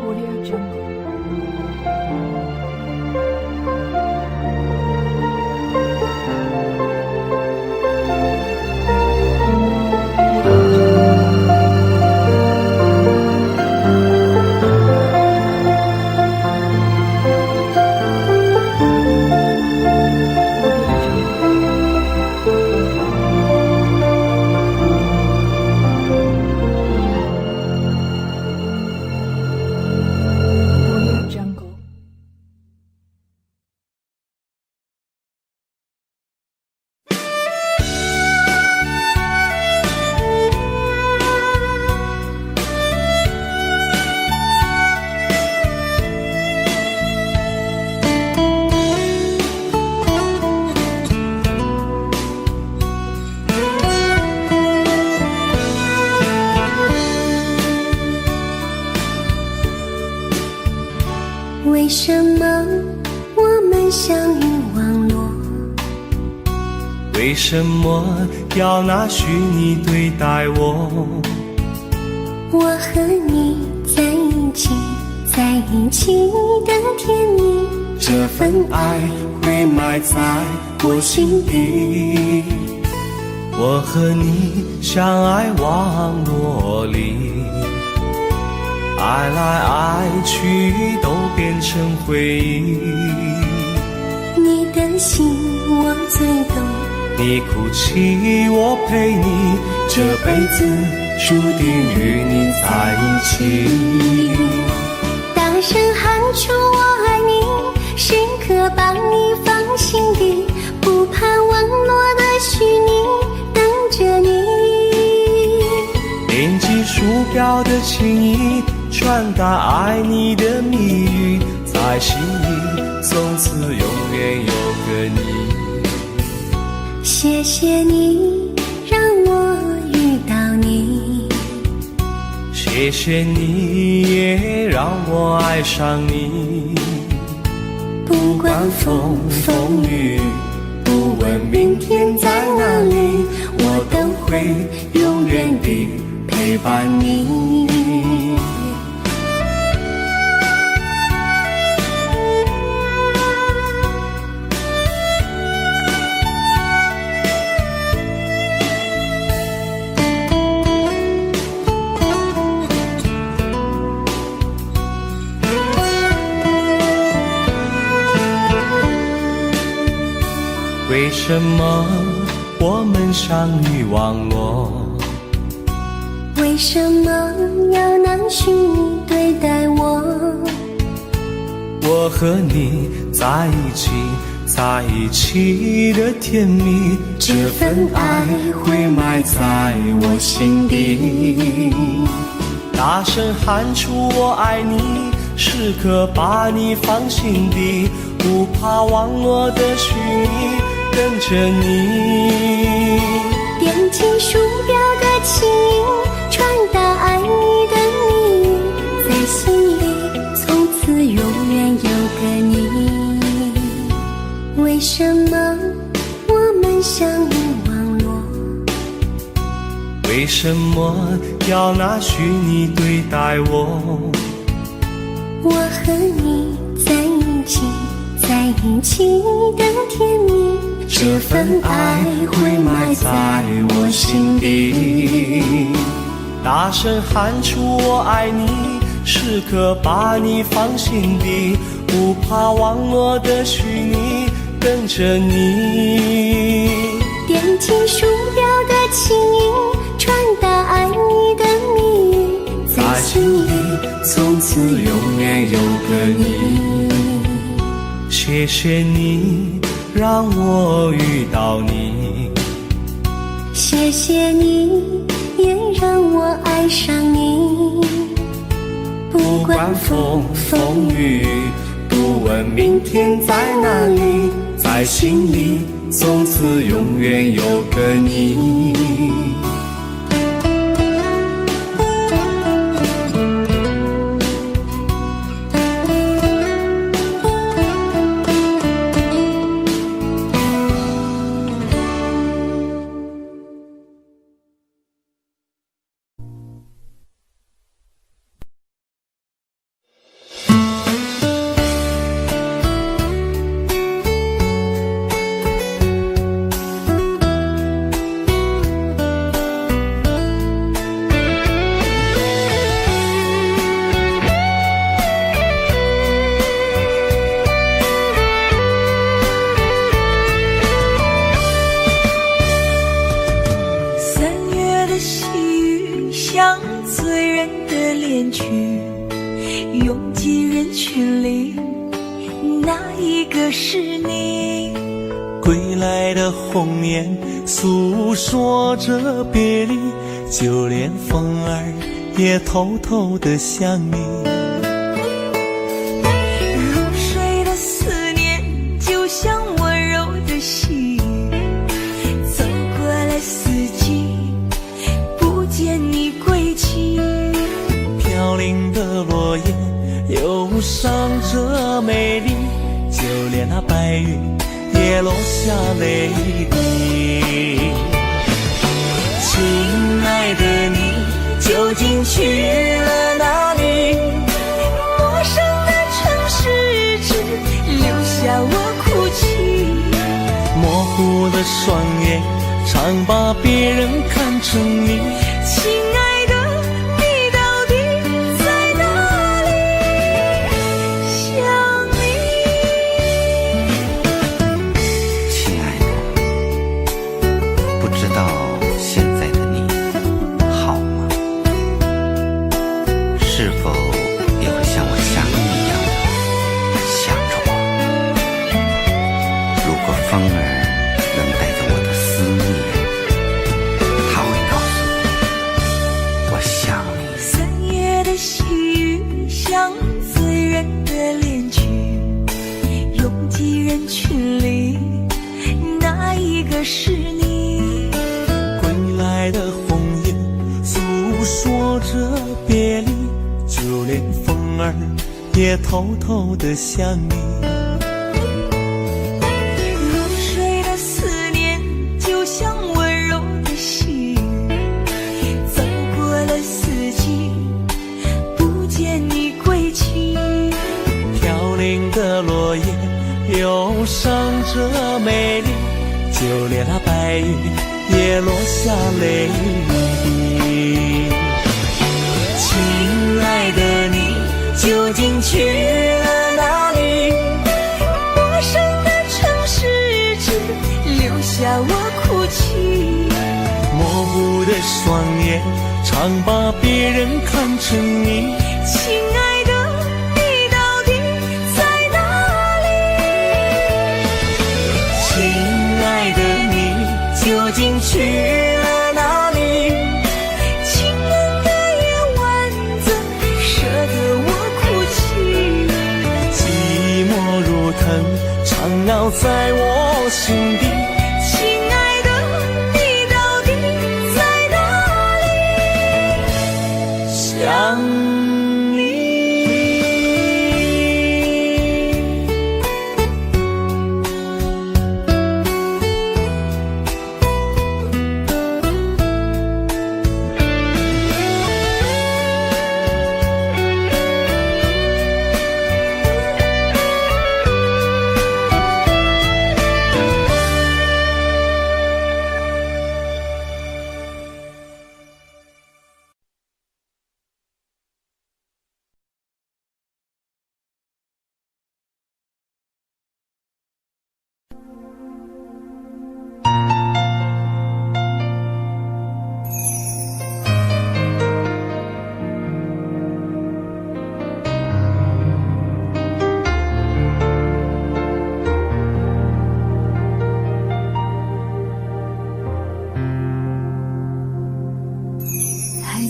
Audio Jungle. Audio Jungle.为什么我们相遇网络？为什么要拿虚拟对待我？我和你在一起，在一起的甜蜜，这份爱会埋在我心底。我和你相爱网络里，爱来爱去都变成回忆。你的心我最懂，你哭泣我陪你，这辈子注定与你在一起。大声喊出我爱你，时刻把你放心底，不怕网络的虚拟，等着你。铭记鼠标的情谊，传达爱你的蜜语，在心里从此永远有个你。谢谢你让我遇到你，谢谢你也让我爱上你。不管风风雨，不问明天在哪里，我都会永远地陪伴你。为什么我们相遇网络？为什么要拿虚拟对待我？我和你在一起，在一起的甜蜜，这份爱会埋在我心底。大声喊出我爱你，时刻把你放心底，不怕网络的虚拟，跟着你。点击鼠标的情，传达爱你的你，在心里从此永远有个你。为什么我们相遇网络？为什么要拿虚拟对待我？我和你在一起，在一起的甜蜜，这份爱会埋在我心底。大声喊出我爱你，时刻把你放心底，不怕网络的虚拟，跟着你。点击鼠标的情，传达爱你的蜜，在心里从此永远有个你。谢谢你让我遇到你，谢谢你也让我爱上你。不管风风雨，不问明天在哪里，在心里从此永远有个你。归来的红颜诉说着别离，就连风儿也偷偷地想你。入睡的思念就像温柔的细雨，走过了四季，不见你归期。飘零的落叶忧伤着美丽，就连那白云也落下泪滴。亲爱的你究竟去了哪里？陌生的城市只留下我哭泣。模糊的双眼常把别人看成你。亲爱的你到底在哪里？想你。亲爱的，不知道现在的你好吗？是否也会像我想你一样的想着我？如果风儿能带着我的思念，它会告诉我想你。三月的细雨像醉人的恋曲，拥挤人群里，哪一个是你？归来的红颜诉说着别离，就连风儿也偷偷地想你。入睡的思念就像温柔的细雨，走过了四季，不见你归期。飘零的落叶忧伤着美丽，就连那白云也落下泪滴。亲爱的你究竟去了哪里？陌生的城市只留下我哭泣。模糊的双眼常把别人看成你。亲爱的，你到底在哪里？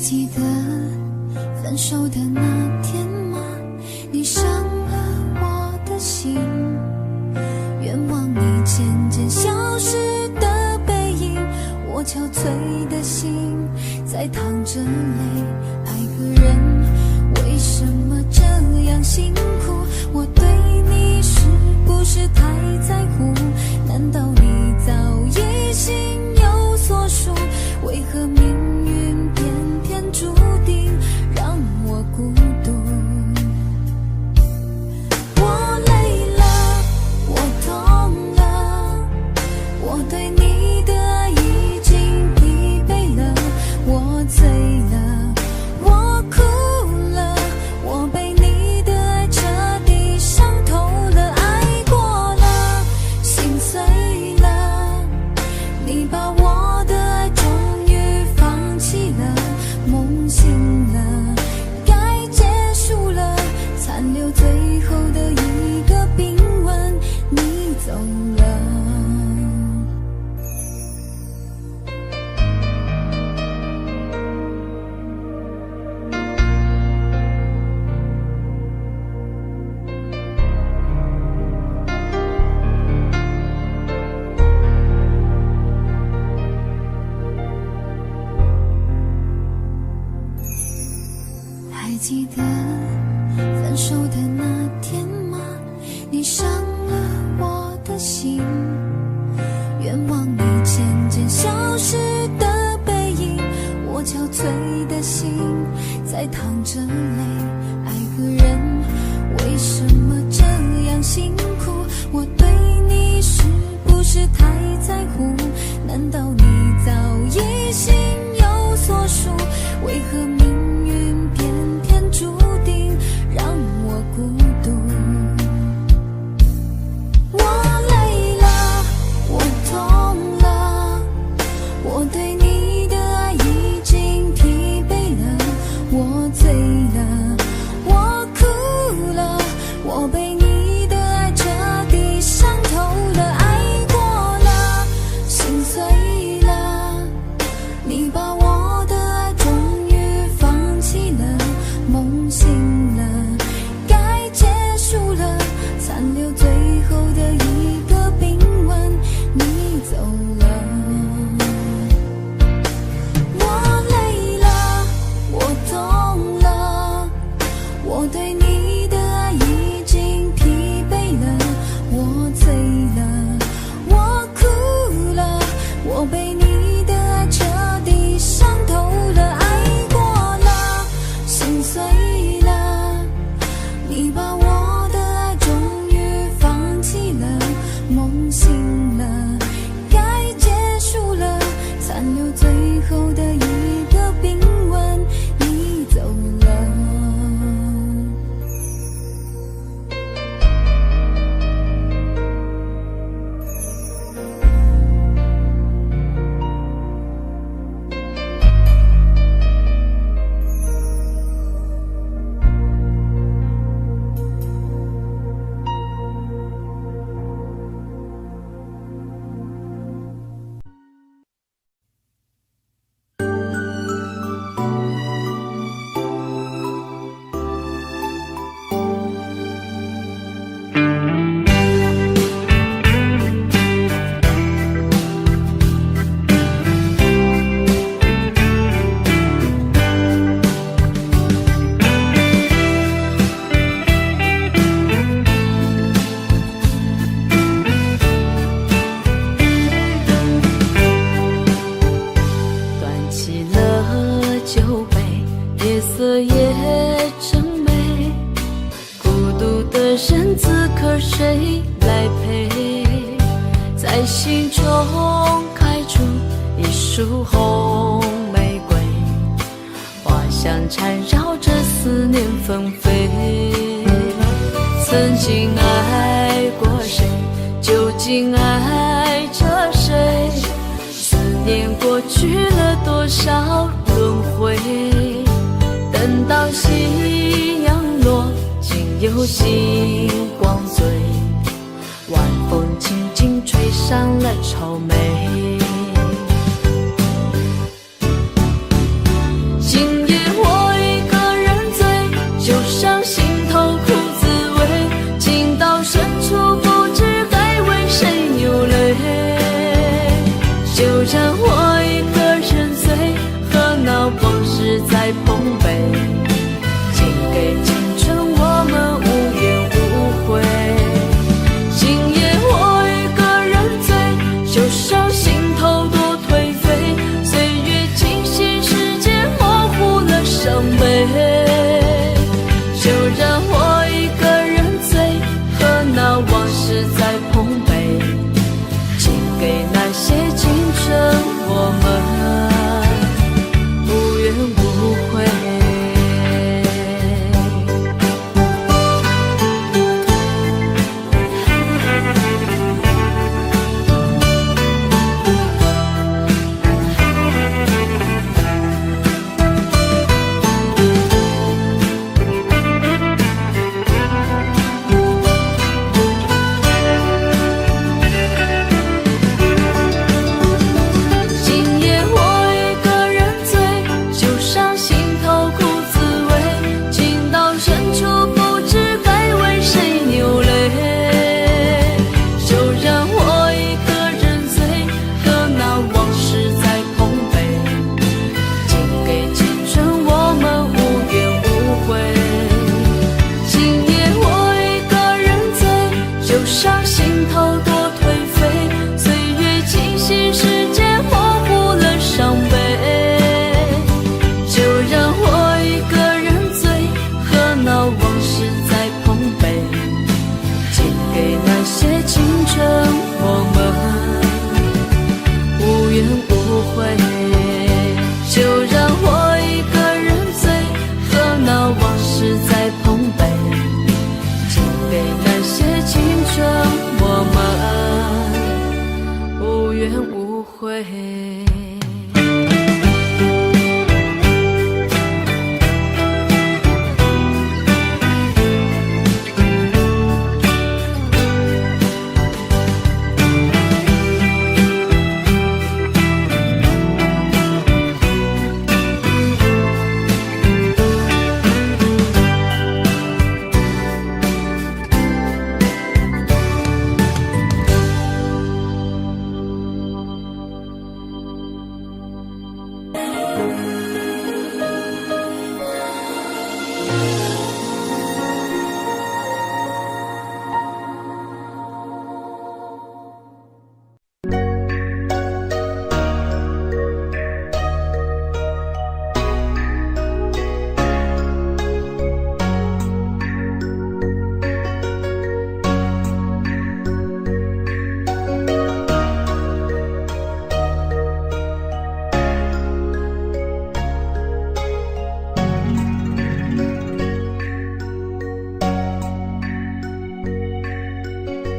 记得分手的那天吗？你伤了我的心，愿望你渐渐消失的背影，我憔悴的心在淌着泪。爱个人为什么这样辛苦？我对你是不是太在乎？难道你早已心有所属？为何命运偏偏注定让我孤独？我累了，我痛了，我对你的爱已经疲惫了，我醉了，我哭了，我被你的爱彻底伤透了，爱过了，心碎了，你把我的爱终于放弃了，梦醒了，该结束了，残留最后的一个冰吻，你走了。还记得分手的那天吗？你伤了我的心，愿望你渐渐消失的背影，我憔悴的心在淌着泪。爱个人为什么这样辛苦？我对你是不是太在乎？难道你早已心有所属？为何命运偏偏注定让我孤独？我累了，我痛了，我对你的爱已经疲惫了，我醉了，我哭了，我被你的爱彻底伤透了，爱过了，心碎了，你把我的爱终于放弃了，梦醒了，该结束了，残留最后的一个冰吻，你走了。我累了，我痛了，我对你的爱已经疲惫了，我醉了，我哭了，我被你的爱彻底伤透了，爱过了，心碎了，你把我的爱终于放弃了，梦醒了，该结束了，残留最后的一个冰吻，你走了。端起了酒杯，夜色也真美，孤独的人此刻谁来陪？在心中开出一束红玫瑰，花香缠绕着思念纷飞。曾经爱过谁，究竟爱着谁？思念过去了多少轮回？等到夕阳落，竟有星光醉，晚风轻轻吹上了愁眉。今在澎湃，请给青春我们无怨无悔。今夜我一个人醉，就伤心头多颓废，岁月侵袭世界，模糊了伤悲。就让我一个人醉，和那往事在澎湃，请给那些青春我们无怨无悔。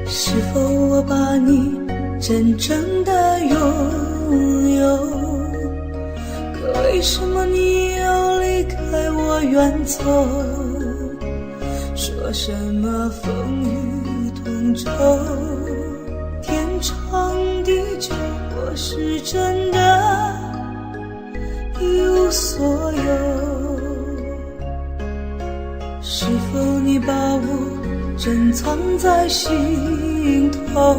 是否我把你真正的拥有？可为什么你要离开我远走？说什么风雨同舟，天长地久，我是真的一无所有。是否你把我珍藏在心头？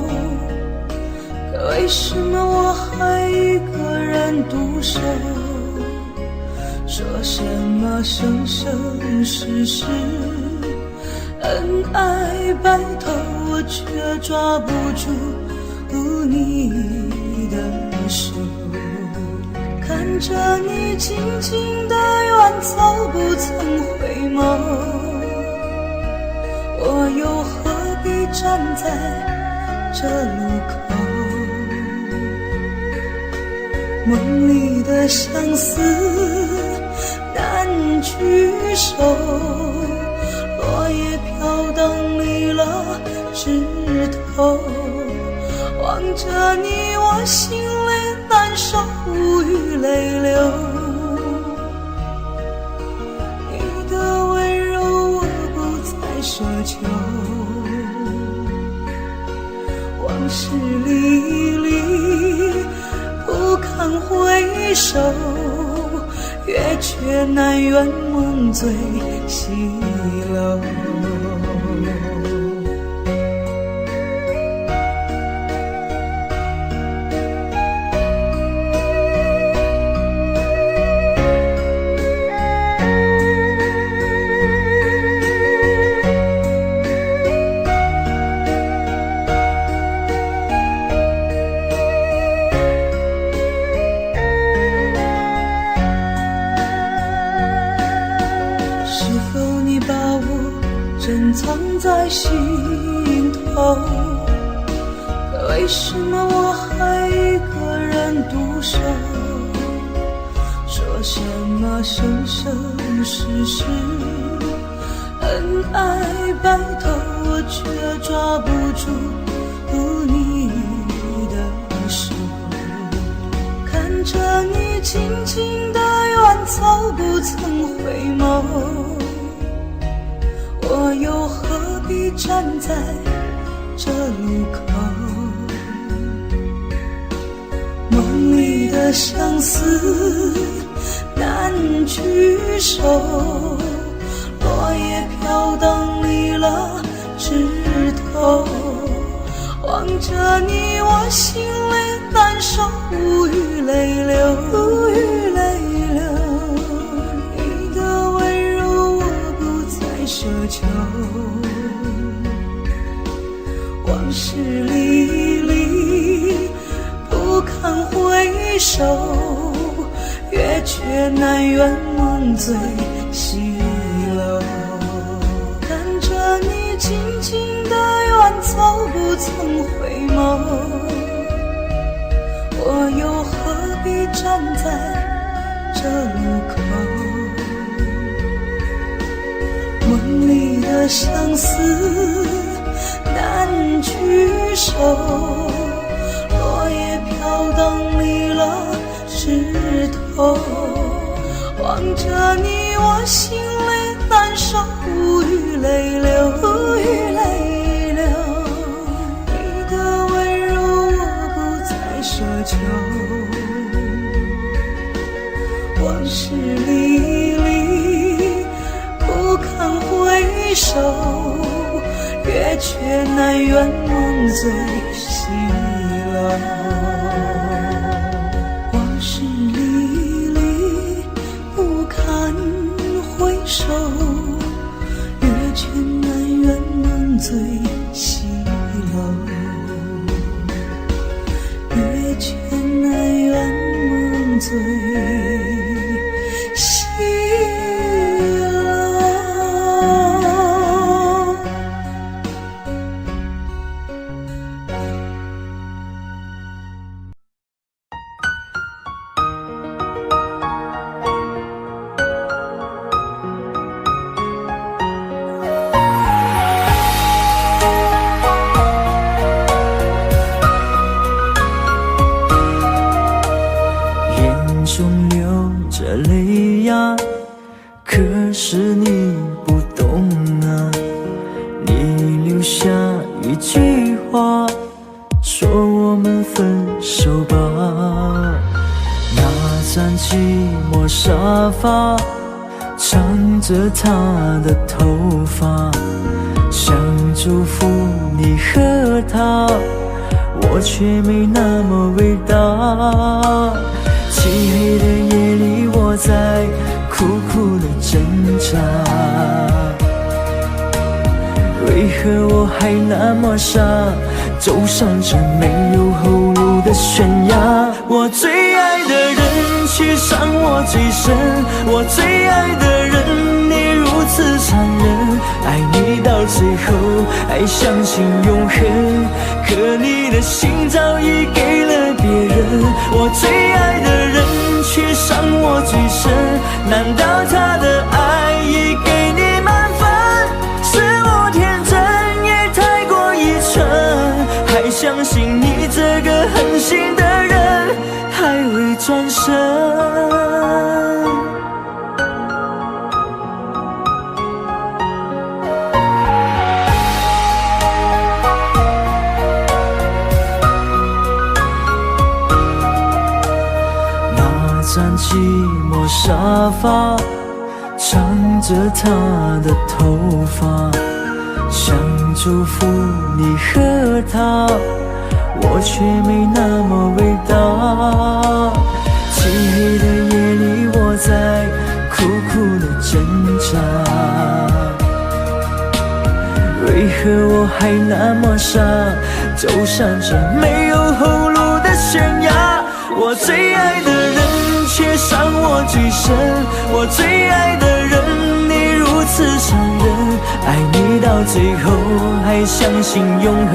可为什么我还一个人独守？说什么生生世世恩爱白头，我却抓不住你的手。看着你静静地远走，不曾回眸，我又何必站在这路口？梦里的相思难聚首，落叶飘荡离了枝头。望着你，我心里难受，无语泪流。你的温柔我不再奢求，往事历历不堪回首，月却难圆梦醉西楼。珍藏在心头。可为什么我还一个人独守？说什么生生世世恩爱白头，我却抓不住你的手。看着你静静的远走，不曾回眸，我又何必站在这路口？梦里的相思难聚首，落叶飘荡离了枝头。望着你，我心里难受，无语泪流，无语泪流。你的温柔我不再奢求，往事历历不堪回首，月缺难圆梦醉西楼。看着你静静的远走，不曾回眸，我又何必站在这路口？梦里的相思难聚首，落叶飘荡离了枝头。望着你，我心里难受，无语泪流，无语泪流。你的温柔我不再奢求，往事历历不堪回首，月缺难圆梦醉西楼。往事历历不堪回首，月缺难圆梦醉西楼。月缺难圆梦醉西楼。眼中流着泪呀，可是你不懂啊。你留下一句话，说我们分手吧。那张寂寞沙发，藏着她的头发，想祝福你和她，我却没那么伟大。漆黑的夜里，我在苦苦的挣扎，为何我还那么傻，走上这没有后路的悬崖？我最爱的人却伤我最深，我最爱的人你如此残忍，爱你到最后还相信永恒，可你的心早已给了别人。我最爱的人却伤我最深，难道他的爱已给你满分？是我天真也太过愚蠢，还相信你这个狠心的人还会转身。张寂寞沙发，藏着她的头发，想祝福你和她，我却没那么伟大。漆黑的夜里，我在苦苦的挣扎，为何我还那么傻，走上这没有后路的悬崖？我最爱的人却伤我最深，我最爱的人你如此残忍，爱你到最后还相信永恒，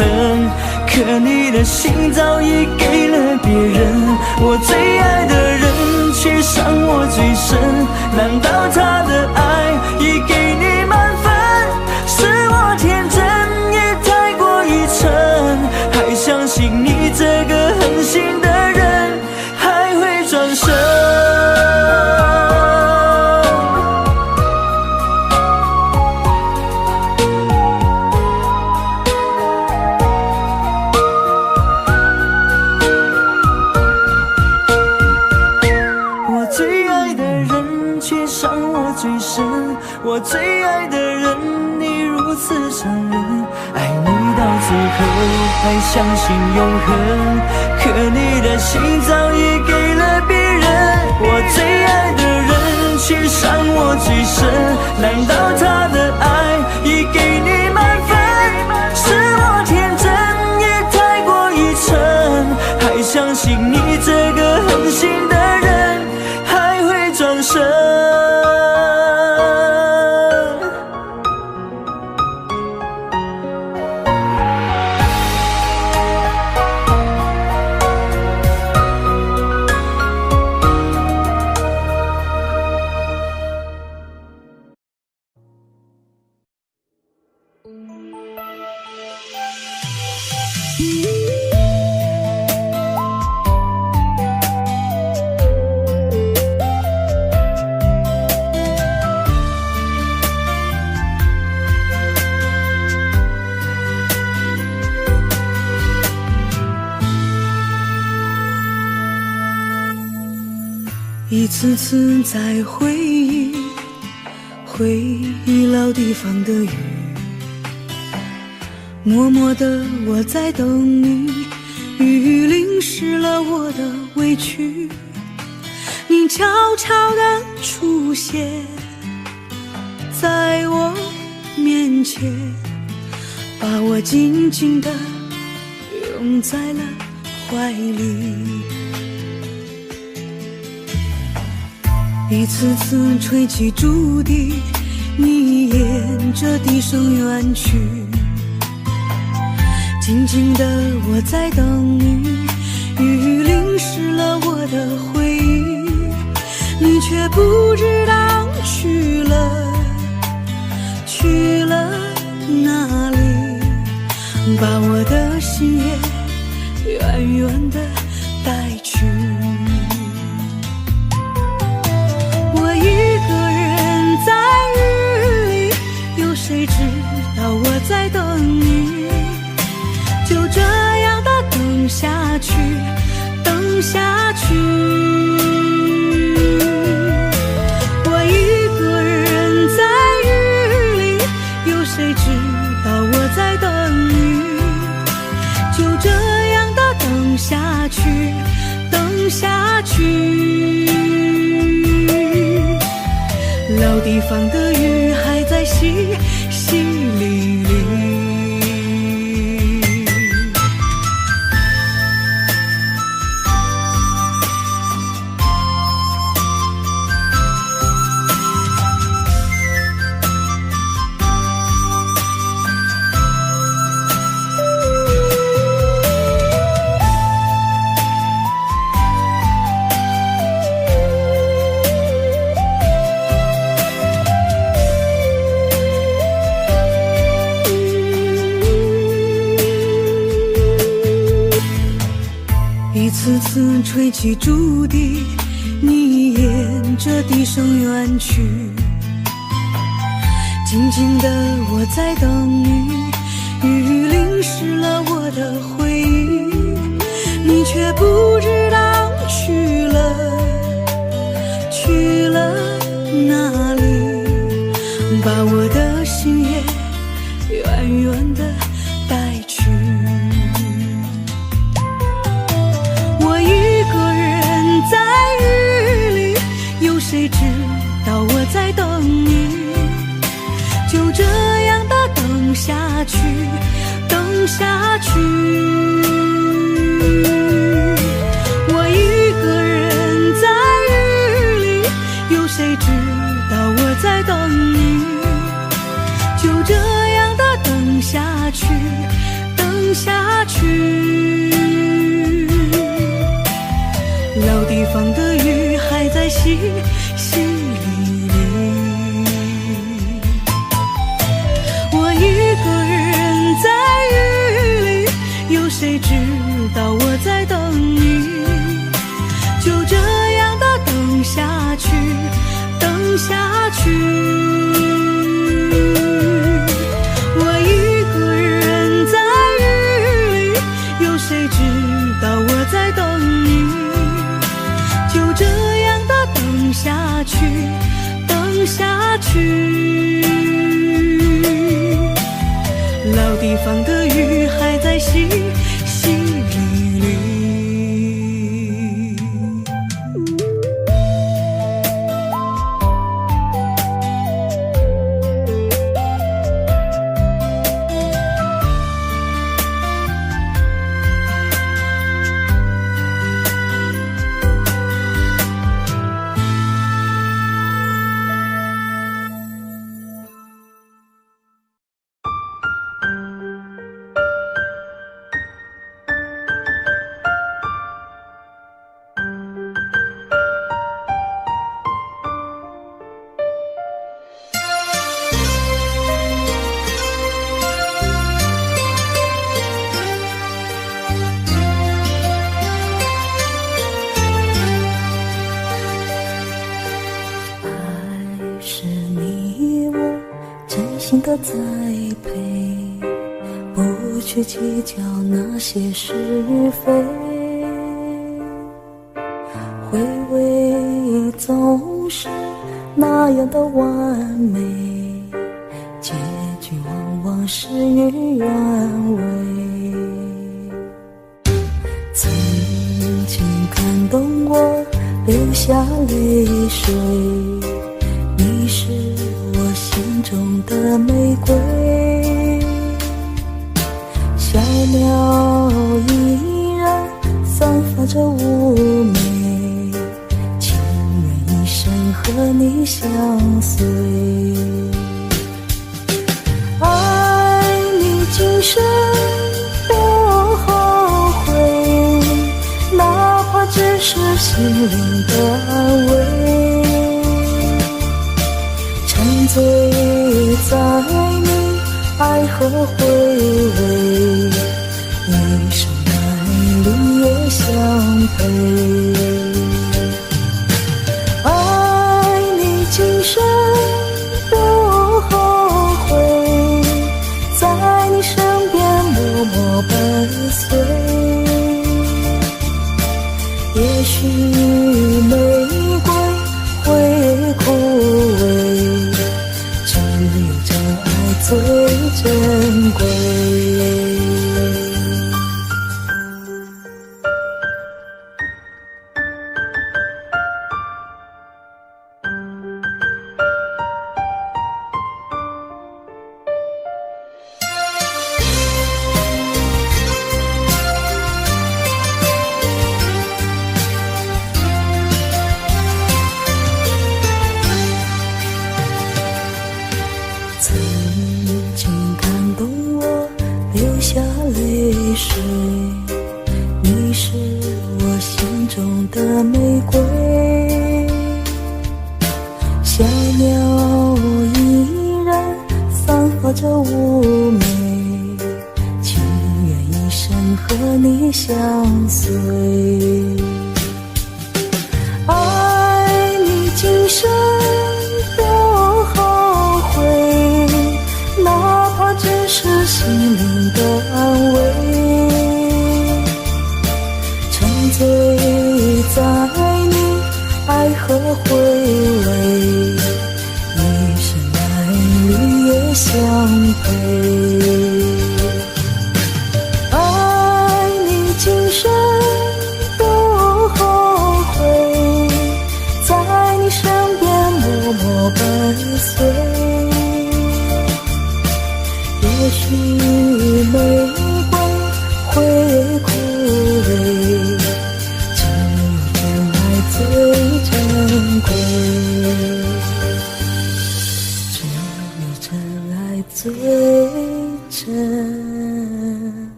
可你的心早已给了别人。我最爱的人却伤我最深，难道他的爱已给你满分？是我天真也太过愚蠢，还相信你这个狠心的人还会转身。我最爱的人，你如此残忍，爱你到最后还相信永恒，可你的心早已给了别人。我最爱的人却伤我最深，难道他的爱已给你满分？是我天真也太过愚蠢，还相信你这个狠心的人还会转身。一次次在回忆老地方的雨，默默的我在等你，雨淋湿了我的委屈，你悄悄地出现在我面前，把我紧紧地拥在了怀里。一次次吹起竹笛，你沿着笛声远去，静静的我在等你，雨淋湿了我的回忆，你却不知道去了哪里，把我的心也远远的带去。谁知道我在等你，就这样的等下去，等下去。我一个人在雨里，有谁知道我在等你，就这样的等下去，等下去。老地方的雨还在淅淅沥沥。一次次吹起竹笛，你沿着笛声远去，静静的我在等你，雨淋湿了我的回忆，你却不知道去了哪里，把我的心也远远的带去。谁知道我在等你，就这样的等下去，等下去。我一个人在雨里，有谁知道我在等你，就这样的等下去，等下去。老地方的雨还在淅淅沥沥，我一个人在雨里，有谁知道我在等你？就这样的等下去，等下去。我一个人在雨里，有谁知道我在等你？就这样的等下去，等下去。老地方的雨还在淅淅沥沥。心的栽培，不去计较那些是非，回味总是那样的完美，结局往往事与愿违。曾经感动我流下泪水，你是我心中的玫瑰，小鸟依然散发着妩媚，情愿一生和你相随。爱你今生不后悔，哪怕只是心灵的安慰，沉醉在你爱和回味，一生来日夜相陪。爱你今生不后悔，在你身边默默伴随，也许玫瑰会枯萎，只有真爱最珍贵。曾经感动我流下泪水，你是我心中的玫瑰，小鸟依然散发着妩媚，情愿一生和你相随。爱你今生不后悔，哪怕只是心灵的安慰，沉醉在你爱和回味，一生来日夜相陪。爱你今生不后悔，在你身边默默伴随，也许玫瑰会枯萎，只有真爱最珍贵，只有真爱最最珍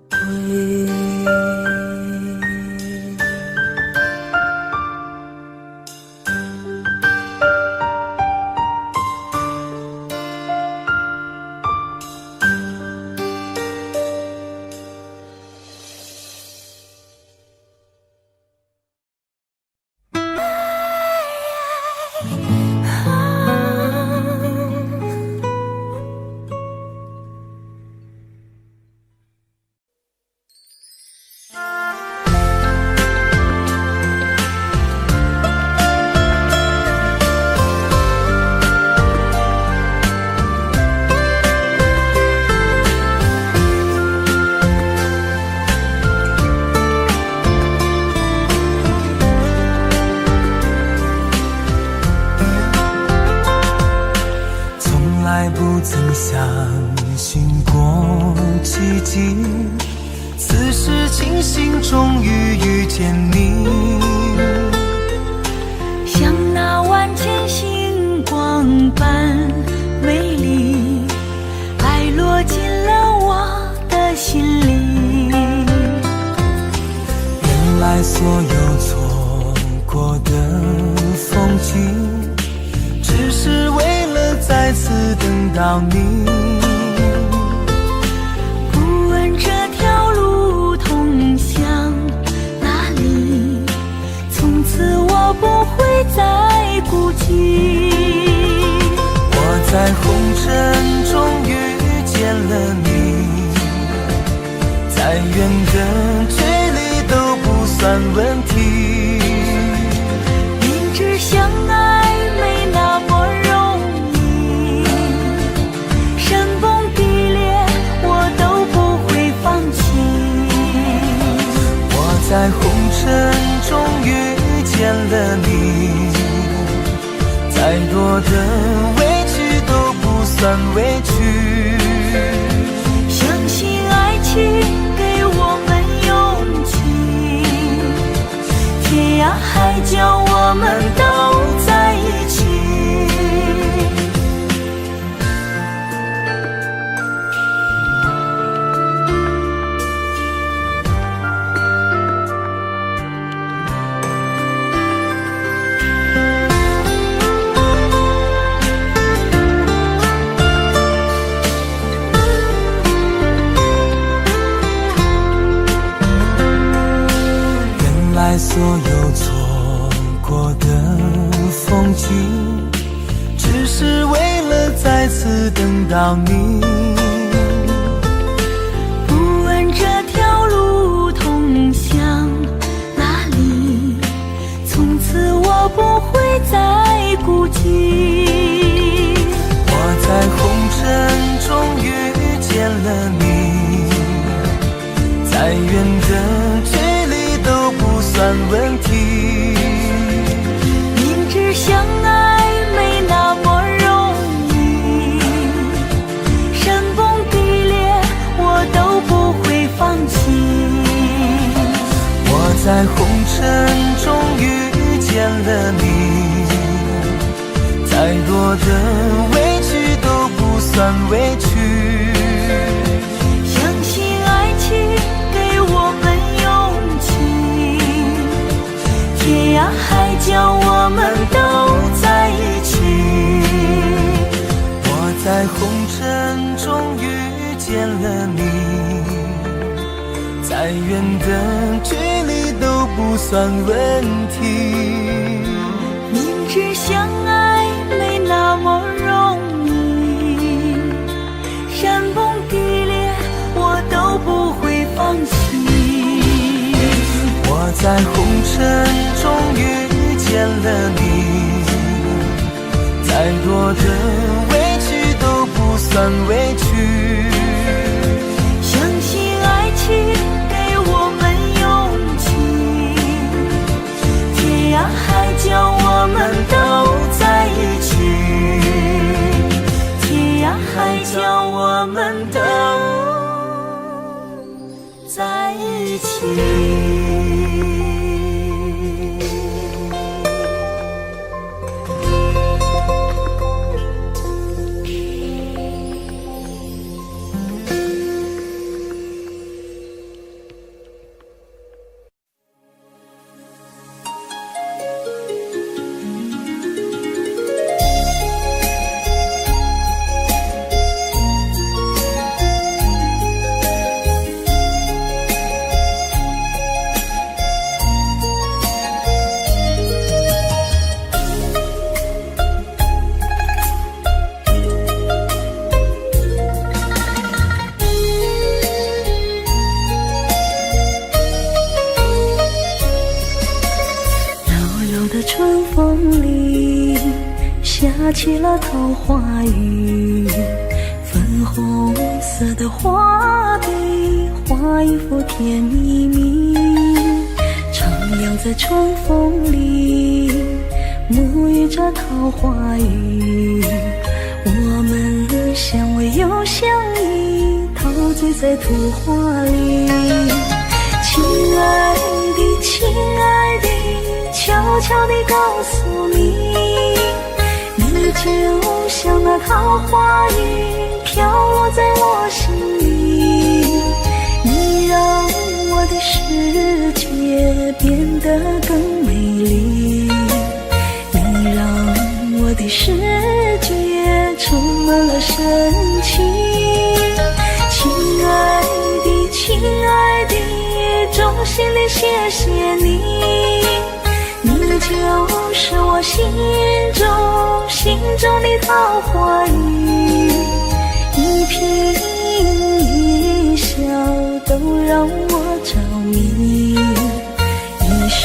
贵。不曾相信过奇迹，此时庆幸终于遇见你，像那万千星光般美丽，爱落进了我的心里。原来所有错过的风景，只是为了再次等到你。不问这条路通向哪里，从此我不会再孤寂。我在红尘中遇见了你，再远的距离都不算问题。明知相爱没那么容易，山崩地裂我都不会放弃。我在红尘中遇见了你，再多的委屈都不算委屈。相信爱情给我们勇气，天涯海角我们都在一起。原来所有错过的风景，只是为了再次等到你。不问这条路通向哪里，从此我不会再孤寂。我在红尘中遇见了你，再远的距离都不算问题。明知相爱没那么容易，山崩地裂我都不会放弃。我在红尘中遇见了你，再多的委屈都不算委屈。相信爱情给我们勇气，天涯海角我们都在一起。我在红尘中遇见了你，再远的距离都不算问题。明知相爱没那么容易，山崩地裂我都不会放弃。我在红尘中遇见了你，再多的委屈都不算委屈。相信爱情给我们勇气，天涯海角我们都在一起。天涯海角我们都在一起。起了桃花雨，粉红色的画笔画一幅甜蜜蜜，徜徉在春风里，沐浴着桃花雨。我们相偎又相依，陶醉在图画里。亲爱的，亲爱的，悄悄地告诉你，你就像那桃花雨，飘落在我心里。你让我的世界变得更美丽，你让我的世界充满了深情。亲爱的，亲爱的，衷心地谢谢你，你就是我心中的桃花雨，一颦一笑都让我着迷，一生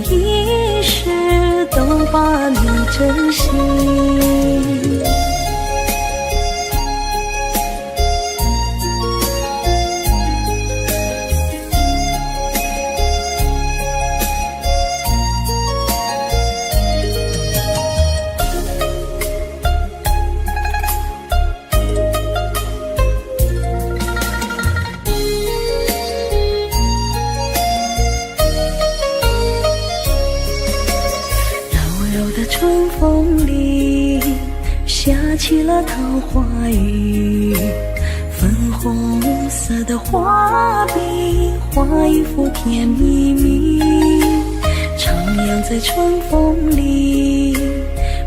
一世都把你珍惜。春风里下起了桃花雨，粉红色的画笔画一幅甜蜜蜜，徜徉在春风里，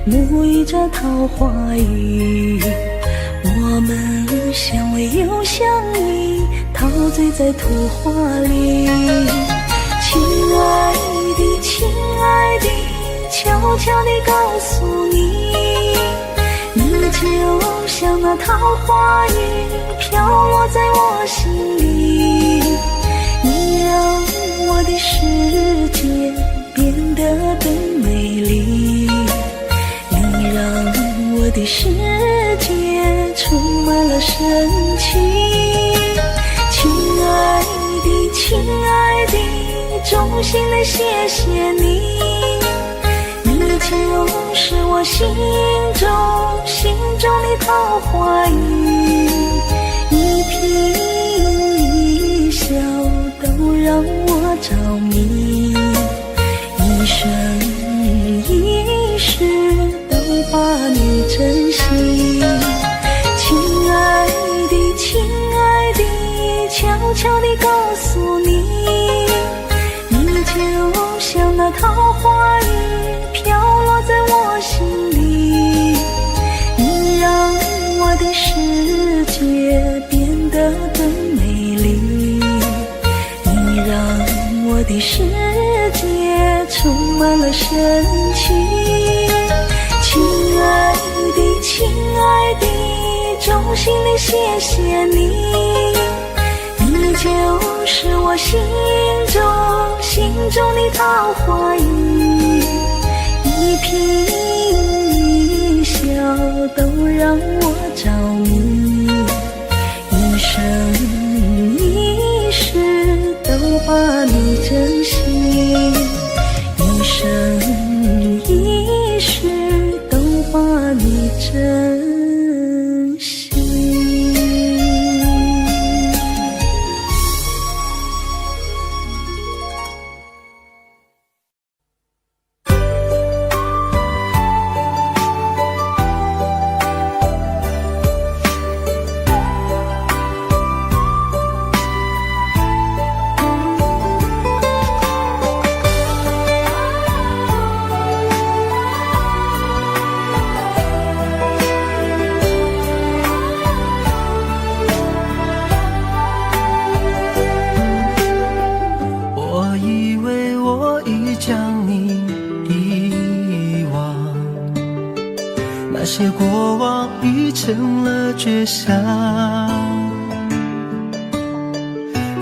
沐浴着桃花雨。我们相偎又相依，陶醉在图画里。亲爱的，亲爱的，悄悄地告诉你，你就像那桃花雨，飘落在我心里。你让我的世界变得更美丽，你让我的世界充满了深情。亲爱的，亲爱的，衷心地谢谢你，你就是我心中的桃花雨，一颦一笑都让我着迷，一生一世都把你珍惜。亲爱的，亲爱的，悄悄地告诉你，你就像那桃花雨，飘落在我心里。你让我的世界变得更美丽，你让我的世界充满了深情。亲爱的，亲爱的，衷心地谢谢你，你就是我心中的桃花雨，一颦一笑都让我着迷，一生一世都把你珍惜，一生一世都把你珍惜。那些过往已成了绝响，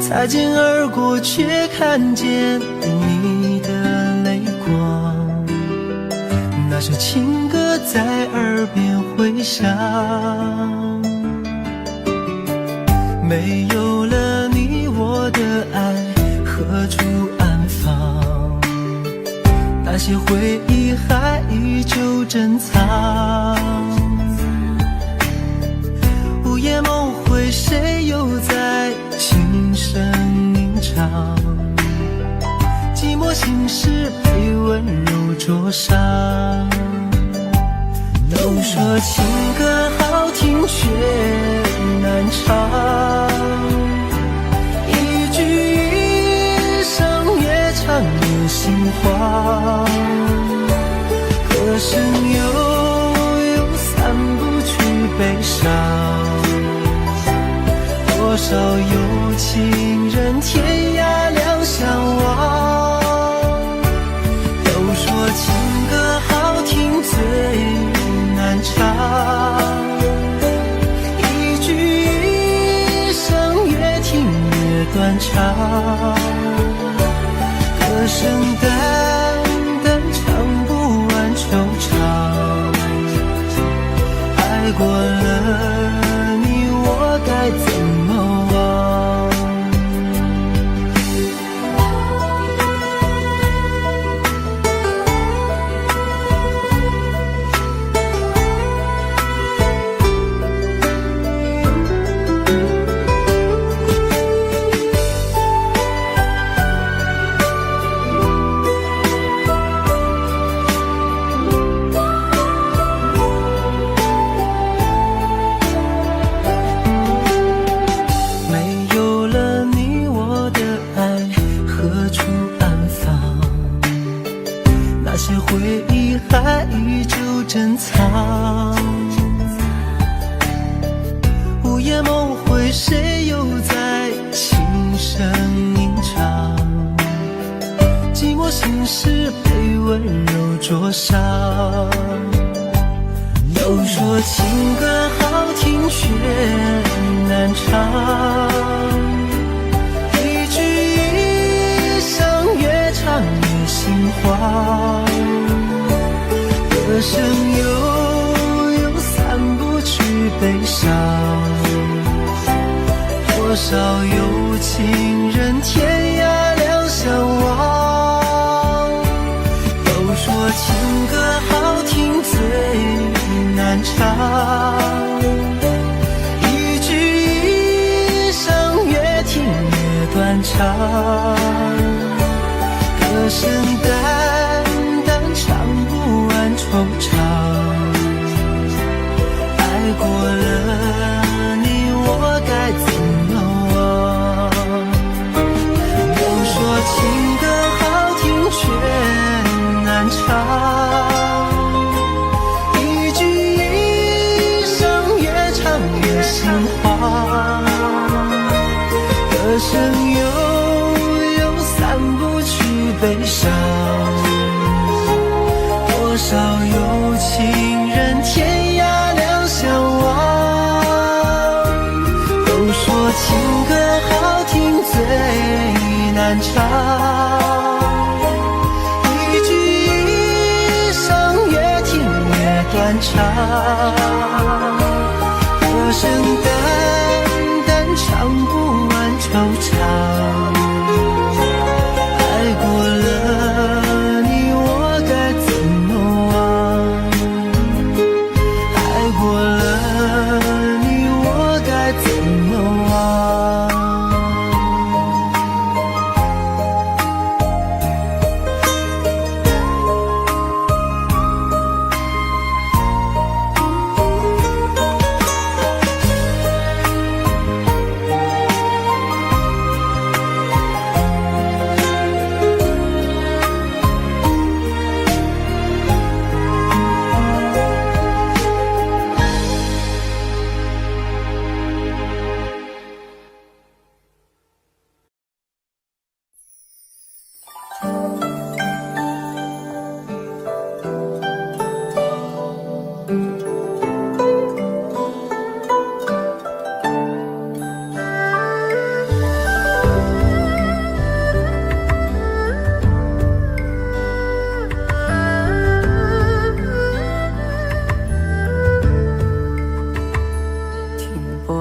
擦肩而过却看见你的泪光。那首情歌在耳边回响。没有了你，我的爱何处安放？那些回忆还依旧珍藏。午夜梦回，谁又在轻声吟唱？寂寞心事被温柔灼伤。都说情歌好听却难唱，一句一声越唱越心慌，歌声悠散不去悲伤。多少有情人天涯两相望，都说情歌好听最难唱，一句一声越听越断肠，歌声淡淡唱不完惆怅。爱过了你，我该怎么忘？还依旧珍藏。午夜梦回，谁又在轻声吟唱？寂寞心事被温柔灼伤。都说情歌好听却难唱，一句一声越唱越心慌。歌声悠散不去悲伤，多少有情人天涯两相望。都说情歌好听最难唱，一句一声越听越断肠，歌声淡淡唱不完惆怅。爱过了你，我该怎么忘？都说情歌好听却难唱，一句一声越唱越心慌。歌声悠散不去悲伤，多少有情人天涯两相望。都说情歌好听最难唱，一句一声越听越断肠，歌声淡淡唱不完惆怅。爱过了你，我该怎么忘？爱过了你，我该怎么忘？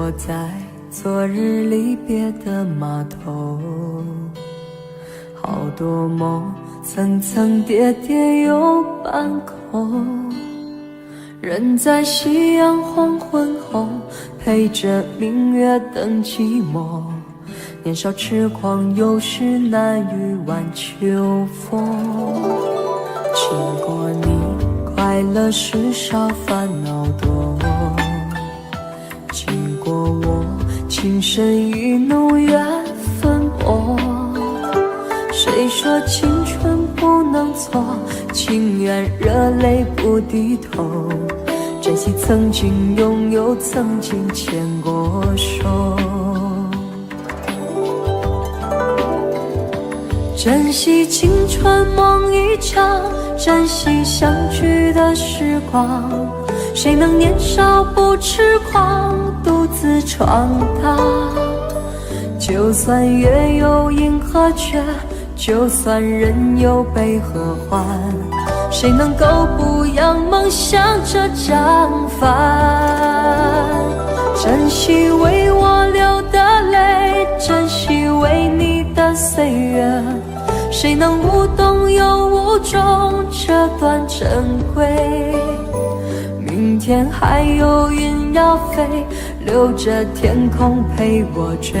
我在昨日离别的码头，好多梦层层叠叠又半空，人在夕阳黄昏后，陪着明月等寂寞。年少痴狂，有时难御晚秋风。经过你，快乐时少，烦恼多。经过我，情深意浓，缘分薄。谁说青春不能错？情愿热泪不低头。珍惜曾经拥有，曾经牵过手。珍惜青春梦一场，珍惜相聚的时光。谁能年少不痴狂，独自闯荡？就算月有阴和缺，就算人有悲和欢，谁能够不扬梦想这张帆？珍惜为我流的泪，珍惜为你的岁月。谁能无动又无衷这段珍贵？明天还有云要飞，留着天空陪我追。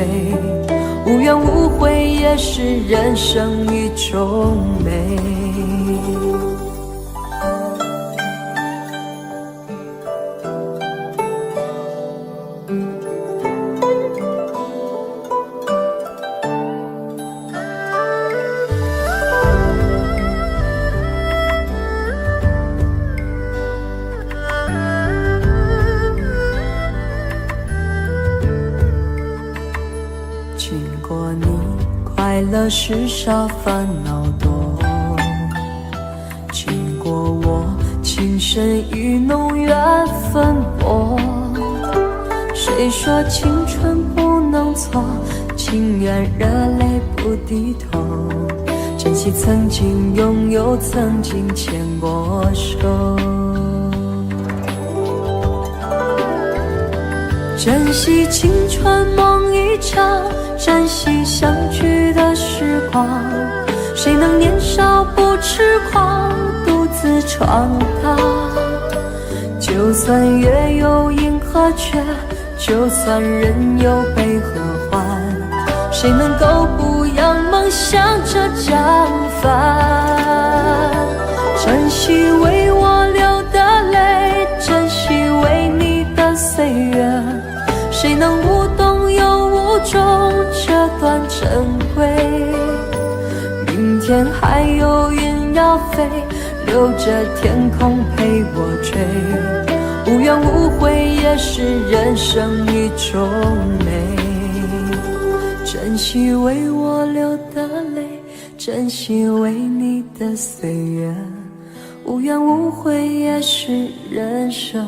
无怨无悔也是人生一种美。经过你，快乐时少，烦恼多。经过我，情深意浓，缘分薄。谁说青春不能错？情愿热泪不低头。珍惜曾经拥有，曾经牵过手。珍惜青春梦一场，珍惜相聚的时光。谁能年少不痴狂，独自闯荡？就算月有阴和缺，就算人有悲和欢，谁能够不扬梦想这张帆？珍惜为我流的泪，珍惜为你的岁月。谁能无动又无衷这段珍贵？明天还有云要飞，留着天空陪我追。无怨无悔也是人生一种美。珍惜为我流的泪，珍惜为你的岁月。无怨无悔也是人生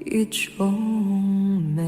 一种美。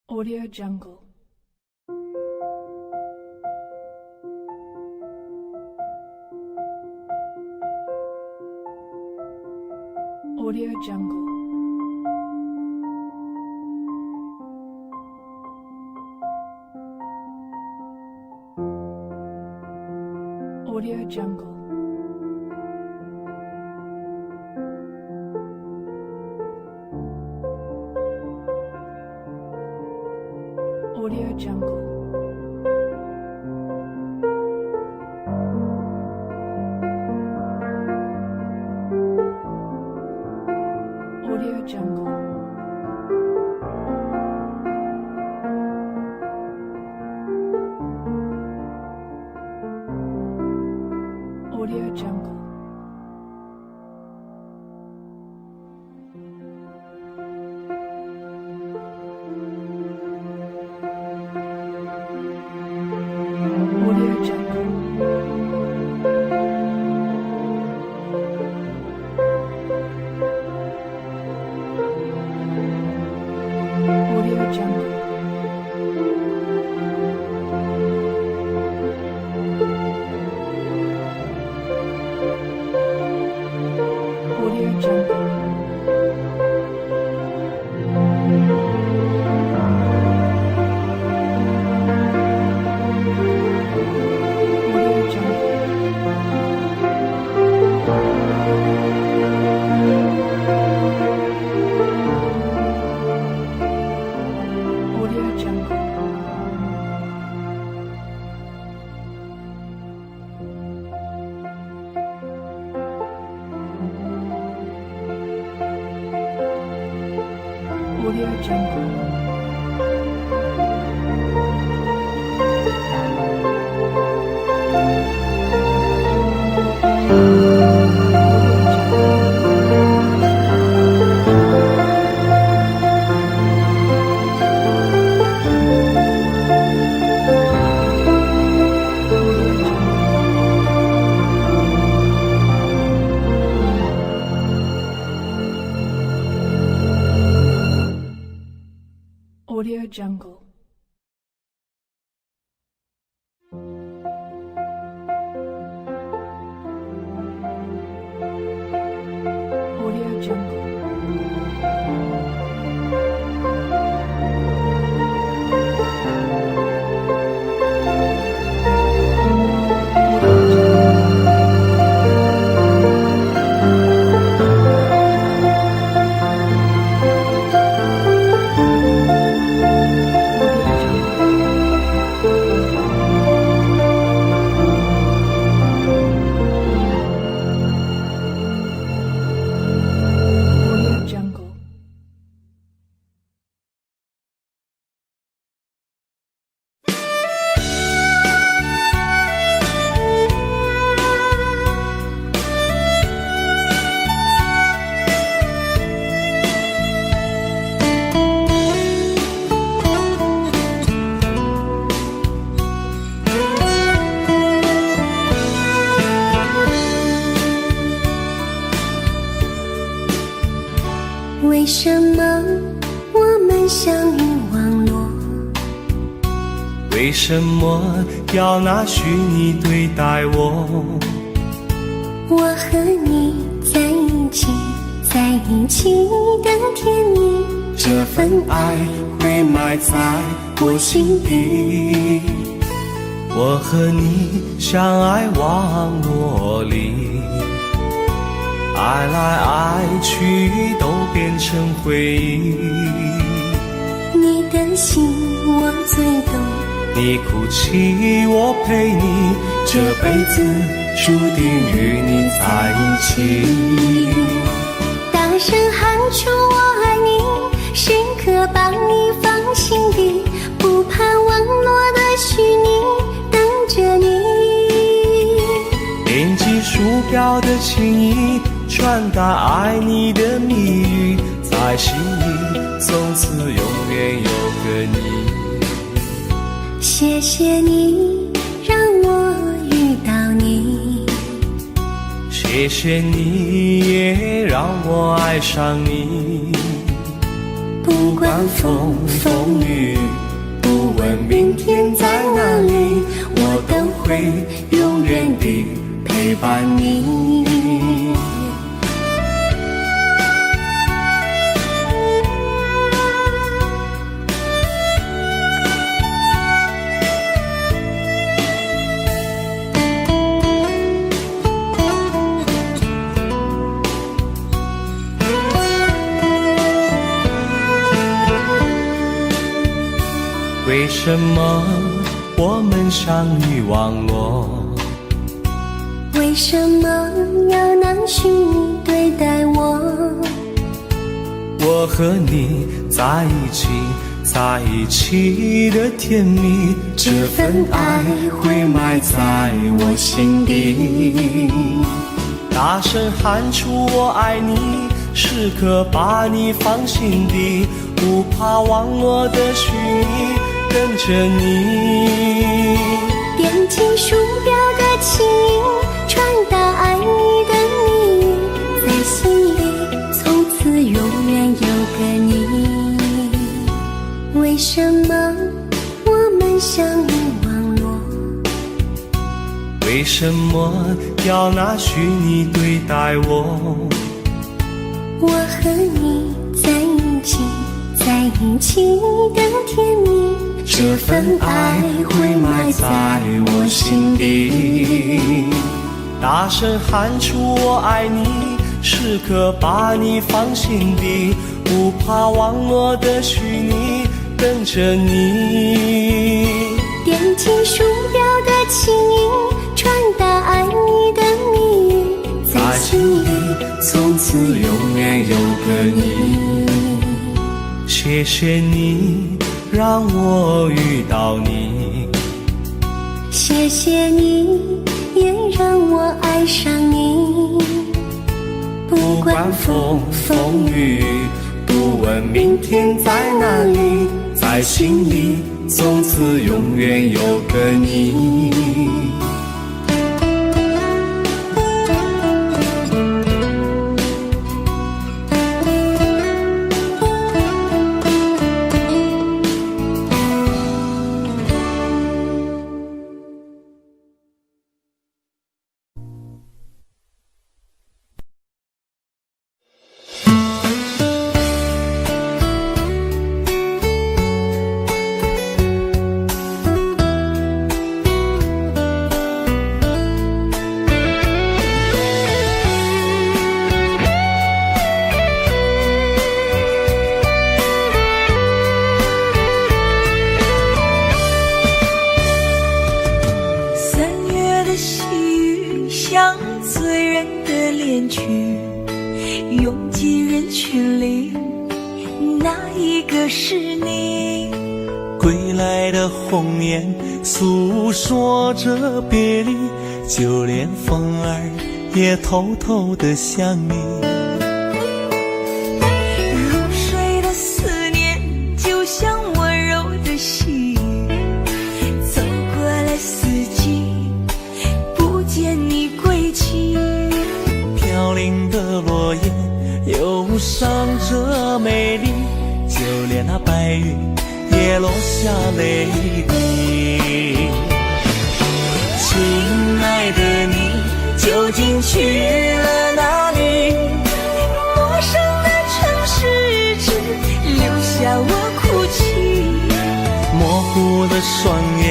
Audio Jungle. Audio Jungle. Audio Jungle. Audio Jungle. Audio Jungle. Audio Jungle. Audio Jungle. Audio Jungle. Audio Jungle. Audio Jungle. Audio Jungle. Audio Jungle. Audio Jungle. Audio Jungle. Audio Jungle.为什么我们相遇网络？为什么要拿虚拟对待我？我和你在一起，在一起的甜蜜，这份爱会埋在我心底。我和你相爱网络里，爱来爱去都变成回忆。你的心我最懂，你哭泣我陪你，这辈子注定与你在一起。大声喊出我爱你，时刻把你放心底，不怕网络的虚拟，等着你。点击鼠标的情意，传达爱你的蜜语，在心里从此永远有个你。谢谢你让我遇到你，谢谢你也让我爱上你。不不管风风雨，不问明天在哪里，我都会永远地陪伴你。为什么我们相遇忘我？为什么要难许你对待我？我和你在一起，在一起的甜蜜，这份爱会埋在我心底。大声喊出我爱你，时刻把你放心底，不怕忘我的许你，跟着你。点击鼠标的轻音，传达爱你的秘密，在心里从此永远有个你。为什么我们相遇忘我？为什么要拿虚拟对待我？我和你在一起，在一起的甜蜜，这份爱会埋在我心底。大声喊出我爱你，时刻把你放心底，不怕忘我的许你，跟着你。点击鼠标的轻音，传达爱你的秘密，在心里从此永远有个你。谢谢你让我遇到你，谢谢你也让我爱上你。不管风风雨，不问明天在哪里，在心里从此永远有个你。拥挤人群里，哪一个是你？归来的鸿雁诉说着别离，就连风儿也偷偷地想你。入睡的思念就像温柔的细雨，走过了四季，不见你归期。飘零的落叶忧伤着美丽，就连那白云也落下泪滴。亲爱的你究竟去了哪里？陌生的城市只留下我哭泣，模糊的双眼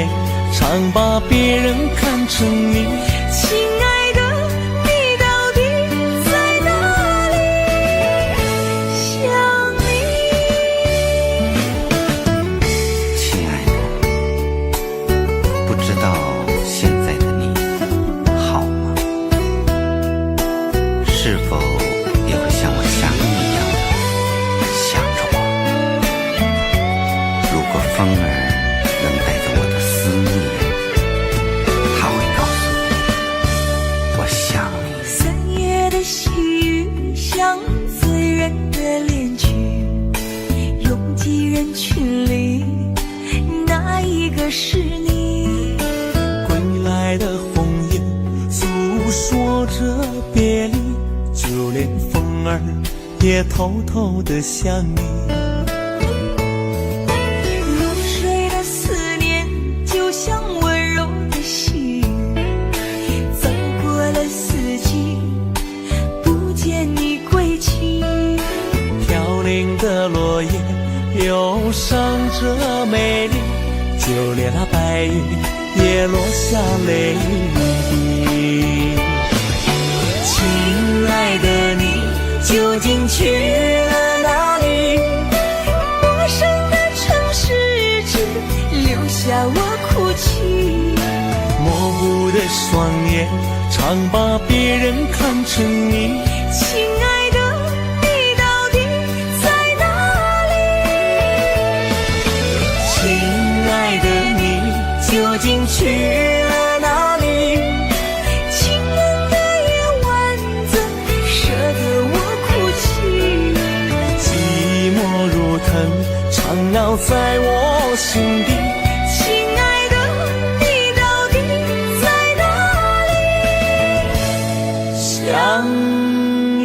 常把别人看成你。亲爱的你到底在哪里？想你。亲爱的，不知道现在的你好吗？是否也会像我想你一样的想着我？如果风儿能带着我的思念，它会告诉我，我想你。3月的细雨像醉人的恋曲，拥挤人群里，哪一个是你？归来的鸿雁诉说着别离，就连风儿也偷偷地想你。也落下泪滴。亲爱的你究竟去了哪里？陌生的城市只留下我哭泣，模糊的双眼常把别人看成你。亲爱的你到底在哪里？亲爱的你究竟去了哪里？清冷的夜晚怎舍得我哭泣？寂寞如藤缠绕在我心底。亲爱的你到底在哪里？想你。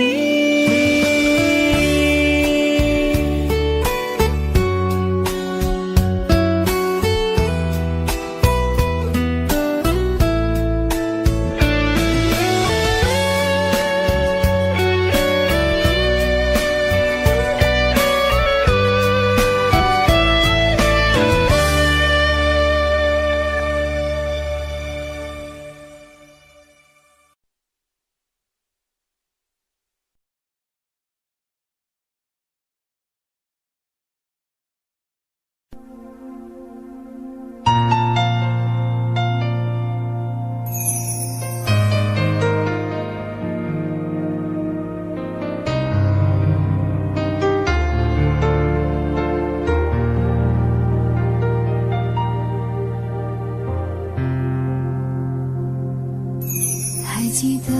还记得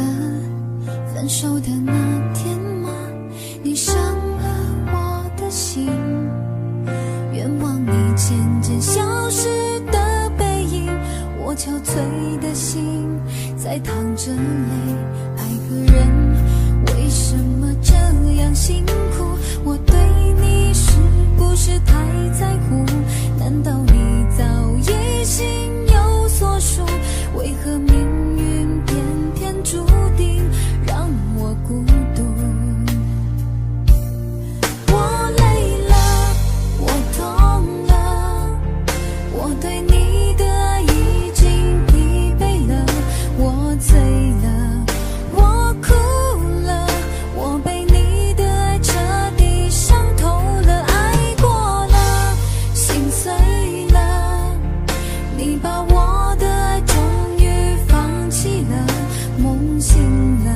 分手的那天吗？你伤了我的心，愿望你渐渐消失的背影，我憔悴的心在淌着泪。爱个人为什么这样辛苦？我对你是不是太在乎？难道你早已心有所属？为何命运偏偏注定让我孤独？我累了，我痛了，我对你的爱已经疲惫了，我醉了，我哭了，我被你的爱彻底伤透了，爱过了，心碎了，你把我的爱终于放弃了，梦醒了，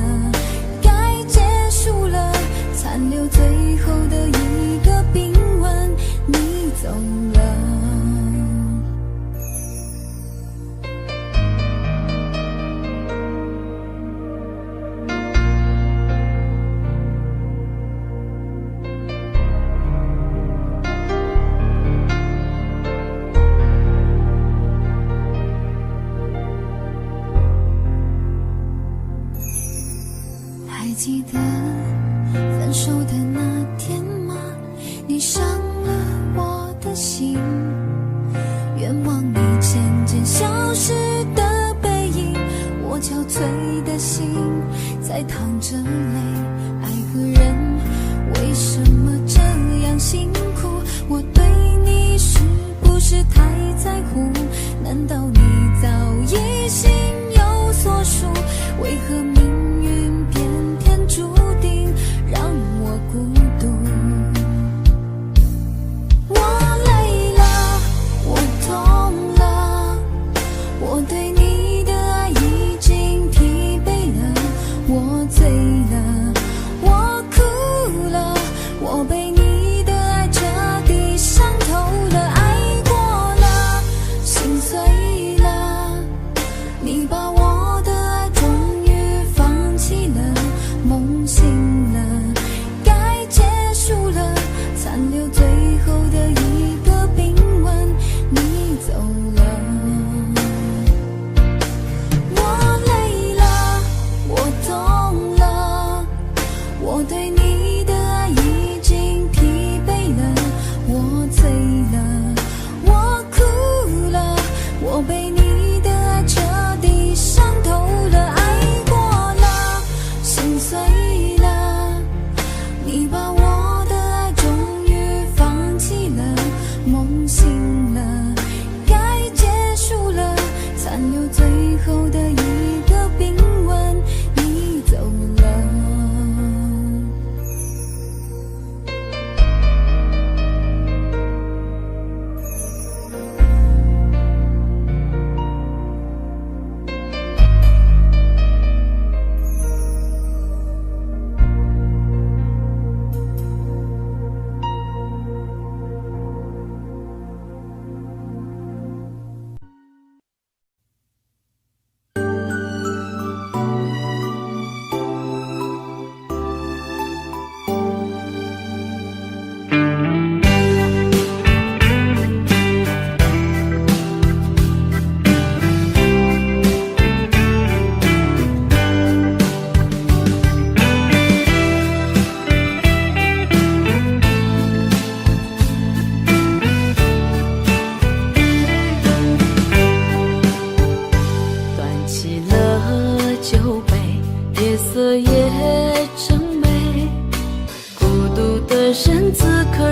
该结束了，残留最后的一个冰吻，你走了。还记得分手的那天吗？你伤了我的心，愿望你渐渐消失的背影，我憔悴的心在淌着泪。爱个人为什么这样辛苦？我对你是不是太在乎？难道你早已心有所属？为何命运偏偏注定让我孤独？我累了，我痛了，我对你的爱已经疲惫了，我醉了，我哭了，我被你的爱彻底伤透了，爱过了，心碎了，你把我的爱终于放弃了，梦醒了，该结束了，残留最后的一个冰吻，你走了。我累了，我痛了，我对你的爱已经疲惫了，我醉了，我哭了，我被你的爱彻底伤最后的一个宾吻，你走了。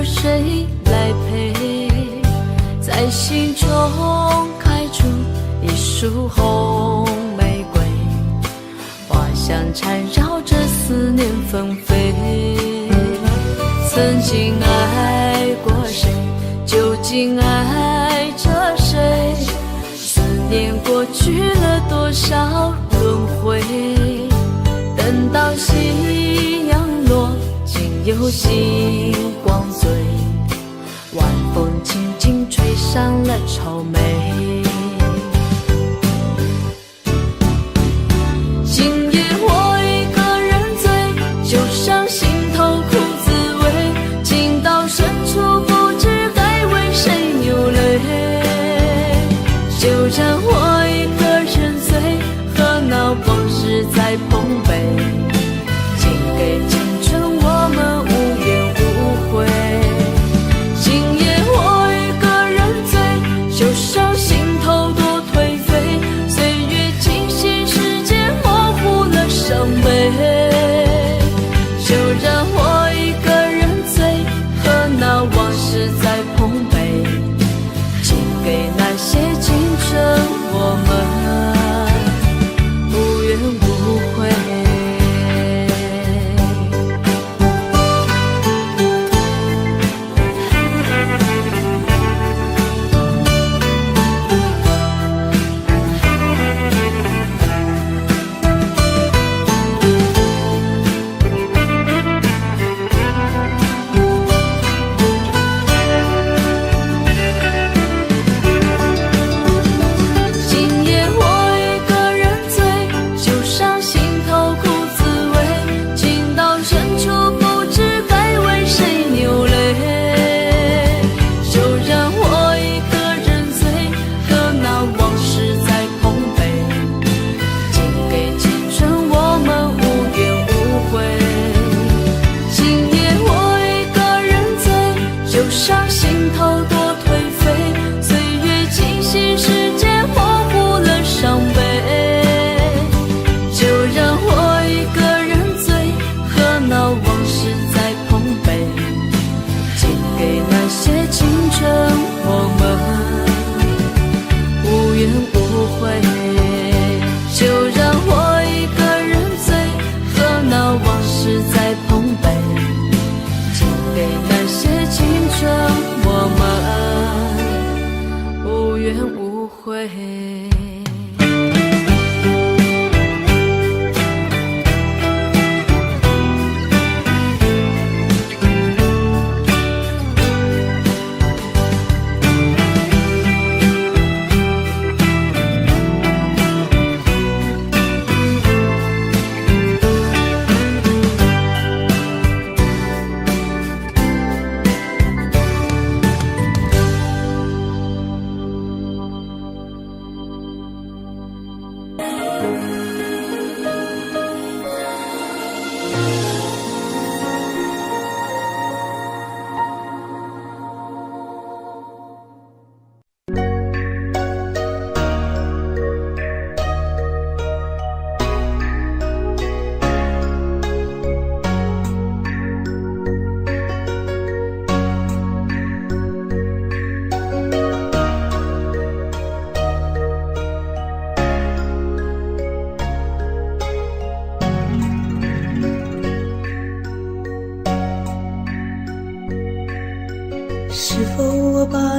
谁来陪？在心中开出一束红玫瑰，花香缠绕着思念纷飞。曾经爱过谁，究竟爱着谁？思念过去了多少轮回？等到夕阳落，竟有星光醉，晚风轻轻吹上了愁眉。今夜我一个人醉，就像心头苦滋味，情到深处不知该为谁流泪。就让我一个人醉，和那往事在碰杯，请给青春我们无怨无悔。今夜我一个人醉，就像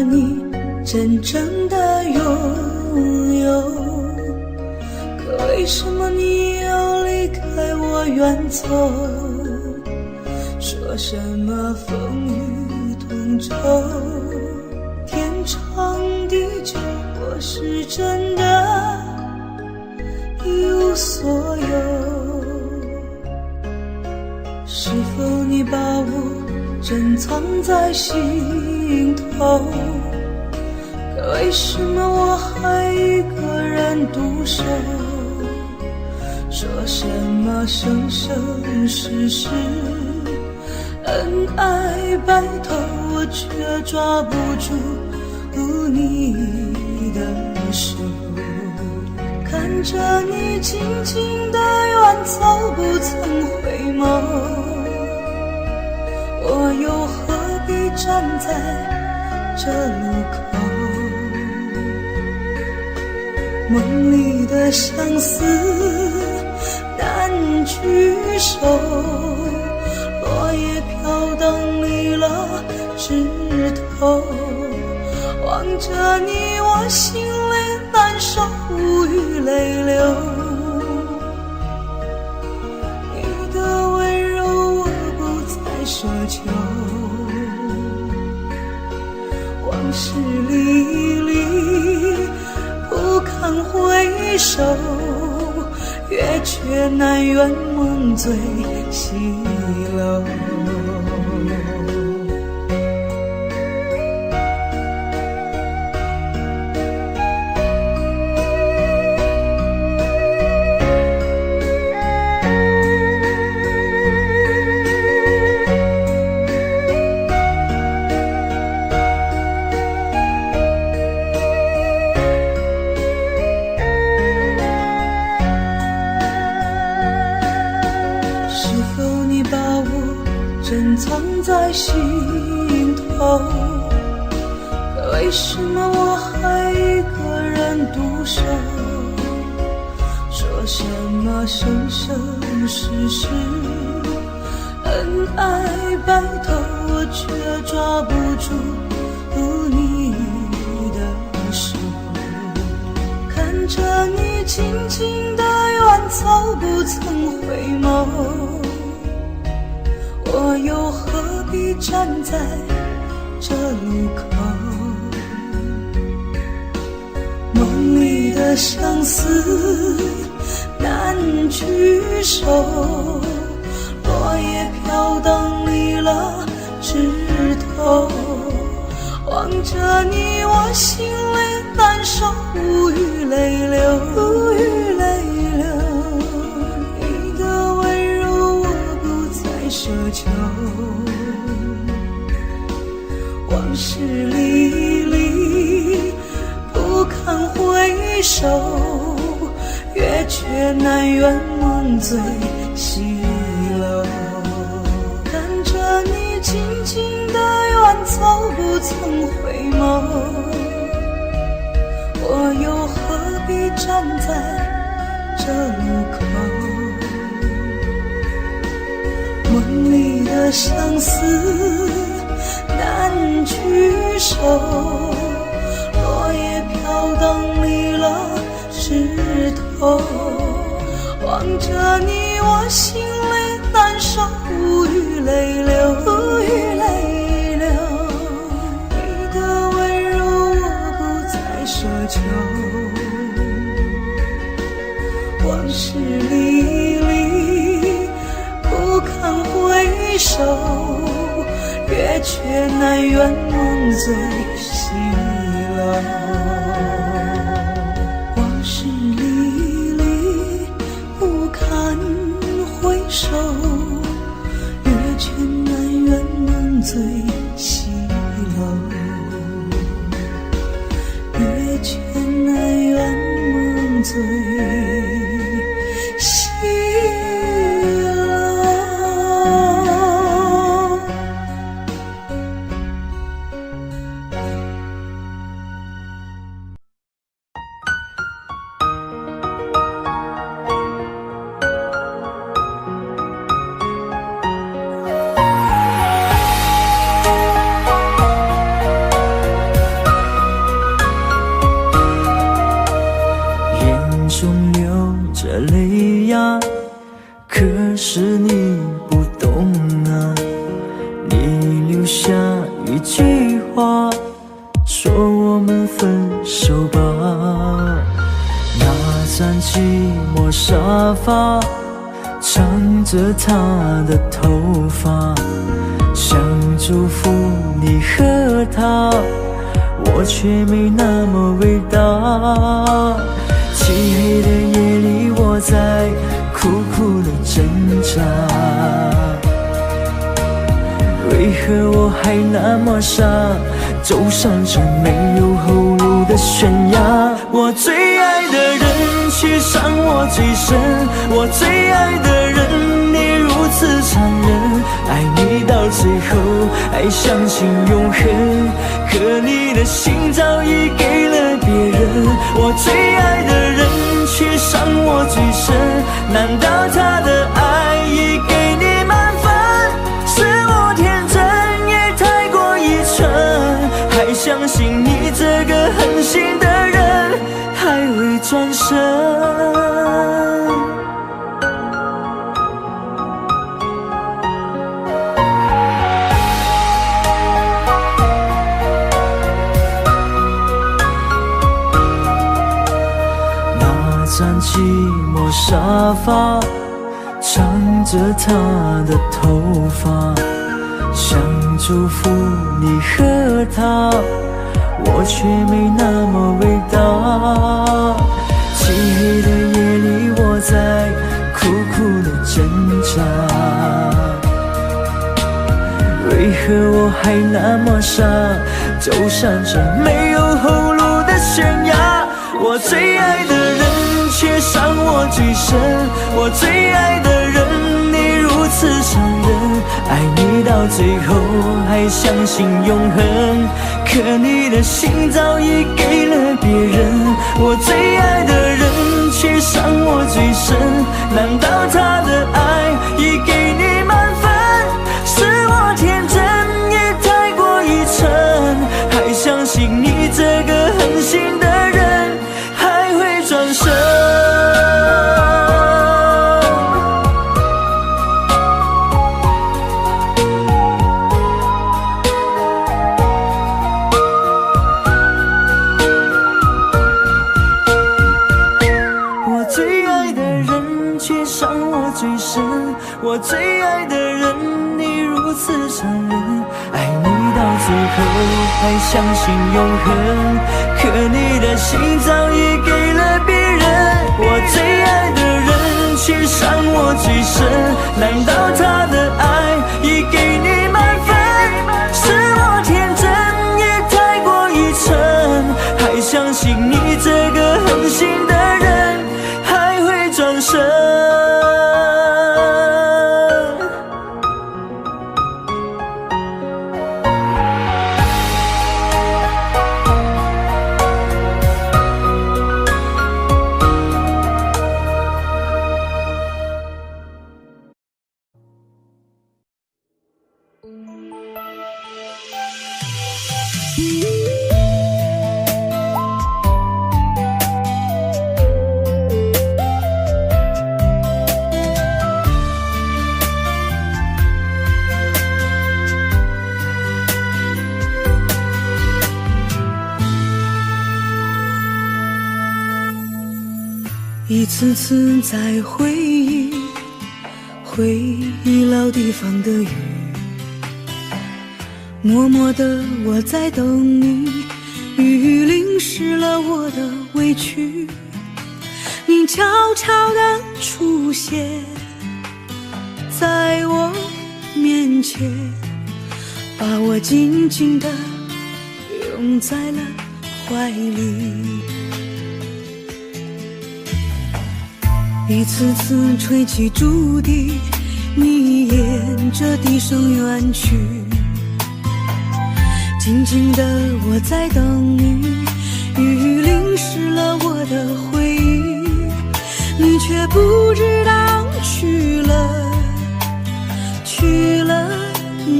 你真正的拥有，可为什么你要离开我远走？说什么风雨同舟，天长地久，我是真的一无所有。是否你把我珍藏在心头？可为什么我还一个人独守？说什么生生世世恩爱白头，我却抓不住你的手。看着你静静的远走，不曾回眸，我又何必站在这路口？梦里的相思难聚首，落叶飘荡离了枝头，望着你我心里难受，无语泪流。你的温柔我不再奢求，往事历历不堪回首，月缺难圆梦醉西楼。珍藏在心头，可为什么我还一个人独守？说什么生生世世恩爱白头，我却抓不住你的手。看着你静静的远走，不曾回眸，我又何必站在这路口？梦里的相思难聚首，落叶飘荡离了枝头，望着你我心里难受，无语泪流，无语泪流。你的温柔我不再奢求，往事历历不堪回首，月缺难圆梦醉西楼。看着你静静的远走，不曾回眸，我又何必站在这路口？梦里的相思难聚首，落叶飘荡离了枝头，望着你我心里难受，无语泪流，无语泪流。你的温柔我不再奢求，往事历历不堪回首，月缺难圆梦醉西楼。往事历历不堪回首，月缺难圆梦醉西楼。月缺难圆梦醉西楼。着泪呀，可是你不懂啊。你留下一句话，说我们分手吧。那张寂寞沙发，藏着她的头发，想祝福你和他，我却没那么伟大。漆黑的夜里，我在苦苦的挣扎，为何我还那么傻，走上这没有后路的悬崖。我最爱的人却伤我最深，我最爱的人你如此残忍，爱你到最后还相信永恒，可你的心早已给了别人。我最爱的人却伤我最深，难道他的爱已给你满分？是我天真也太过愚蠢，还相信你这个狠心的人还会转身。张寂寞沙发，藏着她的头发，想祝福你和他，我却没那么伟大。漆黑的夜里，我在苦苦的挣扎，为何我还那么傻，走上这没有后路的悬崖。我最爱的人却伤我最深，我最爱的人你如此残忍，爱你到最后还相信永恒，可你的心早已给了别人。我最爱的人却伤我最深，难道他的爱已给你满分？是我天真也太过愚蠢，还相信你这个狠心的人还会转身。我最爱的人却伤我最深，我最爱的人你如此残忍，爱你到最后还相信永恒，可你的心早已给了别人。我最爱的人却伤我最深，难道他的爱已给你满分？是我天真也太过愚蠢，还相信你这个狠心的人还会转身。一次次在回忆老地方的雨，默默的我在等你，雨淋湿了我的委屈，你悄悄地出现在我面前，把我紧紧地拥在了怀里。一次次吹起竹笛，你沿着笛声远去，静静的我在等你，雨淋湿了我的回忆，你却不知道去了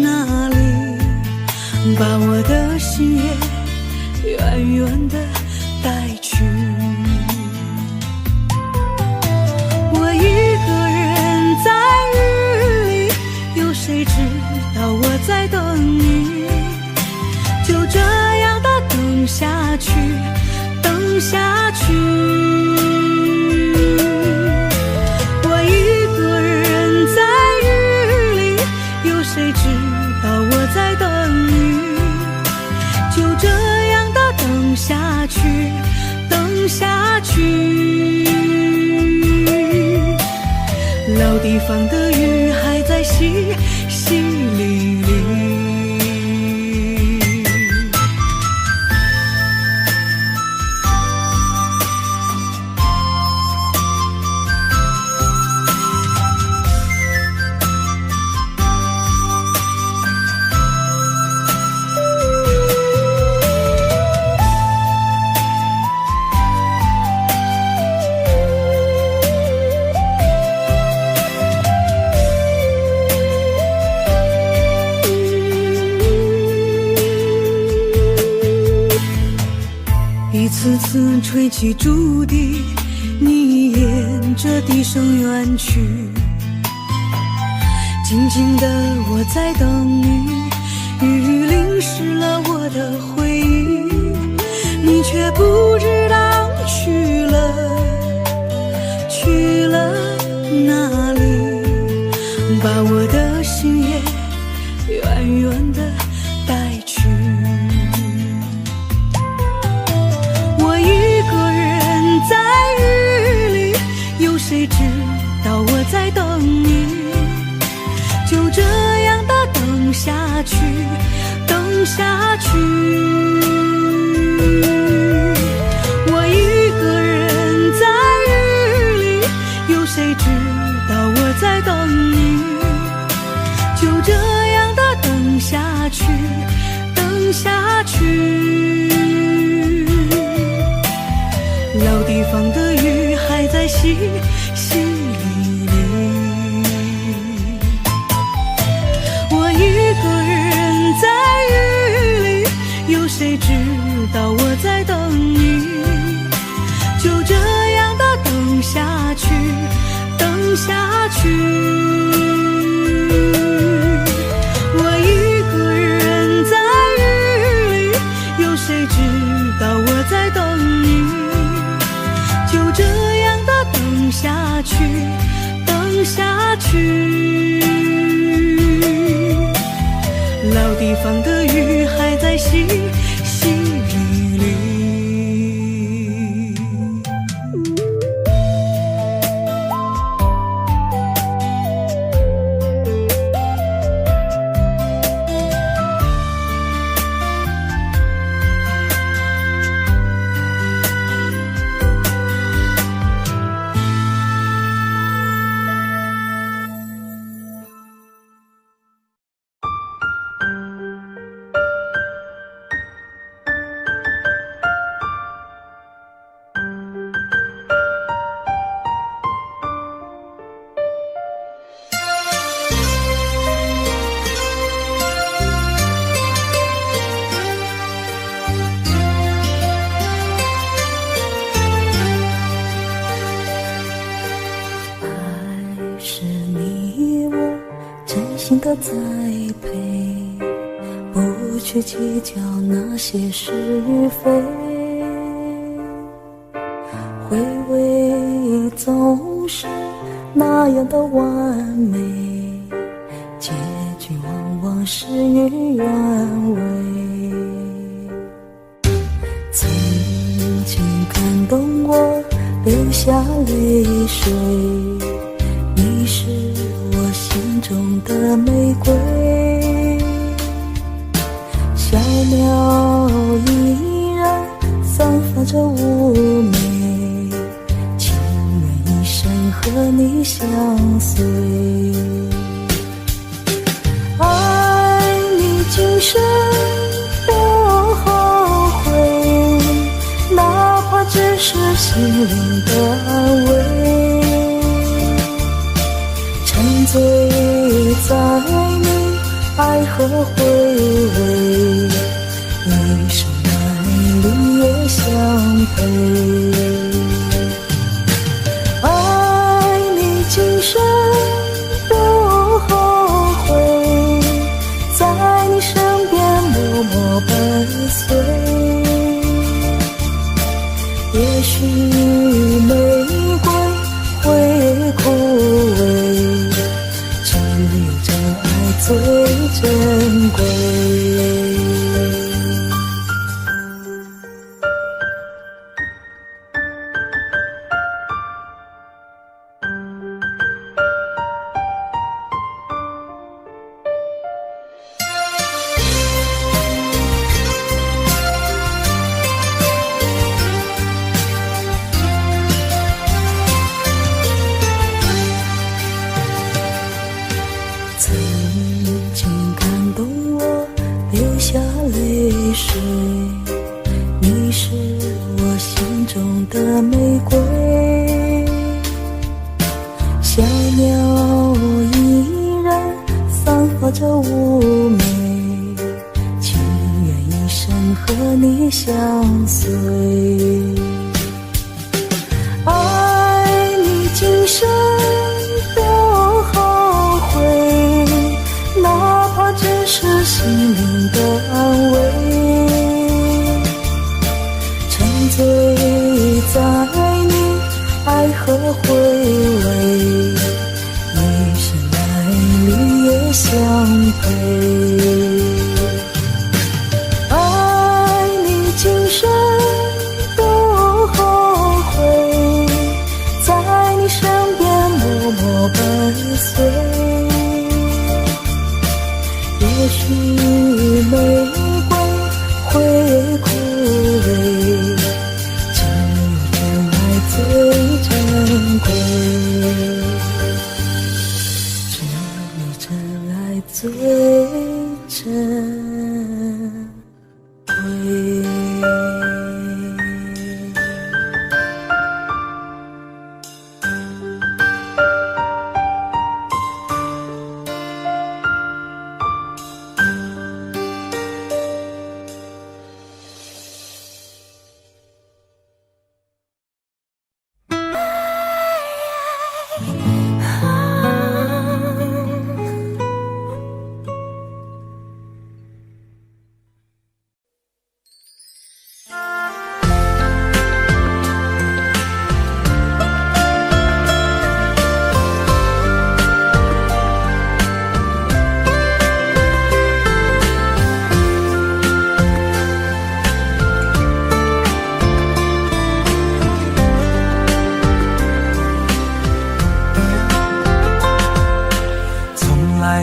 哪里，把我的心也远远的带去。地方的雨还在淅淅沥沥。一次次吹起竹笛，你沿着笛声远去。静静的我在等你，雨淋湿了我的回忆，你却不知道去了哪里，把我的心也远远的带去。谁知道我在等你，就这样的等下去，等下去。我一个人在雨里，有谁知道我在等你，就这样的等下去，等下去。老地方的雨还在淅淅沥沥，我一个人在雨里，有谁知道我在等你，就这样的等下去，等下去。我一个人在雨里，有谁知道我在等你，就这样的等下去，等下去。老地方的雨还在淅淅沥沥。的栽培，不去计较那些是非，回味总是那样的完美，结局往往事与愿违。曾经感动我流下泪水，你是我心中的玫瑰，小鸟依然散发着妩媚，情愿一生和你相随，爱你今生不后悔，哪怕只是心灵的安慰，沉醉在你爱和回味，一生难离也相陪，爱你今生不后悔，在你身边默默伴随，也许玫瑰会枯萎，只有真爱最珍贵。着妩媚，情愿一生和你相随。爱你今生不后悔，哪怕只是心灵的安慰。沉醉在你爱和回味，一生来日夜相陪。爱你今生不后悔，在你身边默默伴随。也许玫瑰会枯萎，只有真爱最珍贵，只有真爱最珍贵。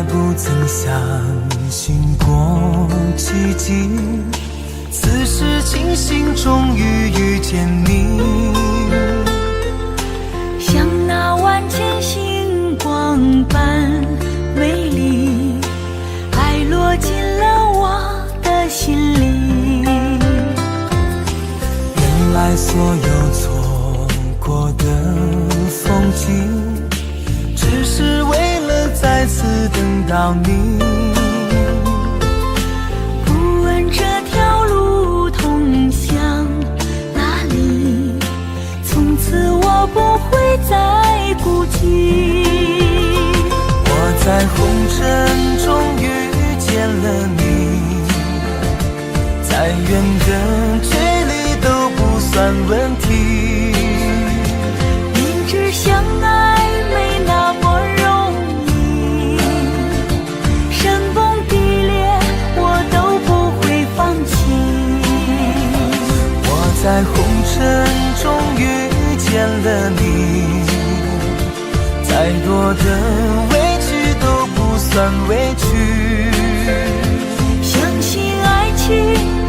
不曾相信过奇迹，此时庆幸终于遇见你，像那万千星光般美丽，爱落进了我的心里。原来所有错过的风景，只是为了再次等到你。不问这条路通向哪里，从此我不会再孤寂。我在红尘中遇见了你，再远的距离都不算问题。明知相爱没那么容易，山崩地裂我都不会放弃。我在红尘中遇见了你，再多的委屈都不算委屈。相信爱情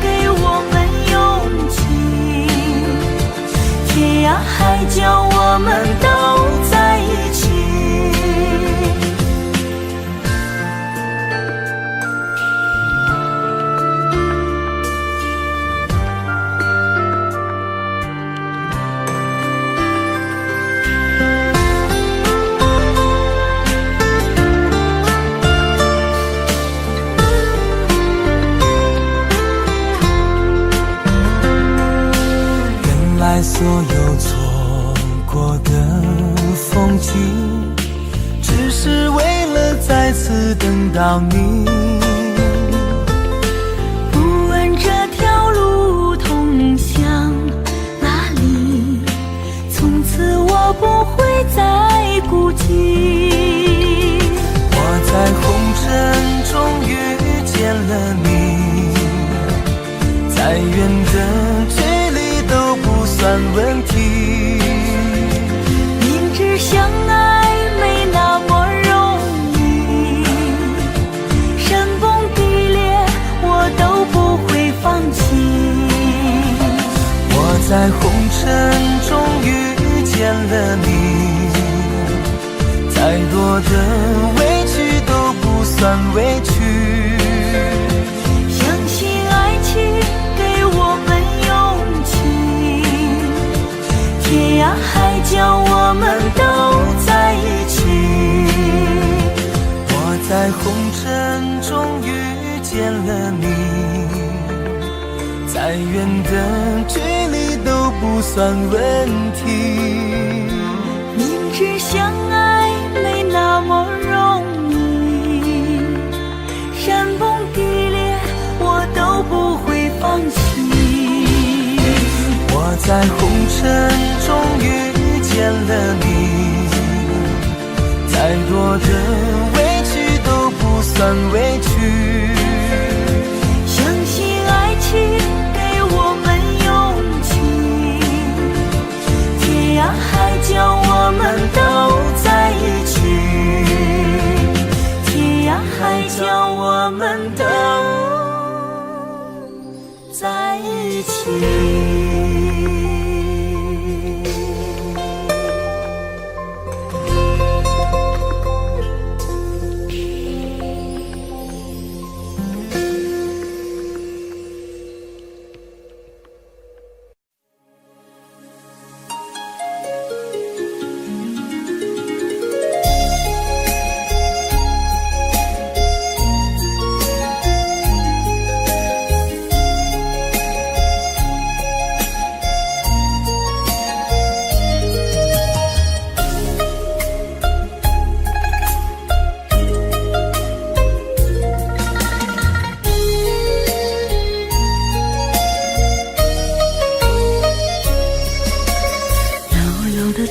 给我们勇气，天涯海角我们都在一起。原来所有错过的风景，只是为了再次等到你。不问这条路通向哪里，从此我不会再孤寂。我在红尘中遇见了你，再远的距离都不算问题。明知相爱没那么容易，山崩地裂我都不会放弃。我在红尘中遇见了你，再多的委屈都不算委屈。相信爱情给我们勇气，天涯海角我们都在一起。我在红尘不算问题。明知相爱没那么容易，山崩地裂我都不会放弃。我在红尘中遇见了你，再多的委屈都不算委屈。相信爱情给我们勇气，天涯海角我们都在一起，天涯海角我们都在一起。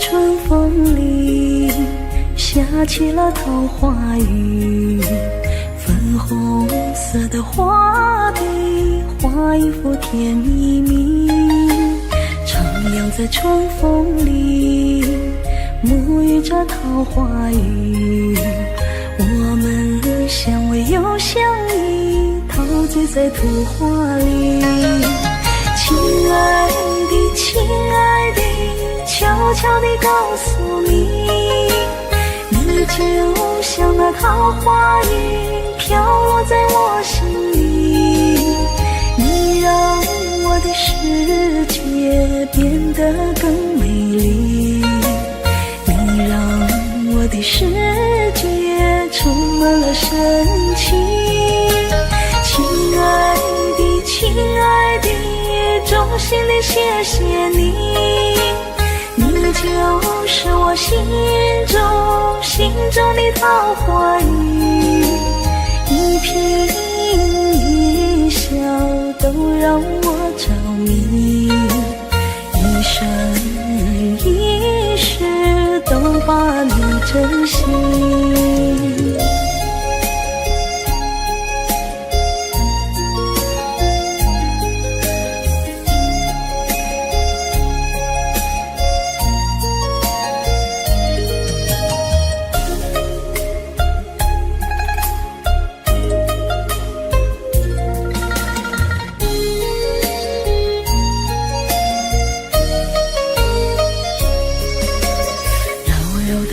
春风里下起了桃花雨，粉红色的画笔画一幅甜蜜蜜，徜徉在春风里沐浴着桃花雨，我们相偎又相依，陶醉在图画里。亲爱的，亲爱的，悄悄地告诉你，你就像那桃花雨飘落在我心里，你让我的世界变得更美丽，你让我的世界充满了神奇。亲爱的，亲爱的，衷心地谢谢你，你就是我心中的桃花雨，一颦一笑都让我着迷，一生一世都把你珍惜。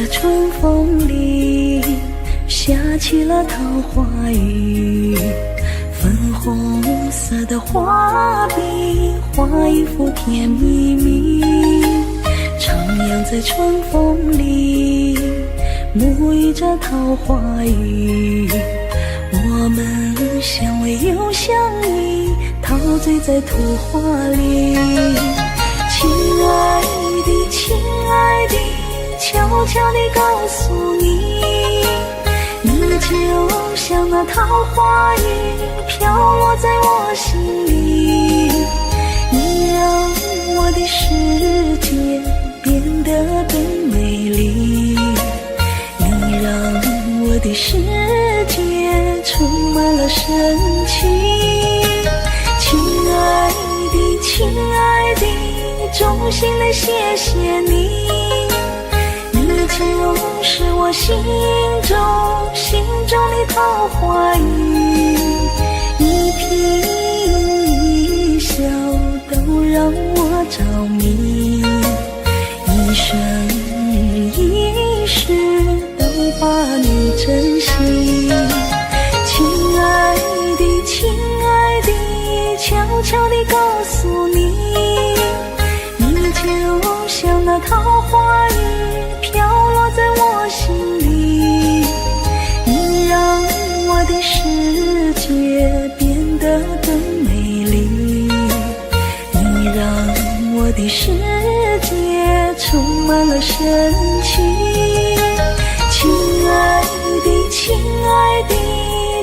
春风里下起了桃花雨，粉红色的画笔画一幅甜蜜蜜，徜徉在春风里沐浴着桃花雨，我们相偎又相依，陶醉在图画里。亲爱的，亲爱的，悄悄地告诉你，你就像那桃花雨飘落在我心里，你让我的世界变得更美丽，你让我的世界充满了神奇。亲爱的，亲爱的，衷心地谢谢你，就是我心中的桃花雨，一颦一笑都让我着迷，一生一世都把你珍惜。亲爱的，亲爱的，悄悄地告诉你，你就像那桃花雨飘落在我心里，你让我的世界变得更美丽，你让我的世充满了深情。亲爱的，亲爱的，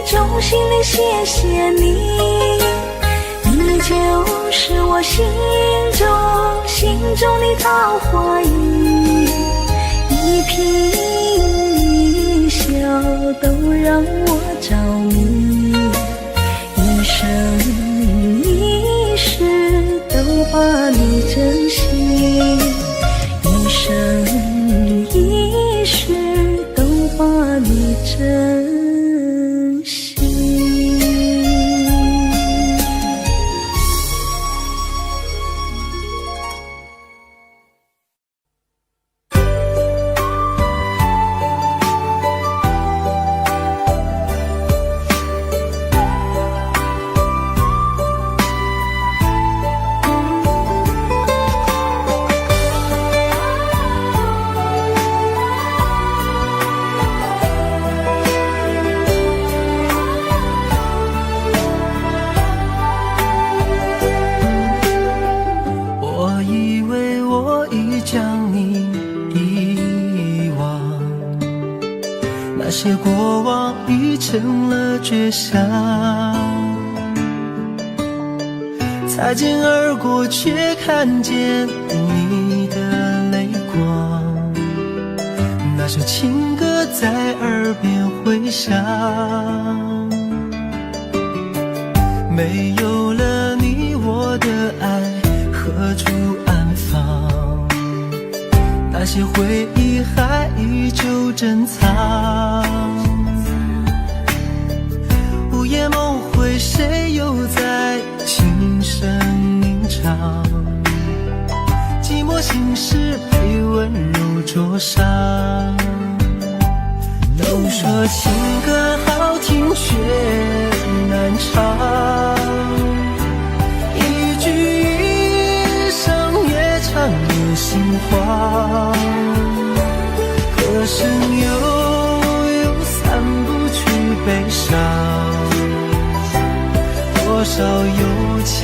衷心的谢谢你，你就是我心中的桃花雨，一颦一笑都让我着迷，一生一世都把你珍惜，一生一世都把你珍惜。那些过往已成了绝响，擦肩而过却看见你的泪光，那首情歌在耳边回响，没有了你我的爱何处安放，那些回忆还依旧珍藏，午夜梦回谁又在轻声吟唱，寂寞心事被温柔灼伤，都说情歌好听却难唱，一句一声越唱越心慌，歌声悠散不去悲伤，多少有情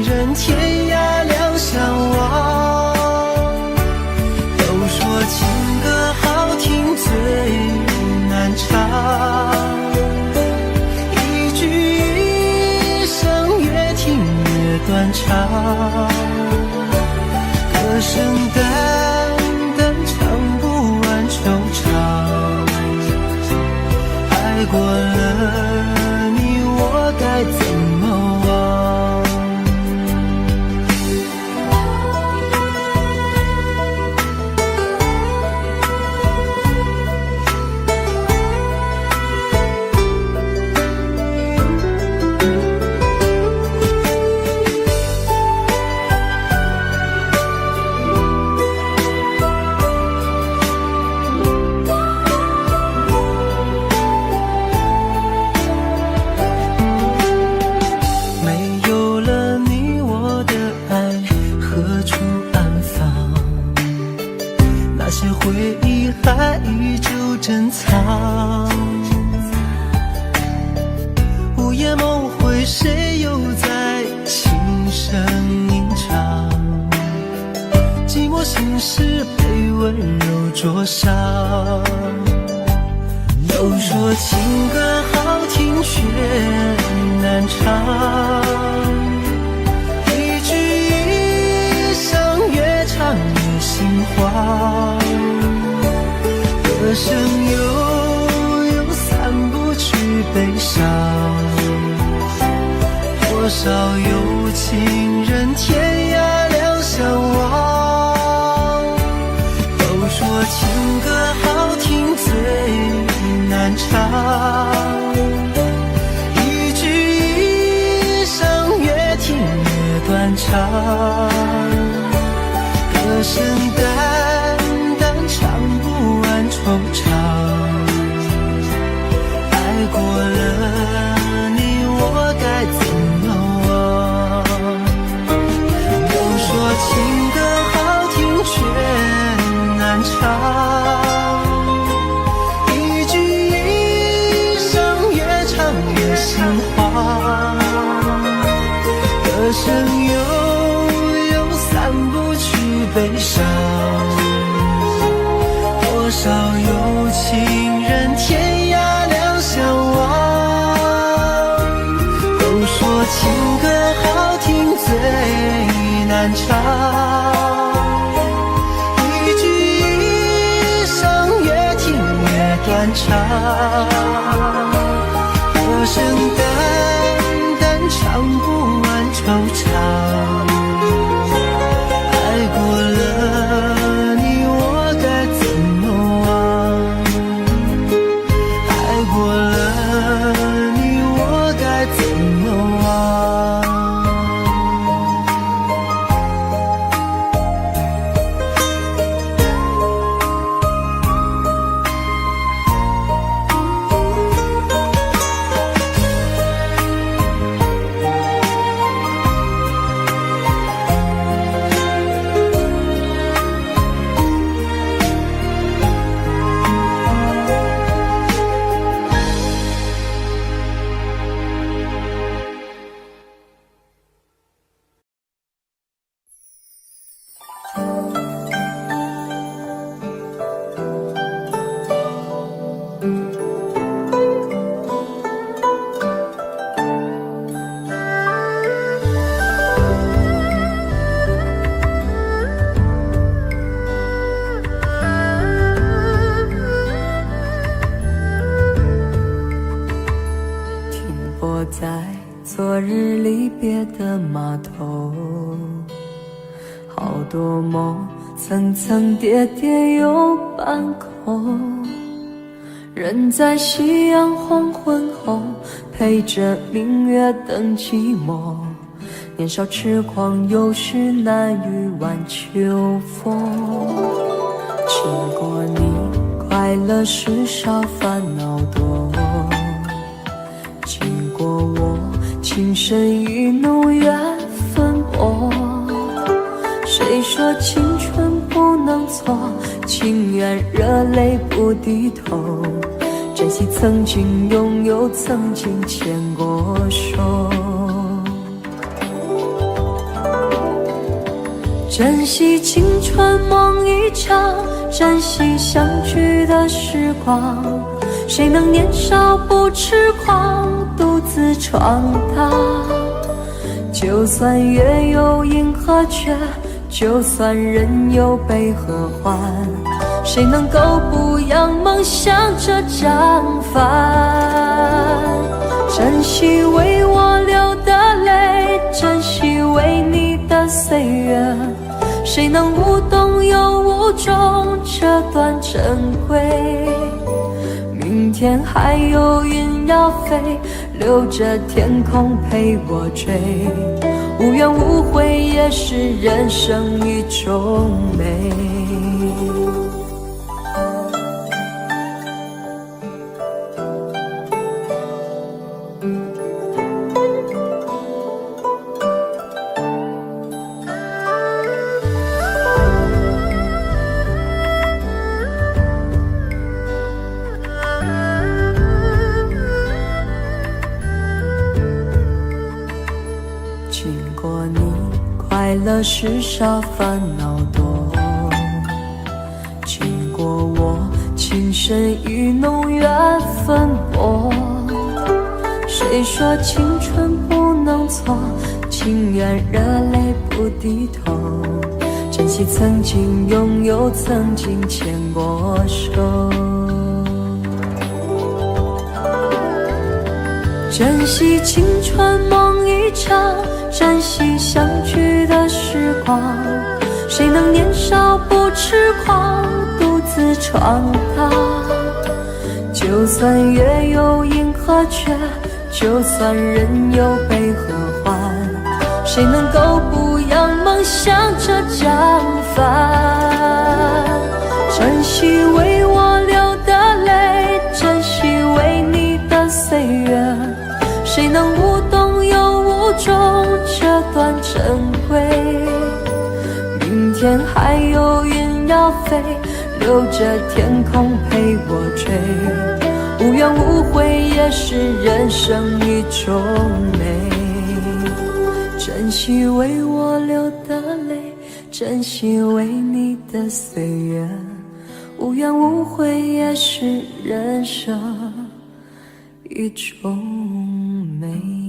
人天涯两相望，都说情歌好听最难唱，一句一声越听越断肠，歌声淡淡唱不完惆怅，爱过了你我该怎么忘，回忆还依旧珍藏，午夜梦回谁又在轻声吟唱，寂寞心事被温柔灼伤，都说情歌好听却难唱，一句一声越唱越心慌，歌声悠散不去悲伤，多少有情人天涯两相望，都说情歌好听最难唱，一句一声越听越断肠，歌声淡淡唱不完惆怅，爱过了你我该怎么忘，都说情歌好听却难唱，一句一声越唱越心慌，歌声悠散不去悲伤，有情人天涯两相望。都说情歌好听最难唱，一句一声越听越断肠，歌声淡淡唱不完惆怅。爱过了你我该怎么忘？爱过了你我该怎么忘？在昨日离别的码头，好多梦层层叠叠又半空，人在夕阳黄昏后陪着明月等寂寞，年少痴狂有时难御晚秋风。经过你快乐时少烦恼多，经过我情深意浓缘分薄。谁说青春不能错，情愿热泪不低头，珍惜曾经拥有，曾经牵过手，珍惜青春梦一场，珍惜相聚的时光。谁能年少不痴狂，独自闯荡？就算月有阴和缺，就算人有悲和欢，谁能够不扬梦想这张帆？珍惜为我流的泪，珍惜为你的岁月，谁能无动又无衷这段珍贵？明天还有云要飞，留着天空陪我追，无怨无悔也是人生一种美。经过你快乐时少烦恼多，经过我情深意浓缘分薄。谁说青春不能错，情愿热泪不低头，珍惜曾经拥有，曾经牵过手，珍惜青春梦一场，珍惜相聚的时光。谁能年少不痴狂，独自闯荡？就算月有阴和缺，就算人有悲和欢，谁能够不扬梦想这张帆？珍惜为我流的泪，珍惜为你的岁月，谁能无动又无衷这段珍贵？明天还有云要飞，留着天空陪我追，无怨无悔也是人生一种美。珍惜为我流的泪，珍惜为你的岁月，无怨无悔也是人生一种美。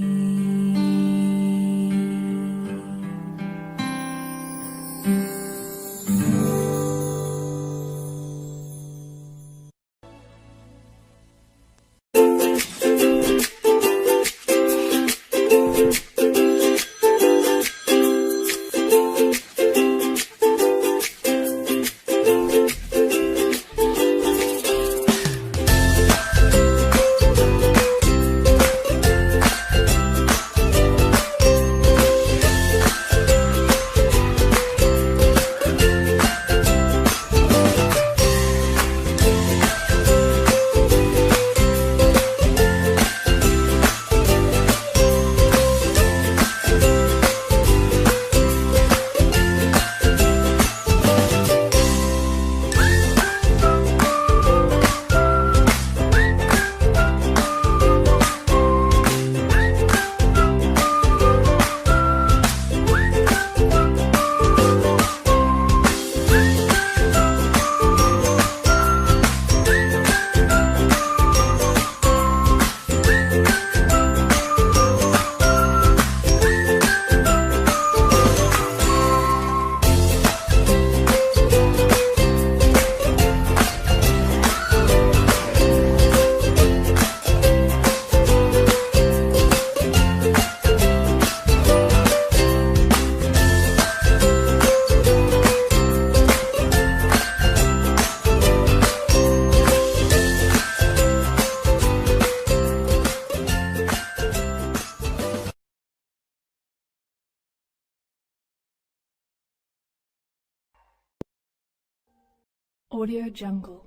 Audio Jungle.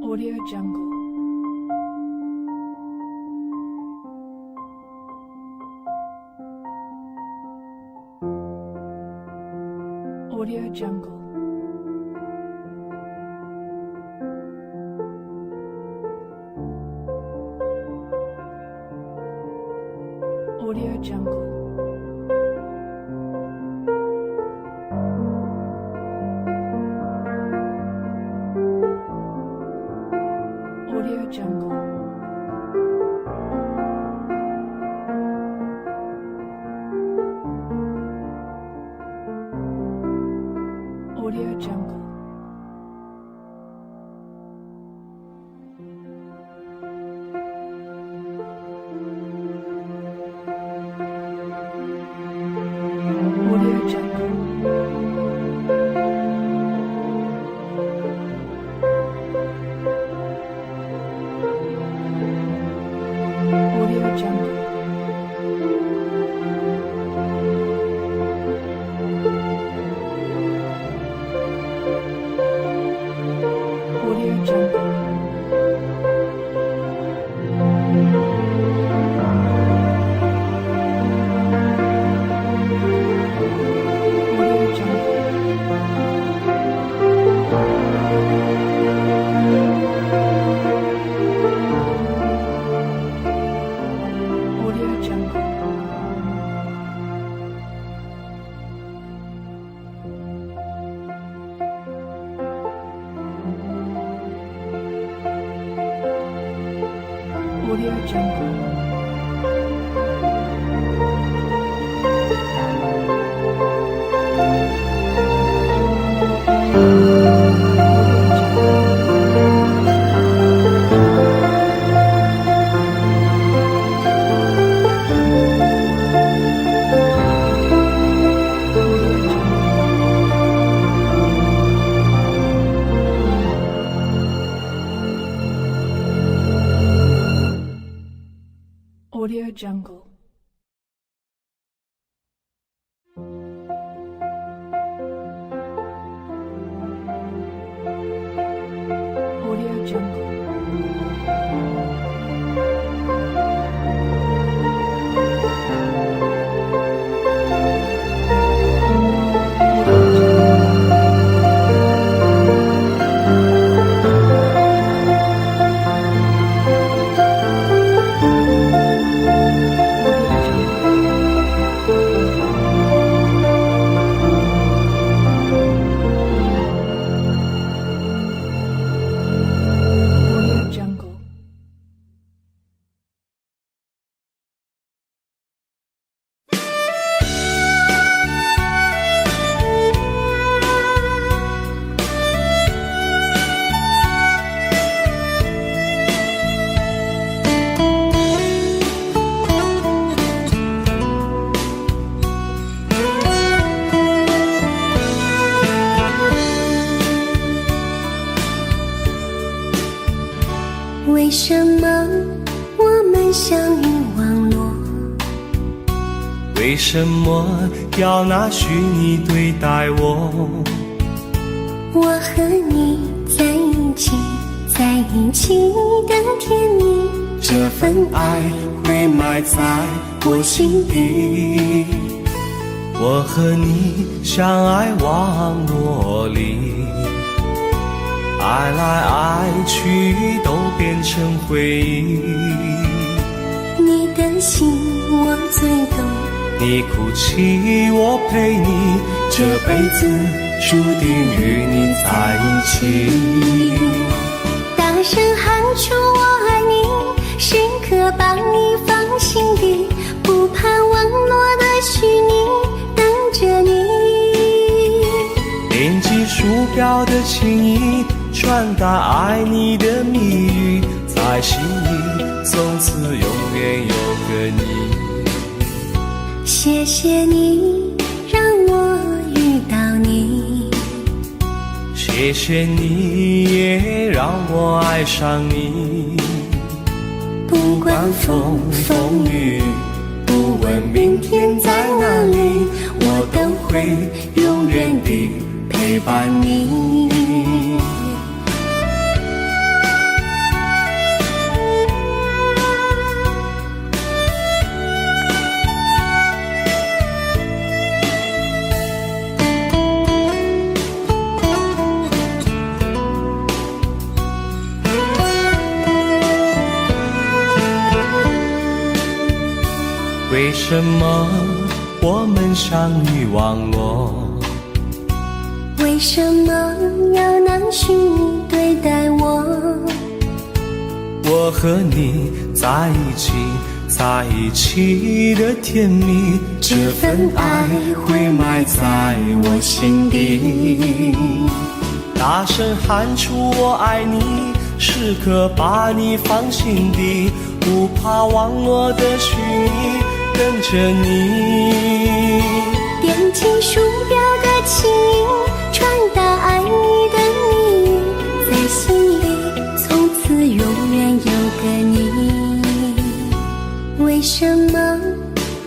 Audio Jungle. Audio Jungle. Audio Jungle. Audio Jungle. Audio Jungle. Audio Jungle. Audio Jungle. Audio Jungle. Audio Jungle. Audio Jungle. Audio Jungle. 为什么要拿虚拟对待我？我和你在一起，在一起的甜蜜，这份爱会埋在我心底。我和你相爱网络里，爱来爱去都变成回忆。你的心我最懂，你哭泣我陪你，这辈子注定与你在一起。大声喊出我爱你，时刻把你放心底，不怕网络的虚拟，等着你。点击鼠标的情意，传达爱你的蜜语，在心里从此永远有个你。谢谢你让我遇到你，谢谢你也让我爱上你。不管风风雨，不问明天在哪里，我都会永远地陪伴你。为什么我们相遇网络？为什么要拿虚拟对待我？我和你在一起，在一起的甜蜜，这份爱会埋在我心底。大声喊出我爱你，时刻把你放心底，不怕网络的虚拟，等着你。点击鼠标的情音，传达爱你的蜜语，在心里从此永远有个你。为什么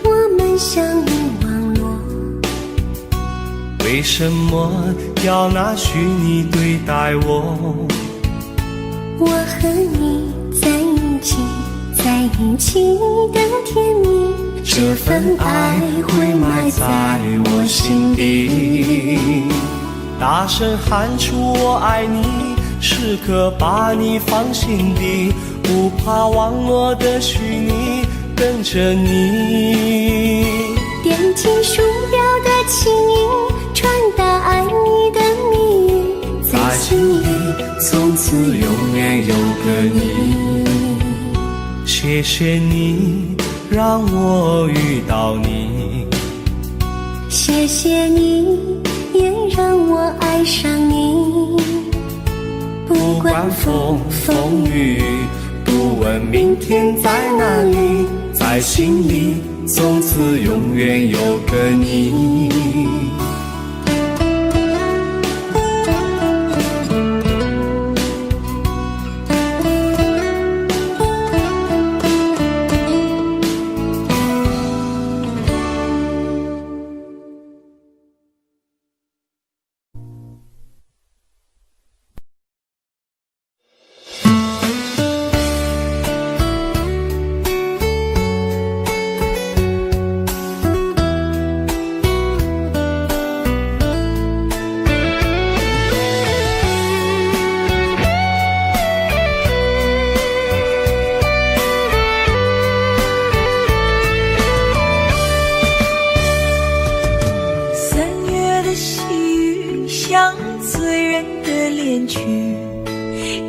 我们相遇网络？为什么要拿虚拟对待我？我和你在一起，在一起的甜蜜，这份爱会埋在我心底。大声喊出我爱你，时刻把你放心底，不怕网络的虚拟，等着你。点击鼠标的情音，传达爱你的蜜语，在心里从此永远有个你。谢谢你让我遇到你，谢谢你也让我爱上你。不管风风雨，不问明天在哪里，在心里从此永远有个你。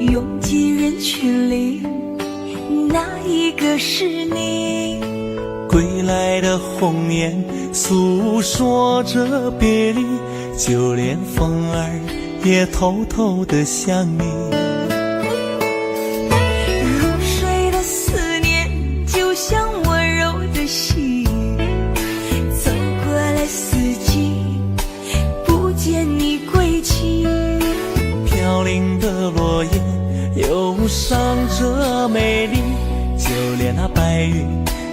拥挤人群里，哪一个是你？归来的红颜诉说着别离，就连风儿也偷偷地想你。入睡的思念就像温柔的细雨，走过了四季，不见你归期。飘零的落叶忧伤着美丽，就连那白云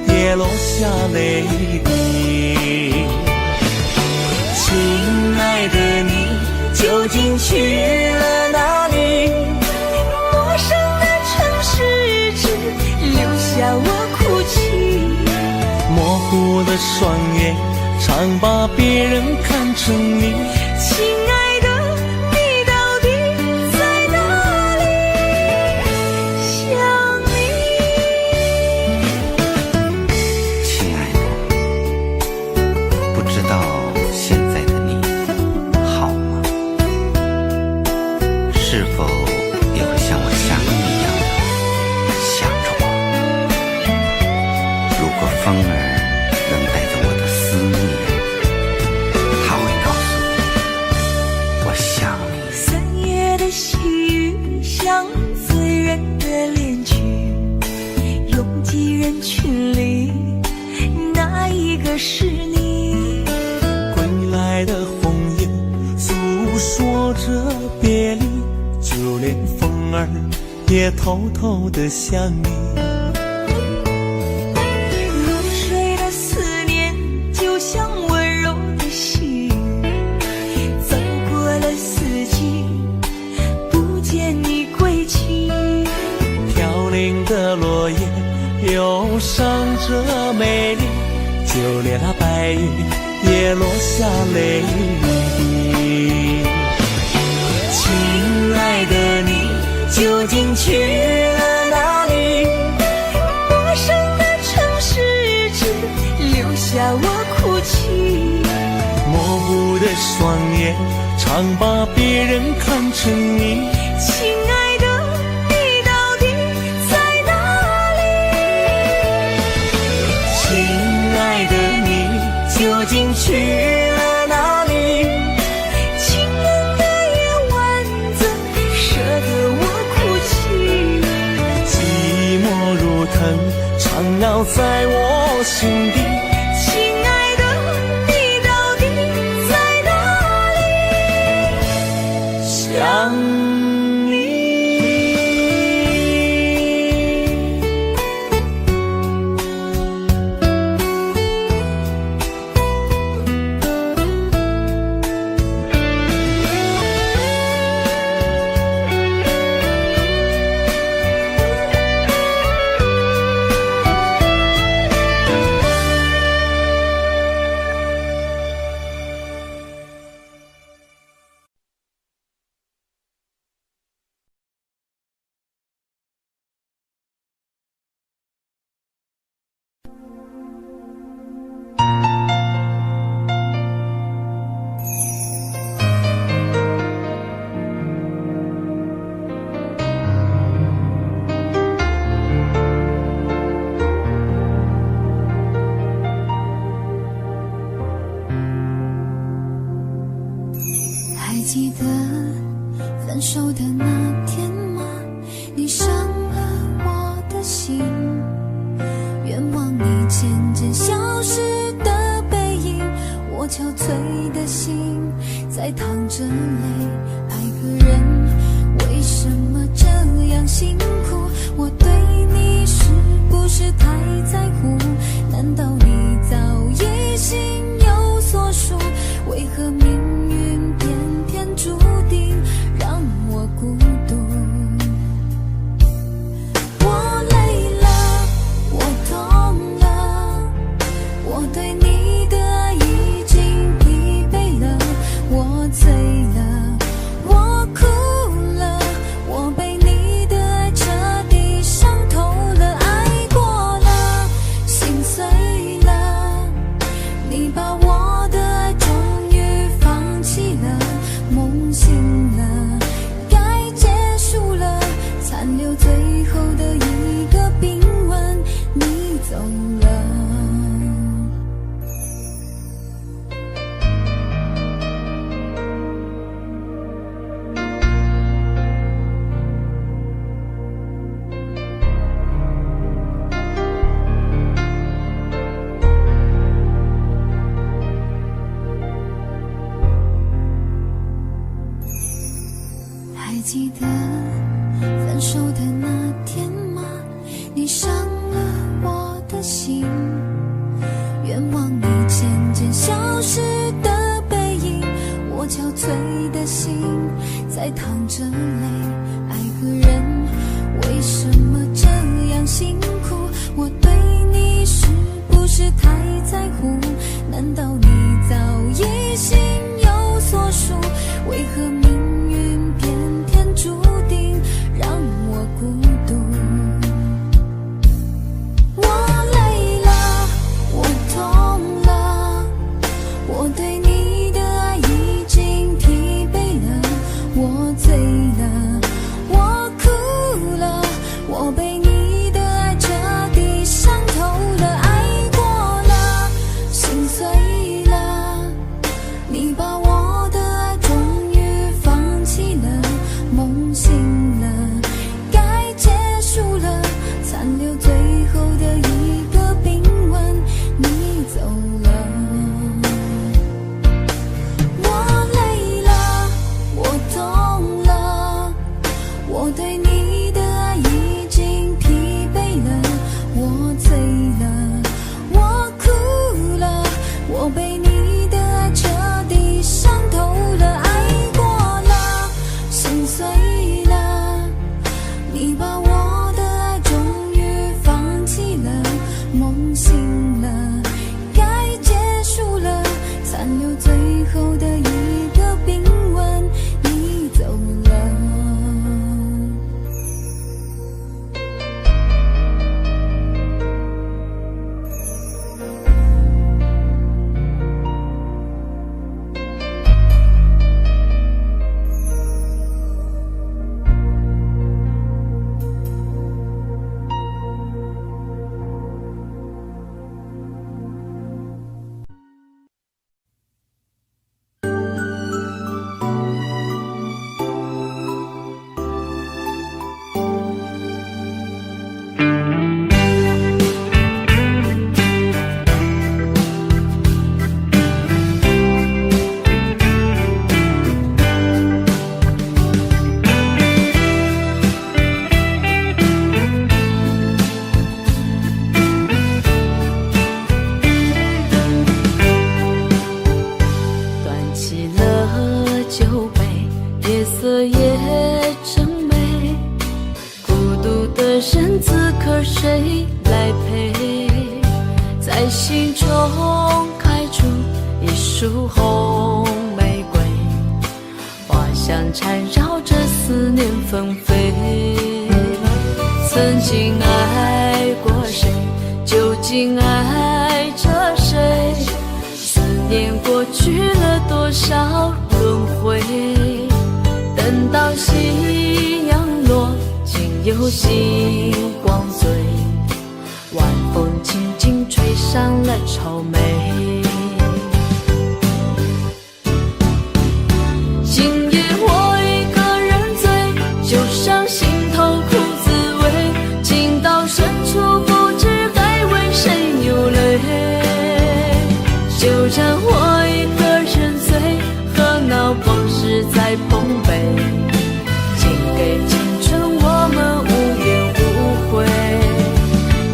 也落下泪滴。的双眼，常把别人看成你。亲爱的，你到底在哪里？想你。亲爱的，不知道现在的你好吗？是否也会像我想你一样的想着我？如果风儿能带着我的思念，它会告诉我，我想你。3月的细雨像醉人的恋曲，拥挤人群里，哪一个是你？归来的红叶诉说着别离，就连风儿也偷偷地想你。入睡的思念就像温柔的细雨，走过了四季，不见你归期。飘零的落叶忧伤着美丽，就连那白云也落下泪滴。亲爱的，你究竟去了哪里？陌生的城市只留下我哭泣。模糊的双眼，常把别人看成你。亲爱的，你到底在哪里？亲爱的，你究竟去了哪里？清冷的夜晚怎舍得我哭泣？寂寞如藤，缠绕在我心底。亲爱的，你到底在哪里？想你。还记得分手的那天吗？你伤了我的心，愿望你渐渐消失的背影，我憔悴的心在淌着泪。爱个人为什么这样辛苦？我对你是不是太在乎？难道你早已心有所属？为何命运偏偏注定让我孤独？我累了，我痛了，我对你的爱已经疲惫了，我醉了，我哭了，我被你的爱彻底伤透了，爱过了，心碎了，你把我的爱终于放弃了，梦醒了，该结束了，残留最后的一个冰吻，你走了。还记得分手的那天吗？你伤了我的心，愿望你渐渐消失的背影，我憔悴的心在淌着泪。爱个人为什么这样辛苦？我对你是不是太在乎？都被你的爱彻底伤透了，爱过了，心碎了，你把我的爱终于放弃了，梦醒了，该结束了，残留最后的一个冰吻，你走了。谁来陪？在心中开出一束红玫瑰，花香缠绕着思念纷飞。曾经爱过谁，究竟爱着谁？思念过去了多少轮回？等到夕阳落，竟有星光醉，晚风轻轻吹上了愁眉。今夜我一个人醉，就像心头苦滋味，情到深处不知该为谁流泪。就让我一个人醉，和那往事在碰杯，请给青春我们无怨无悔。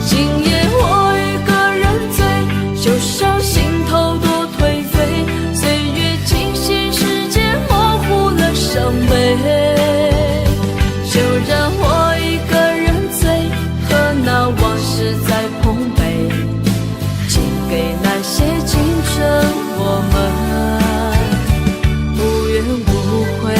今夜我一个人醉，就像心头多颓废，岁月静息，时间模糊了伤悲。就让我一个人醉，和那往事在碰杯，请给那些青春我们无怨无悔。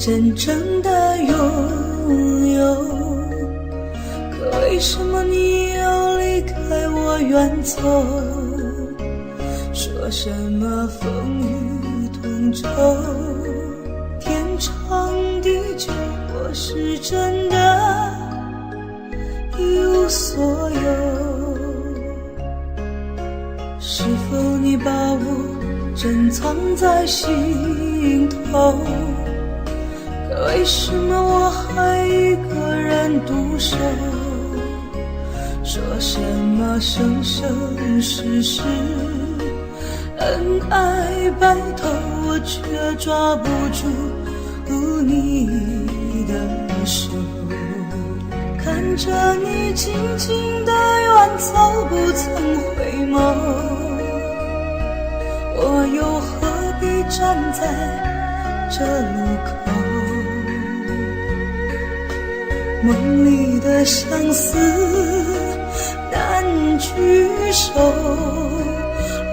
真正的拥有。可为什么你要离开我远走？说什么风雨同舟，天长地久，我是真的一无所有。是否你把我珍藏在心头？可为什么我还一个人独守？说什么生生世世恩爱白头，我却抓不住你的手。看着你静静地远走，不曾回眸，我又何必站在这路口？梦里的相思难聚首，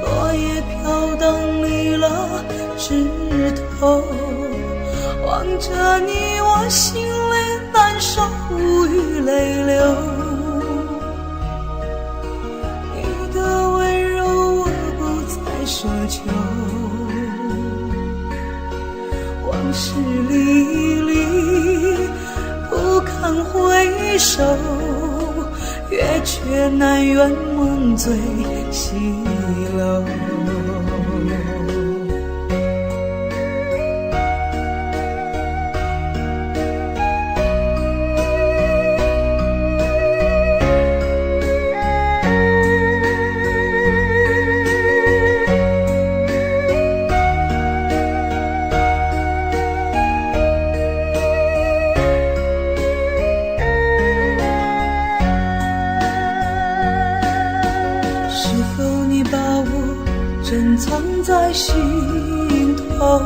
落叶飘荡离了枝头。望着你，我心里难受，无语泪流。你的温柔我不再奢求，往事历历不堪回首，月却难圆梦醉西楼。珍藏在心头，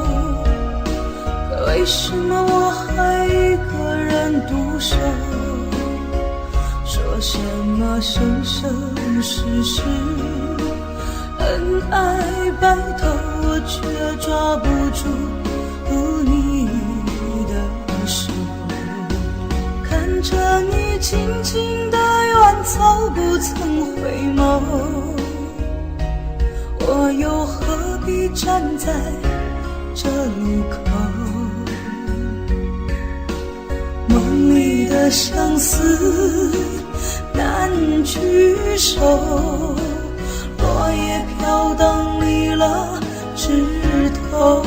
可为什么我还一个人独守？说什么生生世世恩爱白头，我却抓不住你的手。看着你静静地远走，不曾回眸，我又何必站在这路口？梦里的相思难聚首，落叶飘荡离了枝头。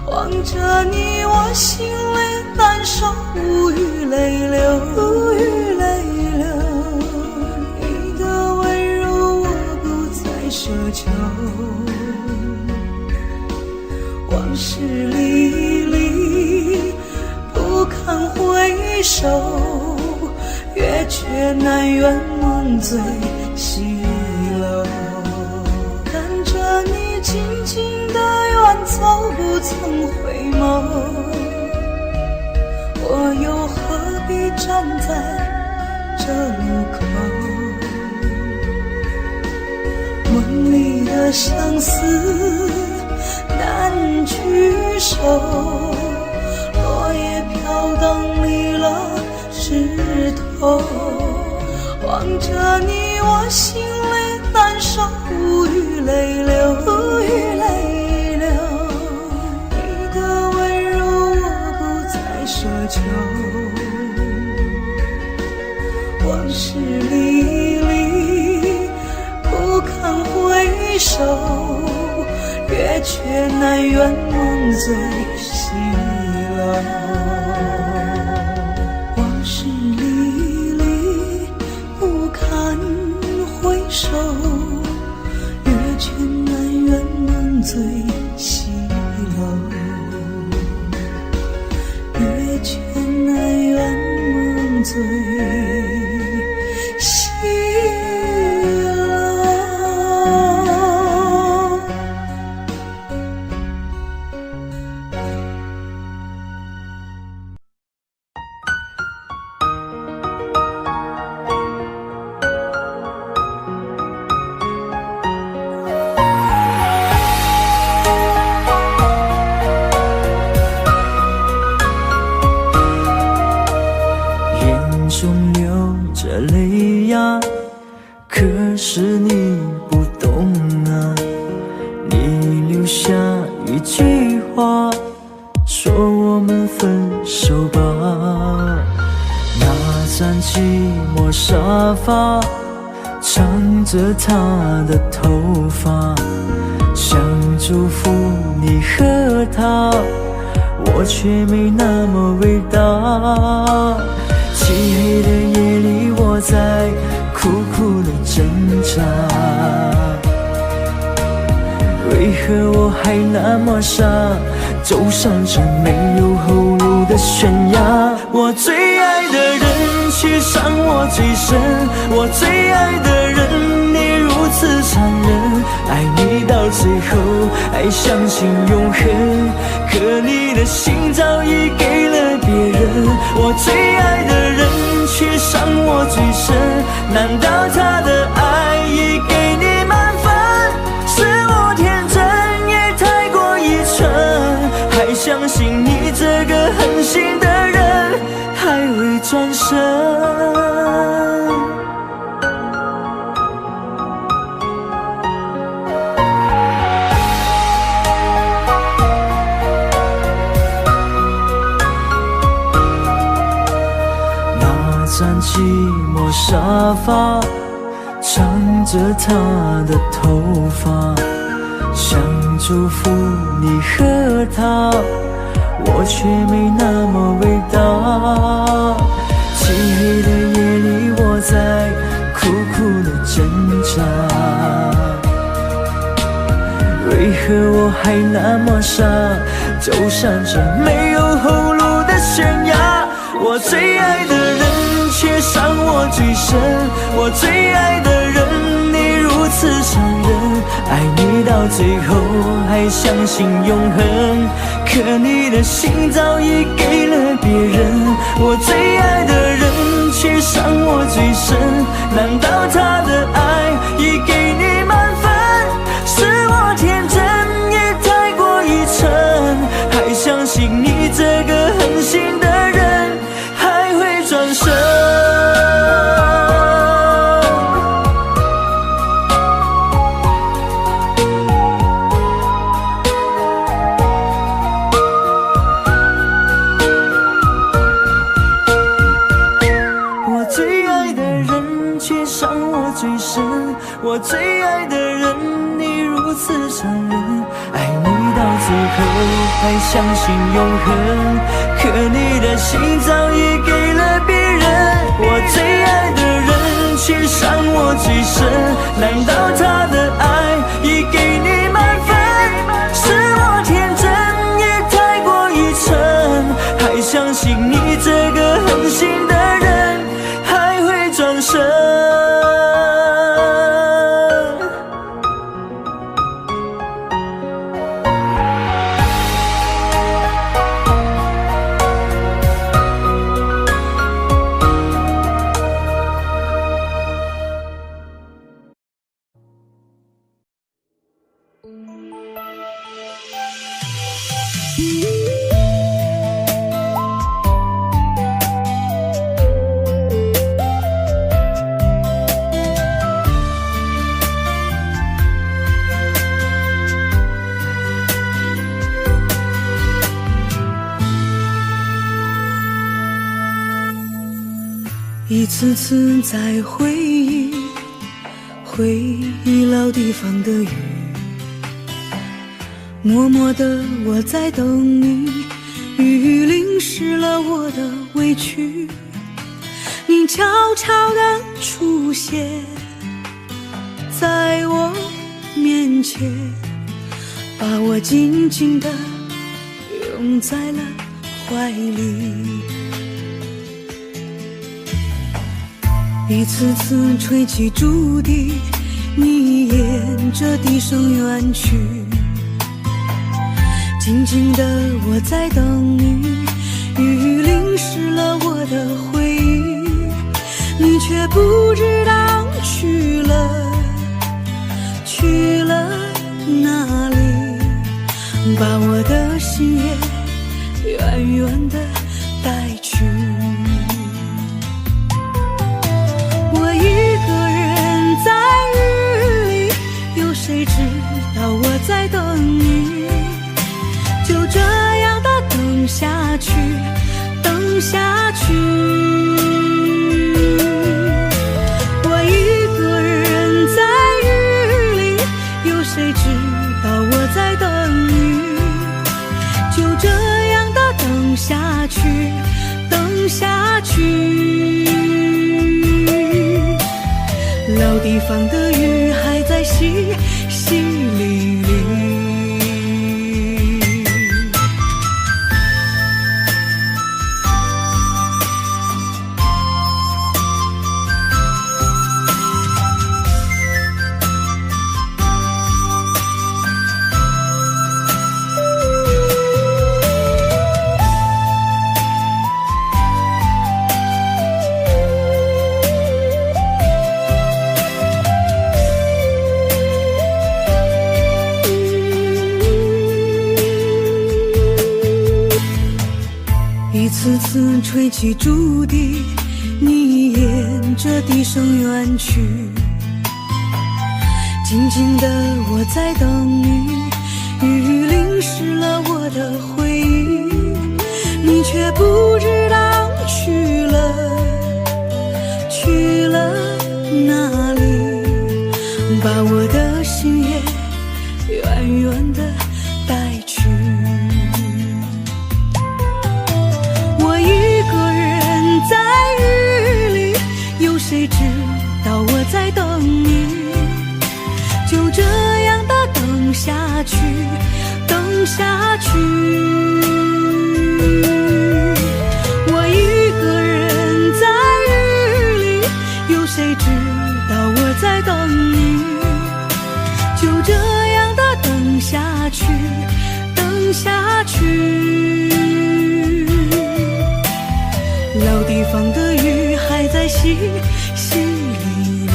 望着你，我心里难受，无语泪流，无语泪流。你的温柔我不再奢求，往事历历不堪回首，月却难圆梦醉西楼。看着你静静地远走，不曾回眸，我又何必站在这路口？梦里的相思难聚首，落叶飘荡离了枝头。望着你，我心里难受，无语泪流，无语泪流。你的温柔我不再奢求，往事历历不堪回首，月却难圆梦醉西楼。往事历历不堪回首，月却难圆梦醉西楼。月却难圆梦醉西楼。站寂寞沙发，唱着他的头发，想祝福你和他，我却没那么伟大。漆黑的夜里，我在苦苦的挣扎，为何我还那么傻，走上这没有后路的悬崖。我最爱的人却伤我最深，我最爱的人你如此残忍，爱你到最后还相信永恒，可你的心早已给了别人。我最爱的人却伤我最深，难道他的爱已给你满分？是我天真也太过愚蠢，还相信你这个狠心的人还会转身。那张寂寞沙发，唱着他的头发，想祝福你和他，我却没那么伟大。漆黑的夜里，我在苦苦的挣扎，为何我还那么傻，走上这没有后路的悬崖。我最爱的人却伤我最深，我最爱的人你如此残忍，爱你到最后还相信永恒，可你的心早已给了别人。我最爱的人却伤我最深，难道他的爱已给你满分？是我天真也太过愚蠢，还相信你这个狠心的人还会转身。我最爱的人却伤我最深，我最爱的人你如此残忍，爱你到最后还相信永恒，可你的心早已给了别人。我最爱的人却伤我最深，难道他的爱已给你满分？是我天真也太过愚蠢，还相信你这个狠心的人还会转身。一次次在回忆老地方的雨，默默的我在等你，雨淋湿了我的委屈，你悄悄地出现在我面前，把我紧紧地拥在了怀里。一次次吹起竹笛，你沿着笛声远去，静静的我在等你，雨淋湿了我的回忆，你却不知道去了哪里，把我的心也远远的带去。我一个人在雨里，有谁知道我在等你？就这样的等下去，等下去。老地方的雨还在淅淅沥沥。一次次吹起竹笛，你沿着笛声远去。静静的我在等你，雨淋湿了我的回忆，你却不知道去了哪里，把我的心也远远的带去。谁知道我在等你，就这样的等下去，等下去。我一个人在雨里，有谁知道我在等你，就这样的等下去，等下去。老地方的雨还在淅淅沥沥，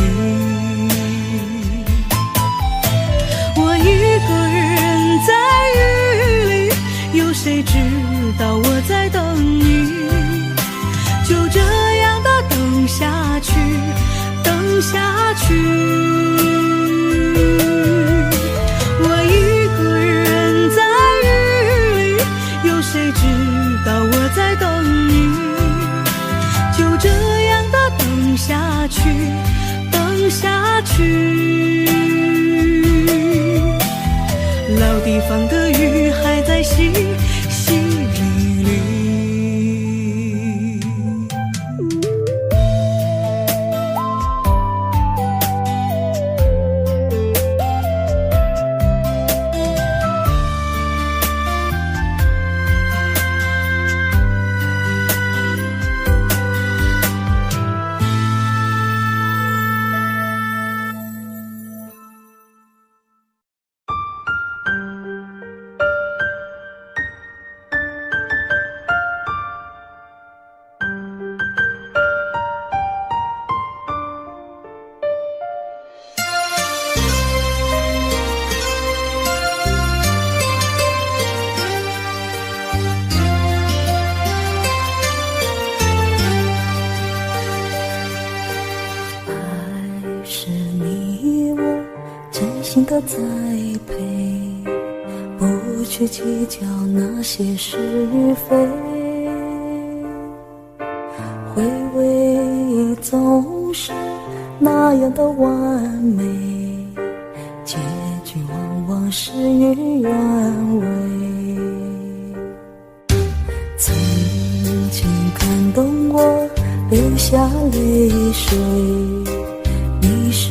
我一个人在雨里，有谁知道我在等你，就这样的等下去，等下去。我一个人在雨里，有谁知道我在等你，就这样的等下去，等下去。老地方的雨还在淅淅沥沥。心的栽培，不去计较那些是非，回味总是那样的完美，结局往往事与愿违。曾经感动我流下泪水，你是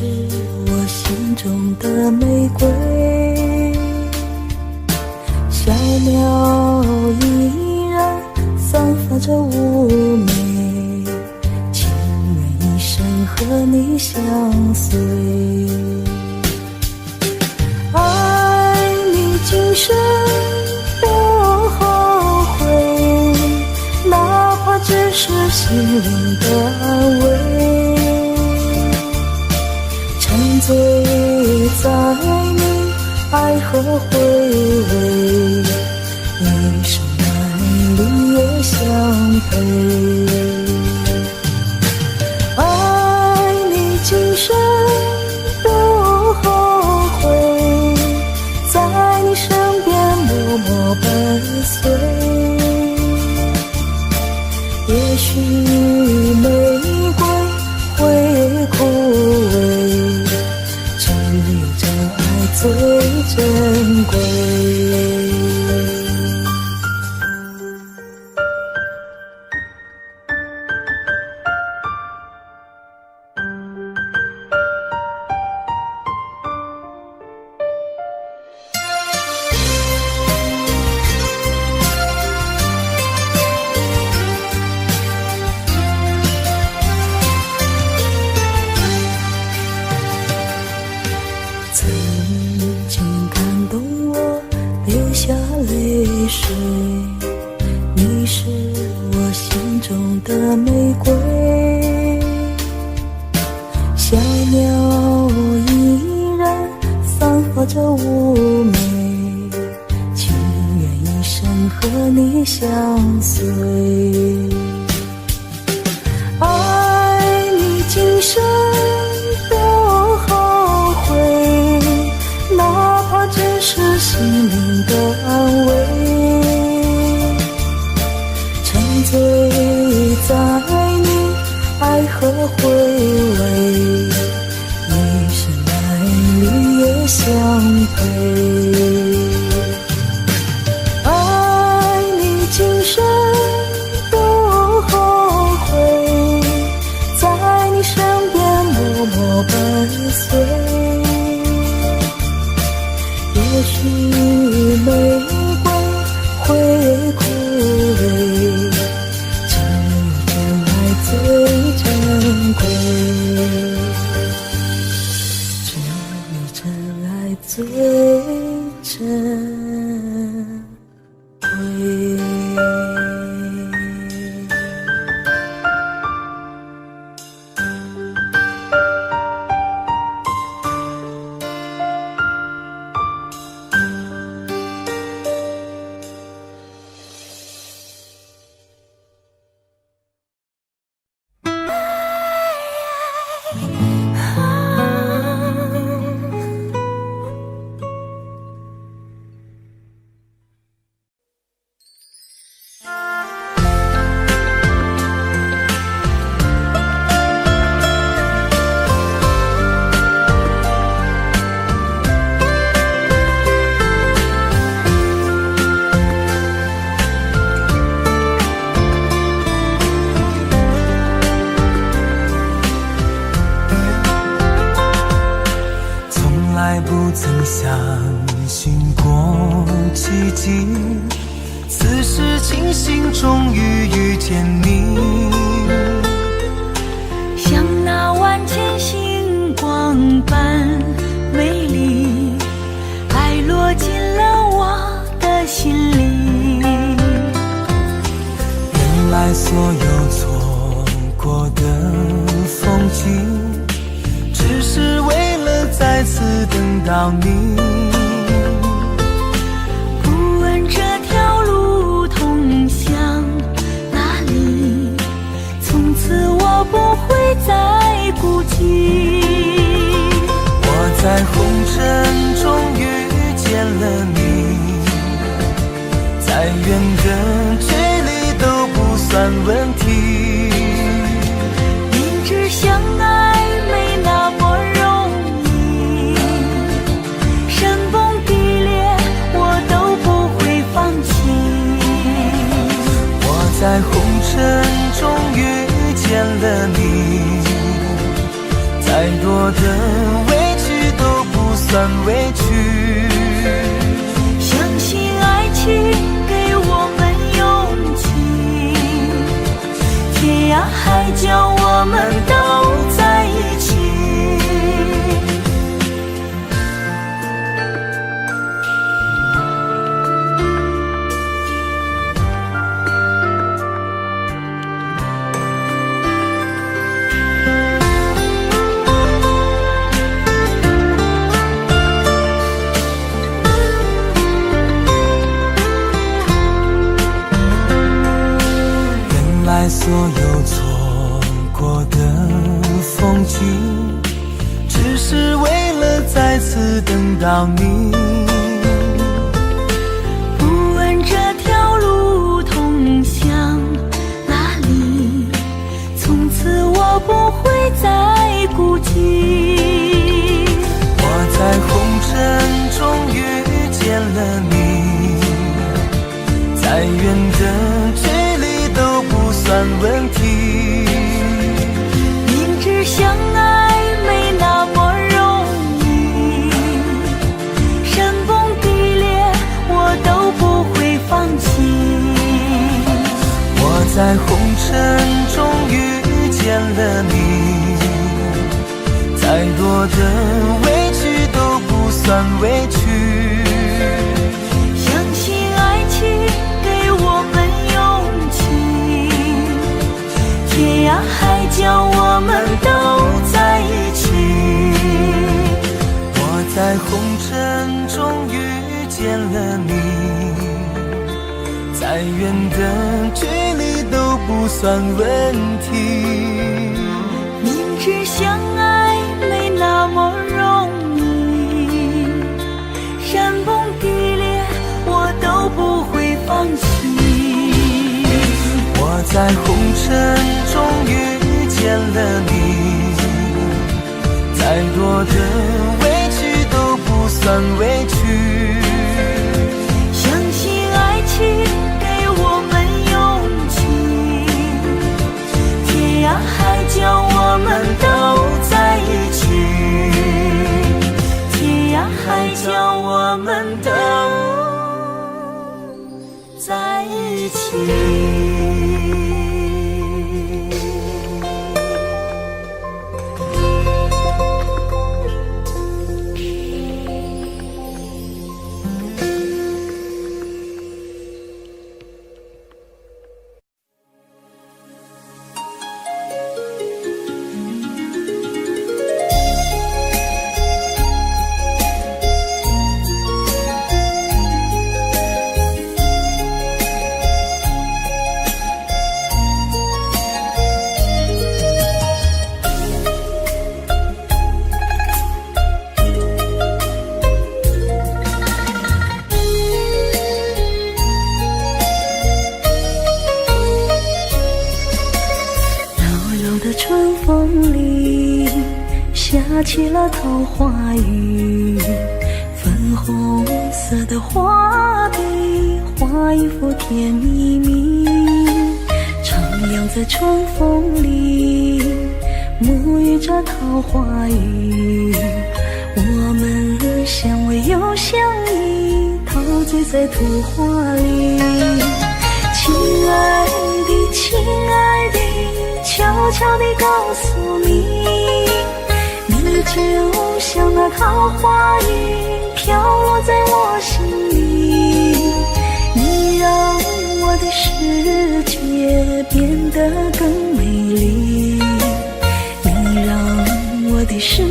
我心中的玫瑰，小鸟依然散发着妩媚，情愿一生和你相随。爱你今生不后悔，哪怕只是心灵的安慰，沉醉在你爱和回味，一生难离也相陪。爱你今生不后悔，在你身边默默伴随，也许玫瑰会枯萎，只有真爱最珍贵。的玫瑰，小鸟依然散发着妩媚，情愿一生和你相随。爱你今生不后悔，哪怕只是心灵的安慰，沉醉在你爱和回味，一生爱侣也相陪。爱你今生不后悔，在你身边默默伴随，也许玫瑰会枯萎，只有真爱最珍贵，只有真爱最珍贵。不曾相信过奇迹，此时庆幸终于遇见你，像那万千星光般美丽，爱落进了我的心里。原来所有错过的风景，只是为了再次等到你。不问这条路通向哪里，从此我不会再孤寂。我在红尘中遇见了你，再远的距离都不算问题。明知相爱没那么容易，山崩地裂我都不会放弃。我在红尘中遇见了你，再多的委屈都不算委屈。相信爱情给我们勇气，天涯海角我们都在一起。原来所有错过的风景，只是为了再次等到你。不问这条路通向哪里，从此我不会再孤寂。我在红尘中遇见了你，再远的距离都不算问题。明知相爱没那么容易，山崩地裂我都不会放弃。我在红尘中遇见了你，再多的委屈都不算委屈。相信爱情给我们勇气，天涯海角我们都在一起。我在红尘中遇见了你，再远的距离都不算问题。明知相爱没那么容易，山崩地裂我都不会放弃。我在红尘中遇见了你，再多的委屈都不算委屈。相信爱情给我们勇气，天涯海角我们都在一起，天涯海角我们都在一起。春风里下起了桃花雨，粉红色的画笔画一幅甜蜜蜜，徜徉在春风里沐浴着桃花雨，我们相偎又相依，陶醉在图画里。亲爱的，亲爱的，悄悄地告诉你，你就像那桃花雨飘落在我心里，你让我的世界变得更美丽，你让我的世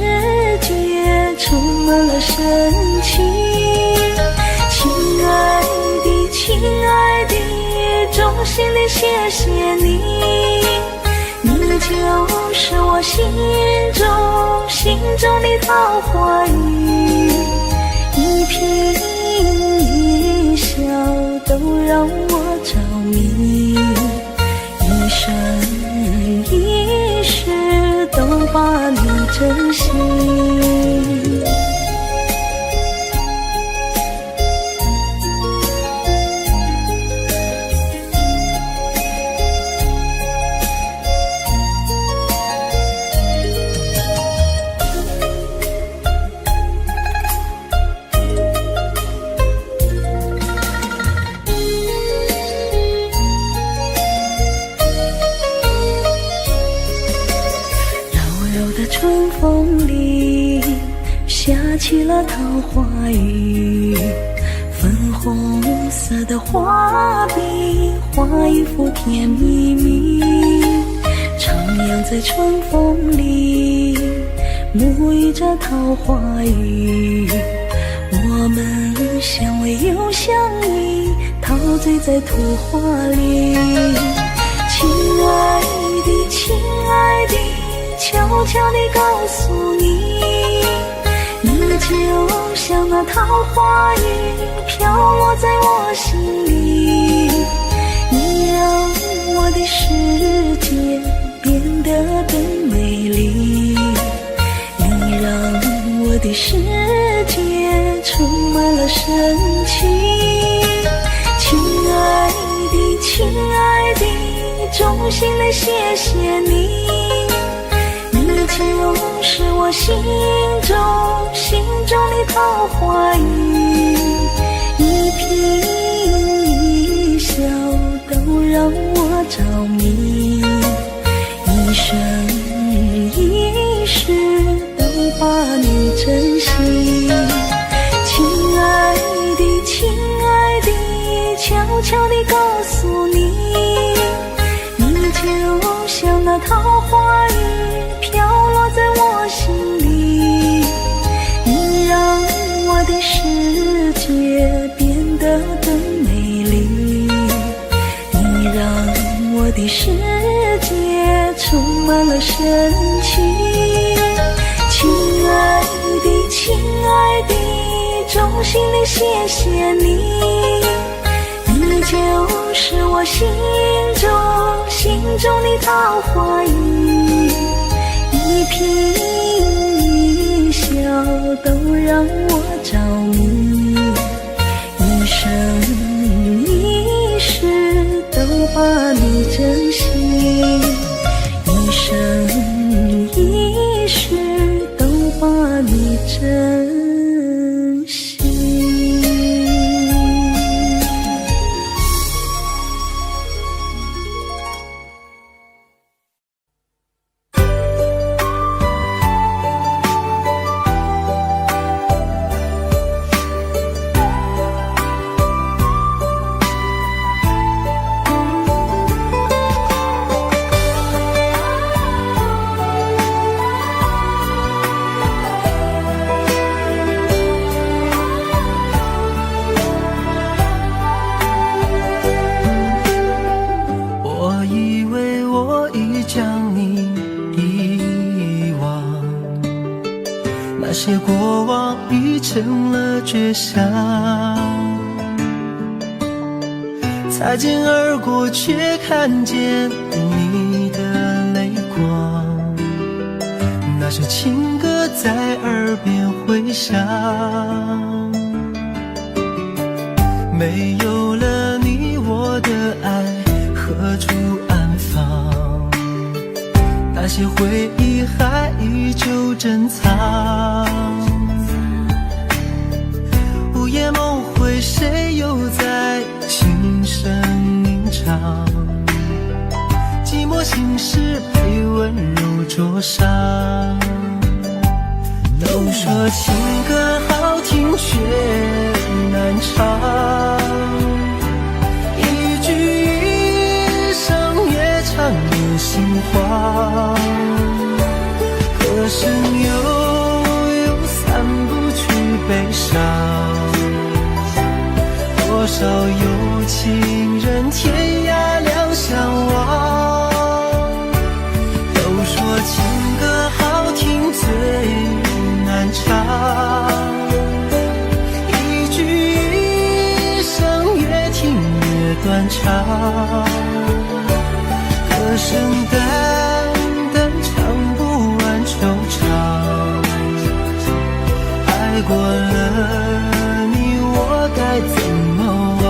界充满了神奇。亲爱的，亲爱的，衷心的谢谢你，你就是我心中的桃花雨，一颦一笑都让我着迷，一生一世都把你珍惜。春风里下起了桃花雨，粉红色的画笔画一幅甜蜜蜜，徜徉在春风里沐浴着桃花雨，我们相偎又相依，陶醉在图画里。亲爱的，亲爱的，悄悄地告诉你，你就像那桃花雨飘落在我心里，你让我的世界变得更美丽，你让我的世界充满了神奇。亲爱的，亲爱的，衷心的谢谢你，你就是我心中的桃花雨，一颦一笑都让我着迷，一生一世都把你珍惜。亲爱的，亲爱的，悄悄地告诉你，你就像桃花雨飘落在我心里，你让我的世界变得更美丽，你让我的世界充满了神奇。亲爱的，亲爱的，衷心的谢谢你，你就是我心中的桃花雨，一颦一笑都让我着迷，一生一世都把你珍惜，一生一世都把你珍惜。那些过往已成了绝响，擦肩而过却看见你的泪光，那首情歌在耳边回响，没有了你我的爱何处安放，那些回忆还依旧珍藏，午夜梦回谁又在轻声吟唱，寂寞心事被温柔灼伤，都说情歌好听却难唱，一句一声越唱越心慌，歌声又散不去悲伤，多少有情人天涯两相望，都说情歌好听最难唱，一句一声越听越断肠，歌声淡淡唱不完惆怅，爱过了你我该怎么忘，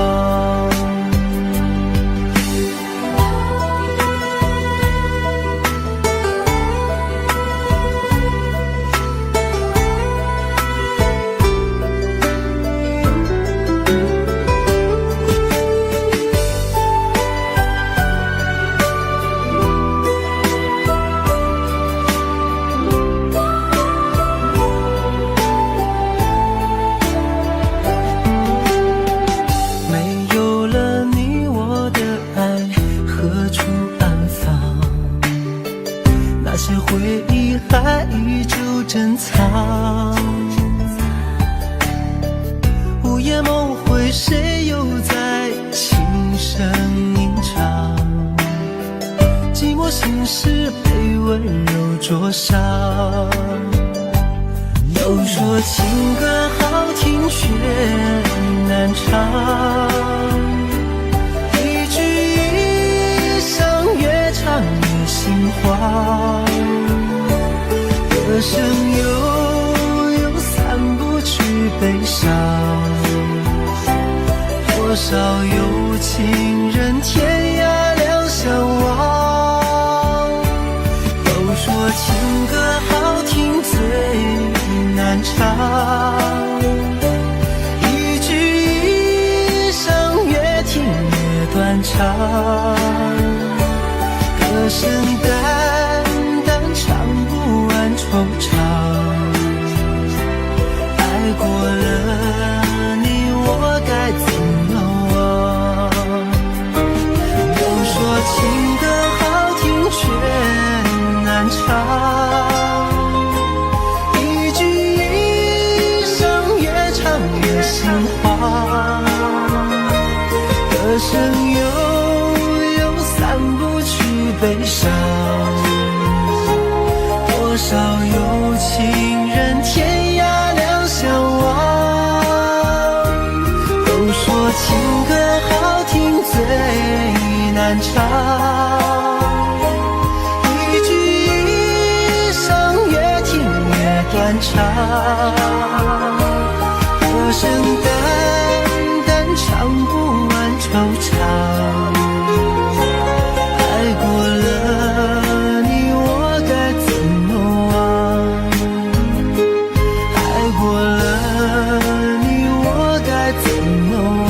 那些回忆还依旧珍藏，午夜梦回谁又在轻声吟唱，寂寞心事被温柔灼伤，都说情歌好听却难唱，一句一声越唱越心慌，歌声又散不去悲伤，多少有情人天涯两相望，都说情歌好听最难唱，一句一声越听越断肠，歌声淡淡唱不完惆怅，爱过了你我该怎么忘，都说情歌好听却漫长，一句一声越听越断肠，歌声淡淡唱不完惆怅，爱过了你我该怎么忘，爱过了你我该怎么忘。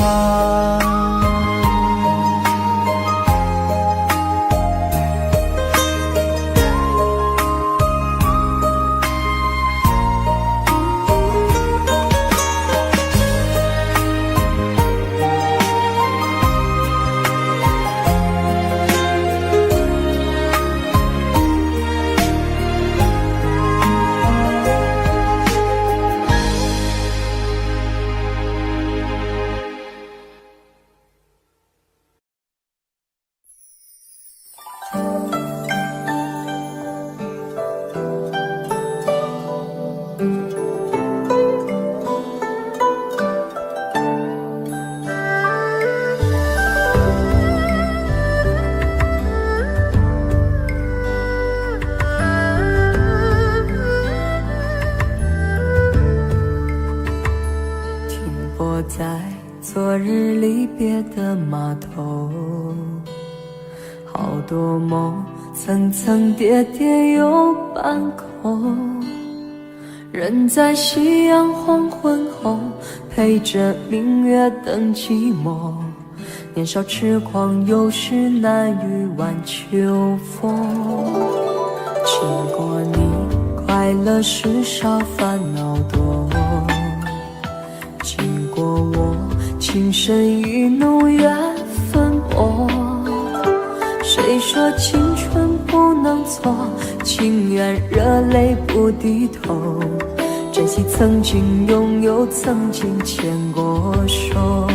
在昨日离别的码头，好多梦层层叠叠又半空，人在夕阳黄昏后陪着明月等寂寞，年少痴狂有时难御晚秋风。经过你快乐时少烦恼多，经过我情深意浓缘分薄，谁说青春不能错，情愿热泪不低头，珍惜曾经拥有，曾经牵过手，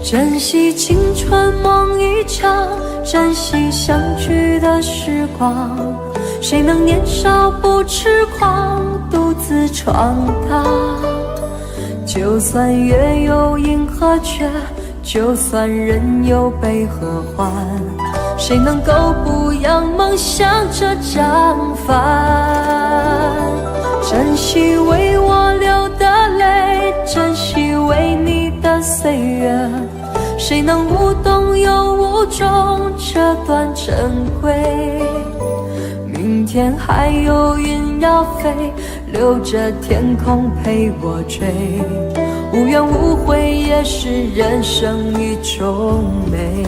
珍惜青春梦一场，珍惜相聚的时光，谁能年少不痴狂，独自闯荡。就算月有阴和缺，就算人有悲和欢，谁能够不扬梦想这张帆？珍惜为我流的泪，珍惜为你的岁月，谁能无动又无衷这段珍贵？明天还有云要飞，留着天空陪我追，无怨无悔也是人生一种美。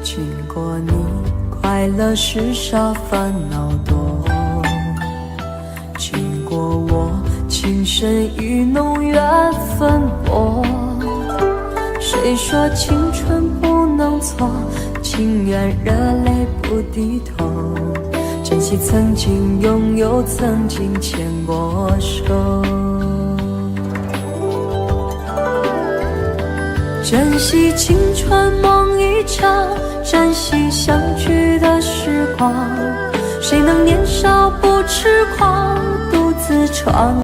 经过你快乐时少烦恼多，经过我情深意浓缘分薄，谁说青春不能错，情愿热泪不低头，珍惜曾经拥有，曾经牵过手，珍惜青春梦一场，珍惜相聚的时光，谁能年少不痴狂，独自闯